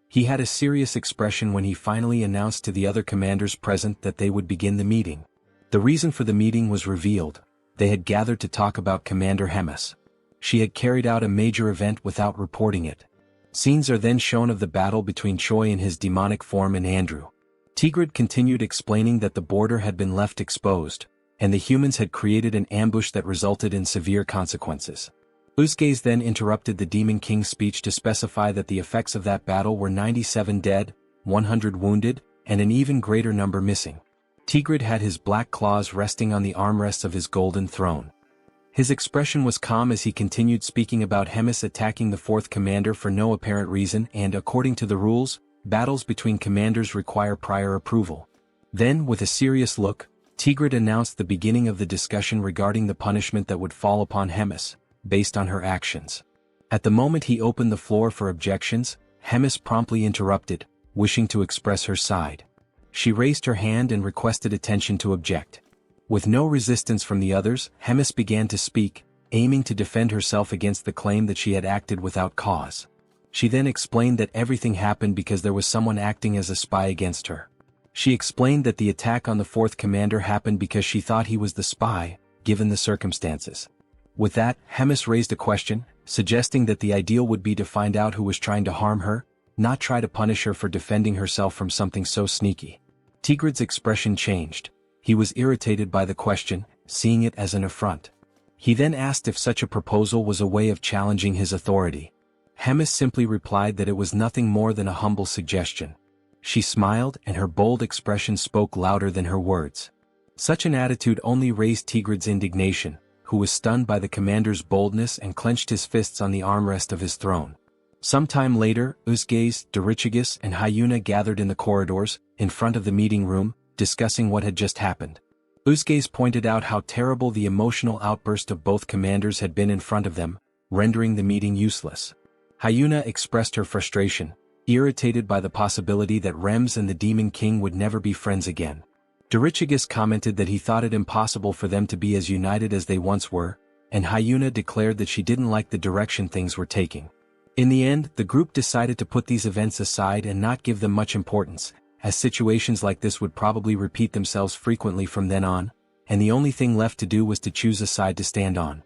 He had a serious expression when he finally announced to the other commanders present that they would begin the meeting. The reason for the meeting was revealed. They had gathered to talk about Commander Hemis. She had carried out a major event without reporting it. Scenes are then shown of the battle between Choi in his demonic form and Andrew. Tigrid continued explaining that the border had been left exposed, and the humans had created an ambush that resulted in severe consequences. Uzgaze then interrupted the Demon King's speech to specify that the effects of that battle were 97 dead, 100 wounded, and an even greater number missing. Tigrid had his black claws resting on the armrests of his golden throne. His expression was calm as he continued speaking about Hemis attacking the fourth commander for no apparent reason and, according to the rules, battles between commanders require prior approval. Then, with a serious look, Tigrid announced the beginning of the discussion regarding the punishment that would fall upon Hemis, based on her actions. At the moment he opened the floor for objections, Hemis promptly interrupted, wishing to express her side. She raised her hand and requested attention to object. With no resistance from the others, Hemis began to speak, aiming to defend herself against the claim that she had acted without cause. She then explained that everything happened because there was someone acting as a spy against her. She explained that the attack on the fourth commander happened because she thought he was the spy, given the circumstances. With that, Hemis raised a question, suggesting that the ideal would be to find out who was trying to harm her, not try to punish her for defending herself from something so sneaky. Tigrid's expression changed. He was irritated by the question, seeing it as an affront. He then asked if such a proposal was a way of challenging his authority. Hemis simply replied that it was nothing more than a humble suggestion. She smiled, and her bold expression spoke louder than her words. Such an attitude only raised Tigrid's indignation, who was stunned by the commander's boldness and clenched his fists on the armrest of his throne. Some time later, Uzgaze, Dorichigus, and Hyuna gathered in the corridors, in front of the meeting room, discussing what had just happened. Uzgaze pointed out how terrible the emotional outburst of both commanders had been in front of them, rendering the meeting useless. Hyuna expressed her frustration, irritated by the possibility that Rems and the Demon King would never be friends again. Dorichigus commented that he thought it impossible for them to be as united as they once were, and Hyuna declared that she didn't like the direction things were taking. In the end, the group decided to put these events aside and not give them much importance, as situations like this would probably repeat themselves frequently from then on, and the only thing left to do was to choose a side to stand on.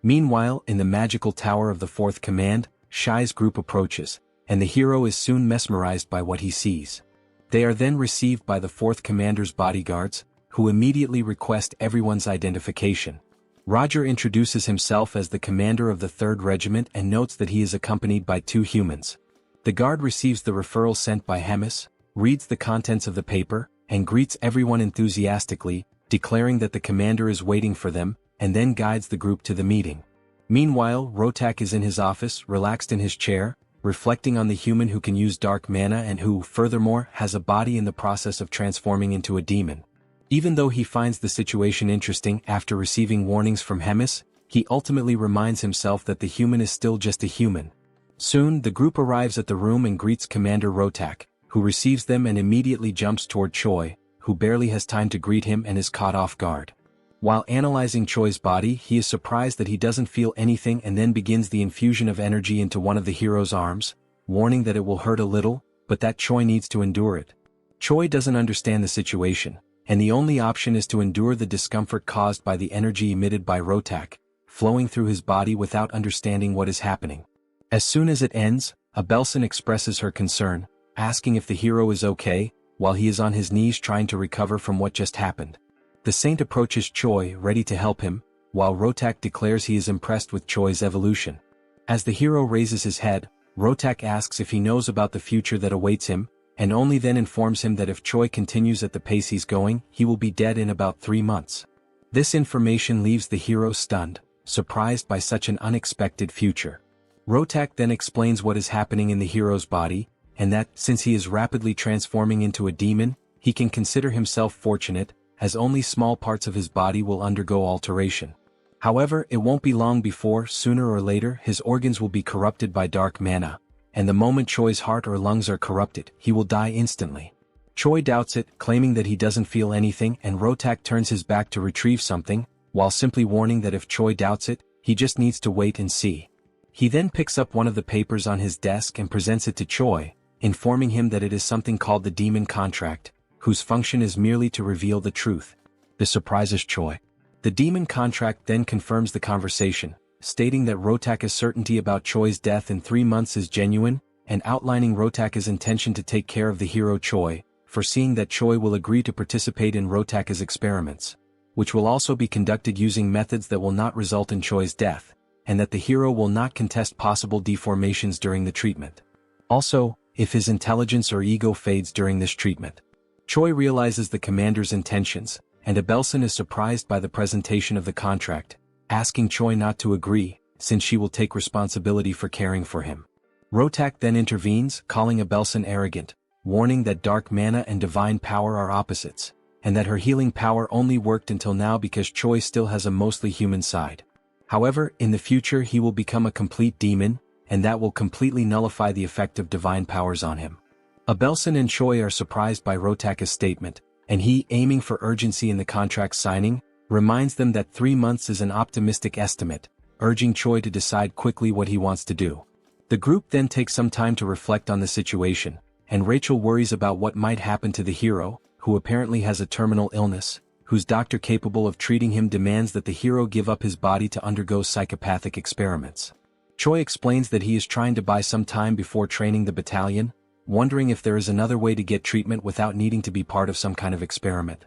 Meanwhile, in the magical tower of the fourth command, Shai's group approaches, and the hero is soon mesmerized by what he sees. They are then received by the fourth commander's bodyguards, who immediately request everyone's identification. Roger introduces himself as the commander of the 3rd Regiment and notes that he is accompanied by 2 humans. The guard receives the referral sent by Hemis, reads the contents of the paper, and greets everyone enthusiastically, declaring that the commander is waiting for them, and then guides the group to the meeting. Meanwhile, Rotak is in his office, relaxed in his chair, reflecting on the human who can use dark mana and who, furthermore, has a body in the process of transforming into a demon. Even though he finds the situation interesting after receiving warnings from Hemis, he ultimately reminds himself that the human is still just a human. Soon, the group arrives at the room and greets Commander Rotak, who receives them and immediately jumps toward Choi, who barely has time to greet him and is caught off guard. While analyzing Choi's body, he is surprised that he doesn't feel anything and then begins the infusion of energy into one of the hero's arms, warning that it will hurt a little, but that Choi needs to endure it. Choi doesn't understand the situation, and the only option is to endure the discomfort caused by the energy emitted by Rotak, flowing through his body without understanding what is happening. As soon as it ends, Abelson expresses her concern, asking if the hero is okay, while he is on his knees trying to recover from what just happened. The saint approaches Choi, ready to help him, while Rotak declares he is impressed with Choi's evolution. As the hero raises his head, Rotak asks if he knows about the future that awaits him, and only then informs him that if Choi continues at the pace he's going, he will be dead in about 3 months. This information leaves the hero stunned, surprised by such an unexpected future. Rotak then explains what is happening in the hero's body, and that, since he is rapidly transforming into a demon, he can consider himself fortunate, as only small parts of his body will undergo alteration. However, it won't be long before, sooner or later, his organs will be corrupted by dark mana, and the moment Choi's heart or lungs are corrupted, he will die instantly. Choi doubts it, claiming that he doesn't feel anything, and Rotak turns his back to retrieve something, while simply warning that if Choi doubts it, he just needs to wait and see. He then picks up one of the papers on his desk and presents it to Choi, informing him that it is something called the Demon Contract, whose function is merely to reveal the truth. This surprises Choi. The Demon Contract then confirms the conversation, stating that Rotaka's certainty about Choi's death in 3 months is genuine, and outlining Rotaka's intention to take care of the hero Choi, foreseeing that Choi will agree to participate in Rotaka's experiments, which will also be conducted using methods that will not result in Choi's death, and that the hero will not contest possible deformations during the treatment. Also, if his intelligence or ego fades during this treatment. Choi realizes the commander's intentions, and Abelson is surprised by the presentation of the contract, asking Choi not to agree, since she will take responsibility for caring for him. Rotak then intervenes, calling Abelson arrogant, warning that dark mana and divine power are opposites, and that her healing power only worked until now because Choi still has a mostly human side. However, in the future he will become a complete demon, and that will completely nullify the effect of divine powers on him. Abelson and Choi are surprised by Rotaka's statement, and he, aiming for urgency in the contract signing, reminds them that 3 months is an optimistic estimate, urging Choi to decide quickly what he wants to do. The group then takes some time to reflect on the situation, and Rachel worries about what might happen to the hero, who apparently has a terminal illness, whose doctor capable of treating him demands that the hero give up his body to undergo psychopathic experiments. Choi explains that he is trying to buy some time before training the battalion, wondering if there is another way to get treatment without needing to be part of some kind of experiment.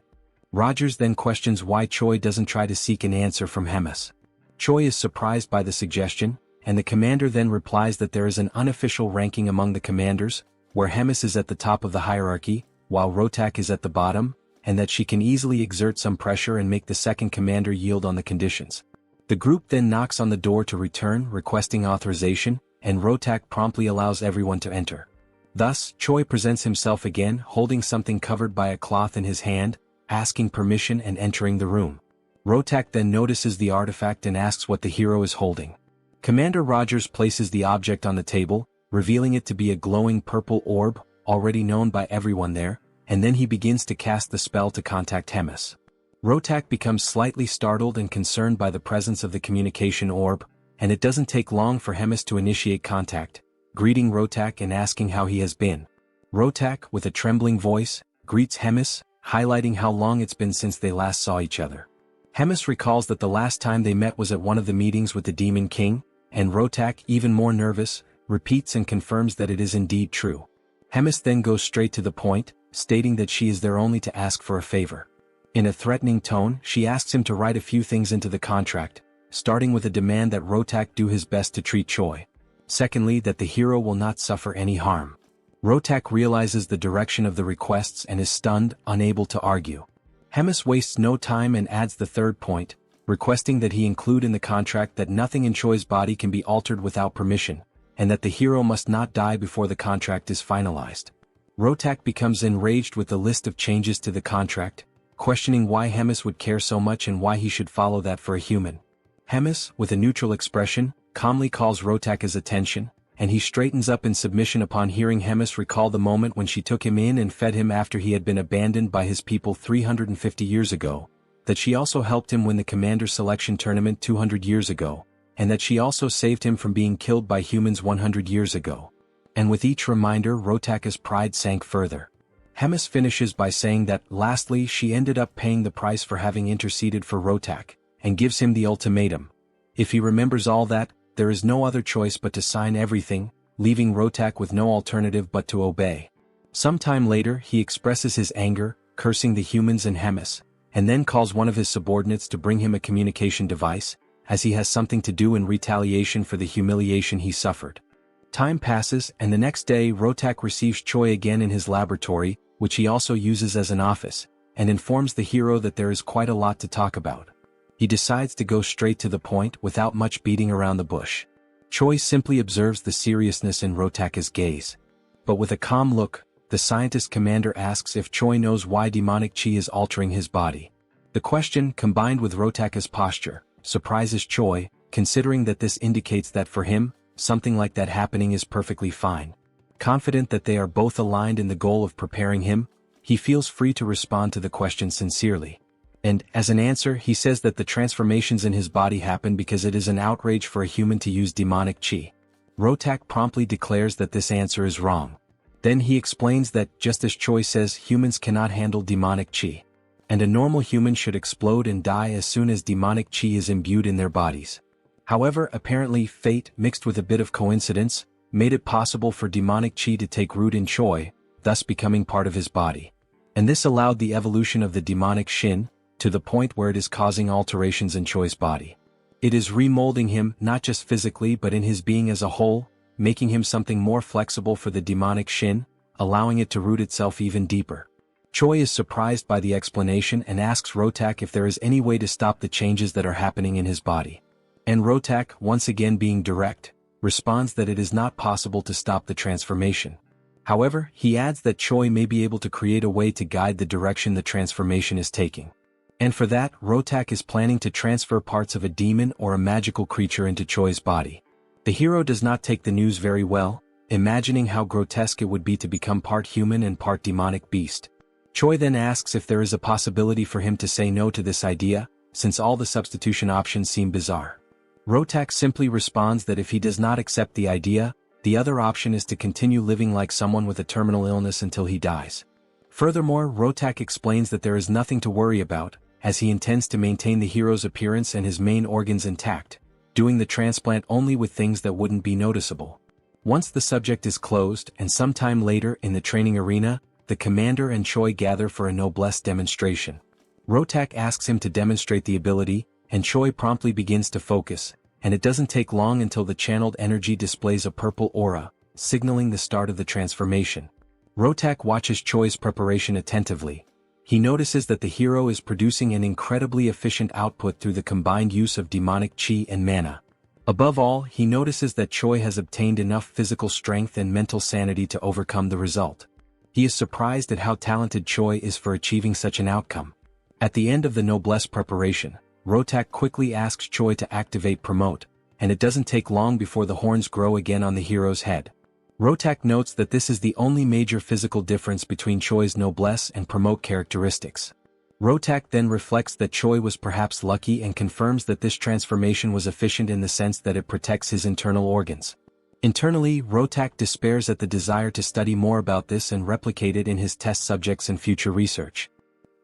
Rogers then questions why Choi doesn't try to seek an answer from Hemis. Choi is surprised by the suggestion, and the commander then replies that there is an unofficial ranking among the commanders, where Hemis is at the top of the hierarchy, while Rotak is at the bottom, and that she can easily exert some pressure and make the second commander yield on the conditions. The group then knocks on the door to return, requesting authorization, and Rotak promptly allows everyone to enter. Thus, Choi presents himself again, holding something covered by a cloth in his hand, asking permission and entering the room. Rotak then notices the artifact and asks what the hero is holding. Commander Rogers places the object on the table, revealing it to be a glowing purple orb, already known by everyone there, and then he begins to cast the spell to contact Hemis. Rotak becomes slightly startled and concerned by the presence of the communication orb, and it doesn't take long for Hemis to initiate contact, greeting Rotak and asking how he has been. Rotak, with a trembling voice, greets Hemis, highlighting how long it's been since they last saw each other. Hemis recalls that the last time they met was at one of the meetings with the Demon King, and Rotak, even more nervous, repeats and confirms that it is indeed true. Hemis then goes straight to the point, stating that she is there only to ask for a favor. In a threatening tone, she asks him to write a few things into the contract, starting with a demand that Rotak do his best to treat Choi. Secondly, that the hero will not suffer any harm. Rotak realizes the direction of the requests and is stunned, unable to argue. Hemis wastes no time and adds the third point, requesting that he include in the contract that nothing in Choi's body can be altered without permission, and that the hero must not die before the contract is finalized. Rotak becomes enraged with the list of changes to the contract, questioning why Hemis would care so much and why he should follow that for a human. Hemis, with a neutral expression, calmly calls Rotak's attention, and he straightens up in submission upon hearing Hemis recall the moment when she took him in and fed him after he had been abandoned by his people 350 years ago, that she also helped him win the commander selection tournament 200 years ago, and that she also saved him from being killed by humans 100 years ago. And with each reminder, Rotak's pride sank further. Hemis finishes by saying that, lastly, she ended up paying the price for having interceded for Rotak, and gives him the ultimatum. If he remembers all that, there is no other choice but to sign everything, leaving Rotak with no alternative but to obey. Sometime later, he expresses his anger, cursing the humans and Hemis, and then calls one of his subordinates to bring him a communication device, as he has something to do in retaliation for the humiliation he suffered. Time passes, and the next day Rotak receives Choi again in his laboratory, which he also uses as an office, and informs the hero that there is quite a lot to talk about. He decides to go straight to the point without much beating around the bush. Choi simply observes the seriousness in Rotak's gaze. But with a calm look, the scientist commander asks if Choi knows why demonic chi is altering his body. The question, combined with Rotaka's posture, surprises Choi, considering that this indicates that for him, something like that happening is perfectly fine. Confident that they are both aligned in the goal of preparing him, he feels free to respond to the question sincerely. And, as an answer, he says that the transformations in his body happen because it is an outrage for a human to use demonic chi. Rotak promptly declares that this answer is wrong. Then he explains that, just as Choi says, humans cannot handle demonic chi, and a normal human should explode and die as soon as demonic chi is imbued in their bodies. However, apparently fate, mixed with a bit of coincidence, made it possible for demonic chi to take root in Choi, thus becoming part of his body. And this allowed the evolution of the demonic Shin, to the point where it is causing alterations in Choi's body. It is remolding him not just physically but in his being as a whole, making him something more flexible for the demonic Shin, allowing it to root itself even deeper. Choi is surprised by the explanation and asks Rotak if there is any way to stop the changes that are happening in his body. And Rotak, once again being direct, responds that it is not possible to stop the transformation. However, he adds that Choi may be able to create a way to guide the direction the transformation is taking. And for that, Rotak is planning to transfer parts of a demon or a magical creature into Choi's body. The hero does not take the news very well, imagining how grotesque it would be to become part human and part demonic beast. Choi then asks if there is a possibility for him to say no to this idea, since all the substitution options seem bizarre. Rotak simply responds that if he does not accept the idea, the other option is to continue living like someone with a terminal illness until he dies. Furthermore, Rotak explains that there is nothing to worry about, as he intends to maintain the hero's appearance and his main organs intact, doing the transplant only with things that wouldn't be noticeable. Once the subject is closed and sometime later in the training arena, the commander and Choi gather for a noblesse demonstration. Rotak asks him to demonstrate the ability, and Choi promptly begins to focus, and it doesn't take long until the channeled energy displays a purple aura, signaling the start of the transformation. Rotak watches Choi's preparation attentively. He notices that the hero is producing an incredibly efficient output through the combined use of demonic chi and mana. Above all, he notices that Choi has obtained enough physical strength and mental sanity to overcome the result. He is surprised at how talented Choi is for achieving such an outcome. At the end of the noblesse preparation, Rotak quickly asks Choi to activate Promote, and it doesn't take long before the horns grow again on the hero's head. Rotak notes that this is the only major physical difference between Choi's noblesse and Promote characteristics. Rotak then reflects that Choi was perhaps lucky and confirms that this transformation was efficient in the sense that it protects his internal organs. Internally, Rotak despairs at the desire to study more about this and replicate it in his test subjects and future research.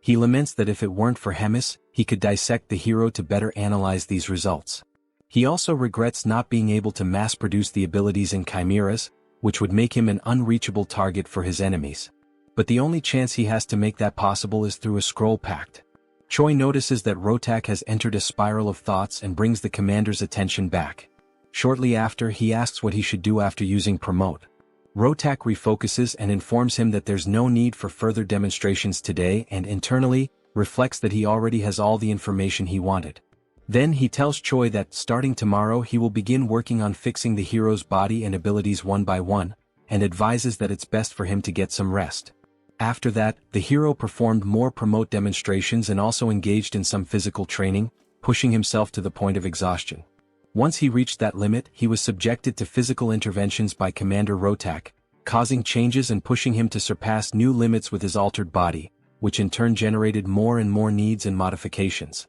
He laments that if it weren't for Hemis, he could dissect the hero to better analyze these results. He also regrets not being able to mass-produce the abilities in chimeras, which would make him an unreachable target for his enemies. But the only chance he has to make that possible is through a scroll pact. Choi notices that Rotak has entered a spiral of thoughts and brings the commander's attention back. Shortly after, he asks what he should do after using Promote. Rotak refocuses and informs him that there's no need for further demonstrations today and internally, reflects that he already has all the information he wanted. Then he tells Choi that, starting tomorrow, he will begin working on fixing the hero's body and abilities one by one, and advises that it's best for him to get some rest. After that, the hero performed more Promote demonstrations and also engaged in some physical training, pushing himself to the point of exhaustion. Once he reached that limit, he was subjected to physical interventions by Commander Rotak, causing changes and pushing him to surpass new limits with his altered body, which in turn generated more and more needs and modifications.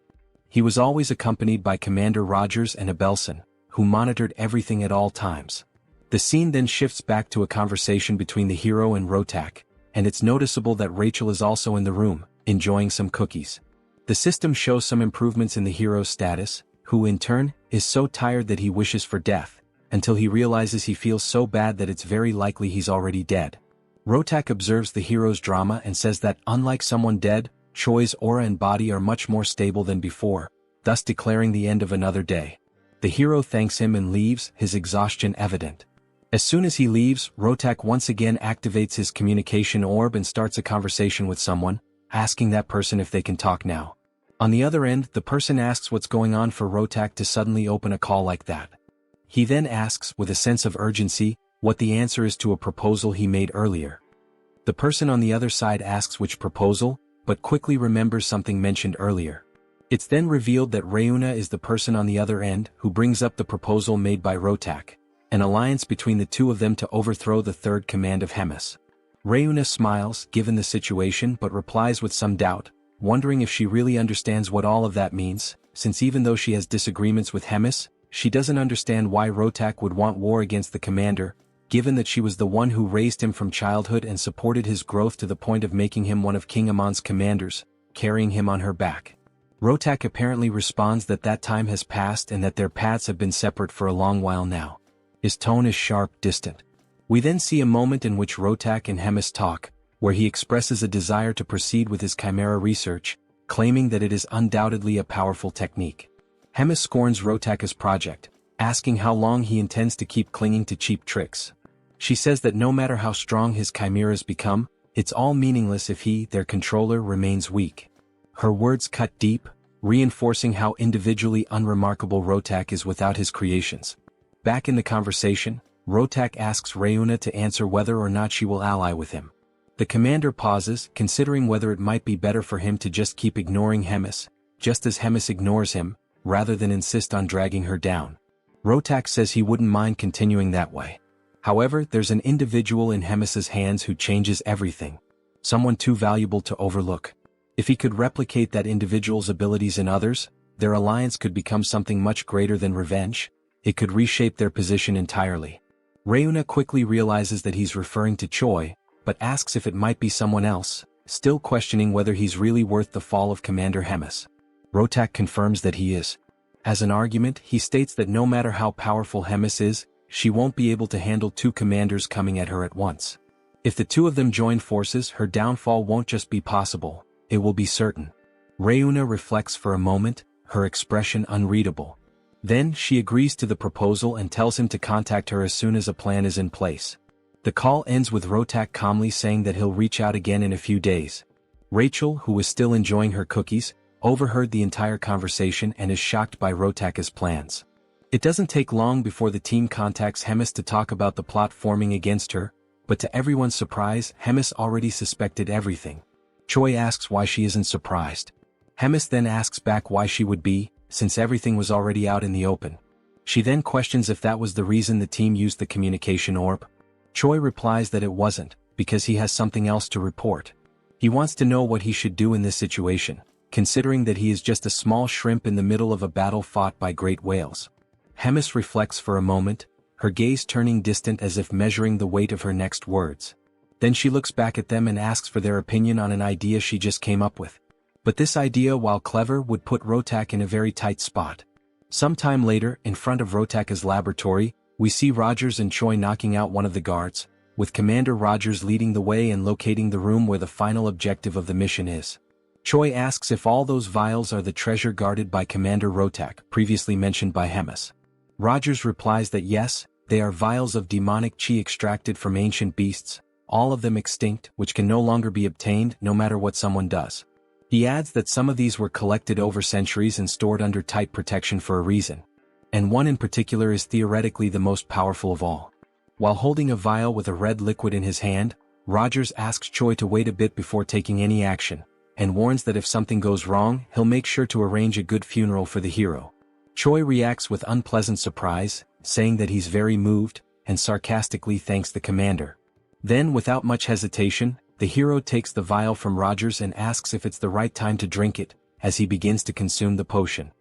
He was always accompanied by Commander Rogers and Abelson, who monitored everything at all times. The scene then shifts back to a conversation between the hero and Rotak, and it's noticeable that Rachel is also in the room, enjoying some cookies. The system shows some improvements in the hero's status, who in turn, is so tired that he wishes for death, until he realizes he feels so bad that it's very likely he's already dead. Rotak observes the hero's drama and says that, unlike someone dead, Choi's aura and body are much more stable than before, thus declaring the end of another day. The hero thanks him and leaves, his exhaustion evident. As soon as he leaves, Rotak once again activates his communication orb and starts a conversation with someone, asking that person if they can talk now. On the other end, the person asks what's going on for Rotak to suddenly open a call like that. He then asks, with a sense of urgency, what the answer is to a proposal he made earlier. The person on the other side asks which proposal, but quickly remembers something mentioned earlier. It's then revealed that Reuna is the person on the other end who brings up the proposal made by Rotak, an alliance between the two of them to overthrow the third command of Hemis. Reuna smiles, given the situation, but replies with some doubt, wondering if she really understands what all of that means, since even though she has disagreements with Hemis, she doesn't understand why Rotak would want war against the commander, given that she was the one who raised him from childhood and supported his growth to the point of making him one of King Amon's commanders, carrying him on her back. Rotak apparently responds that that time has passed and that their paths have been separate for a long while now. His tone is sharp, distant. We then see a moment in which Rotak and Hemis talk, where he expresses a desire to proceed with his chimera research, claiming that it is undoubtedly a powerful technique. Hemis scorns Rotak's project, asking how long he intends to keep clinging to cheap tricks. She says that no matter how strong his chimeras become, it's all meaningless if he, their controller, remains weak. Her words cut deep, reinforcing how individually unremarkable Rotak is without his creations. Back in the conversation, Rotak asks Reuna to answer whether or not she will ally with him. The commander pauses, considering whether it might be better for him to just keep ignoring Hemis, just as Hemis ignores him, rather than insist on dragging her down. Rotak says he wouldn't mind continuing that way. However, there's an individual in Hemis's hands who changes everything. Someone too valuable to overlook. If he could replicate that individual's abilities in others, their alliance could become something much greater than revenge. It could reshape their position entirely. Reuna quickly realizes that he's referring to Choi, but asks if it might be someone else, still questioning whether he's really worth the fall of Commander Hemis. Rotak confirms that he is. As an argument, he states that no matter how powerful Hemis is, she won't be able to handle two commanders coming at her at once. If the two of them join forces, her downfall won't just be possible, it will be certain. Reuna reflects for a moment, her expression unreadable. Then, she agrees to the proposal and tells him to contact her as soon as a plan is in place. The call ends with Rotak calmly saying that he'll reach out again in a few days. Rachel, who was still enjoying her cookies, overheard the entire conversation and is shocked by Rotak's plans. It doesn't take long before the team contacts Hemis to talk about the plot forming against her, but to everyone's surprise, Hemis already suspected everything. Choi asks why she isn't surprised. Hemis then asks back why she would be, since everything was already out in the open. She then questions if that was the reason the team used the communication orb. Choi replies that it wasn't, because he has something else to report. He wants to know what he should do in this situation, considering that he is just a small shrimp in the middle of a battle fought by great whales. Hemis reflects for a moment, her gaze turning distant as if measuring the weight of her next words. Then she looks back at them and asks for their opinion on an idea she just came up with. But this idea, while clever, would put Rotak in a very tight spot. Sometime later, in front of Rotak's laboratory, we see Rogers and Choi knocking out one of the guards, with Commander Rogers leading the way and locating the room where the final objective of the mission is. Choi asks if all those vials are the treasure guarded by Commander Rotak, previously mentioned by Hemis. Rogers replies that yes, they are vials of demonic chi extracted from ancient beasts, all of them extinct, which can no longer be obtained no matter what someone does. He adds that some of these were collected over centuries and stored under tight protection for a reason. And one in particular is theoretically the most powerful of all. While holding a vial with a red liquid in his hand, Rogers asks Choi to wait a bit before taking any action, and warns that if something goes wrong, he'll make sure to arrange a good funeral for the hero. Choi reacts with unpleasant surprise, saying that he's very moved, and sarcastically thanks the commander. Then, without much hesitation, the hero takes the vial from Rogers and asks if it's the right time to drink it, as he begins to consume the potion.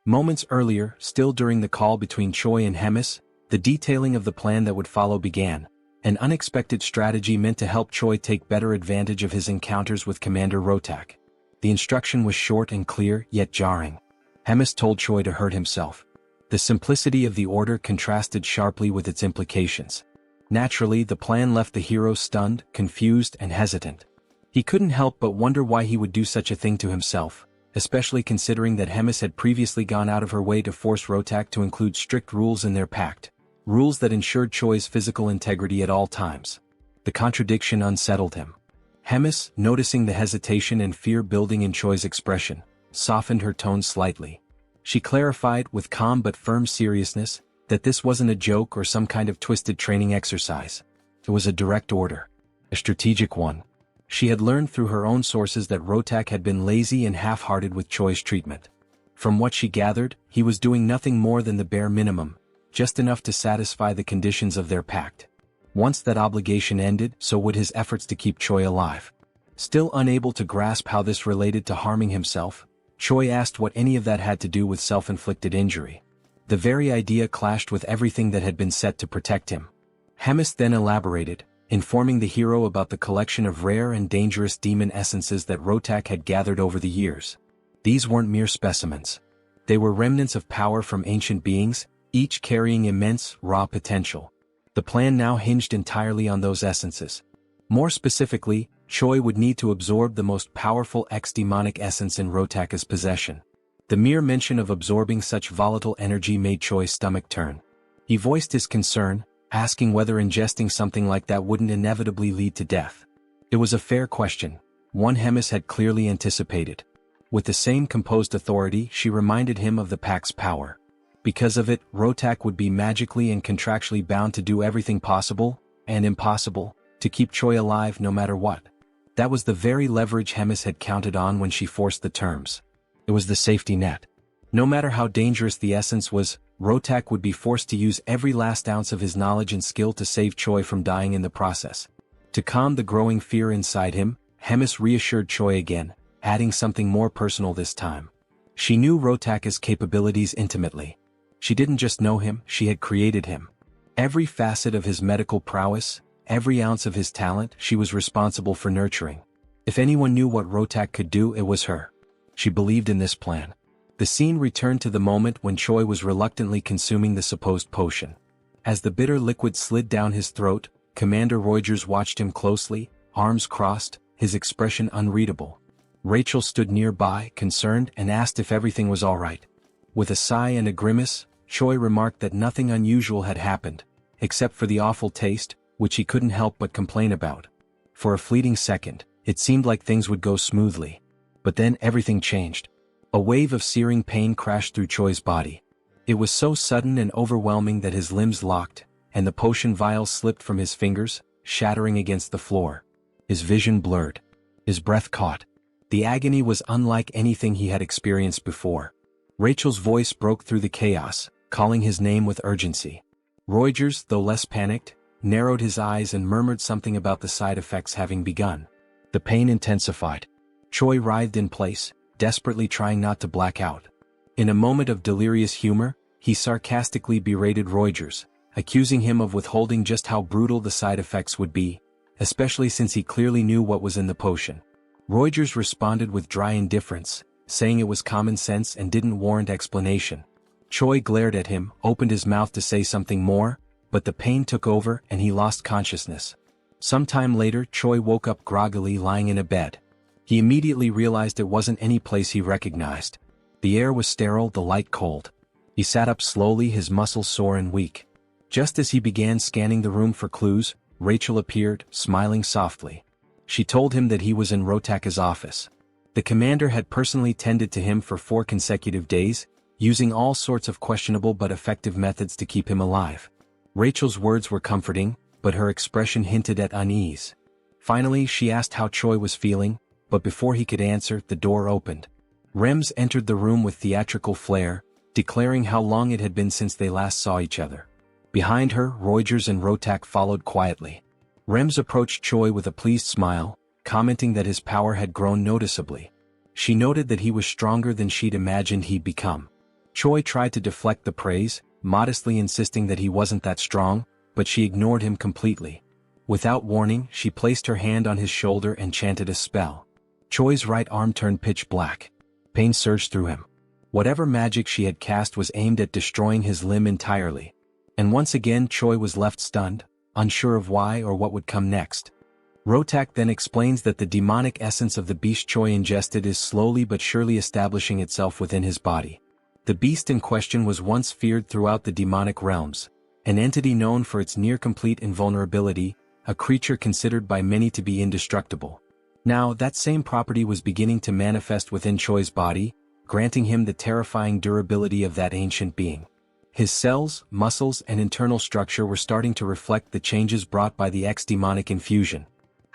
Moments earlier, still during the call between Choi and Hemis, the detailing of the plan that would follow began, an unexpected strategy meant to help Choi take better advantage of his encounters with Commander Rotak. The instruction was short and clear, yet jarring. Hemis told Choi to hurt himself. The simplicity of the order contrasted sharply with its implications. Naturally, the plan left the hero stunned, confused, and hesitant. He couldn't help but wonder why he would do such a thing to himself, especially considering that Hemis had previously gone out of her way to force Rotak to include strict rules in their pact, rules that ensured Choi's physical integrity at all times. The contradiction unsettled him. Hemis, noticing the hesitation and fear building in Choi's expression, softened her tone slightly. She clarified, with calm but firm seriousness, that this wasn't a joke or some kind of twisted training exercise. It was a direct order. A strategic one. She had learned through her own sources that Rotak had been lazy and half-hearted with Choi's treatment. From what she gathered, he was doing nothing more than the bare minimum, just enough to satisfy the conditions of their pact. Once that obligation ended, so would his efforts to keep Choi alive. Still unable to grasp how this related to harming himself, Choi asked what any of that had to do with self-inflicted injury. The very idea clashed with everything that had been set to protect him. Hemis then elaborated, informing the hero about the collection of rare and dangerous demon essences that Rotak had gathered over the years. These weren't mere specimens. They were remnants of power from ancient beings, each carrying immense, raw potential. The plan now hinged entirely on those essences. More specifically, Choi would need to absorb the most powerful ex-demonic essence in Rotaka's possession. The mere mention of absorbing such volatile energy made Choi's stomach turn. He voiced his concern, asking whether ingesting something like that wouldn't inevitably lead to death. It was a fair question, one Hemis had clearly anticipated. With the same composed authority, she reminded him of the Pact's power. Because of it, Rotak would be magically and contractually bound to do everything possible, and impossible, to keep Choi alive no matter what. That was the very leverage Hemis had counted on when she forced the terms. It was the safety net. No matter how dangerous the essence was, Rotak would be forced to use every last ounce of his knowledge and skill to save Choi from dying in the process. To calm the growing fear inside him, Hemis reassured Choi again, adding something more personal this time. She knew Rotaka's capabilities intimately. She didn't just know him, she had created him. Every facet of his medical prowess, every ounce of his talent, she was responsible for nurturing. If anyone knew what Rotak could do, it was her. She believed in this plan. The scene returned to the moment when Choi was reluctantly consuming the supposed potion. As the bitter liquid slid down his throat, Commander Reuters watched him closely, arms crossed, his expression unreadable. Rachel stood nearby, concerned, and asked if everything was all right. With a sigh and a grimace, Choi remarked that nothing unusual had happened, except for the awful taste, which he couldn't help but complain about. For a fleeting second, it seemed like things would go smoothly. But then everything changed. A wave of searing pain crashed through Choi's body. It was so sudden and overwhelming that his limbs locked, and the potion vial slipped from his fingers, shattering against the floor. His vision blurred. His breath caught. The agony was unlike anything he had experienced before. Rachel's voice broke through the chaos, calling his name with urgency. Reuters, though less panicked, narrowed his eyes and murmured something about the side effects having begun. The pain intensified. Choi writhed in place, desperately trying not to black out. In a moment of delirious humor, he sarcastically berated Reuters, accusing him of withholding just how brutal the side effects would be, especially since he clearly knew what was in the potion. Reuters responded with dry indifference, saying it was common sense and didn't warrant explanation. Choi glared at him, opened his mouth to say something more, but the pain took over and he lost consciousness. Sometime later, Choi woke up groggily lying in a bed. He immediately realized it wasn't any place he recognized. The air was sterile, the light cold. He sat up slowly, his muscles sore and weak. Just as he began scanning the room for clues, Rachel appeared, smiling softly. She told him that he was in Rotaka's office. The commander had personally tended to him for 4 consecutive days, using all sorts of questionable but effective methods to keep him alive. Rachel's words were comforting, but her expression hinted at unease. Finally, she asked how Choi was feeling, but before he could answer, the door opened. Rems entered the room with theatrical flair, declaring how long it had been since they last saw each other. Behind her, Reuters and Rotak followed quietly. Rems approached Choi with a pleased smile, commenting that his power had grown noticeably. She noted that he was stronger than she'd imagined he'd become. Choi tried to deflect the praise, modestly insisting that he wasn't that strong, but she ignored him completely. Without warning, she placed her hand on his shoulder and chanted a spell. Choi's right arm turned pitch black. Pain surged through him. Whatever magic she had cast was aimed at destroying his limb entirely. And once again Choi was left stunned, unsure of why or what would come next. Rotak then explains that the demonic essence of the beast Choi ingested is slowly but surely establishing itself within his body. The beast in question was once feared throughout the demonic realms, an entity known for its near-complete invulnerability, a creature considered by many to be indestructible. Now, that same property was beginning to manifest within Choi's body, granting him the terrifying durability of that ancient being. His cells, muscles, and internal structure were starting to reflect the changes brought by the ex-demonic infusion.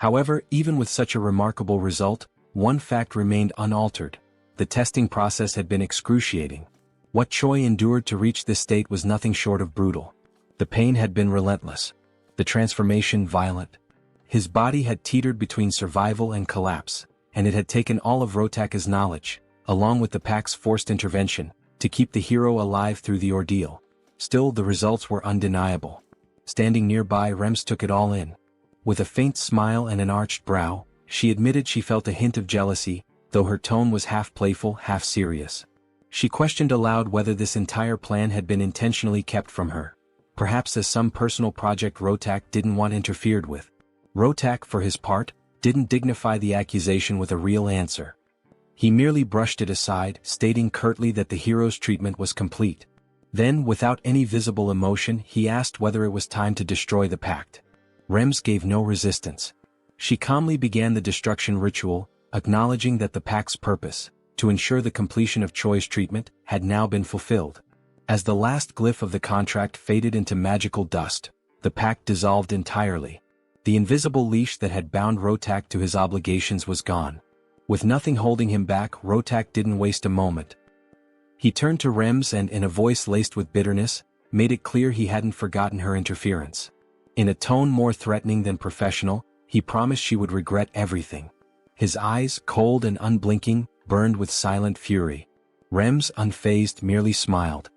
However, even with such a remarkable result, one fact remained unaltered. The testing process had been excruciating. What Choi endured to reach this state was nothing short of brutal. The pain had been relentless. The transformation violent. His body had teetered between survival and collapse, and it had taken all of Rotaka's knowledge, along with the pack's forced intervention, to keep the hero alive through the ordeal. Still, the results were undeniable. Standing nearby, Rems took it all in. With a faint smile and an arched brow, she admitted she felt a hint of jealousy, though her tone was half playful, half serious. She questioned aloud whether this entire plan had been intentionally kept from her. Perhaps as some personal project Rotak didn't want interfered with. Rotak, for his part, didn't dignify the accusation with a real answer. He merely brushed it aside, stating curtly that the hero's treatment was complete. Then, without any visible emotion, he asked whether it was time to destroy the pact. Rems gave no resistance. She calmly began the destruction ritual, acknowledging that the pact's purpose, to ensure the completion of Choi's treatment, had now been fulfilled. As the last glyph of the contract faded into magical dust, the pact dissolved entirely. The invisible leash that had bound Rotak to his obligations was gone. With nothing holding him back, Rotak didn't waste a moment. He turned to Rems and, in a voice laced with bitterness, made it clear he hadn't forgotten her interference. In a tone more threatening than professional, he promised she would regret everything. His eyes, cold and unblinking, burned with silent fury. Rems, unfazed, merely smiled.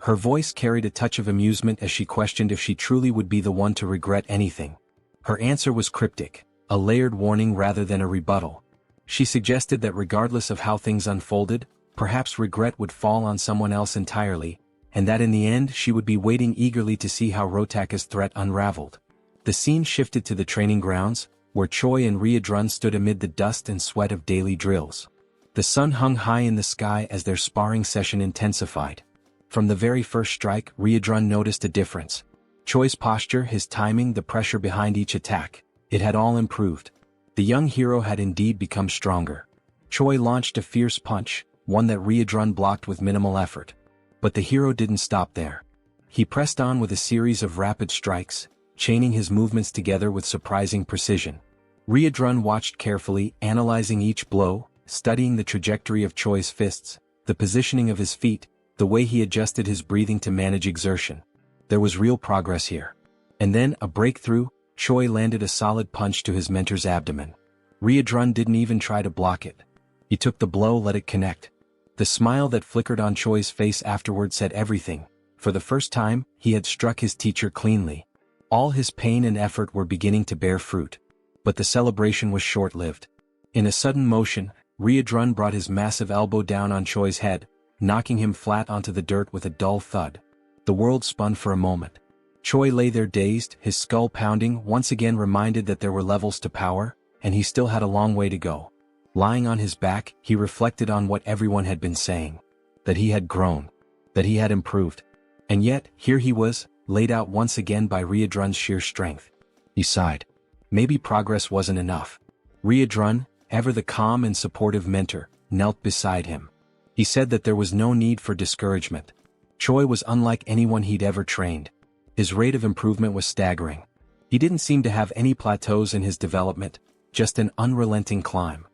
Her voice carried a touch of amusement as she questioned if she truly would be the one to regret anything. Her answer was cryptic, a layered warning rather than a rebuttal. She suggested that regardless of how things unfolded, perhaps regret would fall on someone else entirely, and that in the end she would be waiting eagerly to see how Rotaka's threat unraveled. The scene shifted to the training grounds, where Choi and Ryodrun stood amid the dust and sweat of daily drills. The sun hung high in the sky as their sparring session intensified. From the very first strike, Ryodrun noticed a difference. Choi's posture, his timing, the pressure behind each attack, it had all improved. The young hero had indeed become stronger. Choi launched a fierce punch, one that Ryodrun blocked with minimal effort. But the hero didn't stop there. He pressed on with a series of rapid strikes, chaining his movements together with surprising precision. Ryodrun watched carefully, analyzing each blow, studying the trajectory of Choi's fists, the positioning of his feet, the way he adjusted his breathing to manage exertion. There was real progress here. And then, a breakthrough, Choi landed a solid punch to his mentor's abdomen. Ryodrun didn't even try to block it. He took the blow, let it connect. The smile that flickered on Choi's face afterward said everything. For the first time, he had struck his teacher cleanly. All his pain and effort were beginning to bear fruit. But the celebration was short-lived. In a sudden motion, Ryodrun brought his massive elbow down on Choi's head, knocking him flat onto the dirt with a dull thud. The world spun for a moment. Choi lay there dazed, his skull pounding, once again reminded that there were levels to power, and he still had a long way to go. Lying on his back, he reflected on what everyone had been saying. That he had grown. That he had improved. And yet, here he was, laid out once again by Ryodrun's sheer strength. He sighed. Maybe progress wasn't enough. Ryodrun, ever the calm and supportive mentor, knelt beside him. He said that there was no need for discouragement. Choi was unlike anyone he'd ever trained. His rate of improvement was staggering. He didn't seem to have any plateaus in his development, just an unrelenting climb.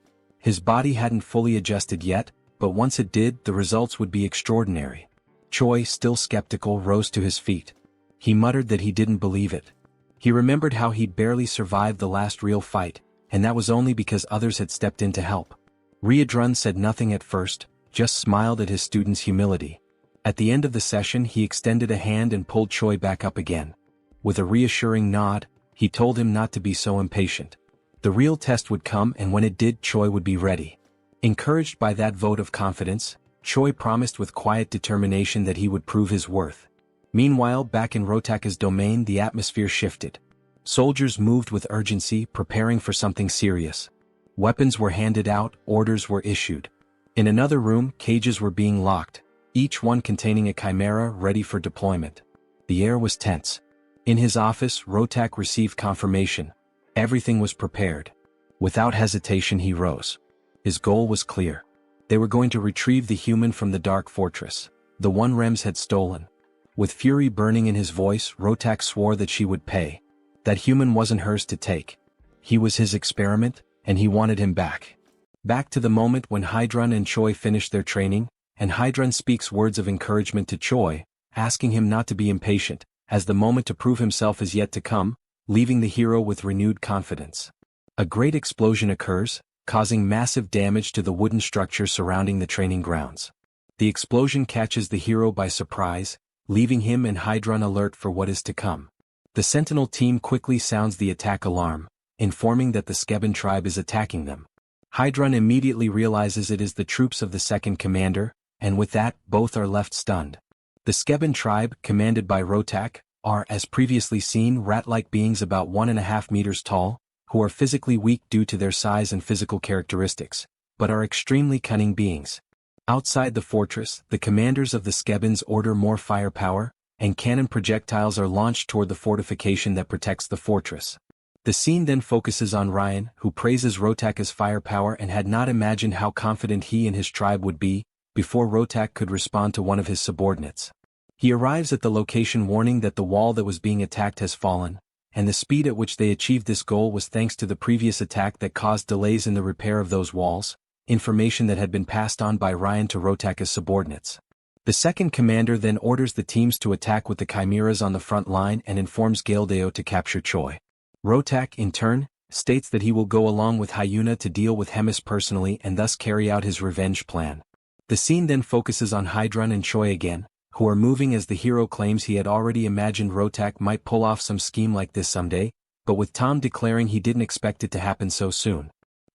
His body hadn't fully adjusted yet, but once it did, the results would be extraordinary. Choi, still skeptical, rose to his feet. He muttered that he didn't believe it. He remembered how he'd barely survived the last real fight, and that was only because others had stepped in to help. Ryodrun said nothing at first, just smiled at his student's humility. At the end of the session, he extended a hand and pulled Choi back up again. With a reassuring nod, he told him not to be so impatient. The real test would come, and when it did, Choi would be ready. Encouraged by that vote of confidence, Choi promised with quiet determination that he would prove his worth. Meanwhile, back in Rotaka's domain, the atmosphere shifted. Soldiers moved with urgency, preparing for something serious. Weapons were handed out, orders were issued. In another room, cages were being locked, each one containing a chimera ready for deployment. The air was tense. In his office, Rotak received confirmation. Everything was prepared. Without hesitation, he rose. His goal was clear. They were going to retrieve the human from the dark fortress, the one Rems had stolen. With fury burning in his voice, Rotak swore that she would pay. That human wasn't hers to take. He was his experiment, and he wanted him back. Back to the moment when Hydrun and Choi finished their training, and Hydrun speaks words of encouragement to Choi, asking him not to be impatient, as the moment to prove himself is yet to come, leaving the hero with renewed confidence. A great explosion occurs, causing massive damage to the wooden structure surrounding the training grounds. The explosion catches the hero by surprise, leaving him and Hydrun alert for what is to come. The Sentinel team quickly sounds the attack alarm, informing that the Skeben tribe is attacking them. Hydrun immediately realizes it is the troops of the second commander, and with that, both are left stunned. The Skeben tribe, commanded by Rotak, are, as previously seen, rat-like beings about 1.5 meters tall, who are physically weak due to their size and physical characteristics, but are extremely cunning beings. Outside the fortress, the commanders of the Skebens order more firepower, and cannon projectiles are launched toward the fortification that protects the fortress. The scene then focuses on Ryan, who praises Rotak's firepower and had not imagined how confident he and his tribe would be, before Rotak could respond to one of his subordinates. He arrives at the location warning that the wall that was being attacked has fallen, and the speed at which they achieved this goal was thanks to the previous attack that caused delays in the repair of those walls, information that had been passed on by Ryan to Rotak's subordinates. The second commander then orders the teams to attack with the chimeras on the front line and informs Galdeo to capture Choi. Rotak, in turn, states that he will go along with Hyuna to deal with Hemis personally and thus carry out his revenge plan. The scene then focuses on Hydrun and Choi again, who are moving as the hero claims he had already imagined Rotak might pull off some scheme like this someday, but with Tom declaring he didn't expect it to happen so soon.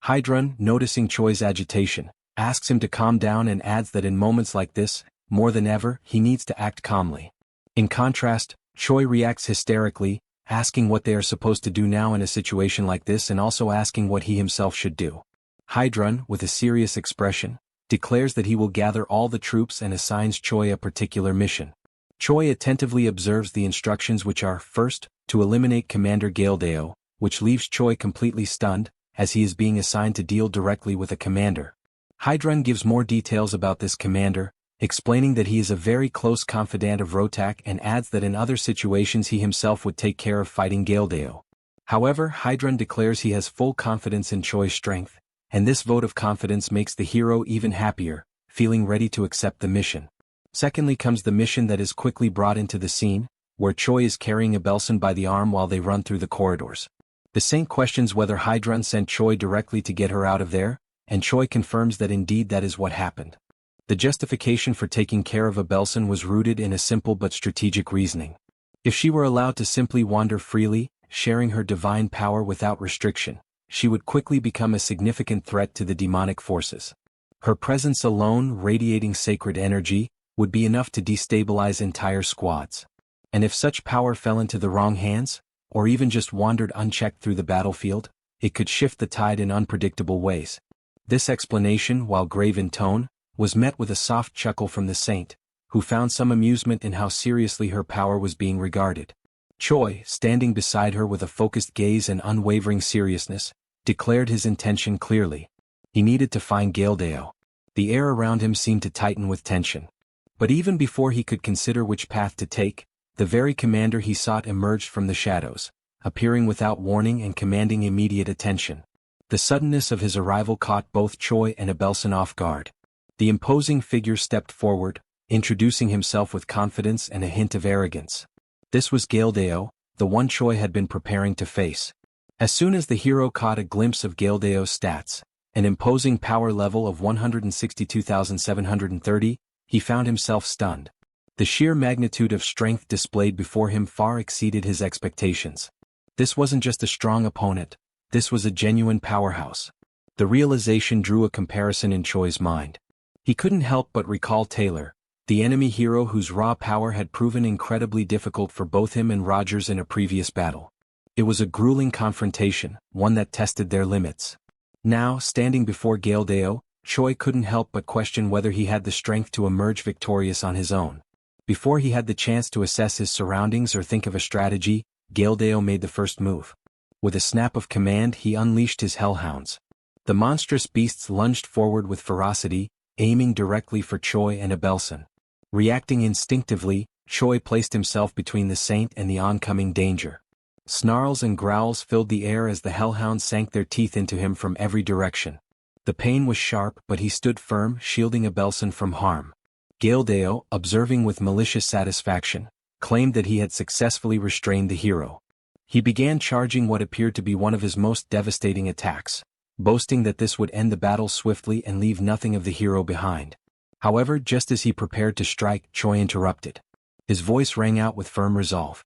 Hydrun, noticing Choi's agitation, asks him to calm down and adds that in moments like this, more than ever, he needs to act calmly. In contrast, Choi reacts hysterically, asking what they are supposed to do now in a situation like this and also asking what he himself should do. Hydrun, with a serious expression, declares that he will gather all the troops and assigns Choi a particular mission. Choi attentively observes the instructions, which are, first, to eliminate Commander Galdeo, which leaves Choi completely stunned, as he is being assigned to deal directly with a commander. Hydrun gives more details about this commander, explaining that he is a very close confidant of Rotak and adds that in other situations he himself would take care of fighting Galdeo. However, Hydrun declares he has full confidence in Choi's strength, and this vote of confidence makes the hero even happier, feeling ready to accept the mission. Secondly comes the mission that is quickly brought into the scene, where Choi is carrying Abelson by the arm while they run through the corridors. The Saint questions whether Hydrun sent Choi directly to get her out of there, and Choi confirms that indeed that is what happened. The justification for taking care of Abelson was rooted in a simple but strategic reasoning. If she were allowed to simply wander freely, sharing her divine power without restriction, she would quickly become a significant threat to the demonic forces. Her presence alone, radiating sacred energy, would be enough to destabilize entire squads. And if such power fell into the wrong hands, or even just wandered unchecked through the battlefield, it could shift the tide in unpredictable ways. This explanation, while grave in tone, was met with a soft chuckle from the Saint, who found some amusement in how seriously her power was being regarded. Choi, standing beside her with a focused gaze and unwavering seriousness, declared his intention clearly. He needed to find Galdeo. The air around him seemed to tighten with tension. But even before he could consider which path to take, the very commander he sought emerged from the shadows, appearing without warning and commanding immediate attention. The suddenness of his arrival caught both Choi and Abelson off guard. The imposing figure stepped forward, introducing himself with confidence and a hint of arrogance. This was Galdeo, the one Choi had been preparing to face. As soon as the hero caught a glimpse of Galdeo's stats, an imposing power level of 162,730, he found himself stunned. The sheer magnitude of strength displayed before him far exceeded his expectations. This wasn't just a strong opponent, this was a genuine powerhouse. The realization drew a comparison in Choi's mind. He couldn't help but recall Taylor, the enemy hero whose raw power had proven incredibly difficult for both him and Rogers in a previous battle. It was a grueling confrontation, one that tested their limits. Now, standing before Galdeo, Choi couldn't help but question whether he had the strength to emerge victorious on his own. Before he had the chance to assess his surroundings or think of a strategy, Galdeo made the first move. With a snap of command, he unleashed his hellhounds. The monstrous beasts lunged forward with ferocity, aiming directly for Choi and Abelson. Reacting instinctively, Choi placed himself between the Saint and the oncoming danger. Snarls and growls filled the air as the hellhounds sank their teeth into him from every direction. The pain was sharp, but he stood firm, shielding Abelson from harm. Gildeo, observing with malicious satisfaction, claimed that he had successfully restrained the hero. He began charging what appeared to be one of his most devastating attacks, boasting that this would end the battle swiftly and leave nothing of the hero behind. However, just as he prepared to strike, Choi interrupted. His voice rang out with firm resolve.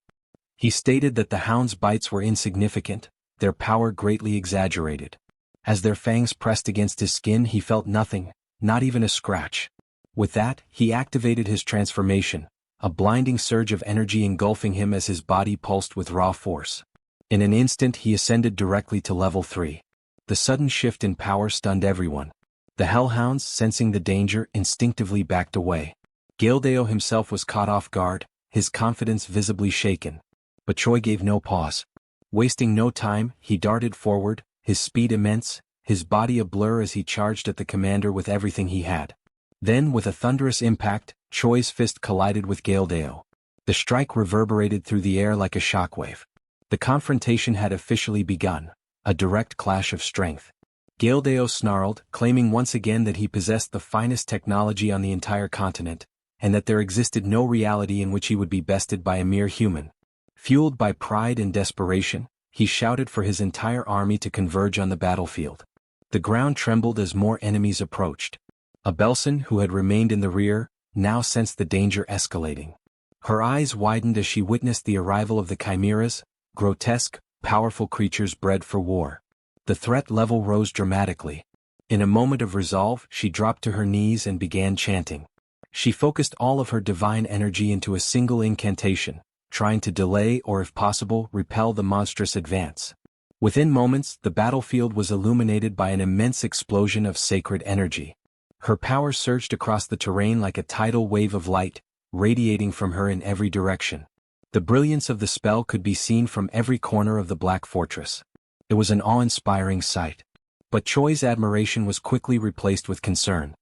He stated that the hound's bites were insignificant, their power greatly exaggerated. As their fangs pressed against his skin, he felt nothing, not even a scratch. With that, he activated his transformation, a blinding surge of energy engulfing him as his body pulsed with raw force. In an instant he ascended directly to level 3. The sudden shift in power stunned everyone. The hellhounds, sensing the danger, instinctively backed away. Gildeo himself was caught off guard, his confidence visibly shaken. But Choi gave no pause. Wasting no time, he darted forward, his speed immense, his body a blur as he charged at the commander with everything he had. Then, with a thunderous impact, Choi's fist collided with Gildeo. The strike reverberated through the air like a shockwave. The confrontation had officially begun, a direct clash of strength. Gildeo snarled, claiming once again that he possessed the finest technology on the entire continent, and that there existed no reality in which he would be bested by a mere human. Fueled by pride and desperation, he shouted for his entire army to converge on the battlefield. The ground trembled as more enemies approached. Abelson, who had remained in the rear, now sensed the danger escalating. Her eyes widened as she witnessed the arrival of the chimeras, grotesque, powerful creatures bred for war. The threat level rose dramatically. In a moment of resolve, she dropped to her knees and began chanting. She focused all of her divine energy into a single incantation, trying to delay or, if possible, repel the monstrous advance. Within moments, the battlefield was illuminated by an immense explosion of sacred energy. Her power surged across the terrain like a tidal wave of light, radiating from her in every direction. The brilliance of the spell could be seen from every corner of the Black Fortress. It was an awe-inspiring sight. But Choi's admiration was quickly replaced with concern.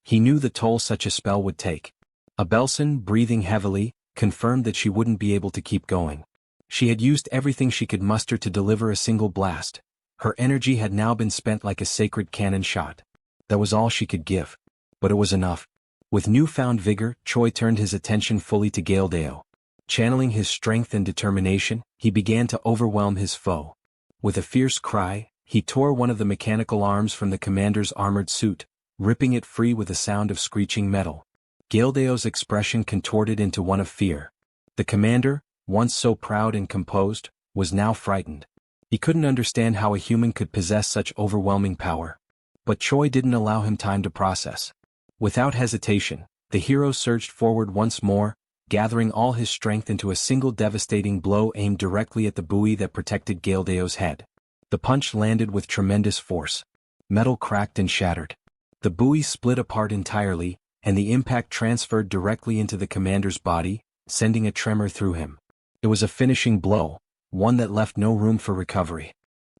He knew the toll such a spell would take. Abelson, breathing heavily, confirmed that she wouldn't be able to keep going. She had used everything she could muster to deliver a single blast. Her energy had now been spent like a sacred cannon shot. That was all she could give. But it was enough. With newfound vigor, Choi turned his attention fully to Gildeo. Channeling his strength and determination, he began to overwhelm his foe. With a fierce cry, he tore one of the mechanical arms from the commander's armored suit, ripping it free with a sound of screeching metal. Gildeo's expression contorted into one of fear. The commander, once so proud and composed, was now frightened. He couldn't understand how a human could possess such overwhelming power. But Choi didn't allow him time to process. Without hesitation, the hero surged forward once more, gathering all his strength into a single devastating blow aimed directly at the buoy that protected Gildeo's head. The punch landed with tremendous force. Metal cracked and shattered. The buoy split apart entirely, and the impact transferred directly into the commander's body, sending a tremor through him. It was a finishing blow, one that left no room for recovery.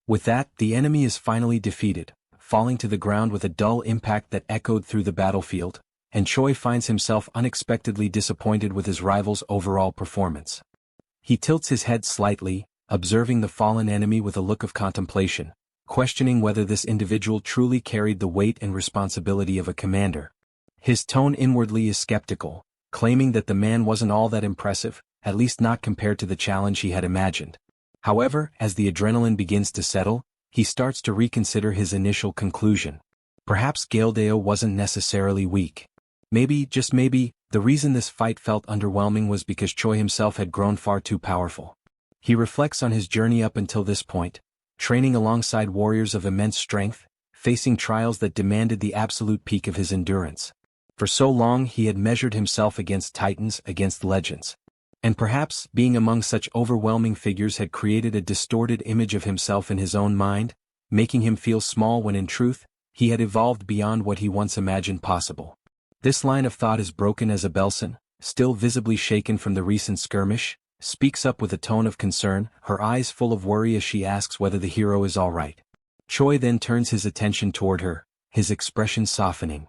With that, the enemy is finally defeated, falling to the ground with a dull impact that echoed through the battlefield, and Choi finds himself unexpectedly disappointed with his rival's overall performance. He tilts his head slightly, observing the fallen enemy with a look of contemplation, questioning whether this individual truly carried the weight and responsibility of a commander. His tone inwardly is skeptical, claiming that the man wasn't all that impressive, at least not compared to the challenge he had imagined. However, as the adrenaline begins to settle, he starts to reconsider his initial conclusion. Perhaps Gildeo wasn't necessarily weak. Maybe, just maybe, the reason this fight felt underwhelming was because Choi himself had grown far too powerful. He reflects on his journey up until this point, training alongside warriors of immense strength, facing trials that demanded the absolute peak of his endurance. For so long he had measured himself against titans, against legends. And perhaps, being among such overwhelming figures had created a distorted image of himself in his own mind, making him feel small when in truth, he had evolved beyond what he once imagined possible. This line of thought is broken as Abelson, still visibly shaken from the recent skirmish, speaks up with a tone of concern, her eyes full of worry as she asks whether the hero is all right. Choi then turns his attention toward her, his expression softening.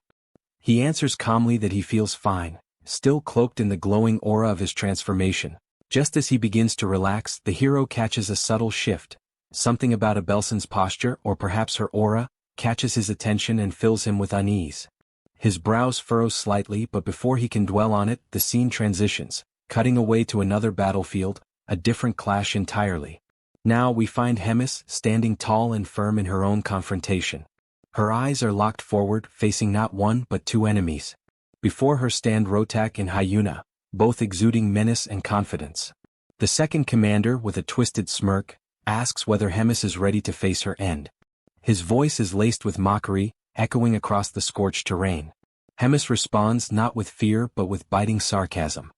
He answers calmly that he feels fine, still cloaked in the glowing aura of his transformation, Just as he begins to relax, the hero catches a subtle shift. Something about Abelson's posture, or perhaps her aura, catches his attention and fills him with unease. His brows furrow slightly, but before he can dwell on it, the scene transitions, cutting away to another battlefield, a different clash entirely. Now we find Hemis standing tall and firm in her own confrontation. Her eyes are locked forward, facing not one but two enemies. Before her stand Rotak and Hyuna, both exuding menace and confidence. The second commander, with a twisted smirk, asks whether Hemis is ready to face her end. His voice is laced with mockery, echoing across the scorched terrain. Hemis responds not with fear but with biting sarcasm.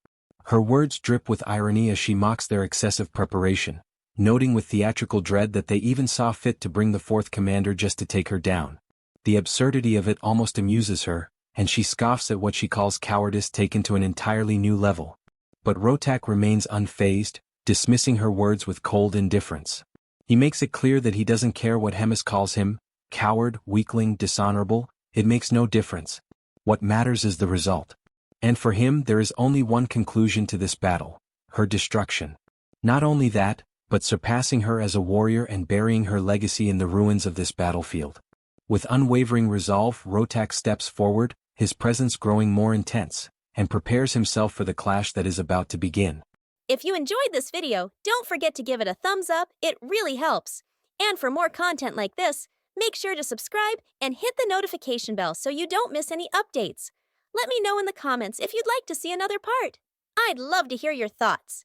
Her words drip with irony as she mocks their excessive preparation, noting with theatrical dread that they even saw fit to bring the fourth commander just to take her down. The absurdity of it almost amuses her, and she scoffs at what she calls cowardice taken to an entirely new level. But Rotak remains unfazed, dismissing her words with cold indifference. He makes it clear that he doesn't care what Hemis calls him, coward, weakling, dishonorable, it makes no difference. What matters is the result. And for him there is only one conclusion to this battle: her destruction. Not only that, but surpassing her as a warrior and burying her legacy in the ruins of this battlefield. With unwavering resolve, Rotak steps forward, his presence growing more intense, and prepares himself for the clash that is about to begin. If you enjoyed this video, don't forget to give it a thumbs up, it really helps. And for more content like this, make sure to subscribe and hit the notification bell so you don't miss any updates. Let me know in the comments if you'd like to see another part. I'd love to hear your thoughts.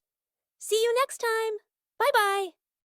See you next time. Bye-bye.